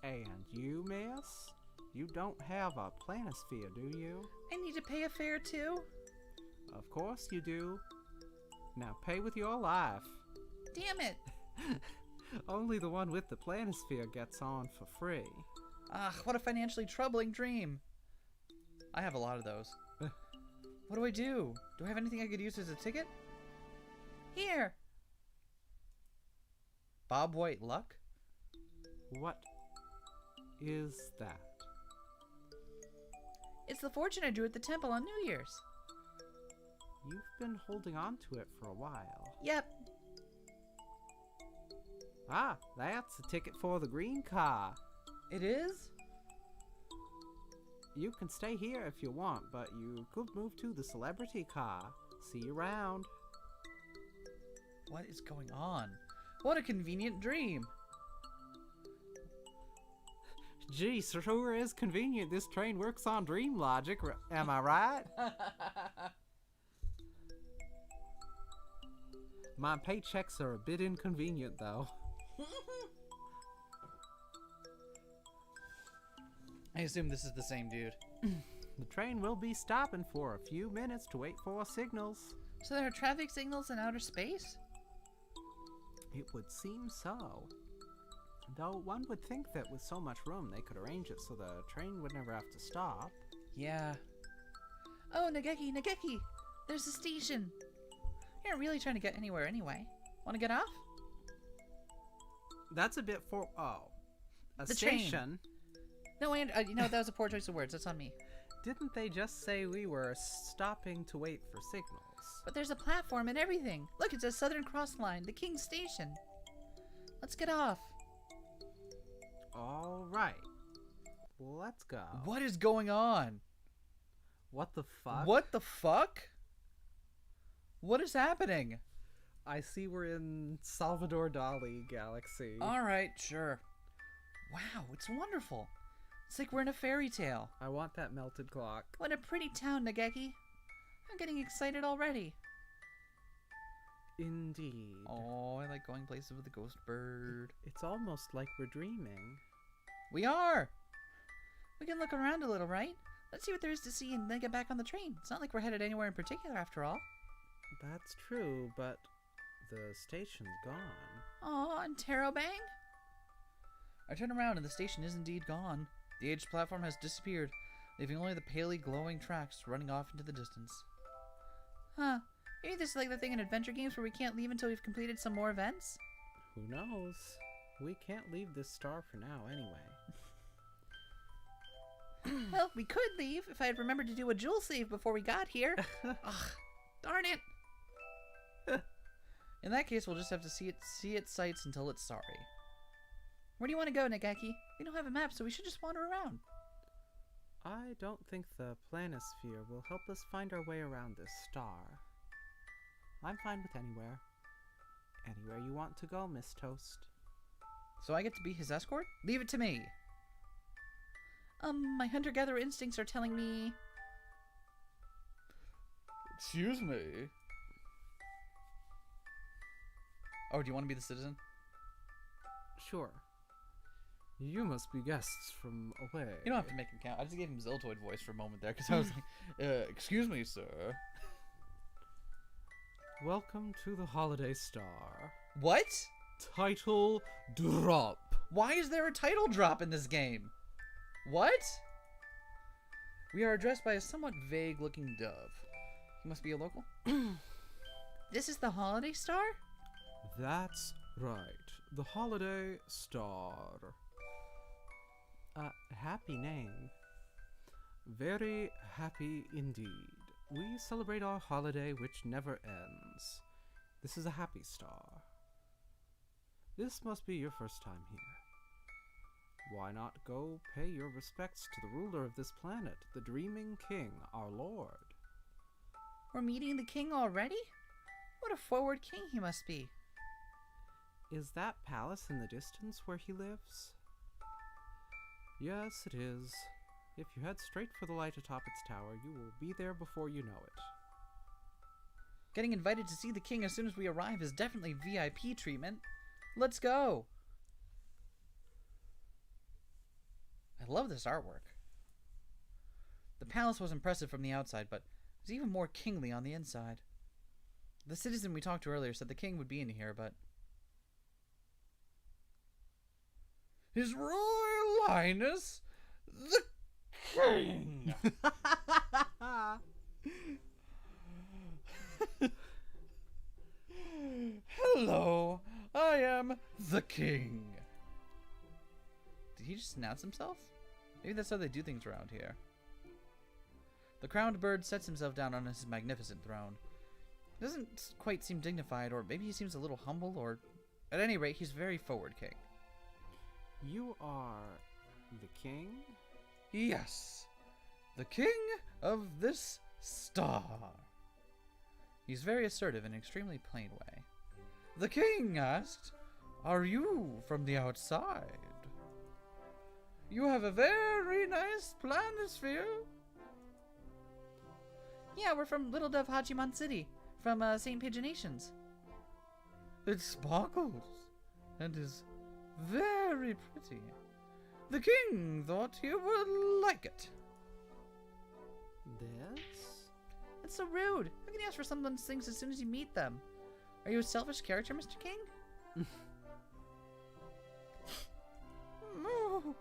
And you, miss? You don't have a planisphere, do you? I need to pay a fare too? Of course you do. Now pay with your life. Damn it! Only the one with the planisphere gets on for free. Ah, what a financially troubling dream. I have a lot of those. What do I do? Do I have anything I could use as a ticket? Here! Bob White luck? What is that? It's the fortune I drew at the temple on New Year's. You've been holding on to it for a while. Yep. Ah, that's a ticket for the green car. It is? You can stay here if you want, but you could move to the celebrity car. See you around. What is going on? What a convenient dream. Gee, sure is convenient. This train works on dream logic. Am I right? My paychecks are a bit inconvenient, though. I assume this is the same dude. The train will be stopping for a few minutes to wait for signals. So there are traffic signals in outer space? It would seem so. Though one would think that with so much room they could arrange it so the train would never have to stop. Yeah. Oh, Nageki, Nageki! There's a station! You're not really trying to get anywhere anyway. Want to get off? That's a bit for... Oh. A The train. station? No, you know, that was a poor choice of words. That's on me. Didn't they just say we were stopping to wait for signals? But there's a platform and everything. Look, it says Southern Cross Line, the King's Station. Let's get off. All right. Let's go. What is going on? What the fuck? What the fuck? What is happening? I see we're in Salvador Dali galaxy. Alright, sure. Wow, it's wonderful. It's like we're in a fairy tale. I want that melted clock. What a pretty town, Nageki. I'm getting excited already. Indeed. Oh, I like going places with the ghost bird. It's almost like we're dreaming. We are! We can look around a little, right? Let's see what there is to see and then get back on the train. It's not like we're headed anywhere in particular after all. That's true, but the station's gone. Aw, and Tarobang? I turn around and the station is indeed gone. The aged platform has disappeared, leaving only the palely glowing tracks running off into the distance. Huh. Maybe this is like the thing in adventure games where we can't leave until we've completed some more events? Who knows? We can't leave this star for now anyway. Well, we could leave if I had remembered to do a jewel save before we got here. Ugh, darn it. In that case, we'll just have to see its sights until it's sorry. Where do you want to go, Nageki? We don't have a map, so we should just wander around. I don't think the planisphere will help us find our way around this star. I'm fine with anywhere. Anywhere you want to go, Miss Toast. So I get to be his escort? Leave it to me. My hunter-gatherer instincts are telling me... Excuse me? Oh, do you want to be the citizen? Sure. You must be guests from away. You don't have to make him count. I just gave him Ziltoid voice for a moment there, because I was like, excuse me, sir. Welcome to the Holiday Star. What? Title drop. Why is there a title drop in this game? What? We are addressed by a somewhat vague-looking dove. He must be a local. This is the Holiday Star? That's right. The Holiday Star. Happy name. Very happy indeed. We celebrate our holiday which never ends. This is a happy star. This must be your first time here. Why not go pay your respects to the ruler of this planet, the Dreaming King, our lord? We're meeting the king already? What a forward king he must be. Is that palace in the distance where he lives? Yes, it is. If you head straight for the light atop its tower, you will be there before you know it. Getting invited to see the king as soon as we arrive is definitely VIP treatment. Let's go! I love this artwork. The palace was impressive from the outside, but it was even more kingly on the inside. The citizen we talked to earlier said the king would be in here, but... His Royal Highness, the King! Hello, I am the King. Did he just announce himself? Maybe that's how they do things around here. The crowned bird sets himself down on his magnificent throne. He doesn't quite seem dignified, or maybe he seems a little humble, or at any rate, he's very forward king. You are the king? Yes, the king of this star. He's very assertive in an extremely plain way. The king asked, "Are you from the outside? You have a very nice planisphere." Yeah, we're from Little Dove Hachiman City, from St. Pigeonations. It sparkles and is very pretty. The king thought you would like it. This? That's so rude. How can you ask for someone's things as soon as you meet them? Are you a selfish character, Mr. King? No.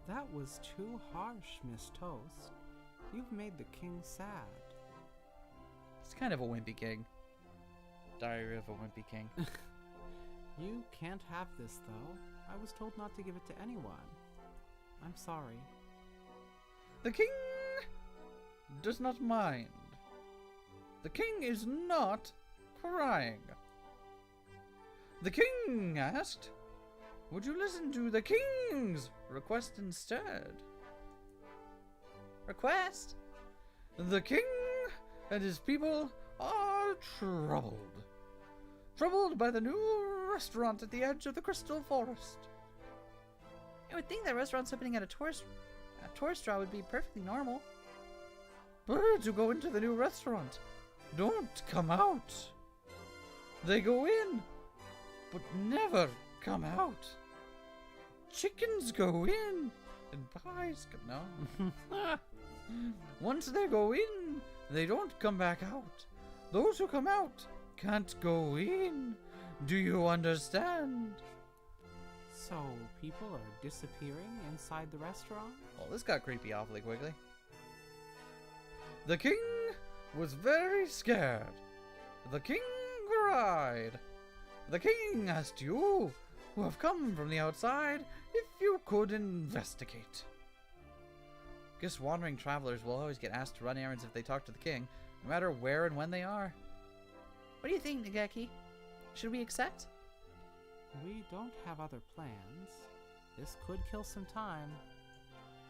That was too harsh, Miss Toast. You've made the king sad. He's kind of a wimpy king. Diary of a Wimpy King. You can't have this, though. I was told not to give it to anyone. I'm sorry. The king does not mind. The king is not crying. The king asked, "Would you listen to the king's request instead?" Request? The king and his people are troubled. Troubled by the new restaurant at the edge of the Crystal Forest. I would think that restaurants opening at a tourist draw would be perfectly normal. Birds who go into the new restaurant don't come out. They go in, but never come out. Chickens go in, and pies come no. Once they go in, they don't come back out. Those who come out can't go in. Do you understand? So, people are disappearing inside the restaurant? Well, this got creepy awfully quickly. The king was very scared. The king cried. The king asked you, who have come from the outside, if you could investigate. Guess wandering travelers will always get asked to run errands if they talk to the king, no matter where and when they are. What do you think, Nageki? Should we accept? We don't have other plans. This could kill some time.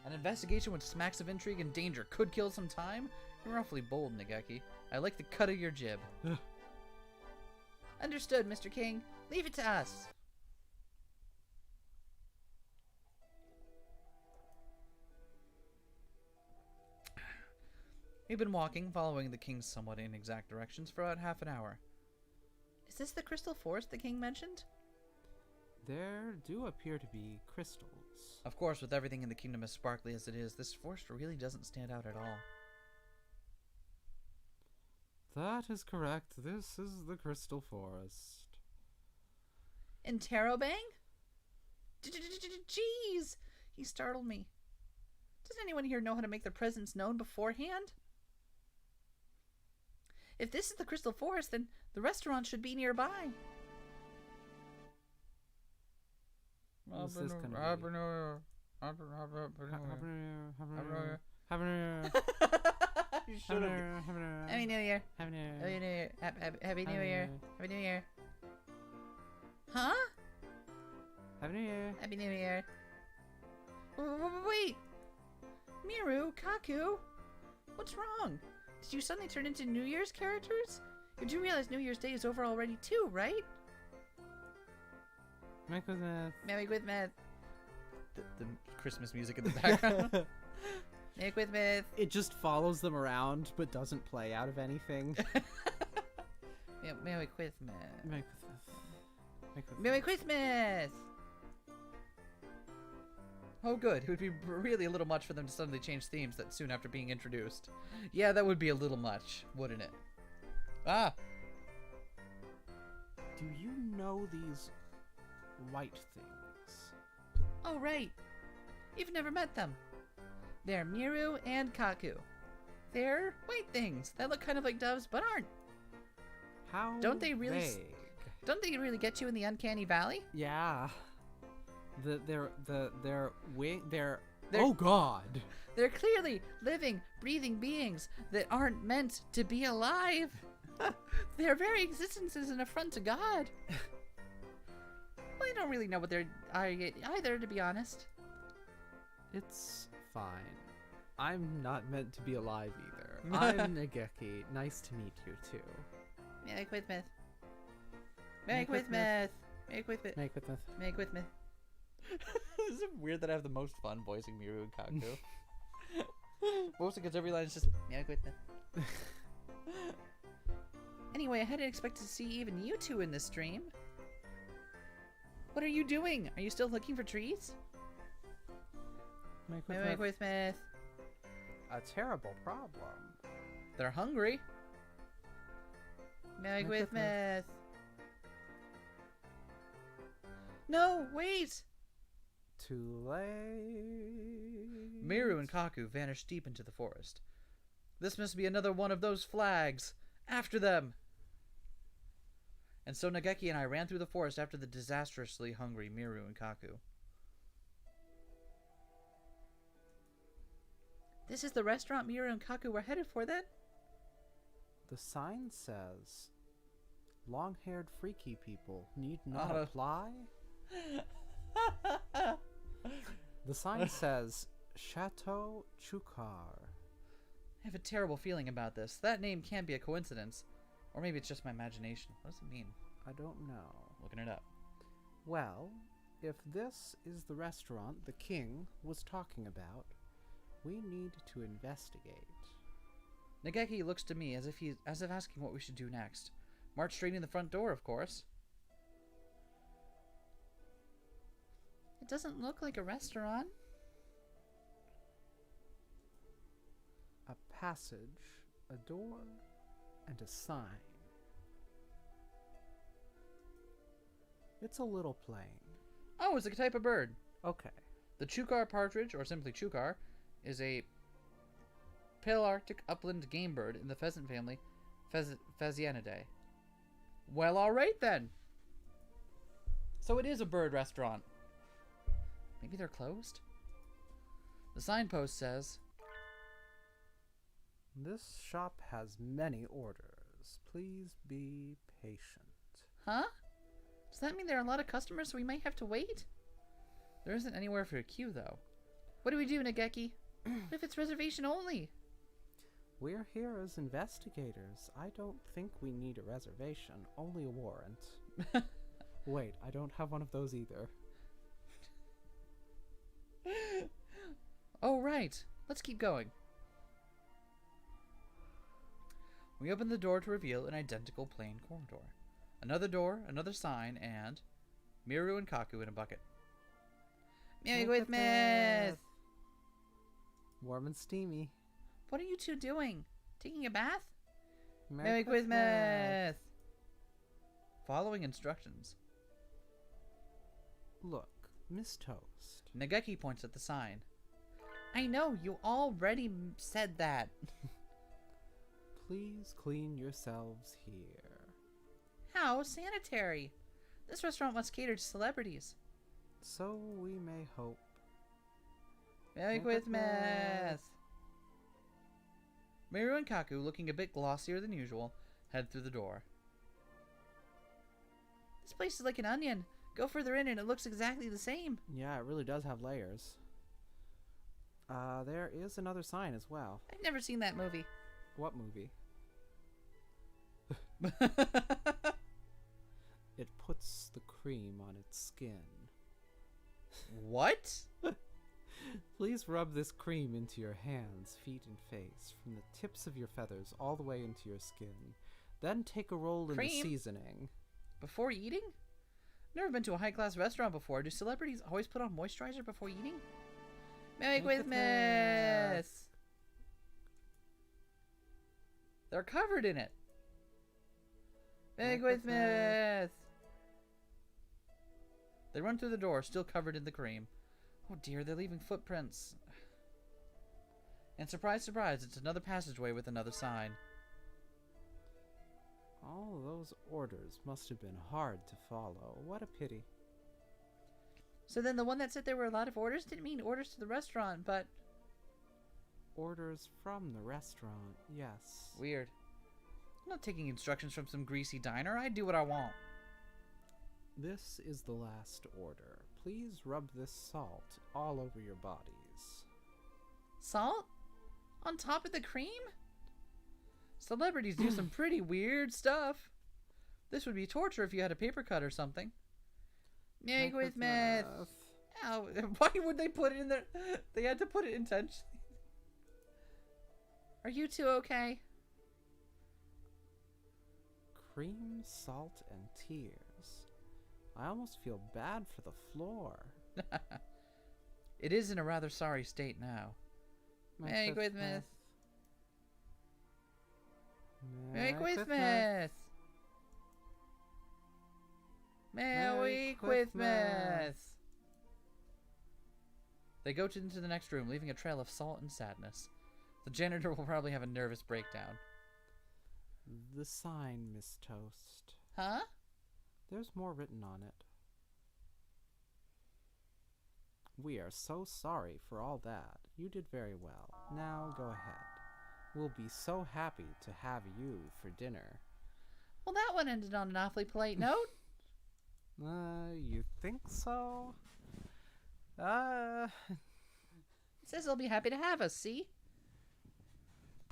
An investigation with smacks of intrigue and danger could kill some time? You're awfully bold, Nageki. I like the cut of your jib. Understood, Mr. King. Leave it to us. We've been walking, following the king's somewhat inexact directions for about half an hour. Is this the crystal forest the king mentioned? There do appear to be crystals. Of course, with everything in the kingdom as sparkly as it is, this forest really doesn't stand out at all. That is correct. This is the Crystal Forest. In Tarobang? Jeez! He startled me. Does anyone here know how to make their presence known beforehand? If this is the Crystal Forest, then the restaurant should be nearby. What's this gonna be? Happy New Year. Happy New Year. Happy New Year. Happy New Year. Happy New Year. Huh? Happy New Year. Happy New Year. Wait! Miru, Kaku, what's wrong? Did you suddenly turn into New Year's characters? You do realize New Year's Day is over already too, right? Merry Christmas. Merry Christmas. The Christmas music in the background. Merry Christmas. It just follows them around, but doesn't play out of anything. Merry Christmas. Merry Christmas. Merry Christmas. Oh, good. It would be really a little much for them to suddenly change themes that soon after being introduced. Yeah, that would be a little much, wouldn't it? Ah! Do you know these white things? Oh, right. You've never met them. They're Miru and Kaku. They're white things that look kind of like doves, but aren't. How Don't they really vague. Don't they really get you in the uncanny valley? Yeah. They're oh god. They're clearly living, breathing beings that aren't meant to be alive. Their very existence is an affront to God. Well, I don't really know what they're either, to be honest. It's fine. I'm not meant to be alive either. I'm Nageki. Nice to meet you too. Merry Christmas. Merry Christmas. Merry Christmas. Merry Christmas. Merry Christmas. Is it weird that I have the most fun voicing Miru and Kaku? Mostly because every line is just Merry Christmas. Anyway, I hadn't expected to see even you two in this stream. What are you doing? Are you still looking for trees? Merry Christmas. Merry Christmas. A terrible problem. they're hungry. Merry Merry Christmas. No, wait. Too late. Miru and Kaku vanish deep into the forest. This must be another one of those flags. After them! And so Nageki and I ran through the forest after the disastrously hungry Miru and Kaku. This is the restaurant Miru and Kaku were headed for then? The sign says, long-haired freaky people need not Auto- apply. The sign says, Chateau Chukar. I have a terrible feeling about this. That name can't be a coincidence. Or maybe it's just my imagination. What does it mean? I don't know. Looking it up. Well, if this is the restaurant the king was talking about, we need to investigate. Nageki looks to me as if asking what we should do next. March straight in the front door, of course. It doesn't look like a restaurant. A passage, a door, and a sign. It's a little plain. Oh, it's a type of bird. Okay. The Chukar partridge, or simply Chukar, is a Palearctic upland game bird in the pheasant family, Phasianidae. Well, alright then. So it is a bird restaurant. Maybe they're closed? The signpost says, This shop has many orders. Please be patient. Huh? Does that mean there are a lot of customers so we might have to wait? there isn't anywhere for a queue, though. What do we do, Nageki? What if it's reservation only? We're here as investigators. I don't think we need a reservation, only a warrant. Wait, I don't have one of those either. Oh, right. Let's keep going. We open the door to reveal an identical plain corridor. Another door, another sign, and Miru and Kaku in a bucket. Merry Christmas! Warm and steamy. What are you two doing? Taking a bath? Merry Christmas! Following instructions. Look, Miss Toast. Nageki points at the sign. I know, you already said that. Please clean yourselves here. How sanitary. This restaurant must cater to celebrities. So we may hope. Merry Christmas! Miru and Kaku, looking a bit glossier than usual, head through the door. This place is like an onion. Go further in and it looks exactly the same. Yeah, it really does have layers. There is another sign as well. I've never seen that movie. What movie? It puts the cream on its skin. What? Please rub this cream into your hands, feet, and face, from the tips of your feathers all the way into your skin. Then take a roll in the seasoning. Before eating? Never been to a high-class restaurant before. Do celebrities always put on moisturizer before eating? Merry Christmas! They're covered in it. Merry Christmas! They run through the door, still covered in the cream. Oh dear, they're leaving footprints. And surprise, surprise, it's another passageway with another sign. All those orders must have been hard to follow. What a pity. So then the one that said there were a lot of orders didn't mean orders to the restaurant, but... Orders from the restaurant, yes. Weird. I'm not taking instructions from some greasy diner. I do what I want. This is the last order. Please rub this salt all over your bodies. Salt? On top of the cream? Celebrities do some pretty weird stuff. This would be torture if you had a paper cut or something. Merry Christmas! Ow, why would they put it in there? They had to put it intentionally. Are you two okay? Cream, salt, and tears. I almost feel bad for the floor. It is in a rather sorry state now. Merry Christmas! Merry Christmas! Merry Christmas! They go into the next room, leaving a trail of salt and sadness. The janitor will probably have a nervous breakdown. The sign, Miss Toast. Huh? There's more written on it. We are so sorry for all that. You did very well. Now go ahead. We'll be so happy to have you for dinner. Well, that one ended on an awfully polite note. You think so? It says they'll be happy to have us, see?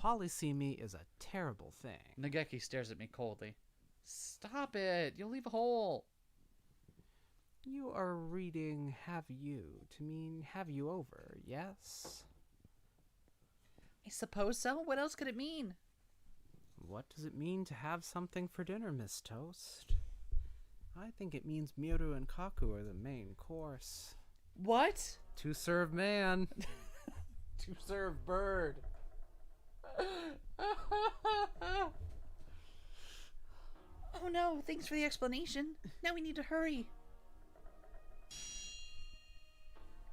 Polysemy is a terrible thing. Nageki stares at me coldly. Stop it! You'll leave a hole! You are reading have you to mean have you over, yes? I suppose so. What else could it mean? What does it mean to have something for dinner, Miss Toast? I think it means Miru and Kaku are the main course. What? To serve man. To serve bird. Oh no, thanks for the explanation. Now we need to hurry.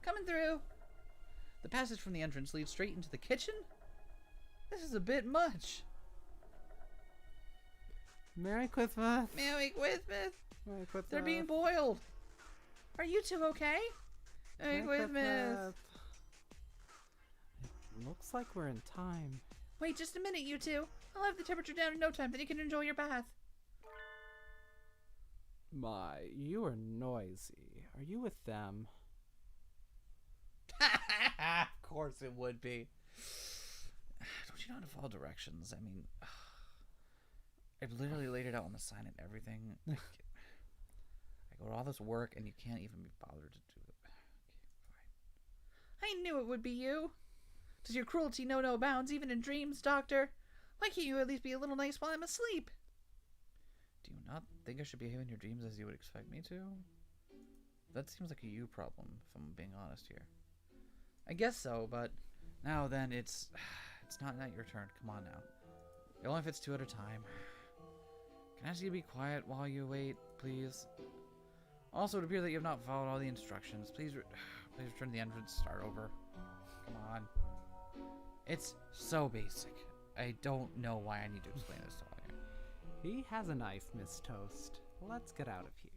Coming through. The passage from the entrance leads straight into the kitchen? This is a bit much. Merry Christmas. Merry Christmas. Merry Christmas. They're being boiled. Are you two okay? Merry Christmas. It looks like we're in time. Wait just a minute, you two. I'll have the temperature down in no time, then you can enjoy your bath. My, you are noisy. Are you with them? Of course it would be. Don't you know how to follow directions? I mean, I've literally laid it out on the sign and everything. I go to all this work and you can't even be bothered to do it. Okay, fine. I knew it would be you. Does your cruelty know no bounds, even in dreams, Doctor? Why can't you at least be a little nice while I'm asleep? Do you not think I should behave in your dreams as you would expect me to? That seems like a you problem, if I'm being honest here. I guess so, but now then, it's not your turn. Come on now. It only fits two at a time. Can I ask you to be quiet while you wait, please? Also, it appears that you have not followed all the instructions. Please return to the entrance. Start over. Come on. It's so basic. I don't know why I need to explain this to all of you. He has a knife, Miss Toast. Let's get out of here.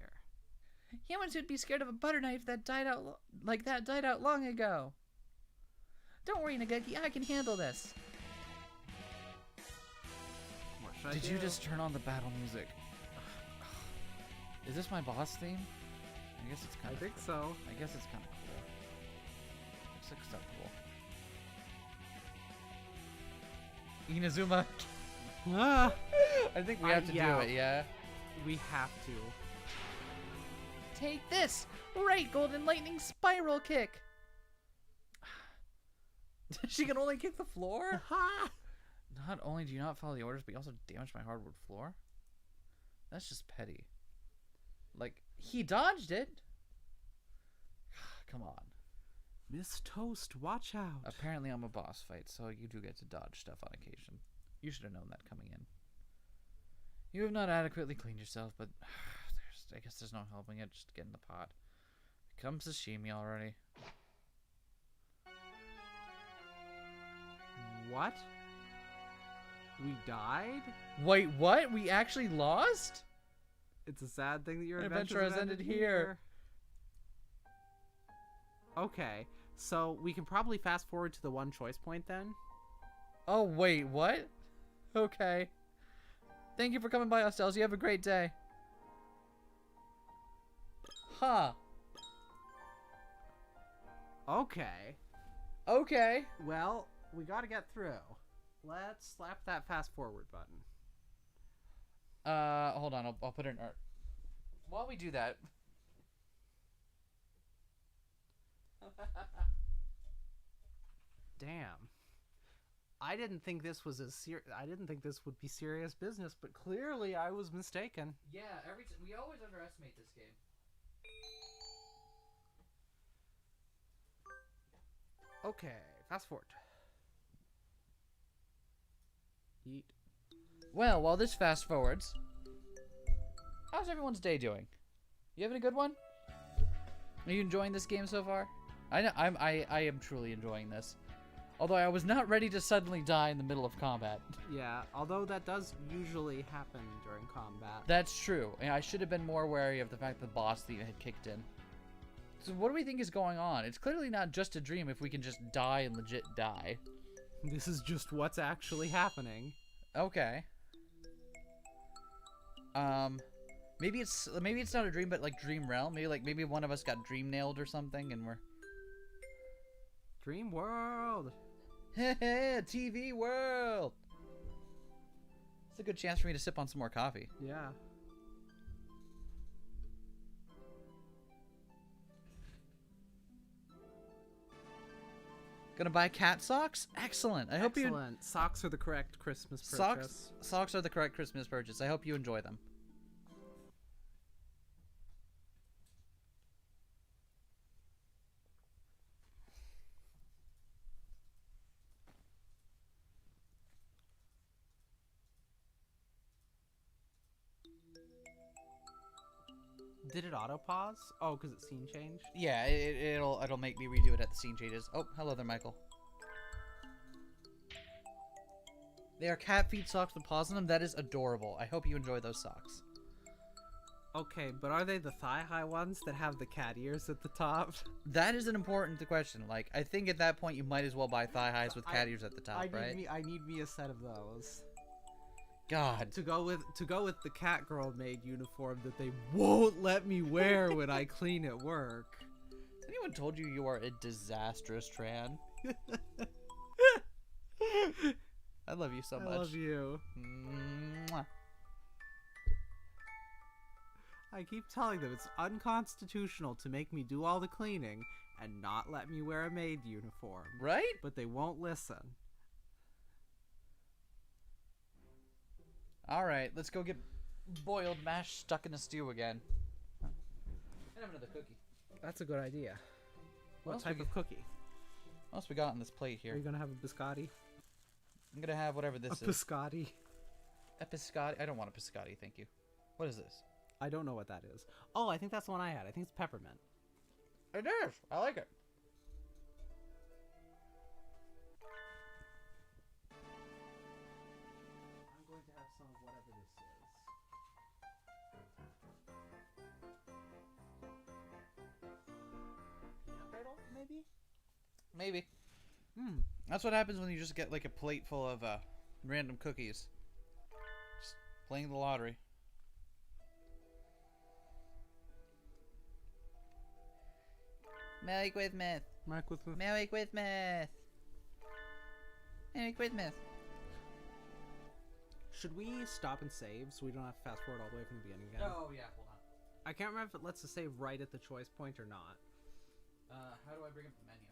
Humans would be scared of a butter knife that died out long ago. Don't worry, Nageki, I can handle this. What should I Did do? you just turn on the battle music? Is this my boss theme? I guess it's kind I of. think so. I guess it's kind of cool. It's acceptable. Inazuma. Ah, I think we have to yeah. do it. Yeah. we have to. Take this! Right, Golden Lightning Spiral Kick! She can only kick the floor? Ha! Not only do you not follow the orders, but you also damage my hardwood floor? That's just petty. Like, he dodged it. Come on. Miss Toast, watch out. Apparently I'm a boss fight, so you do get to dodge stuff on occasion. You should have known that coming in. You have not adequately cleaned yourself, but I guess there's no helping it. Just get in the pot. Become sashimi already. What? We died? Wait, what? We actually lost? It's a sad thing that your Adventure has ended here. Okay, so we can probably fast forward to the one choice point then. Oh, wait, what? Okay. Thank you for coming by, Hostels. You have a great day. Huh. Okay. Okay. Well, we gotta get through. Let's slap that fast forward button. Hold on. I'll put it in art. While we do that. Damn. I didn't think this was I didn't think this would be serious business, but clearly I was mistaken. Yeah, we always underestimate this game. Okay, fast forward. Eat. Well, while this fast forwards, how's everyone's day doing? You having a good one? Are you enjoying this game so far? I know I am truly enjoying this. Although I was not ready to suddenly die in the middle of combat. Yeah, although that does usually happen during combat. That's true. And I should have been more wary of the fact that the boss theme had kicked in. So what do we think is going on? It's clearly not just a dream if we can just die and legit die. This is just what's actually happening. Okay. Maybe it's not a dream, but like dream realm. Maybe one of us got dream nailed or something, and we're Dream World. TV world. It's a good chance for me to sip on some more coffee. Yeah. Gonna buy cat socks? Excellent. I hope you. Excellent. Socks are the correct Christmas purchase. Socks are the correct Christmas purchase. I hope you enjoy them. Did it auto pause? Oh, because it's scene change. Yeah, it'll make me redo it at the scene changes. Oh, hello there, Michael. They are cat feet socks with paws on them. That is adorable. I hope you enjoy those socks. Okay, but are they the thigh-high ones that have the cat ears at the top? That is an important question. Like, I think at that point you might as well buy thigh highs with cat ears at the top, right? I need me a set of those. God. To go with the cat girl made uniform that they won't let me wear when I clean at work. Has anyone told you you are a disastrous Tran? I love you so much. I love you. Mwah. I keep telling them it's unconstitutional to make me do all the cleaning and not let me wear a maid uniform. Right? But they won't listen. Alright, let's go get boiled mash stuck in a stew again. And have another cookie. That's a good idea. What else type of cookie? What else we got on this plate Are here? you gonna have a biscotti? I'm gonna have whatever this a is. biscotti. A biscotti? I don't want a biscotti, thank you. What is this? I don't know what that is. Oh, I think that's the one I had. I think it's peppermint. It is. I like it. I'm going to have some of whatever this is. Peanut brittle, maybe? Maybe. Hmm. That's what happens when you just get like a plate full of random cookies. Just playing the lottery. Merry Christmas. Merry Christmas. Merry Christmas. Merry Christmas. Should we stop and save so we don't have to fast forward all the way from the beginning again? Oh yeah, hold on. I can't remember if it lets us save right at the choice point or not. How do I bring up the menu?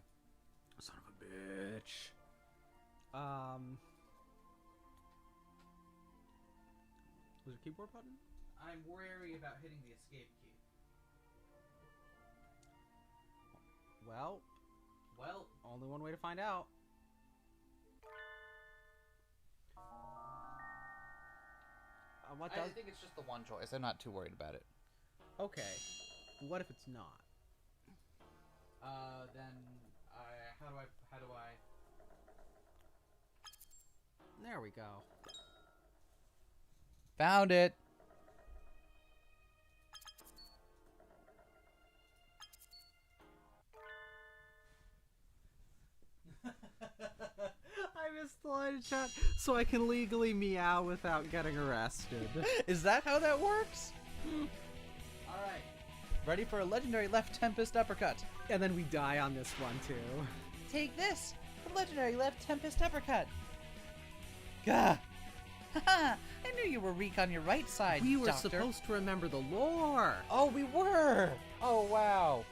Son of a bitch. Was your keyboard button? I'm wary about hitting the escape key. Well, Well, only one way to find out. What I does? think it's just the one choice. I'm not too worried about it. Okay. What if it's not? Then how do I? There we go. Found it. I missed the line of chat so I can legally meow without getting arrested. Is that how that works? All right. Ready for a legendary left Tempest uppercut. And then we die on this one too. Take this. The legendary left Tempest uppercut. Gah. Haha! I knew you were weak on your right side, We were Doctor. supposed to remember the lore. Oh, we were. Oh, wow.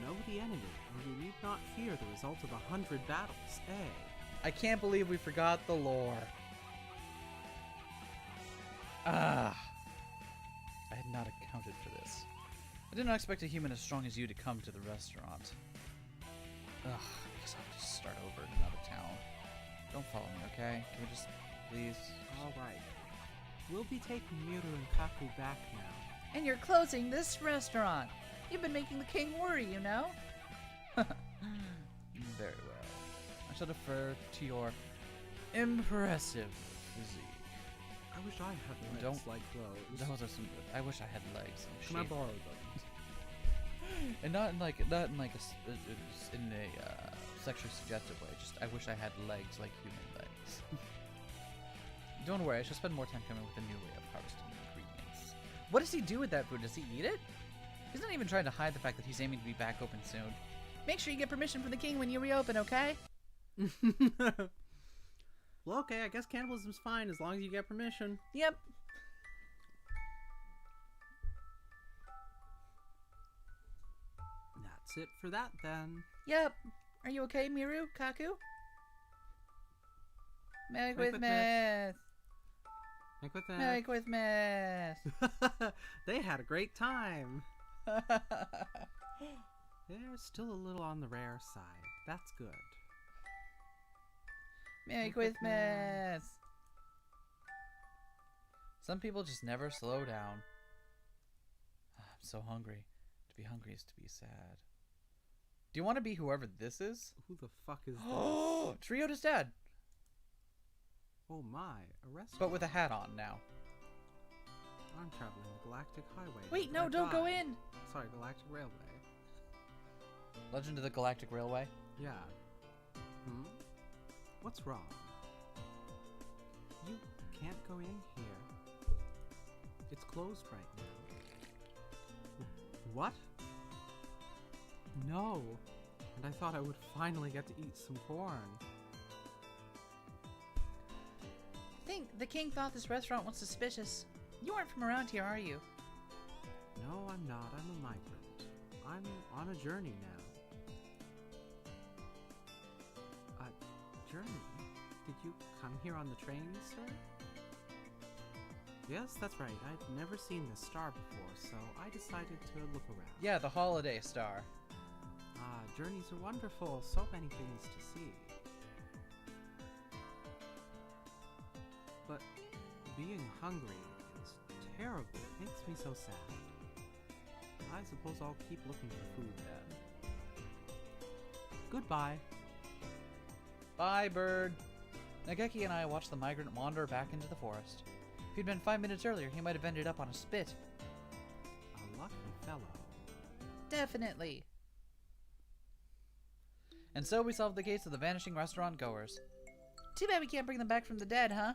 Know the enemy, and you need not fear the result of 100 battles, eh? I can't believe we forgot the lore. Ah. I had not accounted for this. I did not expect a human as strong as you to come to the restaurant. Ugh, I guess I'll just start over in another town. Don't follow me, okay? Can we just, please? Alright. We'll be taking Miru and Kaku back now. And you're closing this restaurant. You've been making the king worry, you know? Very well. I shall defer to your impressive physique. I wish I had legs Don't- like those. Those are some. I wish I had legs. Can I borrow them? And not in like a sexually suggestive way. Just I wish I had legs like human legs. Don't worry, I shall spend more time coming with a new way of harvesting ingredients. What does he do with that food? Does he eat it? He's not even trying to hide the fact that he's aiming to be back open soon. Make sure you get permission from the king when you reopen, okay? Well, okay, I guess cannibalism's fine as long as you get permission. Yep. That's it for that, then. Yep. Are you okay, Miru? Kaku? Merry Merry Christmas! Make with Merry Christmas! They had a great time. They're still a little on the rare side. That's good. Merry Merry Christmas. Christmas! Some people just never slow down. I'm so hungry. To be hungry is to be sad. Do you want to be whoever this is? Who the fuck is this? Oh, Triota's dad, Oh my, a restaurant. but with a hat on now. I'm traveling the Galactic Highway. Wait, Did no, I don't go die? in! Sorry, Galactic Railway. Legend of the Galactic Railway. Yeah. Hmm? What's wrong? You can't go in here. It's closed right now. What? No. And I thought I would finally get to eat some corn. I think the king thought this restaurant was suspicious. You aren't from around here, are you? No, I'm not. I'm a migrant. I'm on a journey now. Journey? Did you come here on the train, sir? Yes, that's right. I'd never seen this star before, so I decided to look around. Yeah, the holiday star. Journeys are wonderful. So many things to see. But being hungry is terrible. It makes me so sad. I suppose I'll keep looking for food then. Goodbye. Bye, bird. Nageki and I watched the migrant wander back into the forest. If he'd been 5 minutes earlier, he might have ended up on a spit. A lucky fellow. Definitely. And so we solved the case of the vanishing restaurant goers. Too bad we can't bring them back from the dead, huh?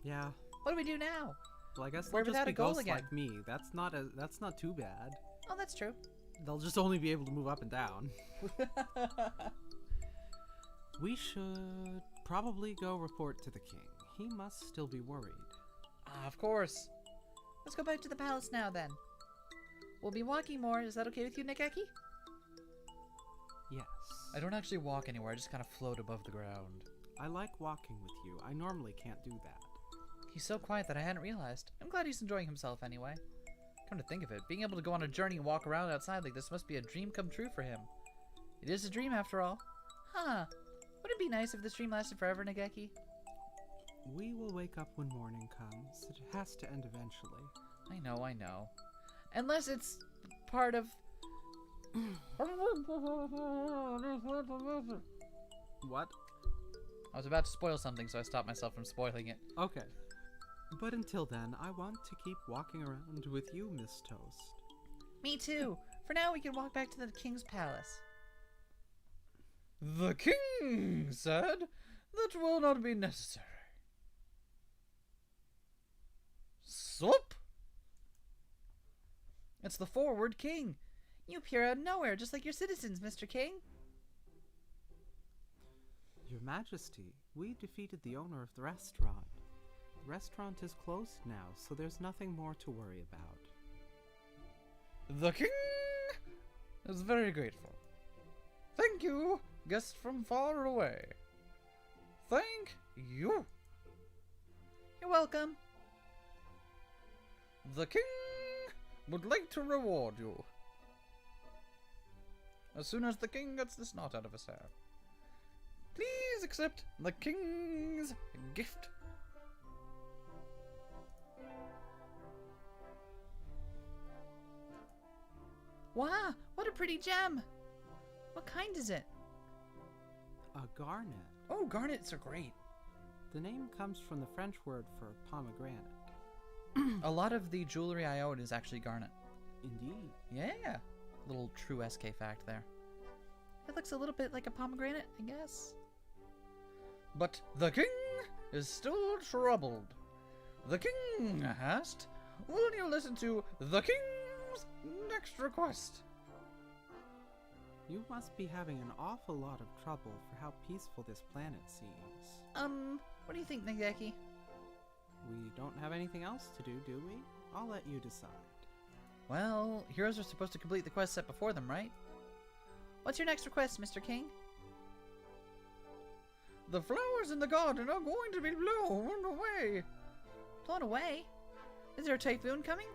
Yeah. What do we do now? Well, I guess We're they'll just without be a goal ghosts again. like me. That's not too bad. Oh, that's true. They'll just only be able to move up and down. We should probably go report to the king. He must still be worried. Of course. Let's go back to the palace now, then. We'll be walking more. Is that okay with you, Nageki? Yes. I don't actually walk anywhere, I just kind of float above the ground. I like walking with you. I normally can't do that. He's so quiet that I hadn't realized. I'm glad he's enjoying himself anyway. Come to think of it, being able to go on a journey and walk around outside like this must be a dream come true for him. It is a dream after all. Huh. Would it be nice if this dream lasted forever, Nageki? We will wake up when morning comes. It has to end eventually. I know. Unless it's part of... What? I was about to spoil something, so I stopped myself from spoiling it. Okay. But until then, I want to keep walking around with you, Miss Toast. Me too. For now, we can walk back to the king's palace. The king said that will not be necessary. Swap! It's the forward king. You appear out of nowhere, just like your citizens, Mr. King. Your Majesty, we defeated the owner of the restaurant. The restaurant is closed now, so there's nothing more to worry about. The king is very grateful. Thank you, guest from far away. Thank you. You're welcome. The king would like to reward you. As soon as the king gets this knot out of his hair, please accept the king's gift. Wow, what a pretty gem. What kind is it? A garnet. Oh, garnets are great. The name comes from the French word for pomegranate. A lot of the jewelry I own is actually garnet. Indeed. Yeah. Little true SK fact there. It looks a little bit like a pomegranate, I guess. But the king is still troubled. The king asked, will you listen to the king's next request? You must be having an awful lot of trouble for how peaceful this planet seems. What do you think, Nageki? We don't have anything else to do, do we? I'll let you decide. Well, heroes are supposed to complete the quest set before them, right? What's your next request, Mr. King? The flowers in the garden are going to be blown away. Blown away? Is there a typhoon coming?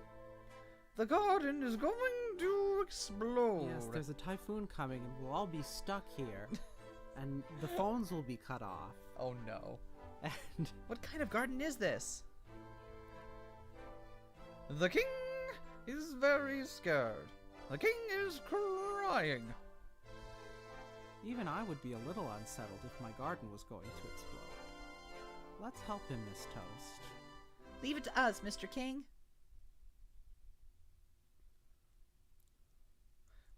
The garden is going to explode. Yes, there's a typhoon coming and we'll all be stuck here. And the phones will be cut off. Oh no. And What kind of garden is this? The king is very scared. The king is crying. even I would be a little unsettled if my garden was going to explode. Let's help him, Miss Toast. Leave it to us, Mr. King.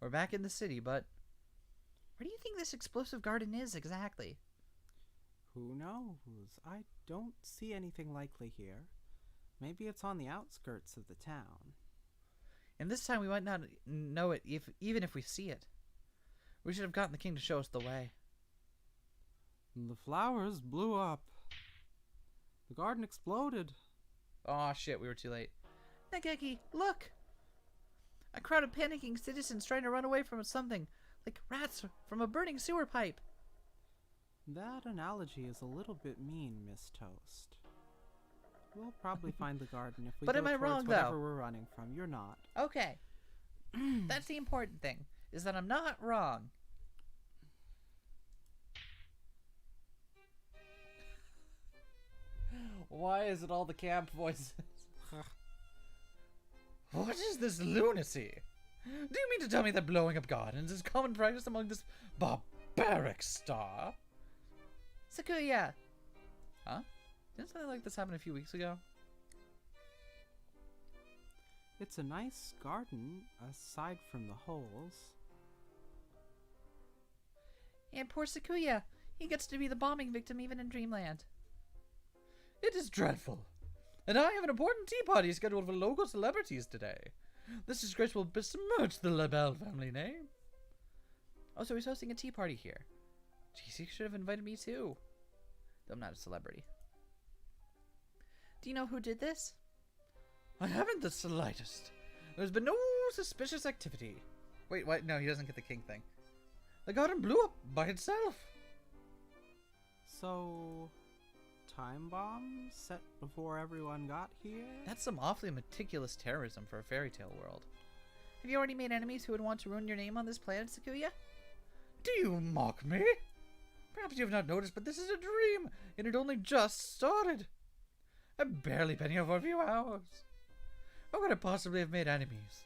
We're back in the city, but Where do you think this explosive garden is exactly? Who knows? I don't see anything likely here. Maybe it's on the outskirts of the town. and this time we might not know it even if we see it. We should have gotten the king to show us the way. The flowers blew up. The garden exploded. Aw, shit, we were too late. Nageki, look! A crowd of panicking citizens trying to run away from something, like rats from a burning sewer pipe. That analogy is a little bit mean, Miss Toast. We'll probably find the garden if we But go am I towards wrong, whatever though? we're running from. You're not. Okay. That's the important thing, is that I'm not wrong. Why is it all the camp voices? What is this lunacy? Do you mean to tell me that blowing up gardens is common practice among this barbaric star? Sakuya! Huh? Didn't something like this happen a few weeks ago? It's a nice garden, aside from the holes. And poor Sakuya. He gets to be the bombing victim even in Dreamland. It is dreadful. And I have an important tea party scheduled for local celebrities today. This disgrace will besmirch the LaBelle family name. Oh, so he's hosting a tea party here. Jeez, he should have invited me too. Though I'm not a celebrity. Do you know who did this? I haven't the slightest. There's been no suspicious activity. Wait, what? No, he doesn't get the king thing. The garden blew up by itself. So, time bomb set before everyone got here? That's some awfully meticulous terrorism for a fairy tale world. Have you already made enemies who would want to ruin your name on this planet, Sakuya? Do you mock me? Perhaps you have not noticed, but this is a dream, and it only just started. I've barely been here for a few hours. How could I possibly have made enemies?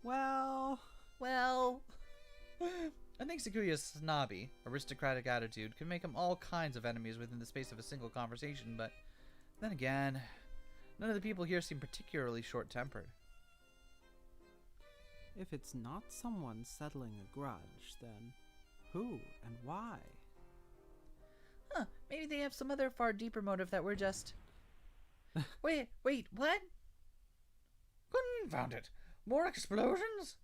Well... I think Sakuya's snobby, aristocratic attitude could make him all kinds of enemies within the space of a single conversation, but then again, none of the people here seem particularly short-tempered. If it's not someone settling a grudge, then who and why? Huh, maybe they have some other far deeper motive that we're just... Wait, what? Confound it! More explosions?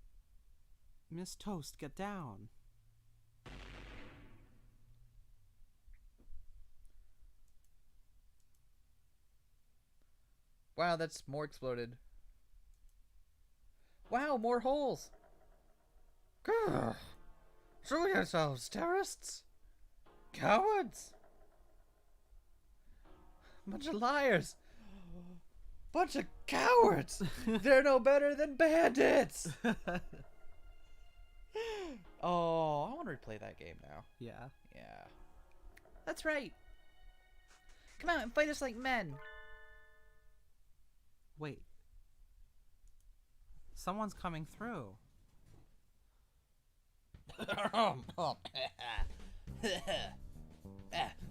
Miss Toast, get down. Wow, that's more exploded. Wow, more holes! Grr. Show yourselves, terrorists! Cowards! Bunch of liars! Bunch of cowards! They're no better than bandits! Oh, I want to replay that game now. Yeah. Yeah. That's right. Come out and fight us like men. Wait. Someone's coming through.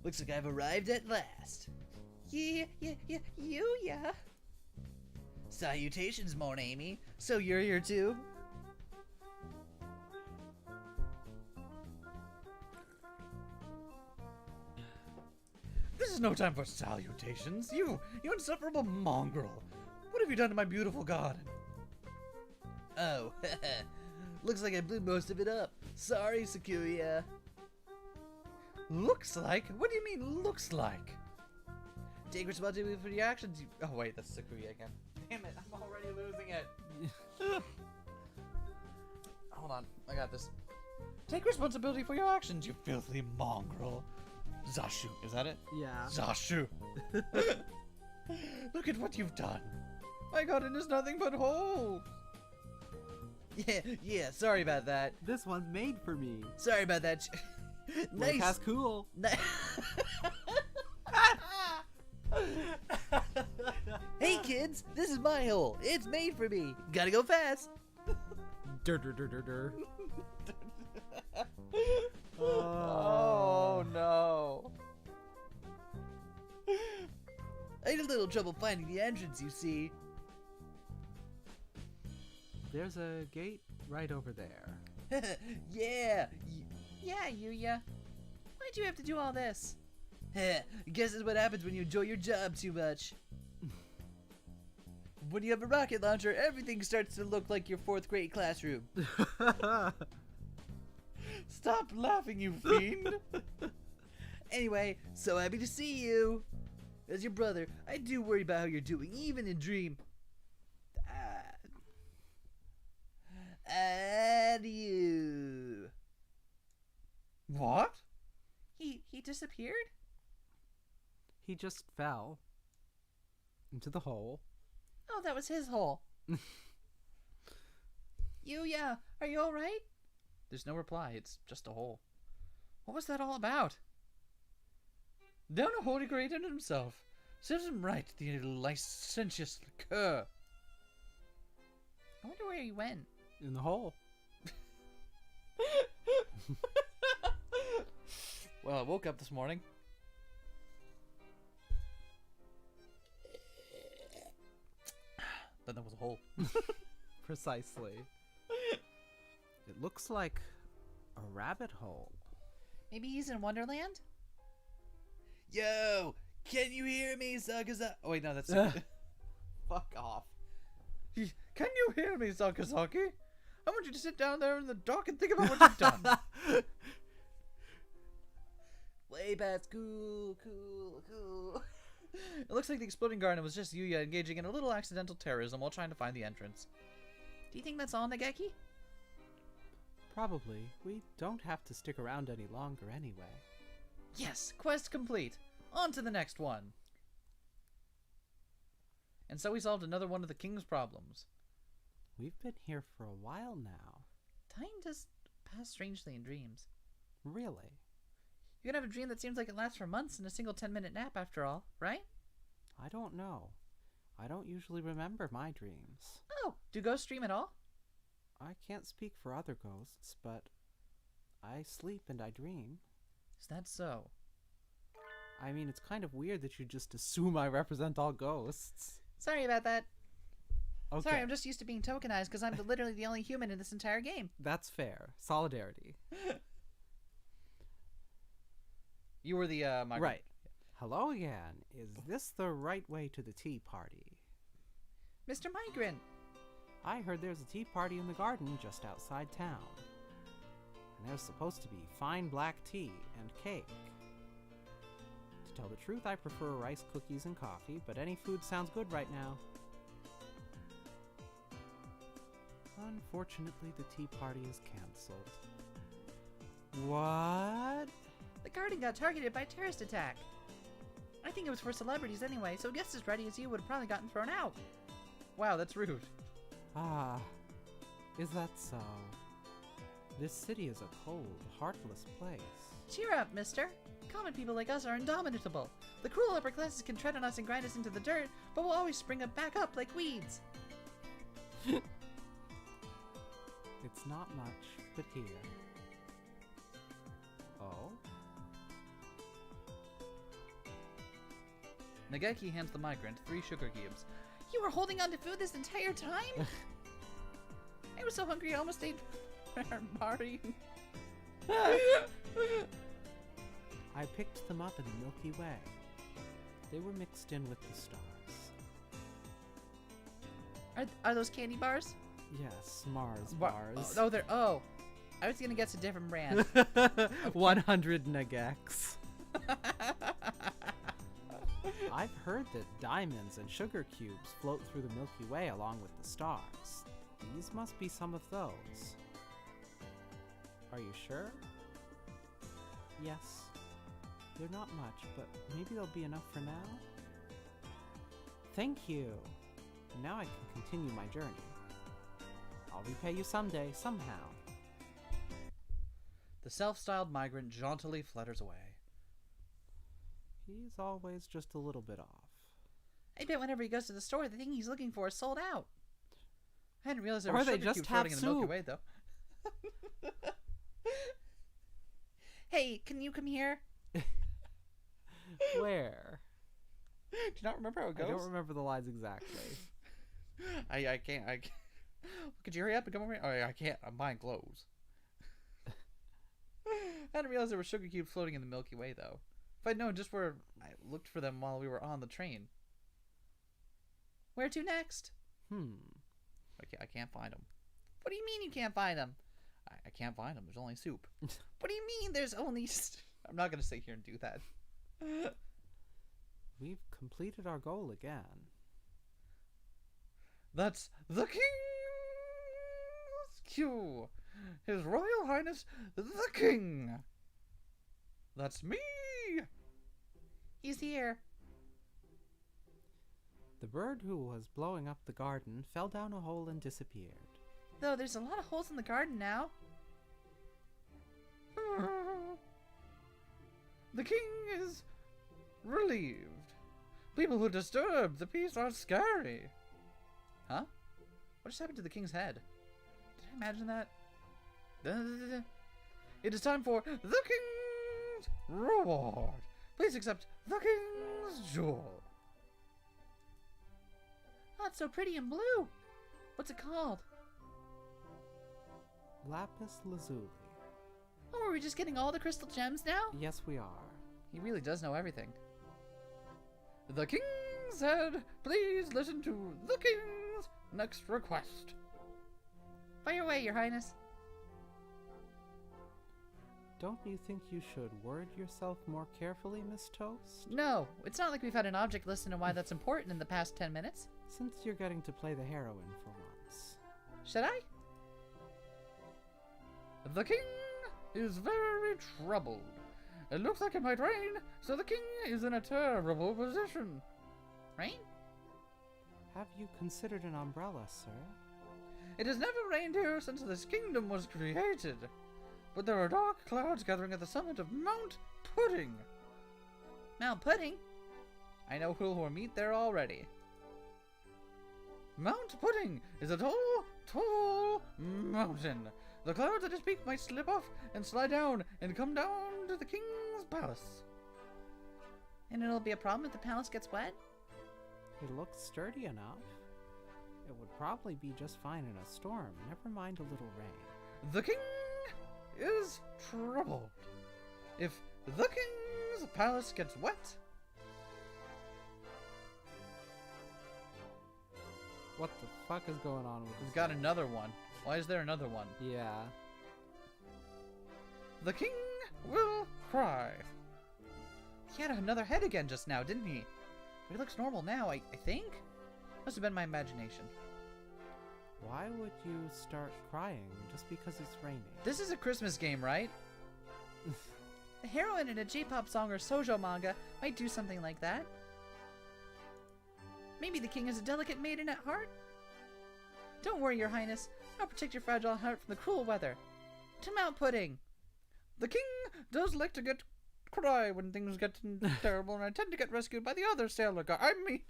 Looks like I've arrived at last. Yeah. Salutations, Mon Amy. So you're here too? This is no time for salutations. You insufferable mongrel. What have you done to my beautiful garden? Oh, looks like I blew most of it up. Sorry, Sakuya. Looks like? What do you mean, looks like? Take responsibility for your actions. Oh, wait, that's Sakuya again. Damn it, I'm already losing it. Hold on, I got this. Take responsibility for your actions, you filthy mongrel. Zashu, is that it? Yeah. Zashu. Look at what you've done. My garden is nothing but holes. Yeah, sorry about that. This one's made for me. Sorry about that. Nice. Nice. That's cool. Hey kids, this is my hole. It's made for me. Gotta go fast. Dur dur dur dur dur. Oh no. I had a little trouble finding the entrance, you see. There's a gate right over there. Yeah. Yeah, Yuya. Why'd you have to do all this? Guess that's what happens when you enjoy your job too much. When you have a rocket launcher, everything starts to look like your 4th grade classroom. Stop laughing, you fiend. Anyway, so happy to see you. As your brother, I do worry about how you're doing, even in dream. Adieu. What? He disappeared? He just fell into the hole. Oh, that was his hole. Yuya, are you alright? There's no reply, it's just a hole. What was that all about? Down a holy great in himself. Serves him right, the licentious cur. I wonder where he went. In the hole. Well, I woke up this morning. Then there was a hole. Precisely. It looks like a rabbit hole. Maybe he's in Wonderland? Yo, can you hear me, Sakazaki? Oh wait, no, that's fuck off. Can you hear me, Sakazaki? I want you to sit down there in the dark and think about what you've done. Way past cool. It looks like the exploding garden was just Yuya engaging in a little accidental terrorism while trying to find the entrance. Do you think that's all, Nageki? Probably. We don't have to stick around any longer anyway. Yes, quest complete. On to the next one. And so we solved another one of the king's problems. We've been here for a while now. Time does pass strangely in dreams. Really? You can have a dream that seems like it lasts for months in a single 10-minute nap after all, right? I don't know. I don't usually remember my dreams. Oh, do ghosts dream at all? I can't speak for other ghosts, but I sleep and I dream. Is that so? I mean, it's kind of weird that you just assume I represent all ghosts. Sorry about that. Okay. Sorry, I'm just used to being tokenized because I'm literally the only human in this entire game. That's fair. Solidarity. You were the migrant. Right. Hello again. Is this the right way to the tea party? Mr. Migrant! I heard there's a tea party in the garden just outside town. And there's supposed to be fine black tea and cake. To tell the truth, I prefer rice, cookies, and coffee, but any food sounds good right now. Unfortunately, the tea party is cancelled. What? The garden got targeted by a terrorist attack. I think it was for celebrities anyway, so guests as ready as you would have probably gotten thrown out. Wow, that's rude. Ah, is that so? This city is a cold, heartless place. Cheer up, mister. Common people like us are indomitable. The cruel upper classes can tread on us and grind us into the dirt, but we'll always spring up back up like weeds. It's not much, but here. Oh? Nageki hands the migrant 3 sugar cubes. You were holding on to food this entire time? I was so hungry I almost ate Mari. I picked them up in the Milky Way. They were mixed in with the stars. Are those candy bars? Yes, Mars bars. Oh, they're... Oh. I was gonna guess a different brand. 100 Nagex. I've heard that diamonds and sugar cubes float through the Milky Way along with the stars. These must be some of those. Are you sure? Yes. They're not much, but maybe they'll be enough for now? Thank you. Now I can continue my journey. I'll repay you someday, somehow. The self-styled migrant jauntily flutters away. He's always just a little bit off. I bet whenever he goes to the store, the thing he's looking for is sold out. I hadn't realized there Or were they sugar just cubes have floating in the Milky soup. Way, though. Hey, can you come here? Where? Do you not remember how it goes? I don't remember the lines exactly. I can't. Could you hurry up and come over here? Oh, I can't. I'm buying clothes. I didn't realize there were sugar cubes floating in the Milky Way, though. If I'd known just where I looked for them while we were on the train. Where to next? I can't find them. What do you mean you can't find them? I can't find them. There's only soup. What do you mean there's only... I'm not going to sit here and do that. We've completed our goal again. That's the King's Q. His Royal Highness, the King. That's me. He's here. The bird who was blowing up the garden fell down a hole and disappeared. Though there's a lot of holes in the garden now. The king is relieved. People who disturb the peace are scary. Huh? What just happened to the king's head? Did I imagine that? It is time for the king's reward. Please accept the king's jewel. Oh, it's so pretty and blue. What's it called? Lapis lazuli. Oh, are we just getting all the crystal gems now? Yes, we are. He really does know everything. The king said, please listen to the king's next request. Fire away, your highness. Don't you think you should word yourself more carefully, Miss Toast? No, it's not like we've had an object lesson on why that's important in the past 10 minutes. Since you're getting to play the heroine for once. Should I? The king is very troubled. It looks like it might rain, so the king is in a terrible position. Rain? Have you considered an umbrella, sir? It has never rained here since this kingdom was created. But there are dark clouds gathering at the summit of Mount Pudding. Mount Pudding? I know who will meet there already. Mount Pudding is a tall, tall mountain. The clouds at its peak might slip off and slide down and come down to the king's palace. And it'll be a problem if the palace gets wet? It looks sturdy enough. It would probably be just fine in a storm, never mind a little rain. The king is troubled. If the king's palace gets wet... What the fuck is going on with We've this got guy? another one. Why is there another one? Yeah. The king will cry. He had another head again just now, didn't he? But he looks normal now, I think? Must have been my imagination. Why would you start crying just because it's raining? This is a Christmas game, right? The heroine in a J-pop song or shoujo manga might do something like that. Maybe the king is a delicate maiden at heart? Don't worry, your highness. I'll protect your fragile heart from the cruel weather. To Mount Pudding! The king does like to cry when things get terrible, and I tend to get rescued by the other sailor guy. I mean...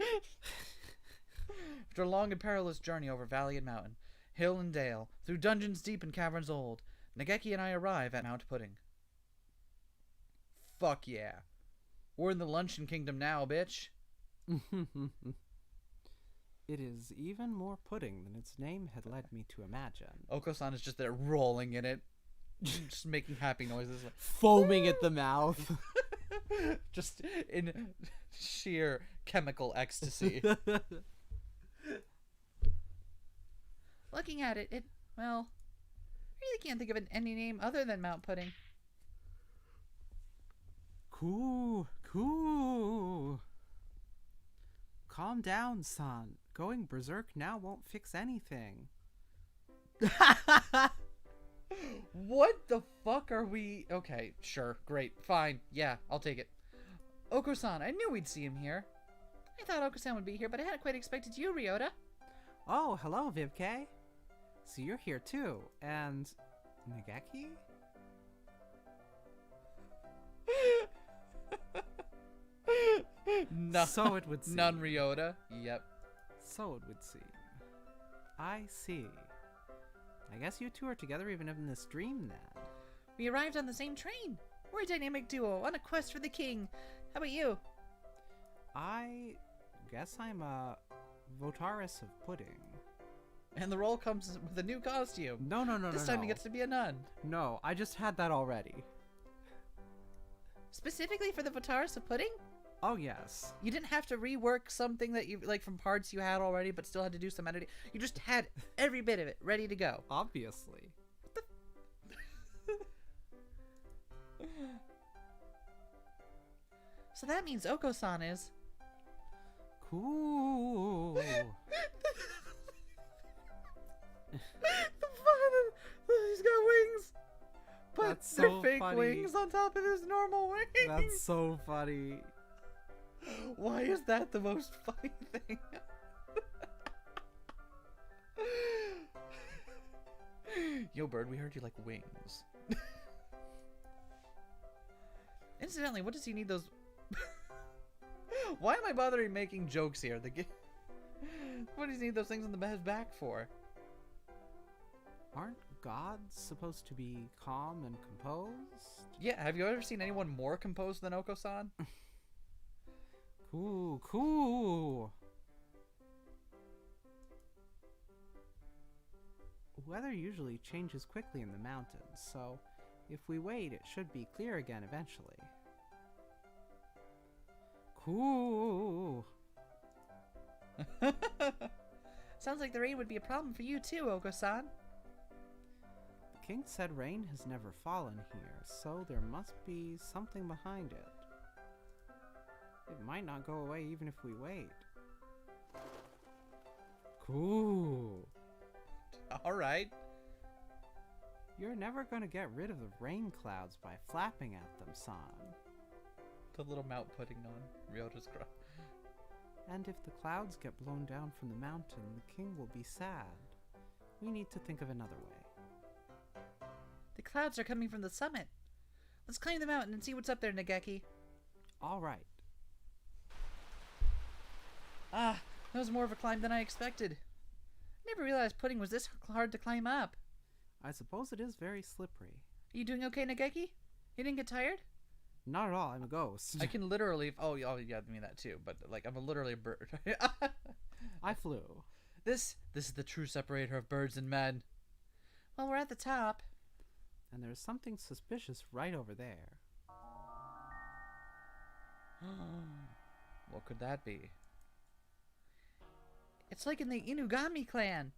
After a long and perilous journey over valley and mountain, hill and dale, through dungeons deep and caverns old, Nageki and I arrive at Mount Pudding. Fuck yeah. We're in the luncheon kingdom now, bitch. It is even more pudding than its name had led me to imagine. Oko-san is just there rolling in it, just making happy noises. Like, foaming at the mouth. just in sheer chemical ecstasy. Looking at it, well, I really can't think of any name other than Mount Pudding. Cool. Calm down, son. Going berserk now won't fix anything. What the fuck are we... Okay, sure, great, fine, yeah, I'll take it. Oko-san, I knew we'd see him here. I thought Oko-san would be here, but I hadn't quite expected you, Ryota. Oh, hello, Vivke. So you're here too, and... Nageki? No, so it would seem. None Ryota, yep. So it would seem. I see. I guess you two are together even in this dream then. We arrived on the same train. We're a dynamic duo on a quest for the king. How about you? I guess I'm a Votaris of pudding. And the role comes with a new costume. No. This time he gets to be a nun. No, I just had that already. Specifically for the Votaris of Pudding? Oh, yes. You didn't have to rework something that you like from parts you had already, but still had to do some editing. You just had every bit of it ready to go. Obviously. So that means Oko-san is... Cool. He's got wings. But That's they're so fake funny. wings on top of his normal wings. That's so funny. Why is that the most funny thing? Yo, Bird, we heard you like wings. Incidentally, what does he need those... Why am I bothering making jokes here? What does he need those things on his back for? Aren't gods supposed to be calm and composed? Yeah, have you ever seen anyone more composed than Oko-san? Cool. Weather usually changes quickly in the mountains, so if we wait, it should be clear again eventually. Cool. Sounds like the rain would be a problem for you too, Oko-san. The king said rain has never fallen here, so there must be something behind it. It might not go away even if we wait. Cool. Alright. You're never gonna get rid of the rain clouds by flapping at them, San. The little mount putting on Ryota's crown. And if the clouds get blown down from the mountain, the king will be sad. We need to think of another way. The clouds are coming from the summit. Let's climb the mountain and see what's up there, Nageki. All right. Ah, that was more of a climb than I expected. Never realized pudding was this hard to climb up. I suppose it is very slippery. Are you doing okay, Nageki? You didn't get tired? Not at all, I'm a ghost. I can literally... Oh, yeah, I mean that too, but like, I'm literally a bird. I flew. This is the true separator of birds and men. Well, we're at the top. And there's something suspicious right over there. What could that be? It's like in the Inugami clan.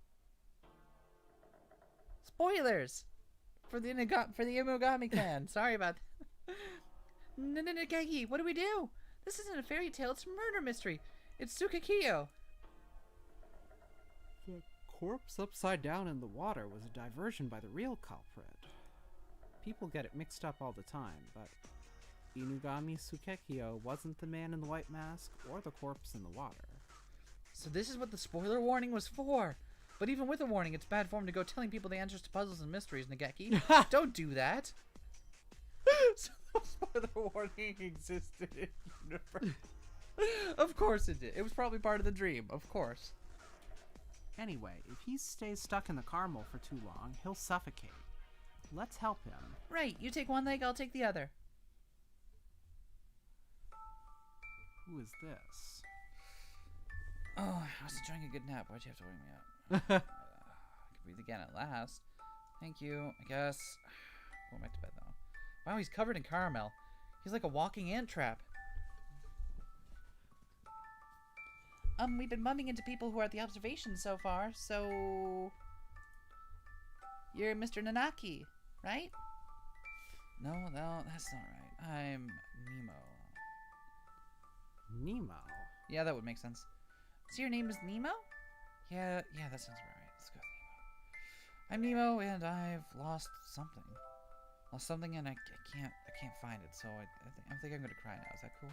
Spoilers for the Inugami clan. Sorry about that. Nageki, what do we do? This isn't a fairy tale, it's a murder mystery. It's Tsukakiyo. The corpse upside down in the water was a diversion by the real culprit. People get it mixed up all the time, but Inugami Tsukakiyo wasn't the man in the white mask or the corpse in the water. So this is what the spoiler warning was for. But even with a warning, it's bad form to go telling people the answers to puzzles and mysteries, Nageki. Don't do that. So the spoiler warning existed in universe. Of course it did. It was probably part of the dream. Of course. Anyway, if he stays stuck in the caramel for too long, he'll suffocate. Let's help him. Right, you take one leg, I'll take the other. Who is this? Oh, I was enjoying a good nap. Why'd you have to wake me up? I could breathe again at last. Thank you, I guess. Going back to bed, though. Wow, he's covered in caramel. He's like a walking ant trap. We've been bumping into people who are at the observation so far, so... You're Mr. Nanaki, right? No, that's not right. I'm Nemo. Nemo? Yeah, that would make sense. So your name is Nemo? Yeah, that sounds about right. Let's go with Nemo. I'm Nemo, and I've lost something. Lost something, and I can't find it. So I think I'm gonna cry now. Is that cool?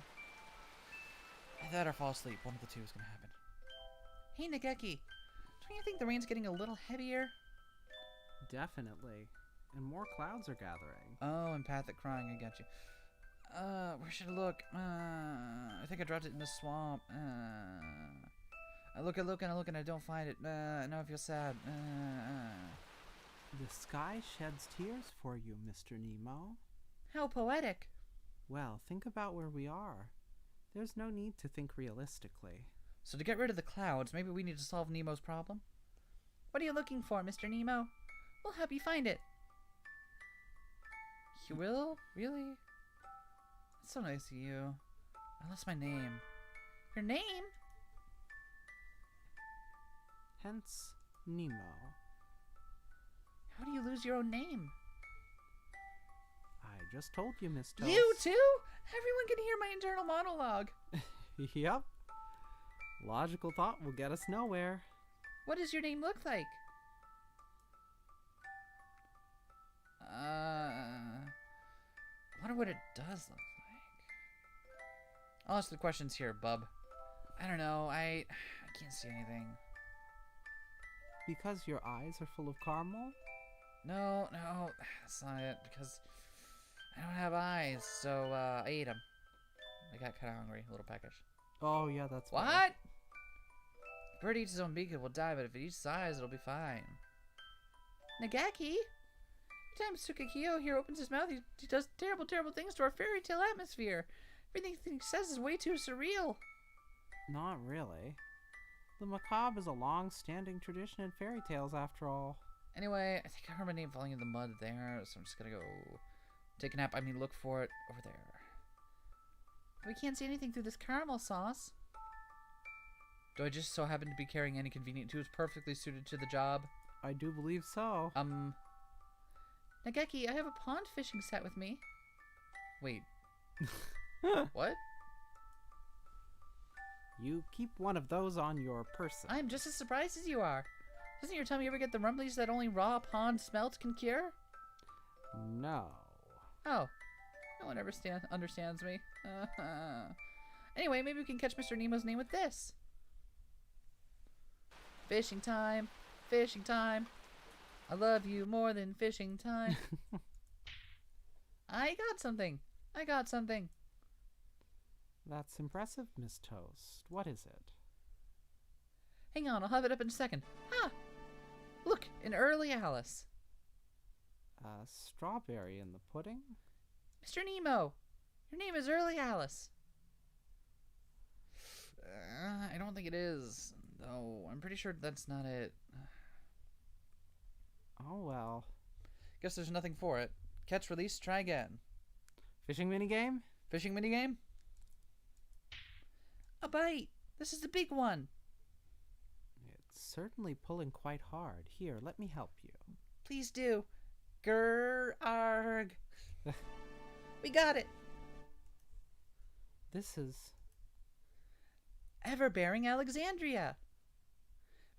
That or fall asleep. One of the two is gonna happen. Hey, Nageki, don't you think the rain's getting a little heavier? Definitely. And more clouds are gathering. Oh, empathic crying. I got you. Where should I look? I think I dropped it in the swamp. I look and I don't find it. Now I feel sad. The sky sheds tears for you, Mr. Nemo. How poetic. Well, think about where we are. There's no need to think realistically. So to get rid of the clouds, maybe we need to solve Nemo's problem? What are you looking for, Mr. Nemo? We'll help you find it. You will? Really? That's so nice of you. I lost my name. Your name? Hence, Nemo. How do you lose your own name? I just told you, Miss Toast. You too? Everyone can hear my internal monologue. Yep. Logical thought will get us nowhere. What does your name look like? Wonder what it does look like. I'll ask the questions here, bub. I don't know. I can't see anything. Because your eyes are full of caramel? No, that's not it. Because I don't have eyes, so I ate them. I got kind of hungry, a little peckish. Oh, yeah, that's What? Fine. Bird eats his own beak, it will die, but if it eats his eyes, it'll be fine. Nagaki? Every time Tsukakio here opens his mouth, he does terrible, terrible things to our fairy tale atmosphere. Everything he says is way too surreal. Not really. The macabre is a long-standing tradition in fairy tales, after all. Anyway, I think I heard my name falling in the mud there, so I'm just gonna go take a nap. I mean, look for it over there. We can't see anything through this caramel sauce. Do I just so happen to be carrying any convenient tools perfectly suited to the job? I do believe so. Nageki, I have a pond fishing set with me. Wait. What? You keep one of those on your person. I'm just as surprised as you are. Doesn't your tummy ever get the rumblies that only raw pond smelt can cure? No. Oh. No one ever understands me. Anyway, maybe we can catch Mr. Nemo's name with this. Fishing time. Fishing time. I love you more than fishing time. I got something. I got something. That's impressive, Miss Toast. What is it? Hang on, I'll have it up in a second. Ah! Look, an early Alice. A strawberry in the pudding? Mr. Nemo, your name is Early Alice. I don't think it is. No, I'm pretty sure that's not it. Oh well. Guess there's nothing for it. Catch, release, try again. Fishing minigame? Fishing minigame? A bite. This is the big one. It's certainly pulling quite hard. Here, let me help you. Please do. Grr-arg. We got it. This is... Everbearing Alexandria.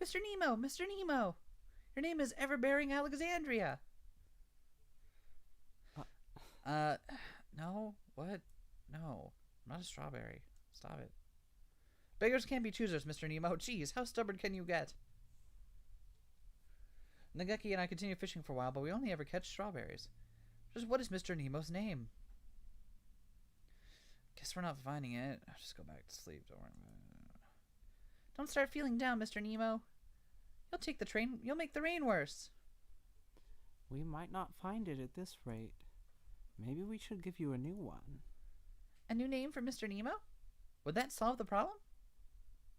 Mr. Nemo, Mr. Nemo. Your name is Everbearing Alexandria. No. What? No. I'm not a strawberry. Stop it. Beggars can't be choosers, Mr. Nemo. Jeez, how stubborn can you get? Nageki and I continue fishing for a while, but we only ever catch strawberries. Just what is Mr. Nemo's name? Guess we're not finding it. I'll just go back to sleep. Don't worry about it. Don't start feeling down, Mr. Nemo. You'll make the rain worse. We might not find it at this rate. Maybe we should give you a new one. A new name for Mr. Nemo? Would that solve the problem?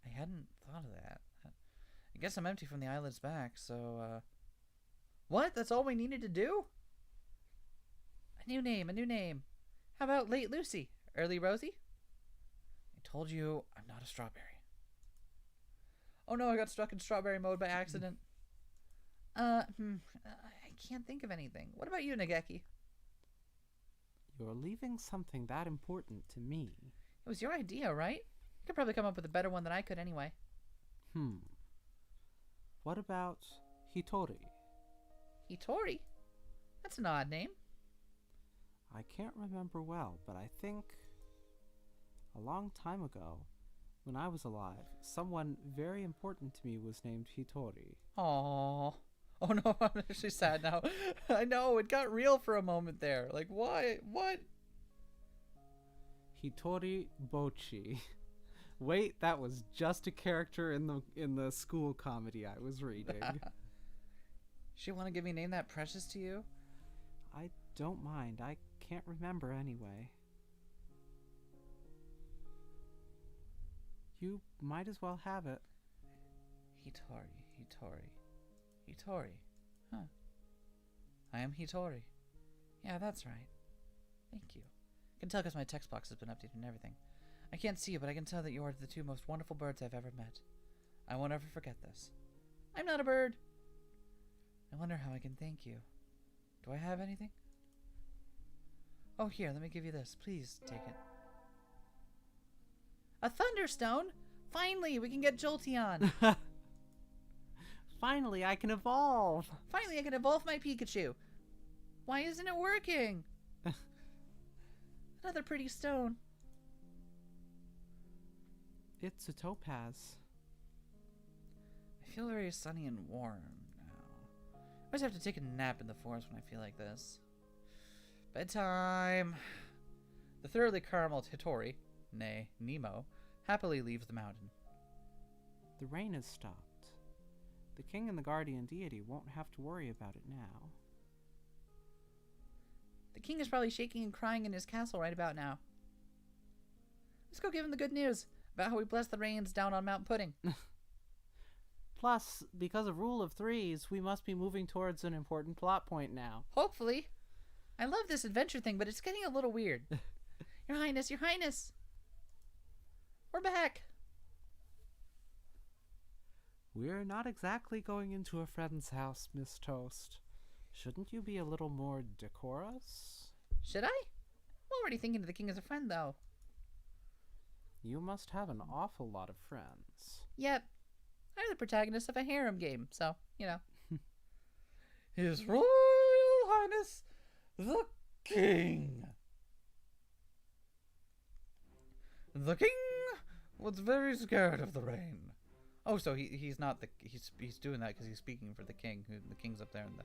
I hadn't thought of that. I guess I'm empty from the eyelids back, so, What? That's all we needed to do? A new name. How about Late Lucy? Early Rosie? I told you I'm not a strawberry. Oh no, I got stuck in strawberry mode by accident. I can't think of anything. What about you, Nageki? You're leaving something that important to me. It was your idea, right? You could probably come up with a better one than I could anyway. What about Hitori? Hitori? That's an odd name. I can't remember well, but I think a long time ago, when I was alive, someone very important to me was named Hitori. Aww. Oh no, I'm actually sad now. I know, it got real for a moment there. Like, why? What? Hitori Bochi. Wait, that was just a character in the school comedy I was reading. She want to give me a name that precious to you? I don't mind. I can't remember anyway. You might as well have it. Hitori. Huh. I am Hitori. Yeah, that's right. Thank you. I can tell because my text box has been updated and everything. I can't see you, but I can tell that you are the two most wonderful birds I've ever met. I won't ever forget this. I'm not a bird. I wonder how I can thank you. Do I have anything? Oh, here, let me give you this. Please take it. A thunderstone? Finally, we can get Jolteon. Finally, I can evolve. Finally, I can evolve my Pikachu. Why isn't it working? Another pretty stone. It's a topaz. I feel very sunny and warm now. I always have to take a nap in the forest when I feel like this. Bedtime. The thoroughly caramel Hitori, nay, Nemo, happily leaves the mountain. The rain has stopped. The king and the guardian deity won't have to worry about it now. The king is probably shaking and crying in his castle right about now. Let's go give him the good news about how we blessed the rains down on Mount Pudding. Plus, because of rule of threes, we must be moving towards an important plot point now. Hopefully. I love this adventure thing, but it's getting a little weird. Your Highness, Your Highness! We're back! We're not exactly going into a friend's house, Miss Toast. Shouldn't you be a little more decorous? Should I? I'm already thinking of the king as a friend, though. You must have an awful lot of friends. Yep. I'm the protagonist of a harem game, so, you know. His Royal Highness, the King. The king was very scared of the rain. Oh, so he's not the he's doing that because he's speaking for the king. The king's up there in the.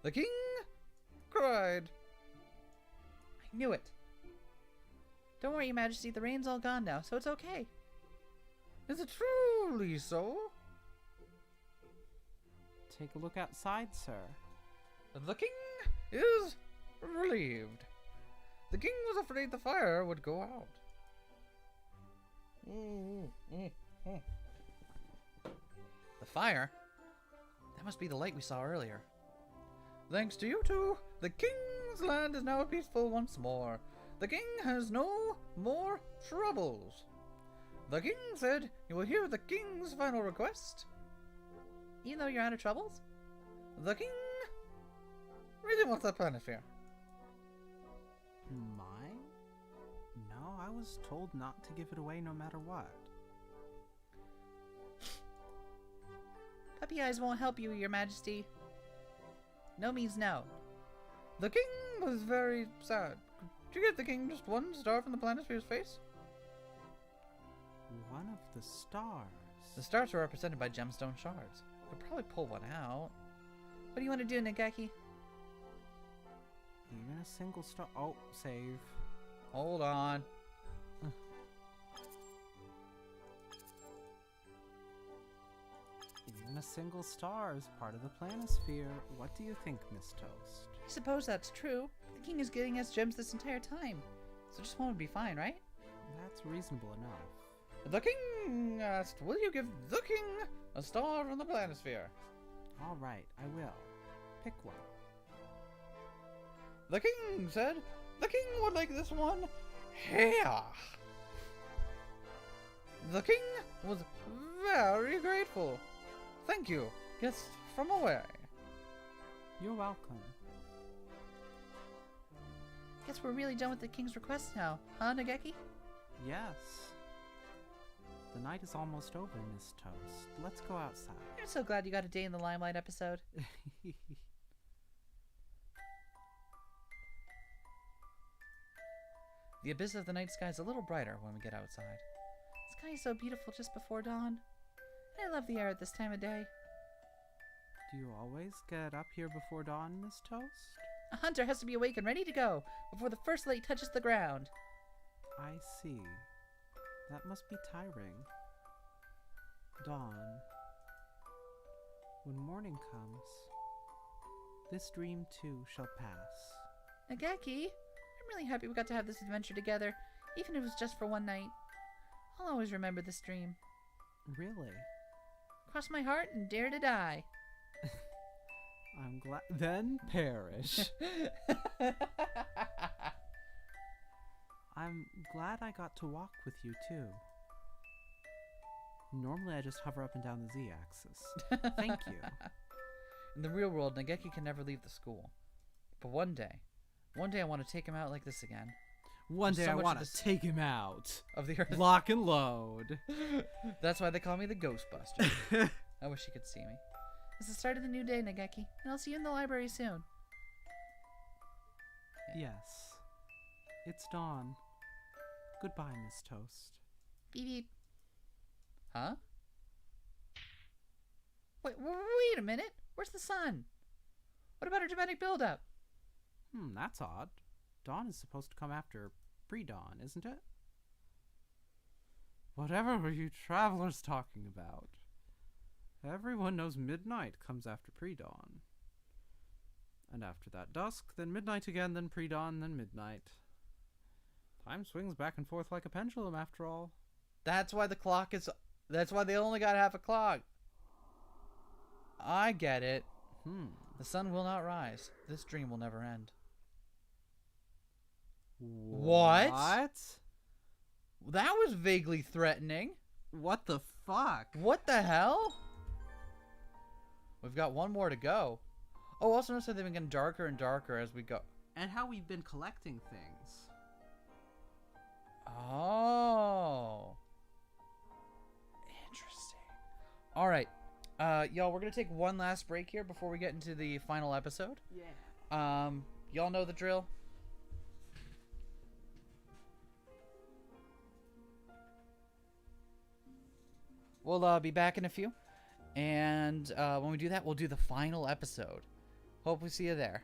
The king cried. I knew it. Don't worry, Your Majesty. The rain's all gone now, so it's okay. Is it truly so? Take a look outside, sir. The king is relieved. The king was afraid the fire would go out. The fire? That must be the light we saw earlier. Thanks to you two, the king's land is now peaceful once more. The king has no more troubles. The king said he will hear the king's final request. Even though you're out of troubles? The king really wants that planisphere. Mine? No, I was told not to give it away no matter what. Puppy eyes won't help you, Your Majesty. No means no. The king was very sad. Could you give the king just one star from the planisphere's face? One of the stars. The stars are represented by gemstone shards. Could probably pull one out. What do you want to do, Nagaki? Even a single star. Oh, save. Hold on. Even a single star is part of the planisphere. What do you think, Miss Toast? I suppose that's true. The king is getting us gems this entire time. So just one would be fine, right? That's reasonable enough. The king asked, will you give the king a star from the planisphere? All right, I will. Pick one. The king said, the king would like this one here. The king was very grateful. Thank you, guest from away. You're welcome. Guess we're really done with the king's request now, huh, Nageki? Yes. The night is almost over, Miss Toast. Let's go outside. I'm so glad you got a Day in the Limelight episode. The abyss of the night sky is a little brighter when we get outside. The sky is so beautiful just before dawn. And I love the air at this time of day. Do you always get up here before dawn, Miss Toast? A hunter has to be awake and ready to go before the first light touches the ground. I see. That must be tiring. Dawn. When morning comes, this dream too shall pass. Nageki, I'm really happy we got to have this adventure together, even if it was just for one night. I'll always remember this dream. Really? Cross my heart and dare to die. I'm glad. Then perish. I'm glad I got to walk with you too. Normally I just hover up and down the Z-axis. Thank you. In the real world, Nageki can never leave the school. But one day I want to take him out like this again. One day so I much want of to this- take him out. Of the earth. Lock and load. That's why they call me the Ghostbuster. I wish you could see me. It's the start of the new day, Nageki, and I'll see you in the library soon. Yes. It's dawn. Goodbye, Miss Toast. Beep beep. Huh? Wait a minute. Where's the sun? What about our dramatic build-up? That's odd. Dawn is supposed to come after pre-dawn, isn't it? Whatever were you travelers talking about? Everyone knows midnight comes after pre-dawn. And after that dusk, then midnight again, then pre-dawn, then midnight. Time swings back and forth like a pendulum, after all. That's why that's why they only got half a clock. I get it. The sun will not rise. This dream will never end. What? That was vaguely threatening. What the fuck? What the hell? We've got one more to go. Oh, also notice that they've been getting darker and darker as we go. And how we've been collecting things. Oh. Interesting. All right. Y'all, we're going to take one last break here before we get into the final episode. Yeah. Y'all know the drill. We'll be back in a few. And when we do that, we'll do the final episode. Hope we see you there.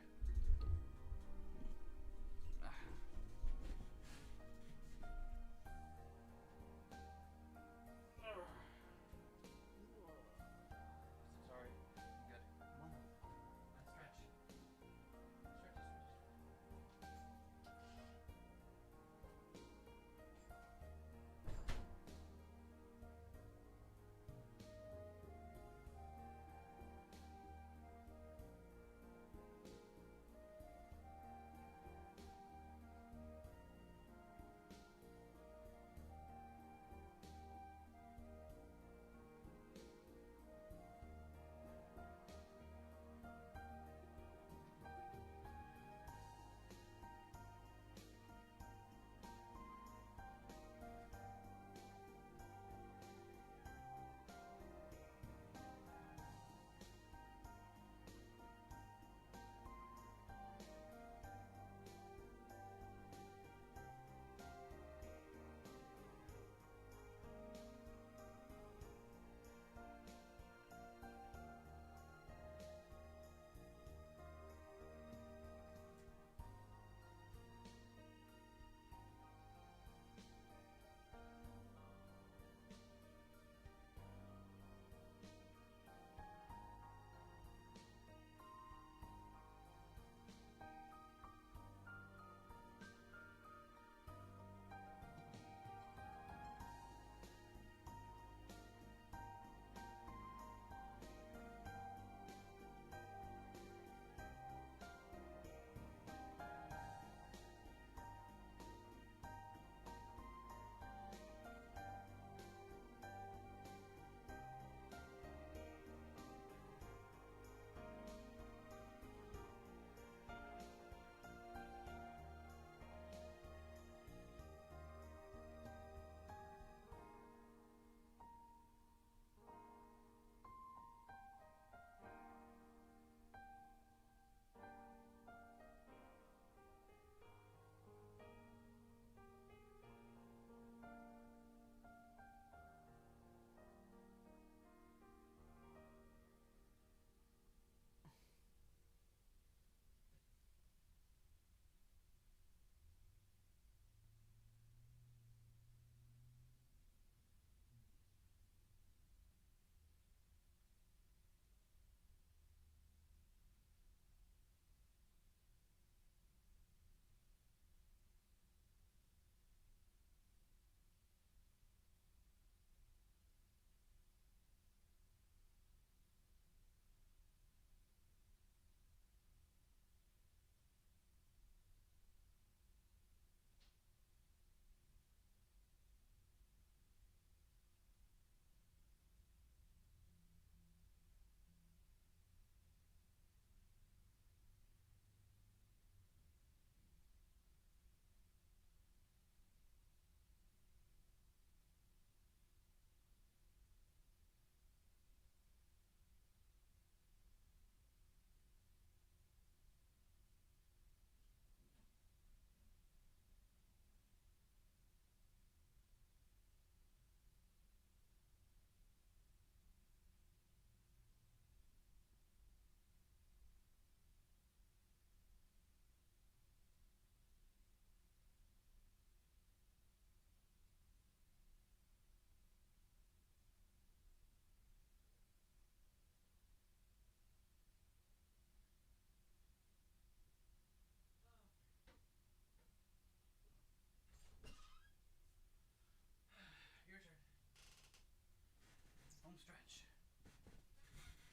stretch.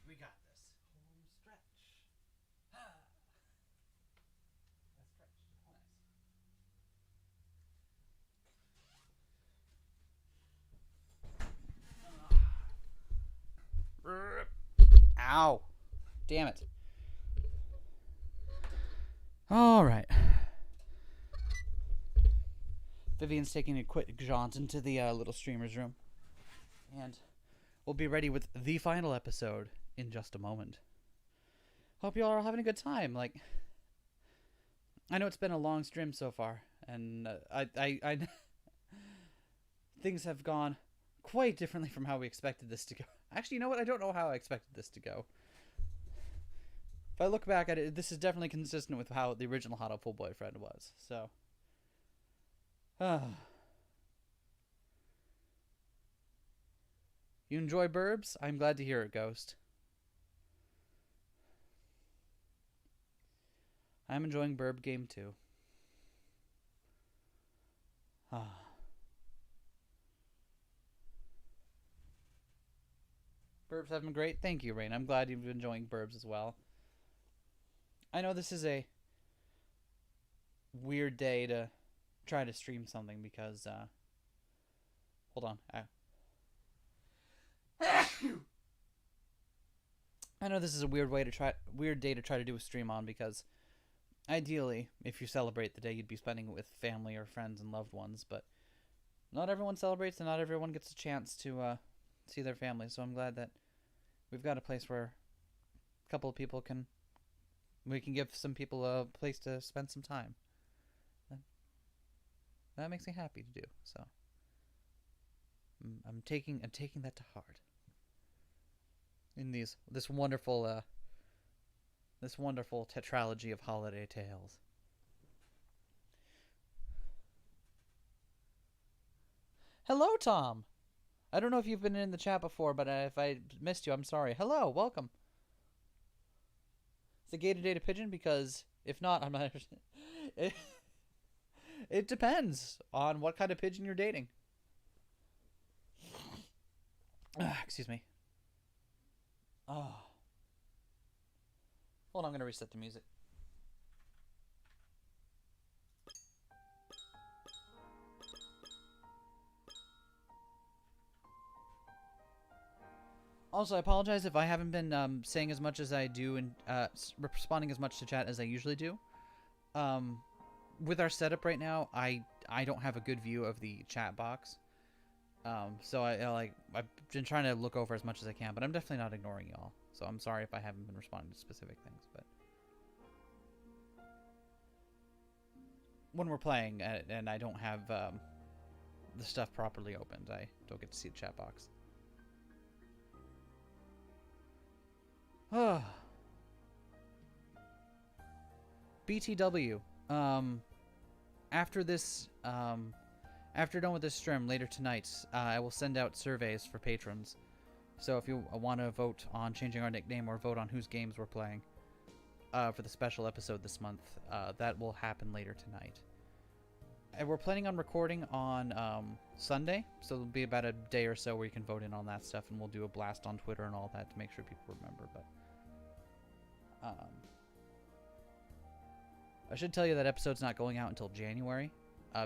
We got this. Home stretch. That stretch. Nice. Ow. Damn it. All right. Vivian's taking a quick jaunt into the little streamer's room. And we'll be ready with the final episode in just a moment. Hope you all are having a good time. Like, I know it's been a long stream so far, and I things have gone quite differently from how we expected this to go. Actually, you know what? I don't know how I expected this to go. If I look back at it, this is definitely consistent with how the original Hatoful boyfriend was. So, you enjoy Burbs? I'm glad to hear it, Ghost. I'm enjoying Burb game too. Burbs have been great. Thank you, Rain. I'm glad you've been enjoying Burbs as well. I know this is a weird day to try to stream something because, hold on. I know this is a weird day to try to do a stream on because ideally, if you celebrate the day, you'd be spending it with family or friends and loved ones, but not everyone celebrates and not everyone gets a chance to see their family, so I'm glad that we've got a place where a couple of people we can give some people a place to spend some time. That makes me happy to do, so I'm taking that to heart in this wonderful tetralogy of holiday tales. Hello, Tom. I don't know if you've been in the chat before, but if I missed you, I'm sorry. Hello, welcome. Is it gated data pigeon? Because if not, I'm not. It depends on what kind of pigeon you're dating. Excuse me. Oh. Hold on, I'm going to reset the music. Also, I apologize if I haven't been saying as much as I do and responding as much to chat as I usually do. With our setup right now, I don't have a good view of the chat box. So I've been trying to look over as much as I can, but I'm definitely not ignoring y'all. So I'm sorry if I haven't been responding to specific things, but when we're playing and I don't have the stuff properly opened, I don't get to see the chat box. BTW. After this, after done with this stream later tonight, I will send out surveys for patrons. So if you want to vote on changing our nickname or vote on whose games we're playing for the special episode this month, that will happen later tonight. And we're planning on recording on Sunday, so it'll be about a day or so where you can vote in on that stuff, and we'll do a blast on Twitter and all that to make sure people remember. But I should tell you that episode's not going out until January,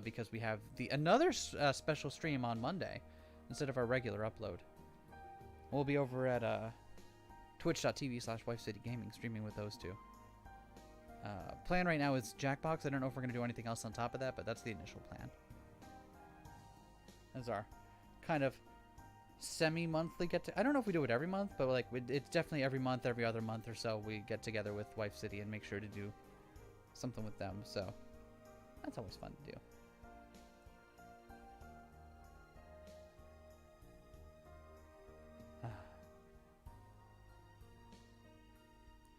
because we have another special stream on Monday instead of our regular upload. We'll be over at twitch.tv/WifeCityGaming streaming with those two. Plan right now is Jackbox. I don't know if we're going to do anything else on top of that, but that's the initial plan. That's our kind of semi-monthly I don't know if we do it every month, but like it's definitely every month, every other month or so we get together with Wife City and make sure to do something with them. So that's always fun to do.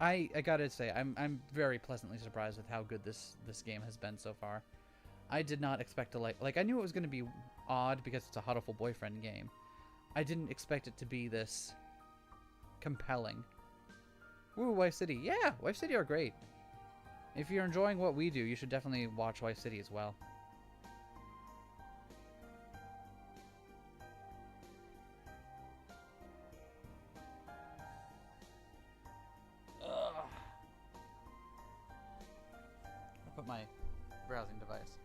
I gotta say, I'm very pleasantly surprised with how good this game has been so far. I did not expect to like I knew it was going to be odd because it's a Hatoful boyfriend game. I didn't expect it to be this compelling. Woo, Wife City. Yeah, Wife City are great. If you're enjoying what we do, you should definitely watch Wife City as well. my browsing device.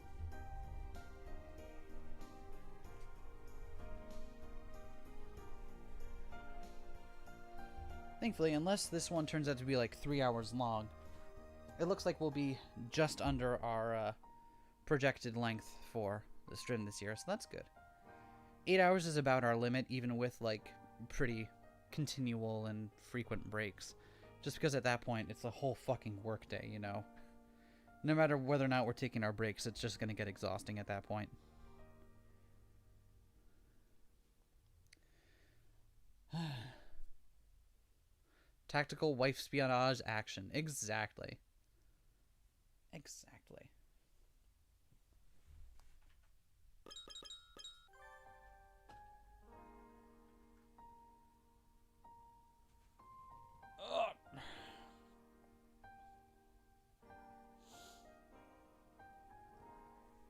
Thankfully, unless this one turns out to be like 3 hours long, it looks like we'll be just under our projected length for the stream this year, so that's good. 8 hours is about our limit, even with like pretty continual and frequent breaks. Just because at that point, it's a whole fucking workday, you know? No matter whether or not we're taking our breaks, it's just going to get exhausting at that point. Tactical wife espionage action. Exactly. Exactly.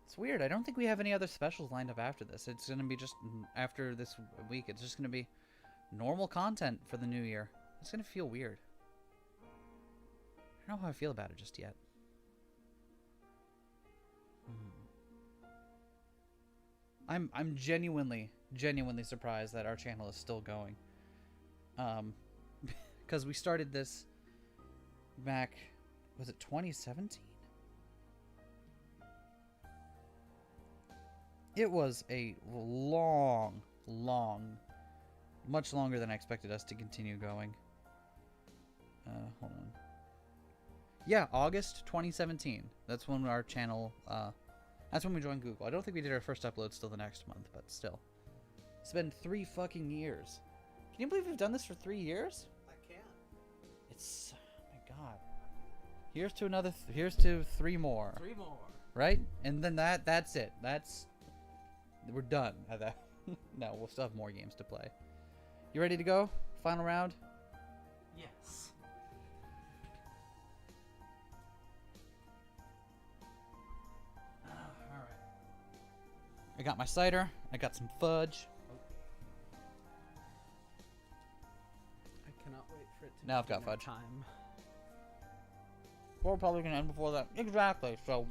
It's weird. I don't think we have any other specials lined up after this. It's going to be just after this week. It's just going to be normal content for the new year. It's going to feel weird. I don't know how I feel about it just yet. I'm genuinely surprised that our channel is still going. Because we started this back, was it 2017? It was a long, much longer than I expected us to continue going. Hold on. Yeah, August 2017. That's when our channel, that's when we joined Google. I don't think we did our first upload till the next month, but still. It's been 3 fucking years. Can you believe we've done this for 3 years? I can. It's, oh my god. Here's to another, here's to 3 more. 3 more. Right? And then that's it. We're done at that. No, we'll still have more games to play. You ready to go? Final round? Yes. Alright. I got my cider. I got some fudge. I cannot wait for it to Now I've got dinner fudge. time. We're probably gonna end before that. Exactly. So,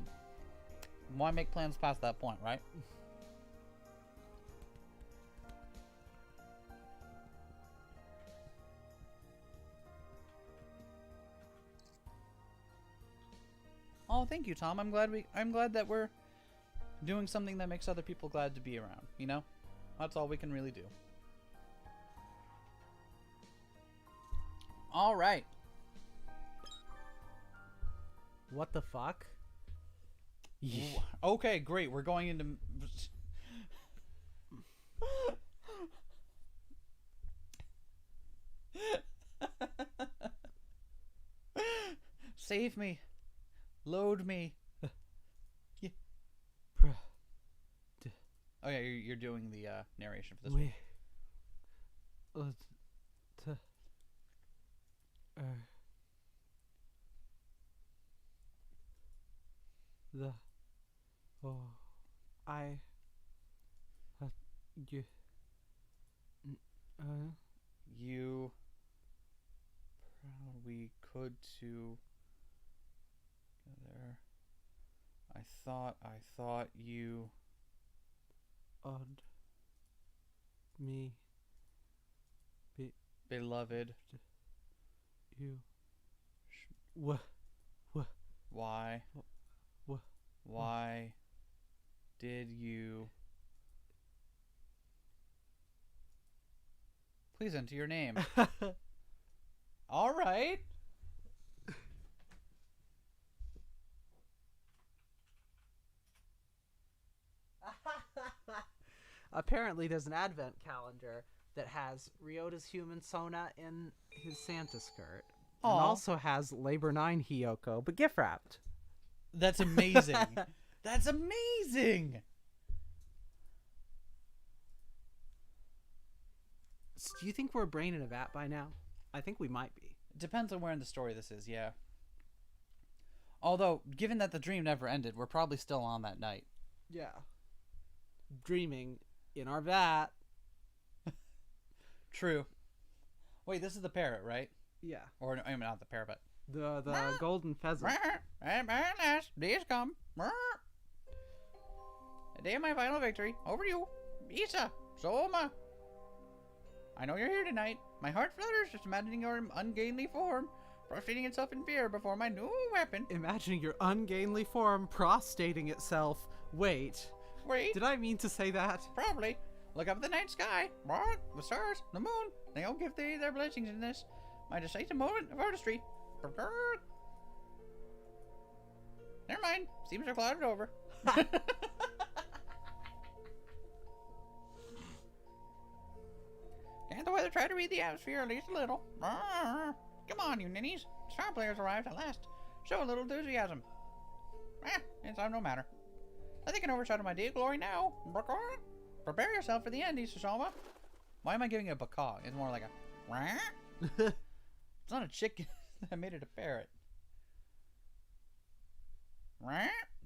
why make plans past that point, right? Oh, thank you, Tom. I'm glad that we're doing something that makes other people glad to be around, you know? That's all we can really do. All right. What the fuck? Okay, great. We're going into Save me. Load me. Yeah. Oh yeah, you're doing the narration for this one. You we could to there. I thought you me beloved. You Why? Why did you? Please enter your name. All right. Apparently, there's an advent calendar that has Ryota's human Sona in his Santa skirt. And Aw. also has Labor 9 Hiyoko, but gift wrapped. That's amazing. That's amazing. Do you think we're a brain in a vat by now? I think we might be. Depends on where in the story this is, yeah. Although, given that the dream never ended, we're probably still on that night. Yeah. Dreaming in our vat. True. Wait, this is the parrot, right? Yeah. Or, I mean, not the parrot, but The golden pheasant. And at last, day has come. The day of my final victory. Over you. Isa. Soma. I know you're here tonight. My heart flutters just imagining your ungainly form prostrating itself in fear before my new weapon. Imagining your ungainly form prostrating itself. Wait. Wait. Did I mean to say that? Probably. Look up at the night sky. The stars, the moon. They all give thee their blessings in this, my decisive moment of artistry. Never mind. Seems they're clouded over. Can't the weather try to read the atmosphere at least a little? Come on, you ninnies. Star players arrived at last. Show a little enthusiasm. It's no matter. Nothing can overshadow my day of glory now. Prepare yourself for the end, Isasoma. Why am I giving it a bacaw? It's more like a... It's not a chicken. I made it a parrot.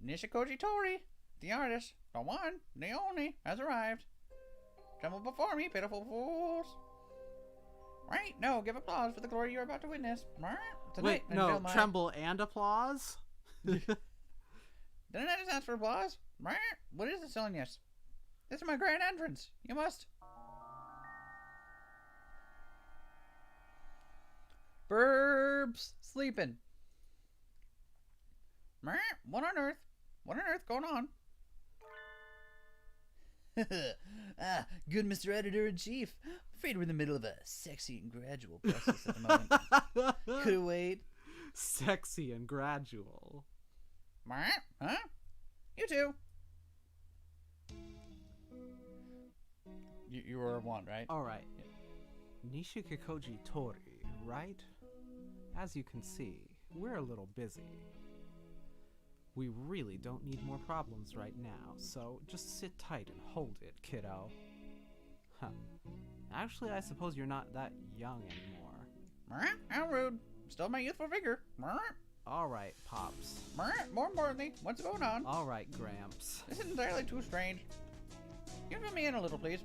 Nishikoji Tori, the artist, the one, the only, has arrived. Tremble before me, pitiful fools. Right? No, give applause for the glory you're about to witness. Wait, no, tremble and applause? Didn't I just ask for applause? What is this, Silliness? This is my grand entrance. You must... Birbs sleeping. What on earth? What on earth going on? Good Mr. Editor-in-Chief. I'm afraid we're in the middle of a sexy and gradual process at the moment. Could it wait? Sexy and gradual. Huh? You too. You were one, right? Alright. Nishikoji Tori, right? As you can see, we're a little busy. We really don't need more problems right now, so just sit tight and hold it, kiddo. Huh. Actually, I suppose you're not that young anymore. How rude. Still my youthful vigor. Alright, Pops. More importantly, what's going on? Alright, Gramps. This isn't entirely too strange. You fill me in a little, please.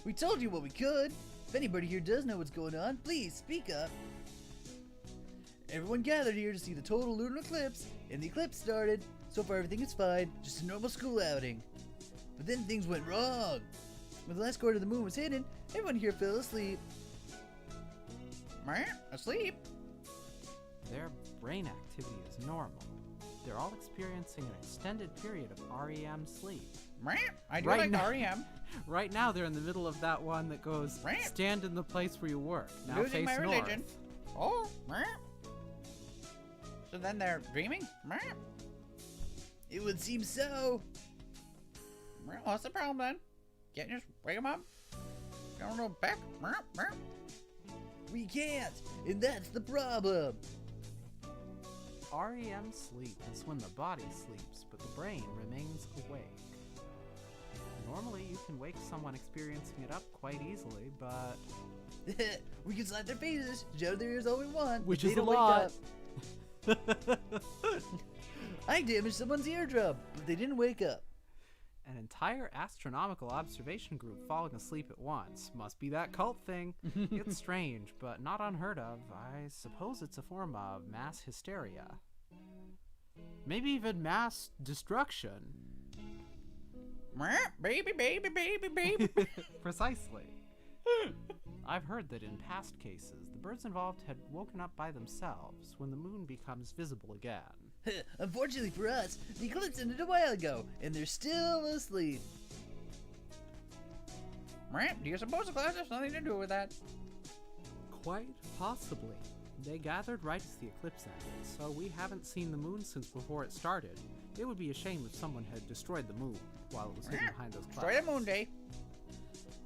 We told you what we could. If anybody here does know what's going on, please speak up. Everyone gathered here to see the total lunar eclipse, and the eclipse started. So far everything is fine, just a normal school outing. But then things went wrong. When the last quarter of the moon was hidden, everyone here fell asleep. Asleep? Their brain activity is normal. They're all experiencing an extended period of REM sleep. I do Right like now- REM. Right now, they're in the middle of that one that goes, stand in the place where you work. Now Losing face my north. religion. Oh, so then they're dreaming? It would seem so. What's the problem then? Can't you just wake them up? Don't go back? We can't, and that's the problem. REM sleep is when the body sleeps, but the brain remains awake. Normally, you can wake someone experiencing it up quite easily, but... We can slap their faces, shout their ears all we want, Which but is they a don't wake lot. up. I damaged someone's eardrum, but they didn't wake up. An entire astronomical observation group falling asleep at once. Must be that cult thing. It's strange, but not unheard of. I suppose it's a form of mass hysteria. Maybe even mass destruction. Baby, baby, baby, baby. Precisely. I've heard that in past cases, the birds involved had woken up by themselves when the moon becomes visible again. Unfortunately for us, the eclipse ended a while ago, and they're still asleep. Do you suppose the class has something to do with that? Quite possibly. They gathered right as the eclipse ended, so we haven't seen the moon since before it started. It would be a shame if someone had destroyed the moon while it was hidden behind those clouds. Destroy the moon day.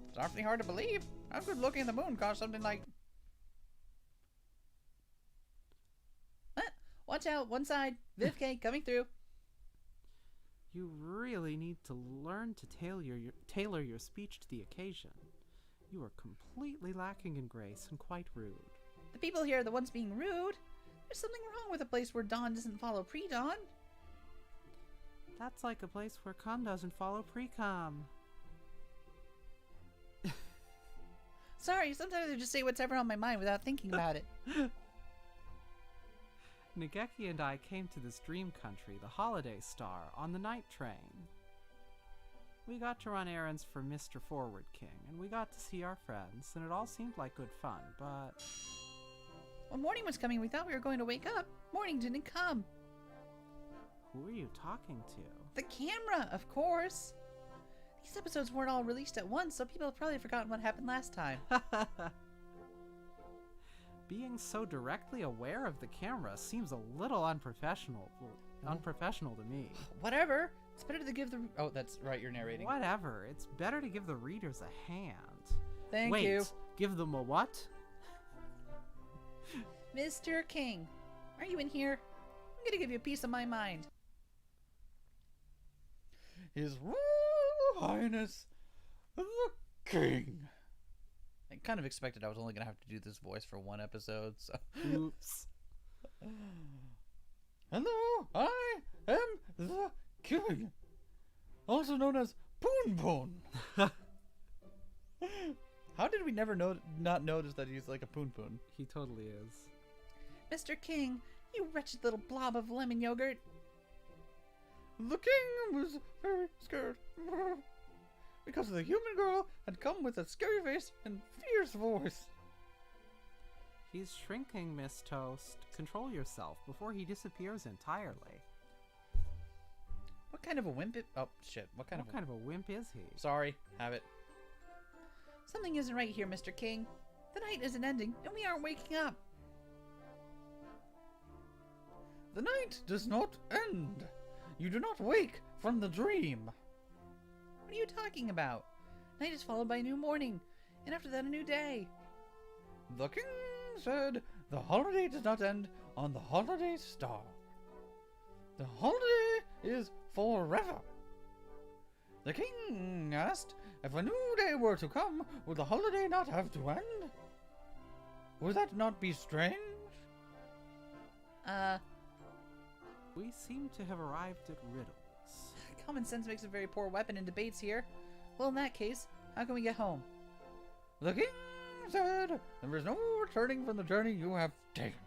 It's awfully hard to believe. How could looking at the moon cause something like... Watch out, one side. Vivke coming through. You really need to learn to tailor your speech to the occasion. You are completely lacking in grace and quite rude. The people here are the ones being rude. There's something wrong with a place where dawn doesn't follow pre-dawn. That's like a place where cum doesn't follow pre-cum. Sorry, sometimes I just say whatever on my mind without thinking about it. Nageki and I came to this dream country, the Holiday Star, on the night train. We got to run errands for Mr. Forward King, and we got to see our friends, and it all seemed like good fun, but... When morning was coming, we thought we were going to wake up. Morning didn't come. Who are you talking to? The camera, of course. These episodes weren't all released at once, so people have probably forgotten what happened last time. Being so directly aware of the camera seems a little unprofessional to me. Whatever. It's better to give the... Oh, that's right, you're narrating. Whatever. It's better to give the readers a hand. Thank Wait, you. Give them a what? Mr. King, are you in here? I'm gonna give you a piece of my mind. His Royal Highness the King. I kind of expected I was only going to have to do this voice for one episode, so... Oops. Hello, I am the King, also known as Poon Poon. How did we never not notice that he's like a Poon Poon? He totally is. Mr. King, you wretched little blob of lemon yogurt. The king was very scared because the human girl had come with a scary face and fierce voice. He's shrinking, Miss Toast. Control yourself before he disappears entirely. What kind of a wimp oh, shit. What kind of a wimp is he? Sorry, have it. Something isn't right here, Mr. King. The night isn't ending, and we aren't waking up. The night does not end. You do not wake from the dream. What are you talking about? Night is followed by a new morning, and after that a new day. The king said the holiday does not end on the holiday star. The holiday is forever. The king asked if a new day were to come, would the holiday not have to end? Would that not be strange? We seem to have arrived at riddles. Common sense makes a very poor weapon in debates here. Well, in that case, how can we get home? The king said there is no returning from the journey you have taken.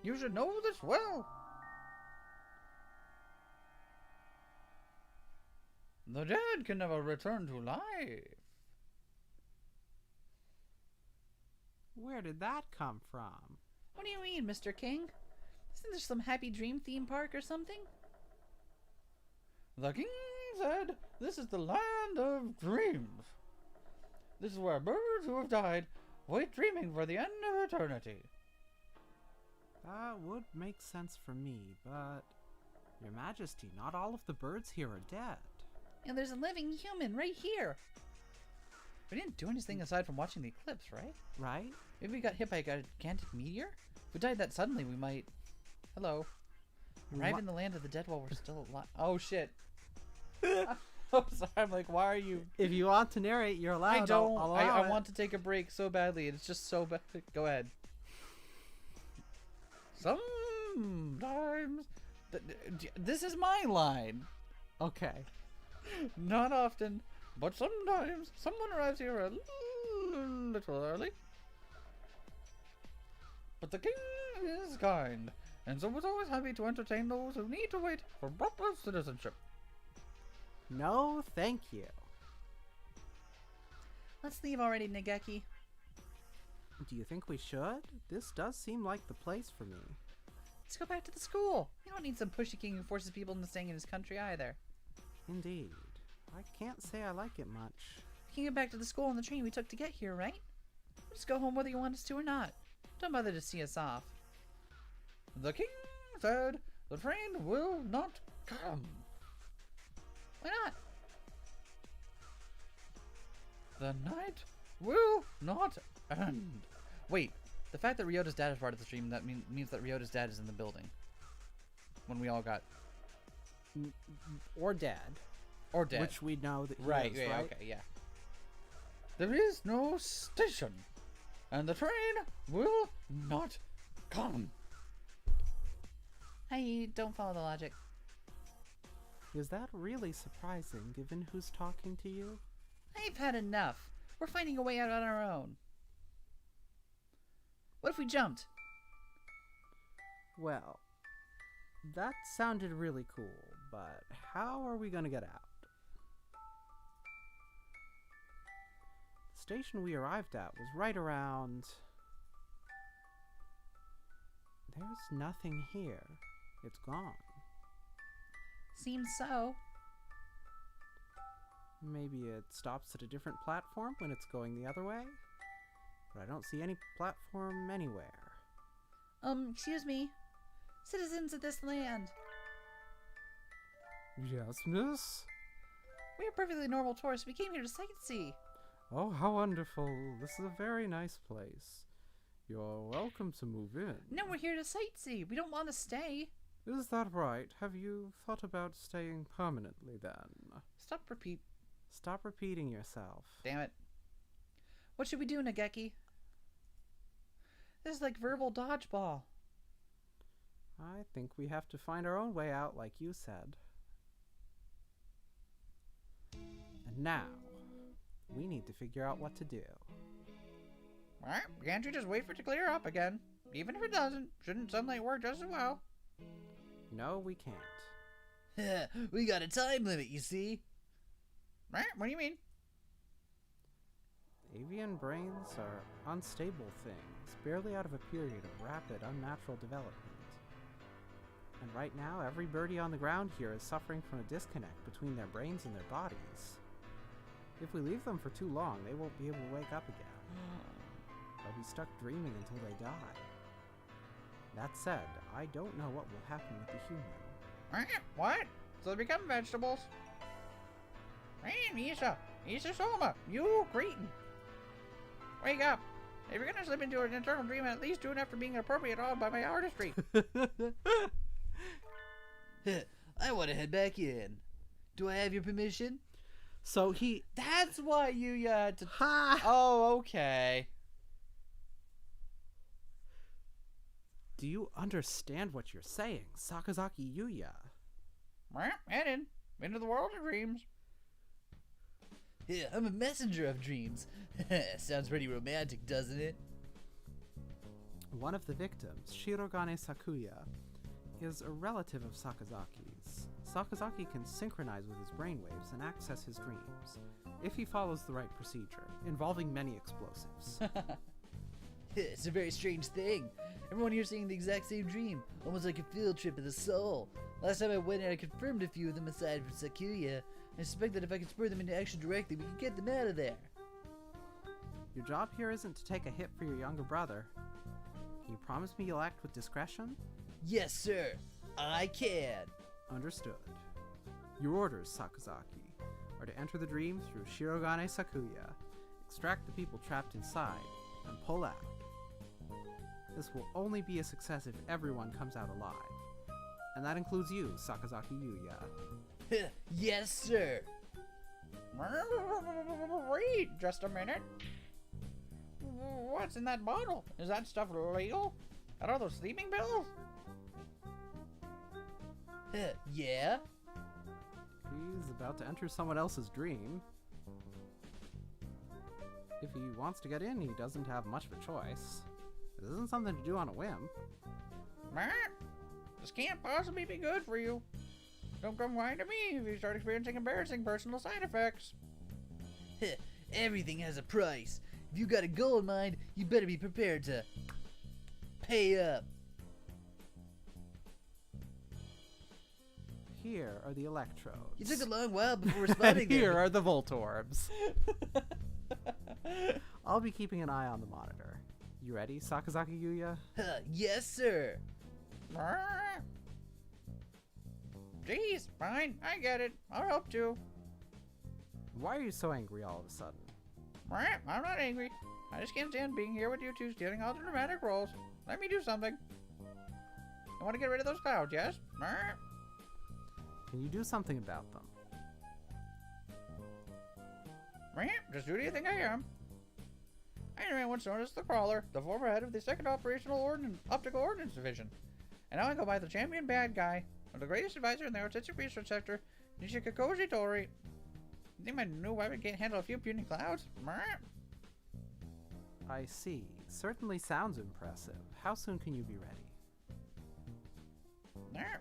You should know this well. The dead can never return to life. Where did that come from? What do you mean, Mr. King? Isn't there some Happy Dream theme park or something? The king said this is the land of dreams. This is where birds who have died wait dreaming for the end of eternity. That would make sense for me, but... Your Majesty, not all of the birds here are dead. And there's a living human right here. We didn't do anything aside from watching the eclipse, right? Right? Maybe we got hit by a gigantic meteor? If we died that suddenly, we might... Hello. Arrive in the land of the dead while we're still alive. Oh, shit. Oh, sorry. I'm like, why are you... If you want to narrate, you're allowed. I don't. I'll I want to take a break so badly. It's just so bad. Go ahead. Sometimes... This is my line. Okay. Not often, but sometimes someone arrives here a little early. But the king is kind, and so is always happy to entertain those who need to wait for proper citizenship. No, thank you. Let's leave already, Nageki. Do you think we should? This does seem like the place for me. Let's go back to the school. We don't need some pushy king who forces people into staying in his country either. Indeed. I can't say I like it much. We can get back to the school on the train we took to get here, right? We'll just go home whether you want us to or not. Don't bother to see us off. The king said the train will not come. Why not? The night will not end. Wait, the fact that Ryota's dad is part of the stream, that means that Ryota's dad is in the building. When we all got... Or dead. Or dead. Which we know that he right, is, yeah, right? okay, yeah. There is no station, and the train will not come. I don't follow the logic. Is that really surprising, given who's talking to you? I've had enough. We're finding a way out on our own. What if we jumped? Well, that sounded really cool, but how are we gonna get out? The station we arrived at was right around... There's nothing here. It's gone. Seems so. Maybe it stops at a different platform when it's going the other way? But I don't see any platform anywhere. Excuse me. Citizens of this land. Yes, miss? We are perfectly normal tourists. We came here to sightsee. Oh, how wonderful. This is a very nice place. You're welcome to move in. No, we're here to sightsee. We don't want to stay. Is that right? Have you thought about staying permanently then? Stop repeating yourself. Damn it. What should we do, Nageki? This is like verbal dodgeball. I think we have to find our own way out, like you said. And now, we need to figure out what to do. Alright, can't you just wait for it to clear up again? Even if it doesn't, shouldn't sunlight work just as well? No, we can't. We got a time limit, you see. Right, what do you mean? Avian brains are unstable things, barely out of a period of rapid, unnatural development. And right now, every birdie on the ground here is suffering from a disconnect between their brains and their bodies. If we leave them for too long, they won't be able to wake up again. They'll be stuck dreaming until they die. That said, I don't know what will happen with the human. What? So they become vegetables? Hey, Isa Soma, you cretin! Wake up! If you're gonna slip into an eternal dream, at least do it after being appropriated on by my artistry. I want to head back in. Do I have your permission? So he... That's why you had to... Ha! Oh, okay. Do you understand what you're saying, Sakazaki Yuya? Headed into the world of dreams. Yeah, I'm a messenger of dreams. Sounds pretty romantic, doesn't it? One of the victims, Shirogane Sakuya, is a relative of Sakazaki's. Sakazaki can synchronize with his brainwaves and access his dreams, if he follows the right procedure, involving many explosives. It's a very strange thing. Everyone here's seeing the exact same dream, almost like a field trip of the soul. Last time I went in, I confirmed a few of them aside from Sakuya. I suspect that if I could spur them into action directly, we could get them out of there. Your job here isn't to take a hit for your younger brother. Can you promise me you'll act with discretion? Yes, sir. I can. Understood. Your orders, Sakazaki, are to enter the dream through Shirogane Sakuya, extract the people trapped inside, and pull out. This will only be a success if everyone comes out alive. And that includes you, Sakazaki Yuya. Yes, sir. Wait just a minute. What's in that bottle? Is that stuff legal? Are those sleeping pills? Yeah? He's about to enter someone else's dream. If he wants to get in, he doesn't have much of a choice. This isn't something to do on a whim. This can't possibly be good for you. Don't come lying to me if you start experiencing embarrassing personal side effects. Everything has a price. If you got a goal in mind, you better be prepared to pay up. Here are the electrodes. You took a long while before responding. Here are the Voltorbs. I'll be keeping an eye on the monitor. You ready, Sakazaki Yuya? Yes, sir. Jeez, fine, I get it. I'll help too. Why are you so angry all of a sudden? I'm not angry. I just can't stand being here with you two stealing all the dramatic roles. Let me do something. I want to get rid of those clouds, yes? Can you do something about them? Just who do you think I am? I am once known as the Crawler, the former head of the 2nd Optical Ordnance Division. And now I go by the champion bad guy. I'm the greatest advisor in the artistic research sector, Nishikakoji Tori. You think my new weapon can't handle a few puny clouds? I see. Certainly sounds impressive. How soon can you be ready?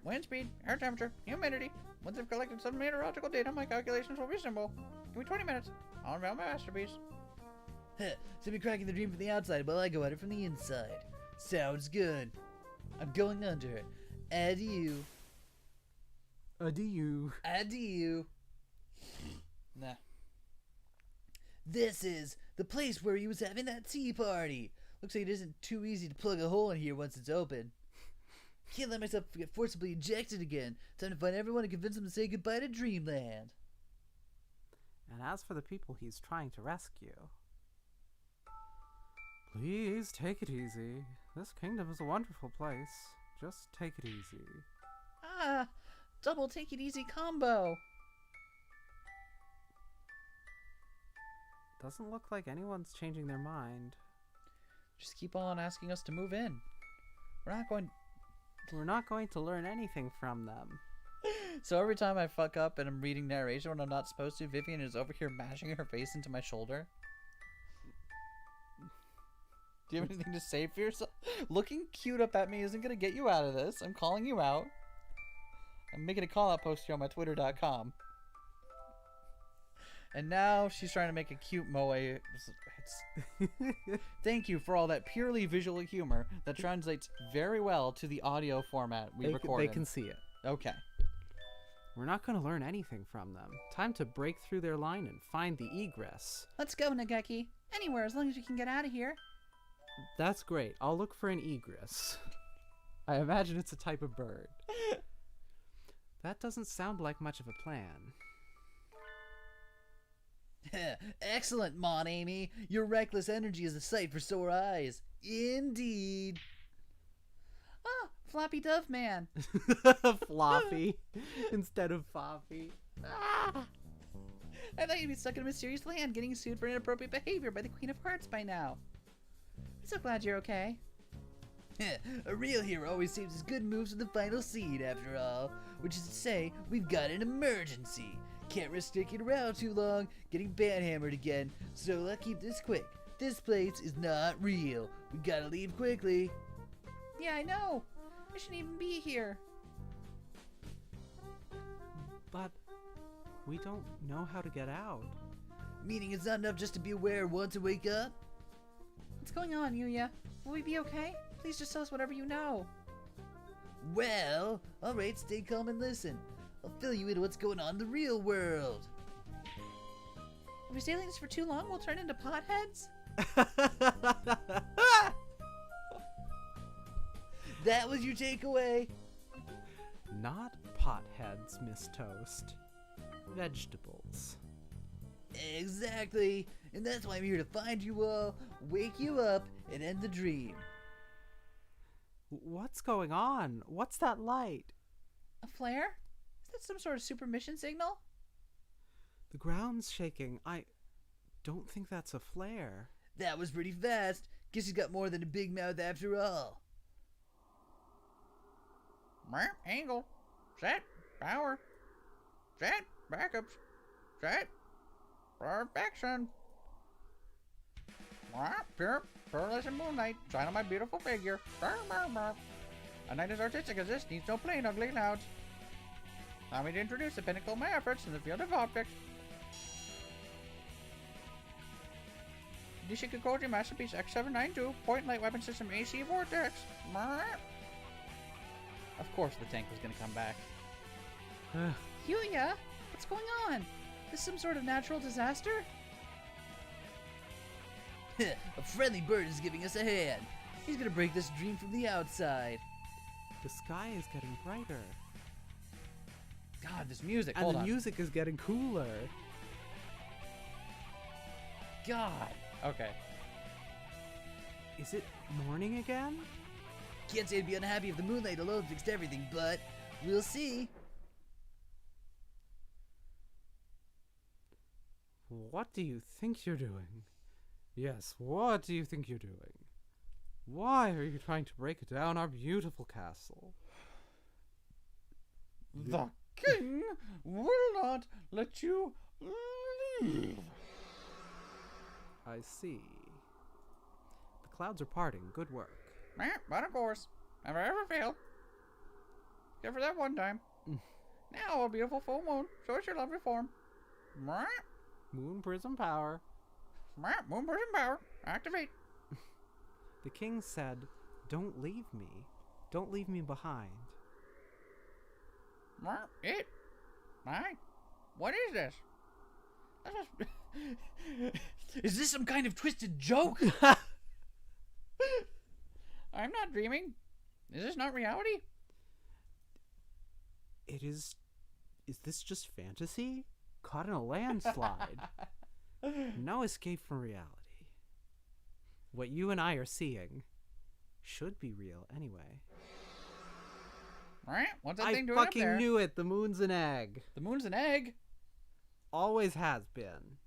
Wind speed, air temperature, humidity. Once I've collected some meteorological data, my calculations will be simple. Give me 20 minutes. I'll unveil my masterpiece. So be cracking the dream from the outside while I go at it from the inside. Sounds good. I'm going under. Adieu. Adieu. Adieu. Nah. This is the place where he was having that tea party. Looks like it isn't too easy to plug a hole in here once it's open. Can't let myself get forcibly ejected again. Time to find everyone and convince them to say goodbye to Dreamland. And as for the people he's trying to rescue... Please take it easy. This kingdom is a wonderful place. Just take it easy. Ah, double take it easy combo. Doesn't look like anyone's changing their mind. Just keep on asking us to move in. We're not going to learn anything from them. So every time I fuck up and I'm reading narration when I'm not supposed to, Vivian is over here mashing her face into my shoulder. Do you have anything to say for yourself? Looking cute up at me isn't going to get you out of this. I'm calling you out. I'm making a call-out post here on my twitter.com. And now she's trying to make a cute moe. Thank you for all that purely visual humor that translates very well to the audio format we record They in. can see it. Okay. We're not going to learn anything from them. Time to break through their line and find the egress. Let's go, Nageki. Anywhere, as long as we can get out of here. That's great. I'll look for an egress. I imagine it's a type of bird. That doesn't sound like much of a plan. Excellent, Mon Amy. Your reckless energy is a sight for sore eyes. Indeed. Ah, Floppy Dove Man. Floppy instead of Foppy. Ah! I thought you'd be stuck in a mysterious land getting sued for inappropriate behavior by the Queen of Hearts by now. I'm so glad you're okay. A real hero always saves his good moves for the final scene, after all. Which is to say, we've got an emergency. Can't risk sticking around too long, getting banhammered again, so let's keep this quick. This place is not real. We gotta leave quickly. Yeah, I know. I shouldn't even be here. But we don't know how to get out. Meaning it's not enough just to be aware once to wake up? What's going on, Yuya? Will we be okay? Please just tell us whatever you know. Well, alright, stay calm and listen. I'll fill you in what's going on in the real world. If we stay like this for too long, we'll turn into potheads? That was your takeaway? Not potheads, Miss Toast. Vegetables. Exactly. And that's why I'm here to find you all, wake you up, and end the dream. What's going on? What's that light? A flare? Is that some sort of super mission signal? The ground's shaking. I don't think that's a flare. That was pretty fast. Guess he's got more than a big mouth after all. Angle. Set. Power. Set. Backups. Set. Perfection. Pure, pearlescent moonlight. Shine on my beautiful figure. A night as artistic as this needs no plain ugly clouds. Allow me to introduce the pinnacle of my efforts in the field of optics. Nishikikoji Masterpiece X792 Point Light Weapon System AC Vortex. Of course the tank was gonna come back. Yuya, what's going on? Is some sort of natural disaster? A friendly bird is giving us a hand. He's gonna break this dream from the outside. The sky is getting brighter. God, this music. And Hold the on. music is getting cooler. God. Okay. Is it morning again? Can't say I'd be unhappy if the moonlight alone fixed everything, but we'll see. What do you think you're doing? Yes, what do you think you're doing? Why are you trying to break down our beautiful castle? The king will not let you leave. I see. clouds are parting. Good work. But of course, never ever failed. Except for that one time. Now a beautiful full moon shows your lovely form. Moon prism power. Moon person power. Activate. The king said, "Don't leave me. Don't leave me behind." It. My. What is this? Is this some kind of twisted joke? I'm not dreaming. Is this not reality? It is. Is this just fantasy? Caught in a landslide. No escape from reality. What you and I are seeing should be real anyway. What's that thing doing I up there? fucking knew it. The moon's an egg. The moon's an egg? Always has been.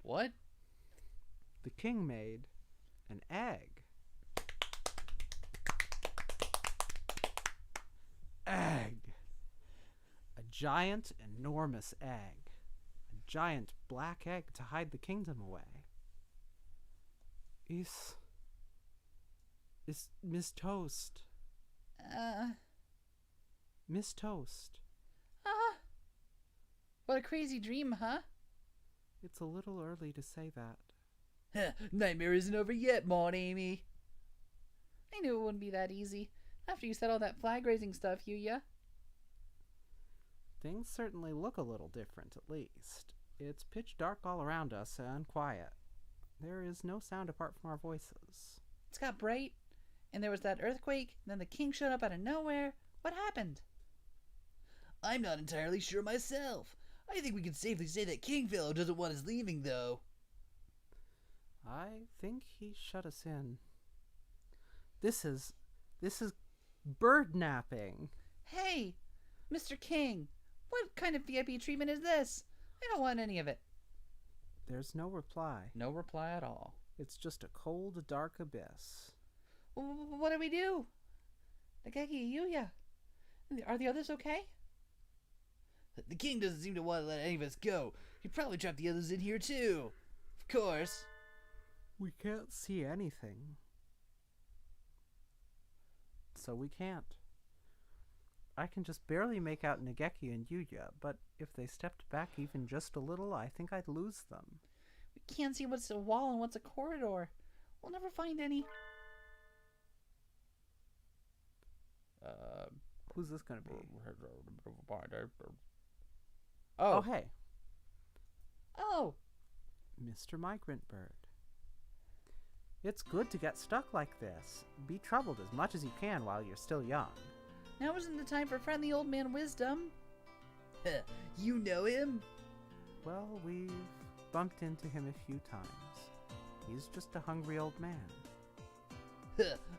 What? The king made an egg. Egg. A giant, enormous egg. A giant black egg to hide the kingdom away. Is Miss Toast. Miss Toast. What a crazy dream, huh? It's a little early to say that. Nightmare isn't over yet, Maud Amy. I knew it wouldn't be that easy. After you said all that flag raising stuff, Yuya. Things certainly look a little different, at least. It's pitch dark all around us and quiet. There is no sound apart from our voices. It's got bright, and there was that earthquake, and then the king showed up out of nowhere. What happened? I'm not entirely sure myself. I think we can safely say that Kingfellow doesn't want us leaving, though. I think he shut us in. This is bird napping. Hey, Mr. King, what kind of VIP treatment is this? I don't want any of it. There's no reply. No reply at all. It's just a cold, dark abyss. What do we do? Nageki, Yuya, are the others okay? The king doesn't seem to want to let any of us go. He probably trapped the others in here, too. Of course. We can't see anything. So we can't. I can just barely make out Nageki and Yuya, but if they stepped back even just a little, I think I'd lose them. We can't see what's a wall and what's a corridor. We'll never find any. Who's this gonna be? Oh, hey. Oh, Mr. Migrant Bird. It's good to get stuck like this. Be troubled as much as you can while you're still young. now isn't the time for friendly old man wisdom. You know him? Well, we've bumped into him a few times. He's just a hungry old man.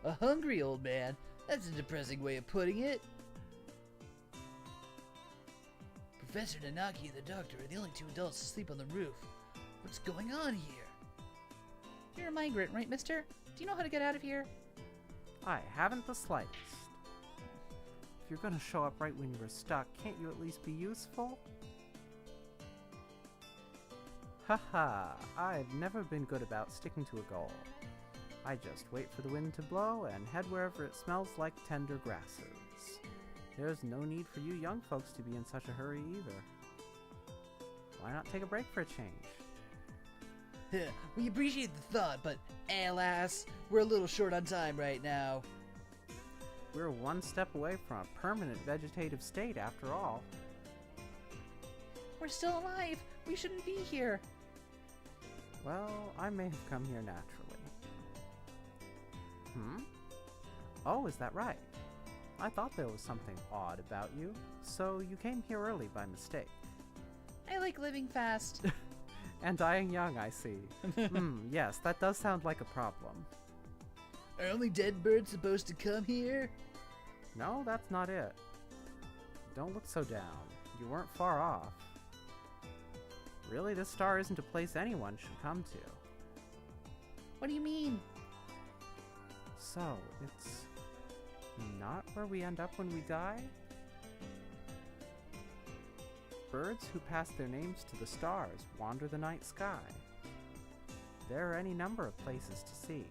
A hungry old man? That's a depressing way of putting it. Professor Nanaki and the doctor are the only two adults to sleep on the roof. What's going on here? You're a migrant, right, mister? Do you know how to get out of here? I haven't the slightest. If you're gonna show up right when you were stuck, can't you at least be useful? Haha, I've never been good about sticking to a goal. I just wait for the wind to blow and head wherever it smells like tender grasses. There's no need for you young folks to be in such a hurry either. Why not take a break for a change? We appreciate the thought, but alas, we're a little short on time right now. We're one step away from a permanent vegetative state after all. We're still alive. We shouldn't be here. Well, I may have come here naturally. Oh, is that right? I thought there was something odd about you, so you came here early by mistake. I like living fast. And dying young, I see. Yes, that does sound like a problem. Are only dead birds supposed to come here? No, that's not it. Don't look so down. You weren't far off. Really, this star isn't a place anyone should come to. What do you mean? So, it's not where we end up when we die? Birds who pass their names to the stars wander the night sky. There are any number of places to see.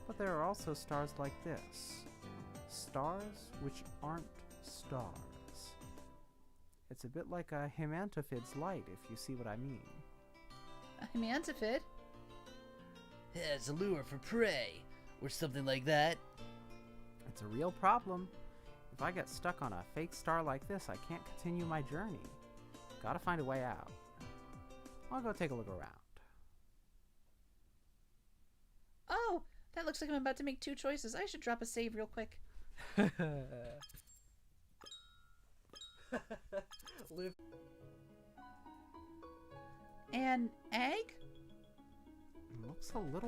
But there are also stars like this. Stars which aren't stars. It's a bit like a himanthophid's light, if you see what I mean. A himantophid? Yeah, it's a lure for prey, or something like that. It's a real problem. If I get stuck on a fake star like this, I can't continue my journey. Gotta find a way out. I'll go take a look around. Oh, that looks like I'm about to make 2 choices. I should drop a save real quick. An egg? Looks a little